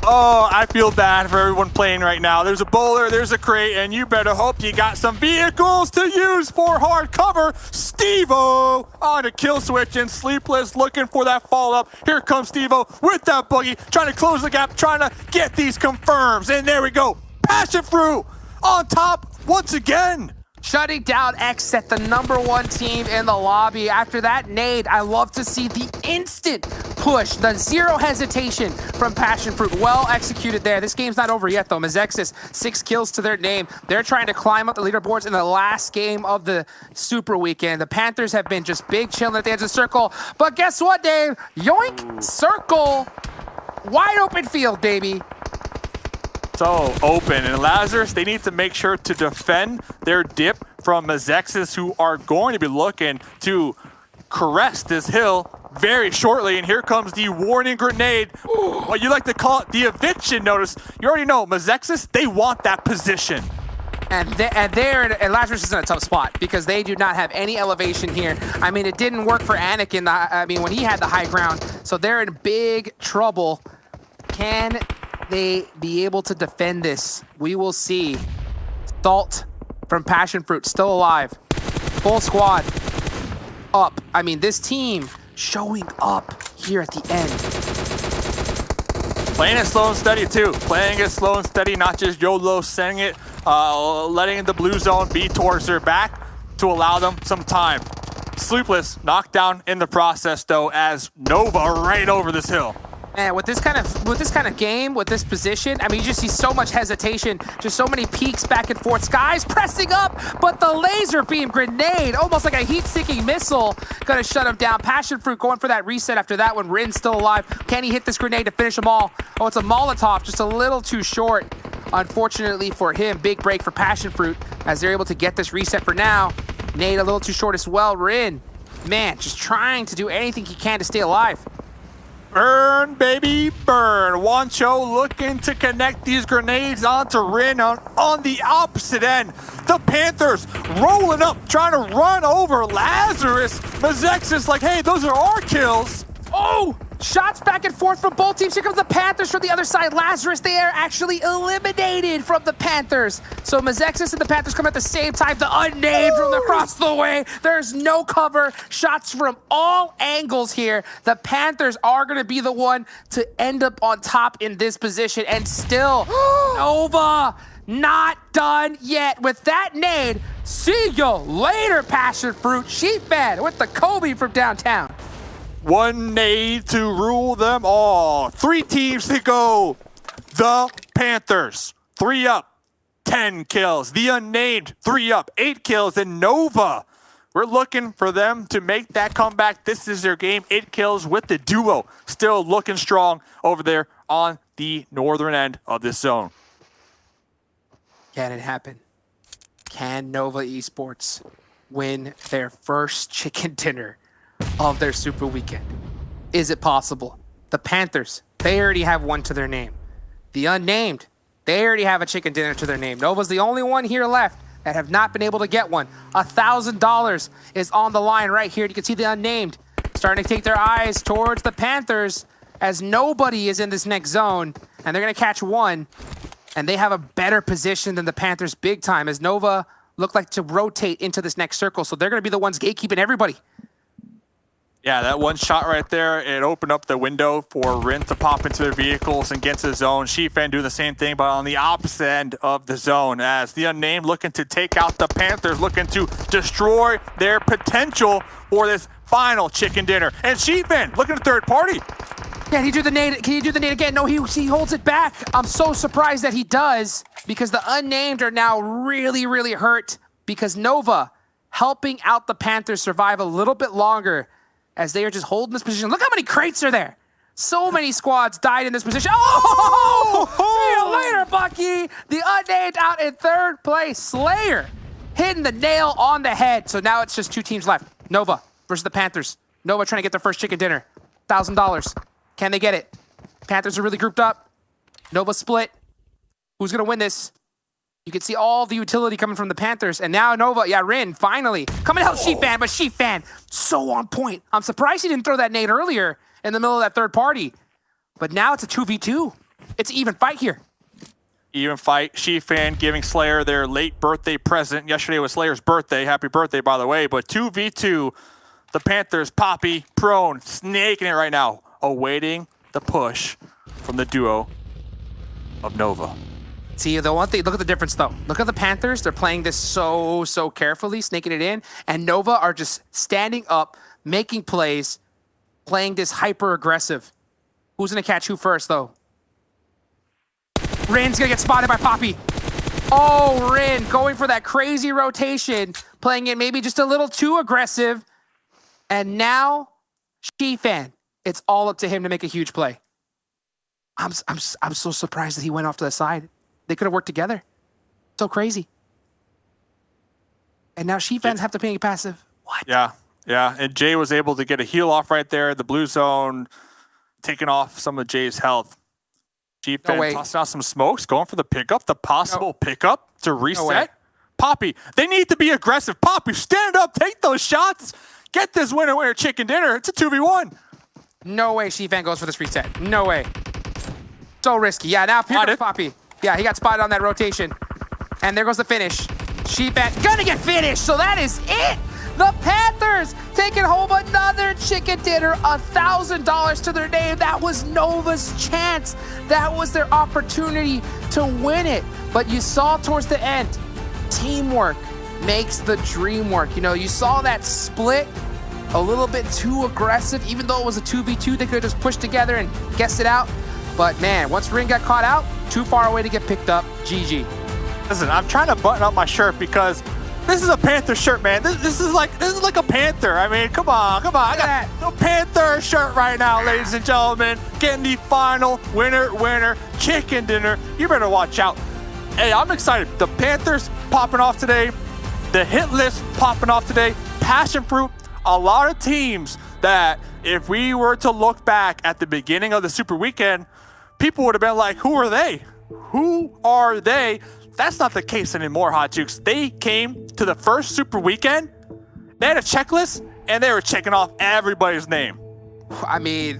Oh, I feel bad for everyone playing right now. There's a bowler, there's a crate, and you better hope you got some vehicles to use for hard cover. Steve-O on a kill switch, and Sleepless looking for that follow-up. Here comes Steve-O with that buggy, trying to close the gap, trying to get these confirms. And there we go. PassionFruit on top once again. Shutting down Xset, the #1 team in the lobby. After that nade, I love to see the instant push, the 0 hesitation from PassionFruit. Well executed there. This game's not over yet, though. Mezexis, 6 kills to their name. They're trying to climb up the leaderboards in the last game of the Super Weekend. The Panthers have been just big chilling at the edge of the circle. But guess what, Dave? Yoink, circle, wide open field, baby. So open, and Lazarus, they need to make sure to defend their dip from Mezexis, who are going to be looking to crest this hill very shortly. And here comes the warning grenade, what you like to call it the eviction notice. You already know, Mezexis, they want that position. And Lazarus is in a tough spot because they do not have any elevation here. I mean, it didn't work for Anakin, when he had the high ground. So they're in big trouble. Can they be able to defend this? We will see. Salt from PassionFruit still alive. Full squad up. I mean, this team showing up here at the end. Playing it slow and steady too. Playing it slow and steady, not just YOLO sending it, letting the blue zone be towards their back to allow them some time. Sleepless knocked down in the process though, as Nova right over this hill. Man, with this kind of game, with this position, I mean, you just see so much hesitation, just so many peaks back and forth. Skies pressing up, but the laser beam grenade, almost like a heat-seeking missile, gonna shut him down. PassionFruit going for that reset after that one. Rin's still alive. Can he hit this grenade to finish them all? Oh, it's a Molotov, just a little too short. Unfortunately for him, big break for PassionFruit as they're able to get this reset for now. Nade a little too short as well. Rin man, just trying to do anything he can to stay alive. Burn, baby, burn. Wancho looking to connect these grenades onto Rin on the opposite end. The Panthers rolling up, trying to run over Lazarus. Mezexis like, hey, those are our kills. Oh, shots back and forth from both teams. Here comes the Panthers from the other side. Lazarus, they are actually eliminated from the Panthers. So Mezexis and the Panthers come at the same time. The Unnamed from across the way. There's no cover. Shots from all angles here. The Panthers are going to be the one to end up on top in this position. And still, Nova not done yet with that nade. See you later, PassionFruit. Sheepfan with the Kobe from downtown. One nade to rule them all. 3 teams to go. The Panthers, 3 up, 10 kills. The Unnamed, 3 up, 8 kills. And Nova, we're looking for them to make that comeback. This is their game, 8 kills with the duo. Still looking strong over there on the northern end of this zone. Can it happen? Can Nova Esports win their first chicken dinner of their Super Weekend? Is it possible? The Panthers, they already have one to their name. The Unnamed, they already have a chicken dinner to their name. Nova's the only one here left that have not been able to get one. $1,000 is on the line right here. You can see the Unnamed starting to take their eyes towards the Panthers as nobody is in this next zone, and they're going to catch one, and they have a better position than the Panthers big time as Nova look like to rotate into this next circle, so they're going to be the ones gatekeeping everybody. Yeah, that one shot right there, it opened up the window for Rin to pop into their vehicles and get to the zone. Sheepfan doing the same thing, but on the opposite end of the zone as the Unnamed looking to take out the Panthers, looking to destroy their potential for this final chicken dinner. And Sheepfan looking at third party. Can he do the nade? Can he do the nade again? No, he holds it back. I'm so surprised that he does because the Unnamed are now really, really hurt because Nova helping out the Panthers survive a little bit longer as they are just holding this position. Look how many crates are there. So many squads died in this position. Oh! See you later, Bucky. The Unnamed out in third place. Slayer hitting the nail on the head. So now it's just 2 teams left. Nova versus the Panthers. Nova trying to get their first chicken dinner. $1,000. Can they get it? Panthers are really grouped up. Nova split. Who's going to win this? You can see all the utility coming from the Panthers. And now Nova, yeah, Rin, finally. Coming to help Sheepfan, but Sheepfan, so on point. I'm surprised he didn't throw that nade earlier in the middle of that third party. But now it's a 2v2. It's an even fight here. Even fight. Sheepfan giving Slayer their late birthday present. Yesterday was Slayer's birthday. Happy birthday, by the way. But 2v2, the Panthers, Poppy, prone, snaking it right now, awaiting the push from the duo of Nova. See, the one thing, look at the difference though. Look at the Panthers. They're playing this so carefully, snaking it in. And Nova are just standing up, making plays, playing this hyper aggressive. Who's going to catch who first though? Rin's going to get spotted by Poppy. Oh, Rin going for that crazy rotation, playing it maybe just a little too aggressive. And now, Sheepfan, it's all up to him to make a huge play. I'm so surprised that he went off to the side. They could have worked together. So crazy. And now Sheepfans have to pay passive. What? Yeah. And Jay was able to get a heal off right there. The blue zone taking off some of Jay's health. Sheepfan tossing out some smokes, going for the pickup, the possible pickup to reset. Poppy, they need to be aggressive. Poppy, stand up, take those shots. Get this winner chicken dinner. It's a 2v1. No way Sheepfan goes for this reset. No way. So risky. Yeah, now here comes Poppy. Yeah, he got spotted on that rotation. And there goes the finish. Sheepfan gonna get finished, so that is it! The Panthers taking home another chicken dinner, $1,000 to their name. That was Nova's chance. That was their opportunity to win it. But you saw towards the end, teamwork makes the dream work. You know, you saw that split a little bit too aggressive. Even though it was a 2v2, they could have just pushed together and guessed it out. But man, once Rin got caught out, too far away to get picked up. GG. Listen, I'm trying to button up my shirt because this is a Panther shirt, man. This is like a Panther. I mean, come on. I got the Panther shirt right now, ladies and gentlemen. Getting the final winner chicken dinner. You better watch out. Hey, I'm excited. The Panthers popping off today. The hit list popping off today. PassionFruit a lot of teams that if we were to look back at the beginning of the Super Weekend, people would have been like, who are they? Who are they? That's not the case anymore, Hot Jukes. They came to the first Super Weekend, they had a checklist, and they were checking off everybody's name. I mean,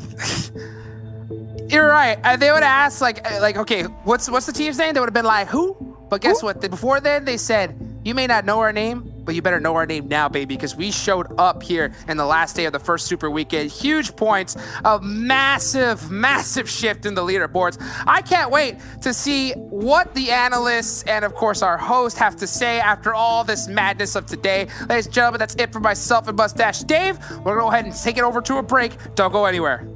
you're right. They would have asked, like, okay, what's the team's name? They would have been like, who? But guess what? Before then, they said, you may not know our name, but you better know our name now, baby, because we showed up here in the last day of the first Super Weekend. Huge points, a massive, massive shift in the leaderboards. I can't wait to see what the analysts and, of course, our host have to say after all this madness of today. Ladies and gentlemen, that's it for myself and Mustache Dave. We're going to go ahead and take it over to a break. Don't go anywhere.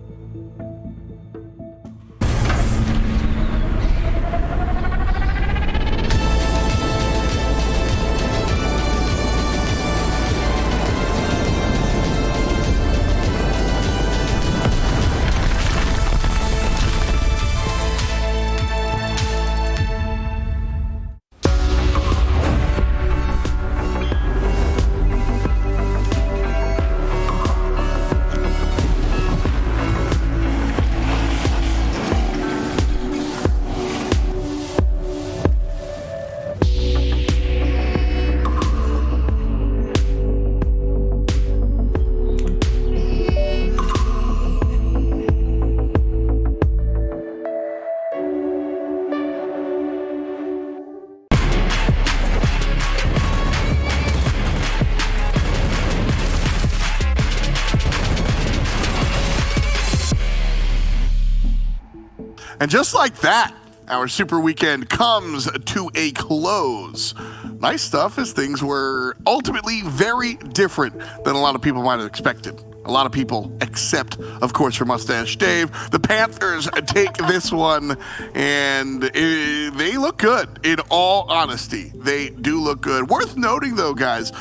And just like that, our Super Weekend comes to a close. Nice stuff, as things were ultimately very different than a lot of people might have expected. A lot of people, except, of course, for Mustache Dave. The Panthers take this one, and they look good, in all honesty. They do look good. Worth noting, though, guys,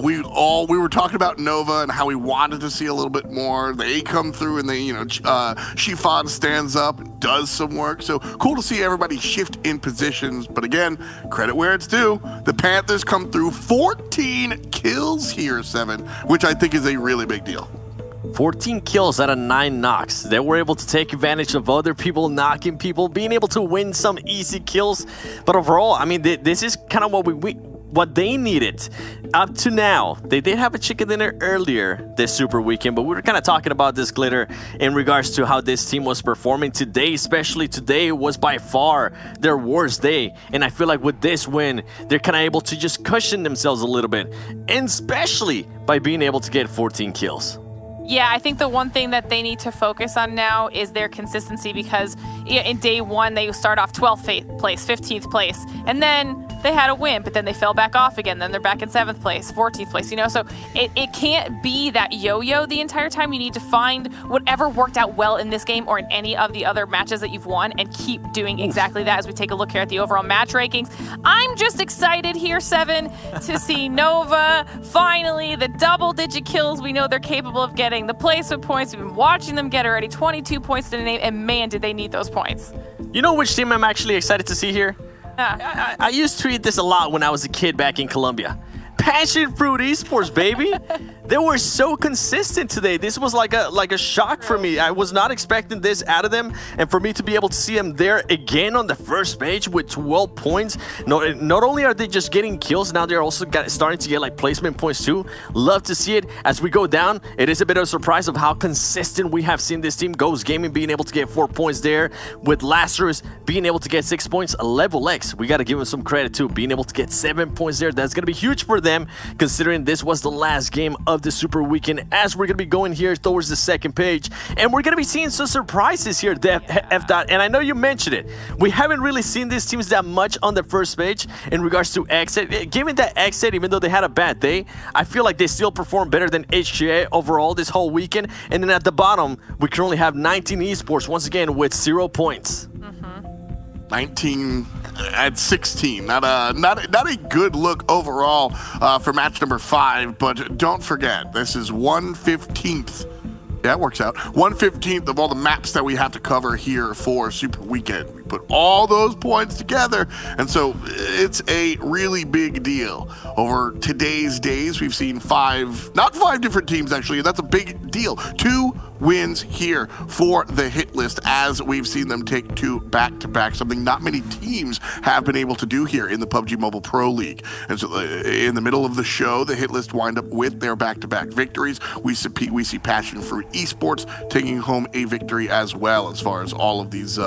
we were talking about Nova and how we wanted to see a little bit more. They come through, and Shifan stands up and does some work. So cool to see everybody shift in positions. But again, credit where it's due. The Panthers come through 14 kills here, 7, which I think is a really big deal. 14 kills out of 9 knocks. They were able to take advantage of other people knocking people, being able to win some easy kills. But overall, I mean, this is kind of what they needed up to now. They did have a chicken dinner earlier this Super Weekend, but we were kind of talking about this, Glitter, in regards to how this team was performing today. Especially today was by far their worst day, and I feel like with this win, they're kind of able to just cushion themselves a little bit, and especially by being able to get 14 kills. Yeah, I think the one thing that they need to focus on now is their consistency, because in day one, they start off 12th place, 15th place, and then they had a win, but then they fell back off again. Then they're back in 7th place, 14th place, so it can't be that yo-yo the entire time. You need to find whatever worked out well in this game or in any of the other matches that you've won and keep doing exactly that as we take a look here at the overall match rankings. I'm just excited here, 7, to see Nova, finally, the double-digit kills we know they're capable of getting, the placement points. We've been watching them get already 22 points to the name, and man, did they need those points. You know which team I'm actually excited to see here? I used to read this a lot when I was a kid back in Colombia. PassionFruit Esports, baby. They were so consistent today. This was like a shock for me. I was not expecting this out of them, and for me to be able to see them there again on the first page with 12 points. Not only are they just getting kills, now they're also starting to get like placement points too. Love to see it. As we go down, it is a bit of a surprise of how consistent we have seen this team. Ghost Gaming being able to get 4 points there, with Lazarus being able to get 6 points. Level X, we got to give him some credit too, being able to get 7 points there. That's going to be huge for them, considering this was the last game of the Super Weekend, as we're going to be going here towards the second page, and we're going to be seeing some surprises here, F-Dot, and I know you mentioned it. We haven't really seen these teams that much on the first page in regards to Exit. Given that Exit, even though they had a bad day, I feel like they still performed better than HGA overall this whole weekend. And then at the bottom, we currently have 19 Esports, once again, with 0 points. 19 at 16. Not a good look overall for match number 5, but don't forget, this is 1/15th. Yeah, it works out. 1/15th of all the maps that we have to cover here for Super Weekend. We put all those points together. And so it's a really big deal. Over today's days, we've seen not five different teams actually, and that's a big deal. 2 wins here for the hit list as we've seen them take 2 back-to-back, something not many teams have been able to do here in the PUBG Mobile Pro League. And so in the middle of the show, the hit list wind up with their back-to-back victories. We see PassionFruit Esports taking home a victory as well, as far as all of these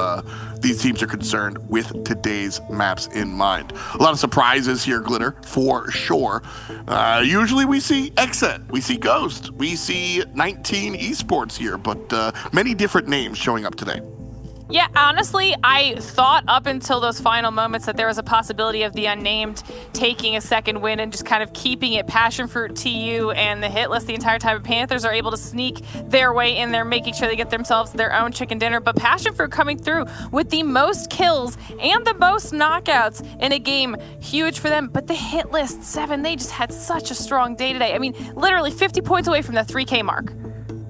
teams are concerned with today's maps in mind. A lot of surprises here, Glitter, for sure. Usually we see Exet, we see Ghost, we see 19 Esports here, but many different names showing up today. Yeah, honestly, I thought up until those final moments that there was a possibility of the Unnamed taking a second win and just kind of keeping it PassionFruit, TU, and the hit list the entire time. Panthers are able to sneak their way in there, making sure they get themselves their own chicken dinner. But PassionFruit coming through with the most kills and the most knockouts in a game, huge for them. But the hit list, 7, they just had such a strong day today. I mean, literally 50 points away from the 3K mark.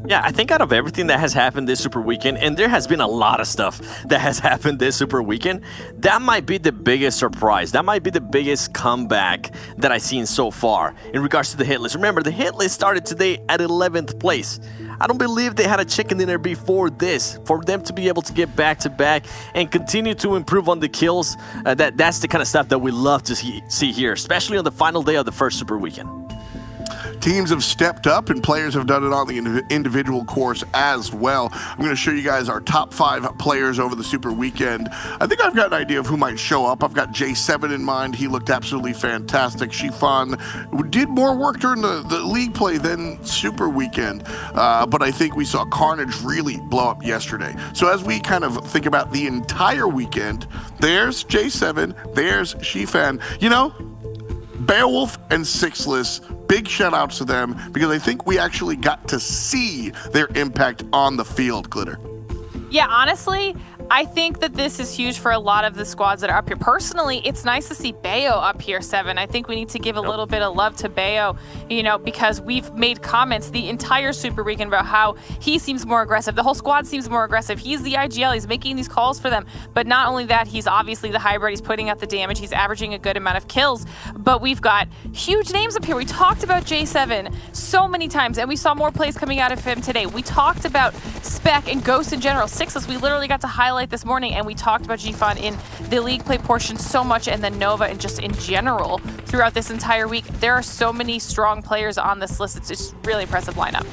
Yeah, I think out of everything that has happened this Super Weekend, and there has been a lot of stuff that has happened this Super Weekend, that might be the biggest surprise. That might be the biggest comeback that I've seen so far in regards to the hit list. Remember, the hit list started today at 11th place. I don't believe they had a chicken dinner before this. For them to be able to get back-to-back and continue to improve on the kills, that's the kind of stuff that we love to see here, especially on the final day of the first Super Weekend. Teams have stepped up and players have done it on the individual course as well. I'm going to show you guys our top 5 players over the Super Weekend. I think I've got an idea of who might show up. I've got J7 in mind. He looked absolutely fantastic. Shifan did more work during the league play than Super Weekend, but I think we saw Carnage really blow up yesterday. So as we kind of think about the entire weekend, there's J7, there's Shifan. You know, Beowulf and Sixless, big shout outs to them because I think we actually got to see their impact on the field, Glitter. Yeah, honestly, I think that this is huge for a lot of the squads that are up here. Personally, it's nice to see Bayo up here, 7. I think we need to give a little bit of love to Bayo, you know, because we've made comments the entire Super Weekend about how he seems more aggressive. The whole squad seems more aggressive. He's the IGL. He's making these calls for them. But not only that, he's obviously the hybrid. He's putting out the damage. He's averaging a good amount of kills. But we've got huge names up here. We talked about J7 so many times, and we saw more plays coming out of him today. We talked about Spec and Ghost in general. Sixless, we literally got to highlight this morning, and we talked about Gfon in the league play portion so much, and then Nova and just in general throughout this entire week. There are so many strong players on this list. It's just really impressive lineup.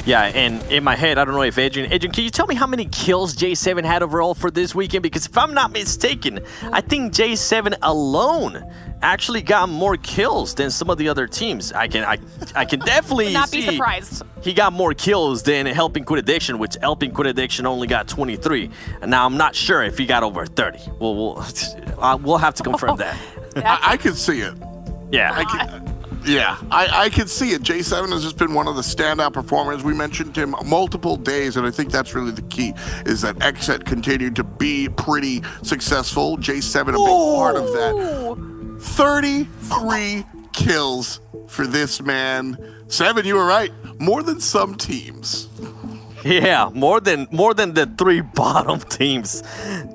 Yeah, and in my head, I don't know if Adrian, can you tell me how many kills J7 had overall for this weekend? Because if I'm not mistaken, I think J7 alone actually got more kills than some of the other teams. I can definitely Would not see be surprised. he got more kills than Helping Quit Addiction, which Helping Quit Addiction only got 23. And now I'm not sure if he got over 30. We'll have to confirm that. I could see it. Yeah. I can see it. J7 has just been one of the standout performers. We mentioned him multiple days, and I think that's really the key, is that Exet continued to be pretty successful. J7 a big part of that. 33 kills for this man. 7, you were right. More than some teams. Yeah, more than the 3 bottom teams.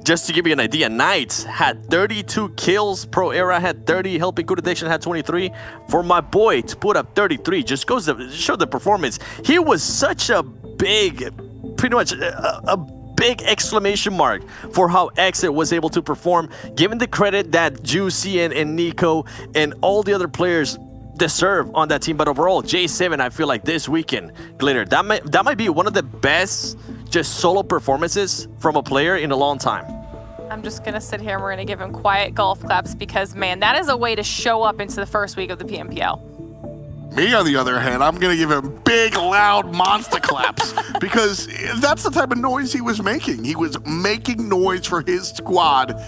Just to give you an idea, Knights had 32 kills, Pro Era had 30, Helping Good Addiction had 23. For my boy to put up 33 just goes to show the performance. He was such a big, pretty much a big exclamation mark for how Exit was able to perform, given the credit that Juicy and Nico and all the other players deserve on that team. But overall, J7, I feel like this weekend, Glitter, that might be one of the best just solo performances from a player in a long time. I'm just gonna sit here and we're gonna give him quiet golf claps because, man, that is a way to show up into the first week of the PMPL. Me, on the other hand, I'm going to give him big, loud monster claps because that's the type of noise he was making. He was making noise for his squad.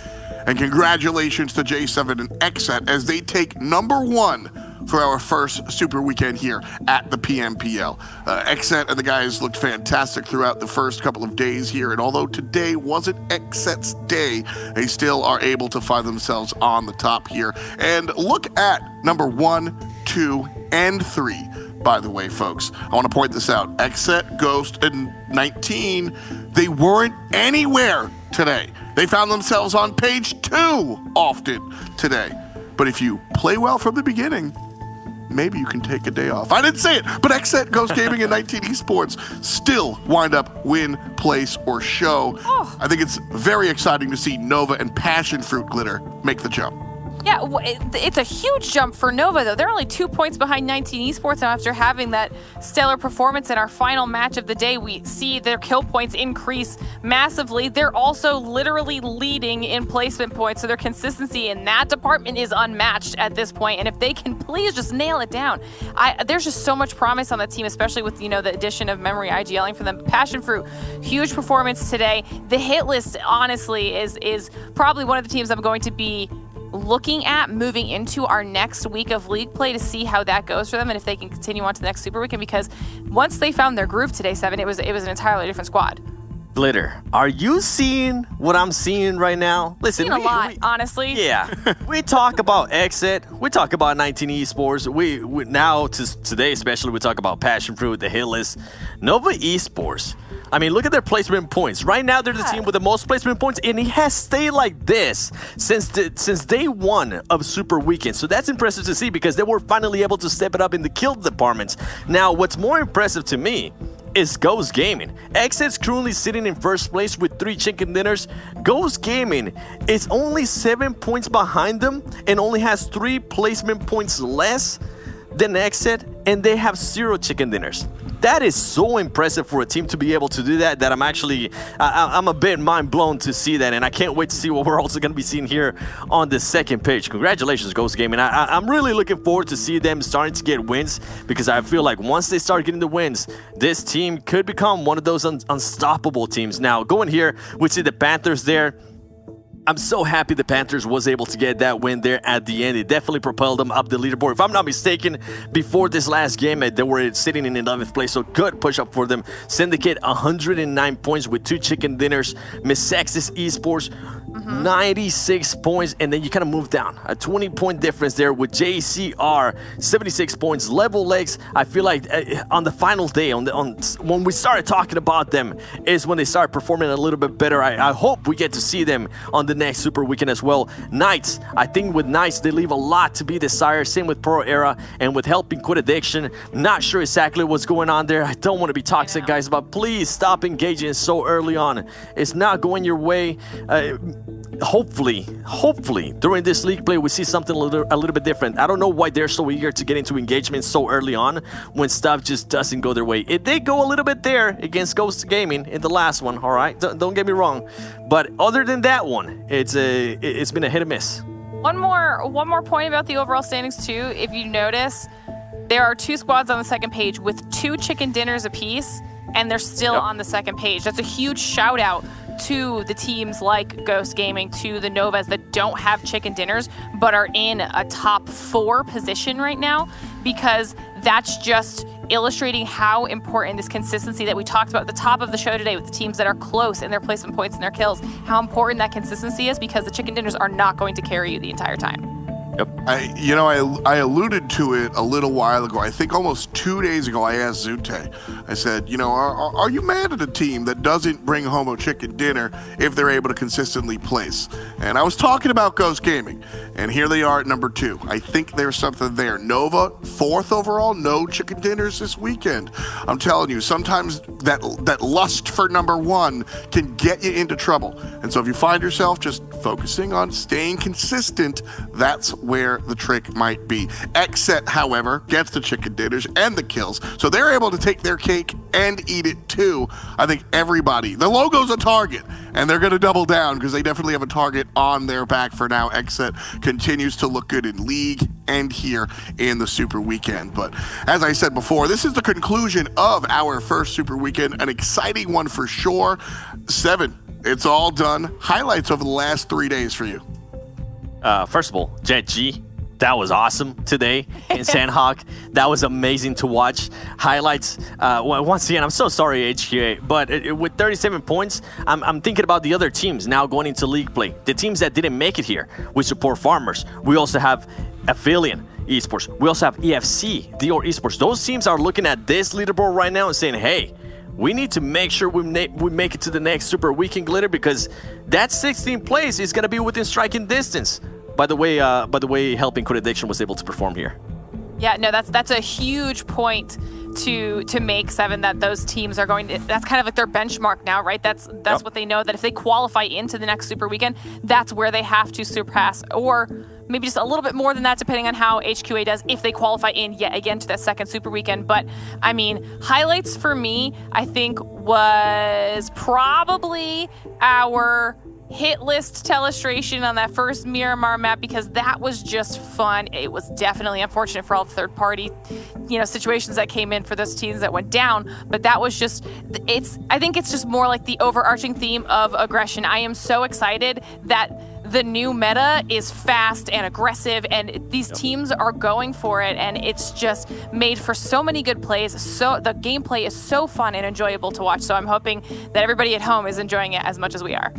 And congratulations to J7 and Exet as they take #1 for our first Super Weekend here at the PMPL. Exet and the guys looked fantastic throughout the first couple of days here, and although today wasn't Exet's day, they still are able to find themselves on the top here. And look at #1, 2, and 3. By the way, folks, I want to point this out. Exet, Ghost, and 19, they weren't anywhere today. They found themselves on page 2 often today. But if you play well from the beginning, maybe you can take a day off. I didn't say it, but XSET, Ghost Gaming, and 19 Esports still wind up win, place, or show. I think it's very exciting to see Nova and PassionFruit Glitter make the jump. Yeah, it's a huge jump for Nova, though. They're only 2 points behind 19 Esports now after having that stellar performance in our final match of the day. We see their kill points increase massively. They're also literally leading in placement points, so their consistency in that department is unmatched at this point. And if they can please just nail it down, there's just so much promise on that team, especially with, the addition of Memory IGLing for them. PassionFruit, huge performance today. The hit list, honestly, is probably one of the teams I'm going to be looking at moving into our next week of league play to see how that goes for them and if they can continue on to the next Super Weekend, because once they found their groove today, 7, it was an entirely different squad. Glitter, are you seeing what I'm seeing right now? Listen, Seen a lot, honestly. Yeah, we talk about XSET, we talk about 19 Esports. We now today especially we talk about PassionFruit, the hit list, Nova Esports. I mean, look at their placement points. Right now, they're the team with the most placement points, and it has stayed like this since day 1 of Super Weekend. So that's impressive to see because they were finally able to step it up in the kill departments. Now, what's more impressive to me is Ghost Gaming. XSET's currently sitting in first place with 3 chicken dinners. Ghost Gaming is only 7 points behind them and only has 3 placement points less than XSET, and they have 0 chicken dinners. That is so impressive for a team to be able to do that I'm actually, I'm a bit mind blown to see that, and I can't wait to see what we're also going to be seeing here on the second page. Congratulations, Ghost Gaming. I'm really looking forward to see them starting to get wins, because I feel like once they start getting the wins, this team could become one of those unstoppable teams. Now, going here, we see the Panthers there. I'm so happy the Panthers was able to get that win there at the end. It definitely propelled them up the leaderboard. If I'm not mistaken, before this last game, they were sitting in 11th place, so good push up for them. Syndicate, 109 points with 2 chicken dinners. Mezexis Esports, 96 points, and then you kind of move down. A 20-point difference there with JCR, 76 points. Level Legs, I feel like on the final day, when we started talking about them, is when they started performing a little bit better. I hope we get to see them on the next Super Weekend as well. Knights, I think with Knights, they leave a lot to be desired. Same with Pro Era and with helping quit addiction. Not sure exactly what's going on there. I don't want to be toxic, guys, but please stop engaging so early on. It's not going your way. Hopefully during this league play we see something a little bit different. I don't know why they're so eager to get into engagement so early on when stuff just doesn't go their way. It did go a little bit there against Ghost Gaming in the last one, all right? Don't get me wrong, but other than that one, it's been a hit or miss. One more point about the overall standings too. If you notice, there are 2 squads on the second page with 2 chicken dinners apiece, and they're still on the second page. That's a huge shout out to the teams like Ghost Gaming, to the Novas that don't have chicken dinners but are in a top 4 position right now, because that's just illustrating how important this consistency that we talked about at the top of the show today with the teams that are close in their placement points and their kills, how important that consistency is, because the chicken dinners are not going to carry you the entire time. Yep. I alluded to it a little while ago. I think almost 2 days ago, I asked Zute. I said, are you mad at a team that doesn't bring home a chicken dinner if they're able to consistently place? And I was talking about Ghost Gaming, and here they are at number 2. I think there's something there. Nova, 4th overall, no chicken dinners this weekend. I'm telling you, sometimes that lust for number 1 can get you into trouble. And so if you find yourself just focusing on staying consistent, that's where the trick might be. XSET, however, gets the chicken dinners and the kills, so they're able to take their cake and eat it too. I think everybody, the logo's a target, and they're going to double down because they definitely have a target on their back for now. XSET continues to look good in league and here in the Super Weekend. But as I said before, this is the conclusion of our first Super Weekend, an exciting one for sure. 7, it's all done. Highlights over the last 3 days for you. First of all, Jet G, that was awesome today in Sandhawk. That was amazing to watch. Highlights, once again, I'm so sorry, HQA, but with 37 points, I'm thinking about the other teams now going into league play. The teams that didn't make it here. We support Farmers. We also have Affiliate Esports. We also have EFC, Dior Esports. Those teams are looking at this leaderboard right now and saying, hey, we need to make sure we make it to the next Super Weekend Glitter, because that 16th place is going to be within striking distance. By the way, helping Code Addiction was able to perform here. Yeah, no, that's a huge point to make, Seven, that those teams are going to, that's kind of like their benchmark now, right? That's Yep. what they know, that if they qualify into the next Super Weekend, that's where they have to surpass, or maybe just a little bit more than that, depending on how HQA does, if they qualify in yet again to that second Super Weekend. But I mean, highlights for me, I think, was probably our hit list telestration on that first Miramar map, because that was just fun. It was definitely unfortunate for all the third party, situations that came in for those teams that went down, but that was just, I think it's just more like the overarching theme of aggression. I am so excited that the new meta is fast and aggressive, and these teams are going for it, and it's just made for so many good plays. So the gameplay is so fun and enjoyable to watch, so I'm hoping that everybody at home is enjoying it as much as we are.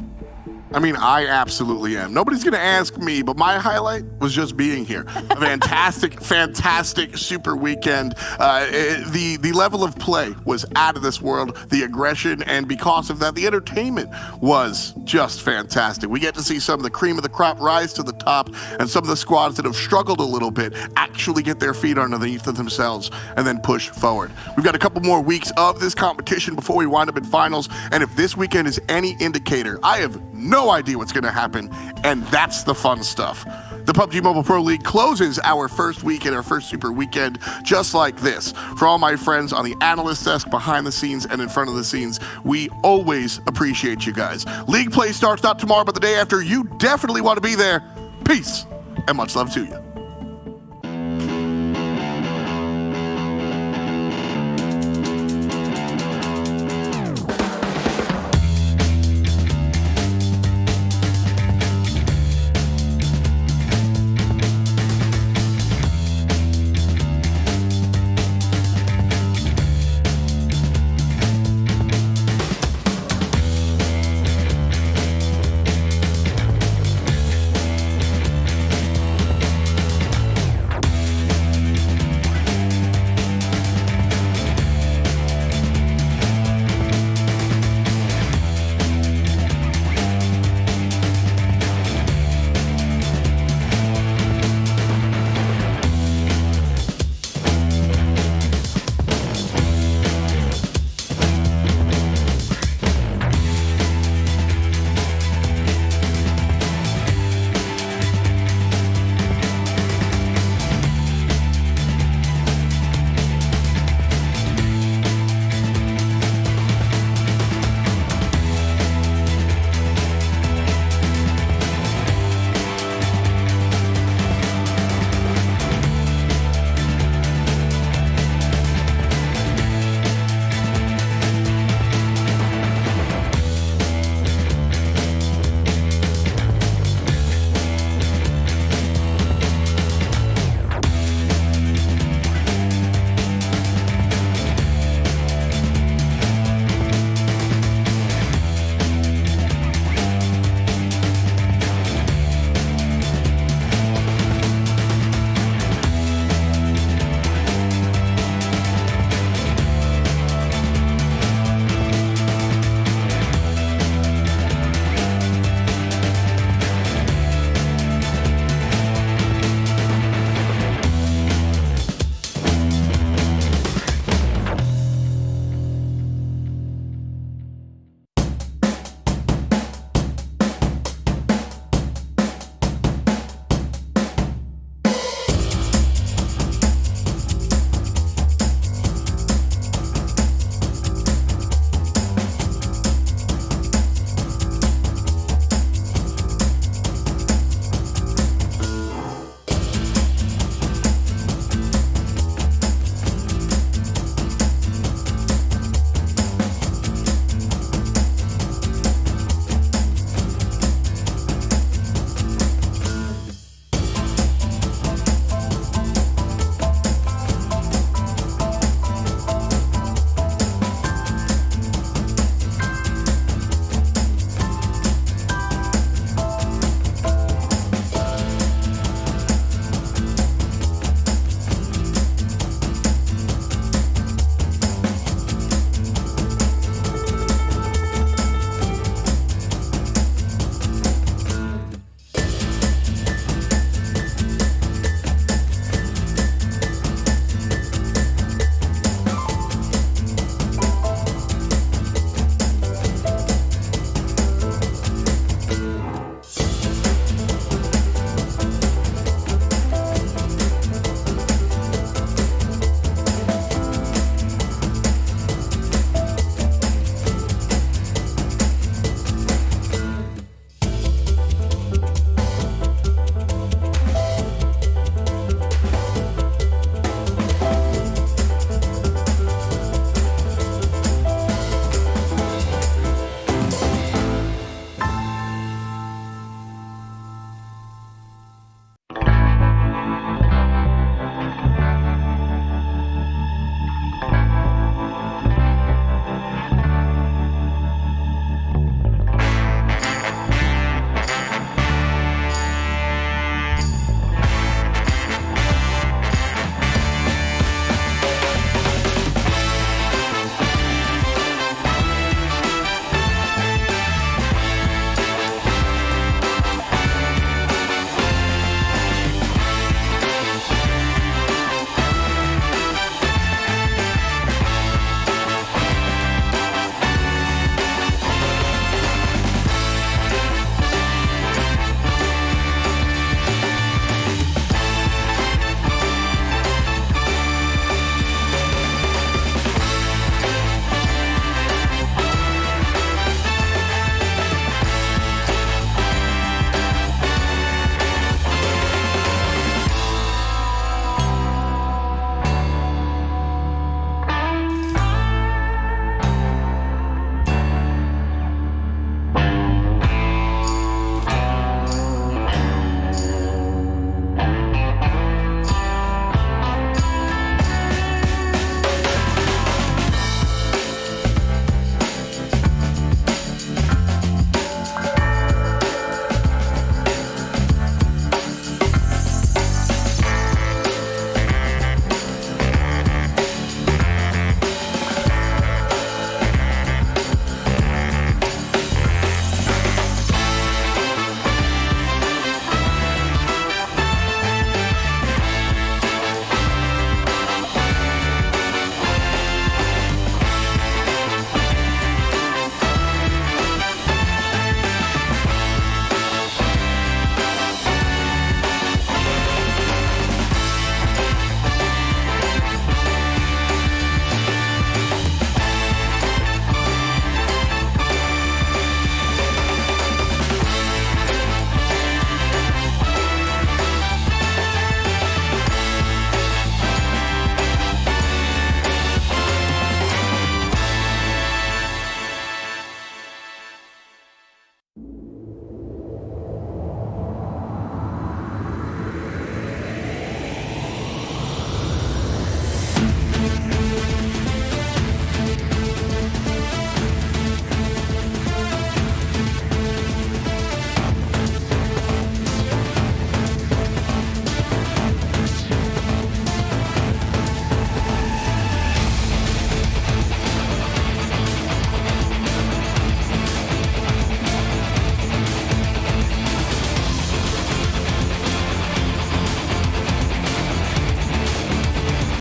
I mean, I absolutely am. Nobody's going to ask me, but my highlight was just being here. A fantastic, fantastic Super Weekend. The level of play was out of this world, the aggression, and because of that, the entertainment was just fantastic. We get to see some of the cream of the crop rise to the top, and some of the squads that have struggled a little bit actually get their feet underneath of themselves and then push forward. We've got a couple more weeks of this competition before we wind up in finals, and if this weekend is any indicator, I have no idea what's going to happen, and that's the fun stuff. The PUBG Mobile Pro League closes our first weekend, our first Super Weekend, just like this. For all my friends on the analyst desk, behind the scenes, and in front of the scenes, we always appreciate you guys. League play starts not tomorrow, but the day after. You definitely want to be there. Peace, and much love to you.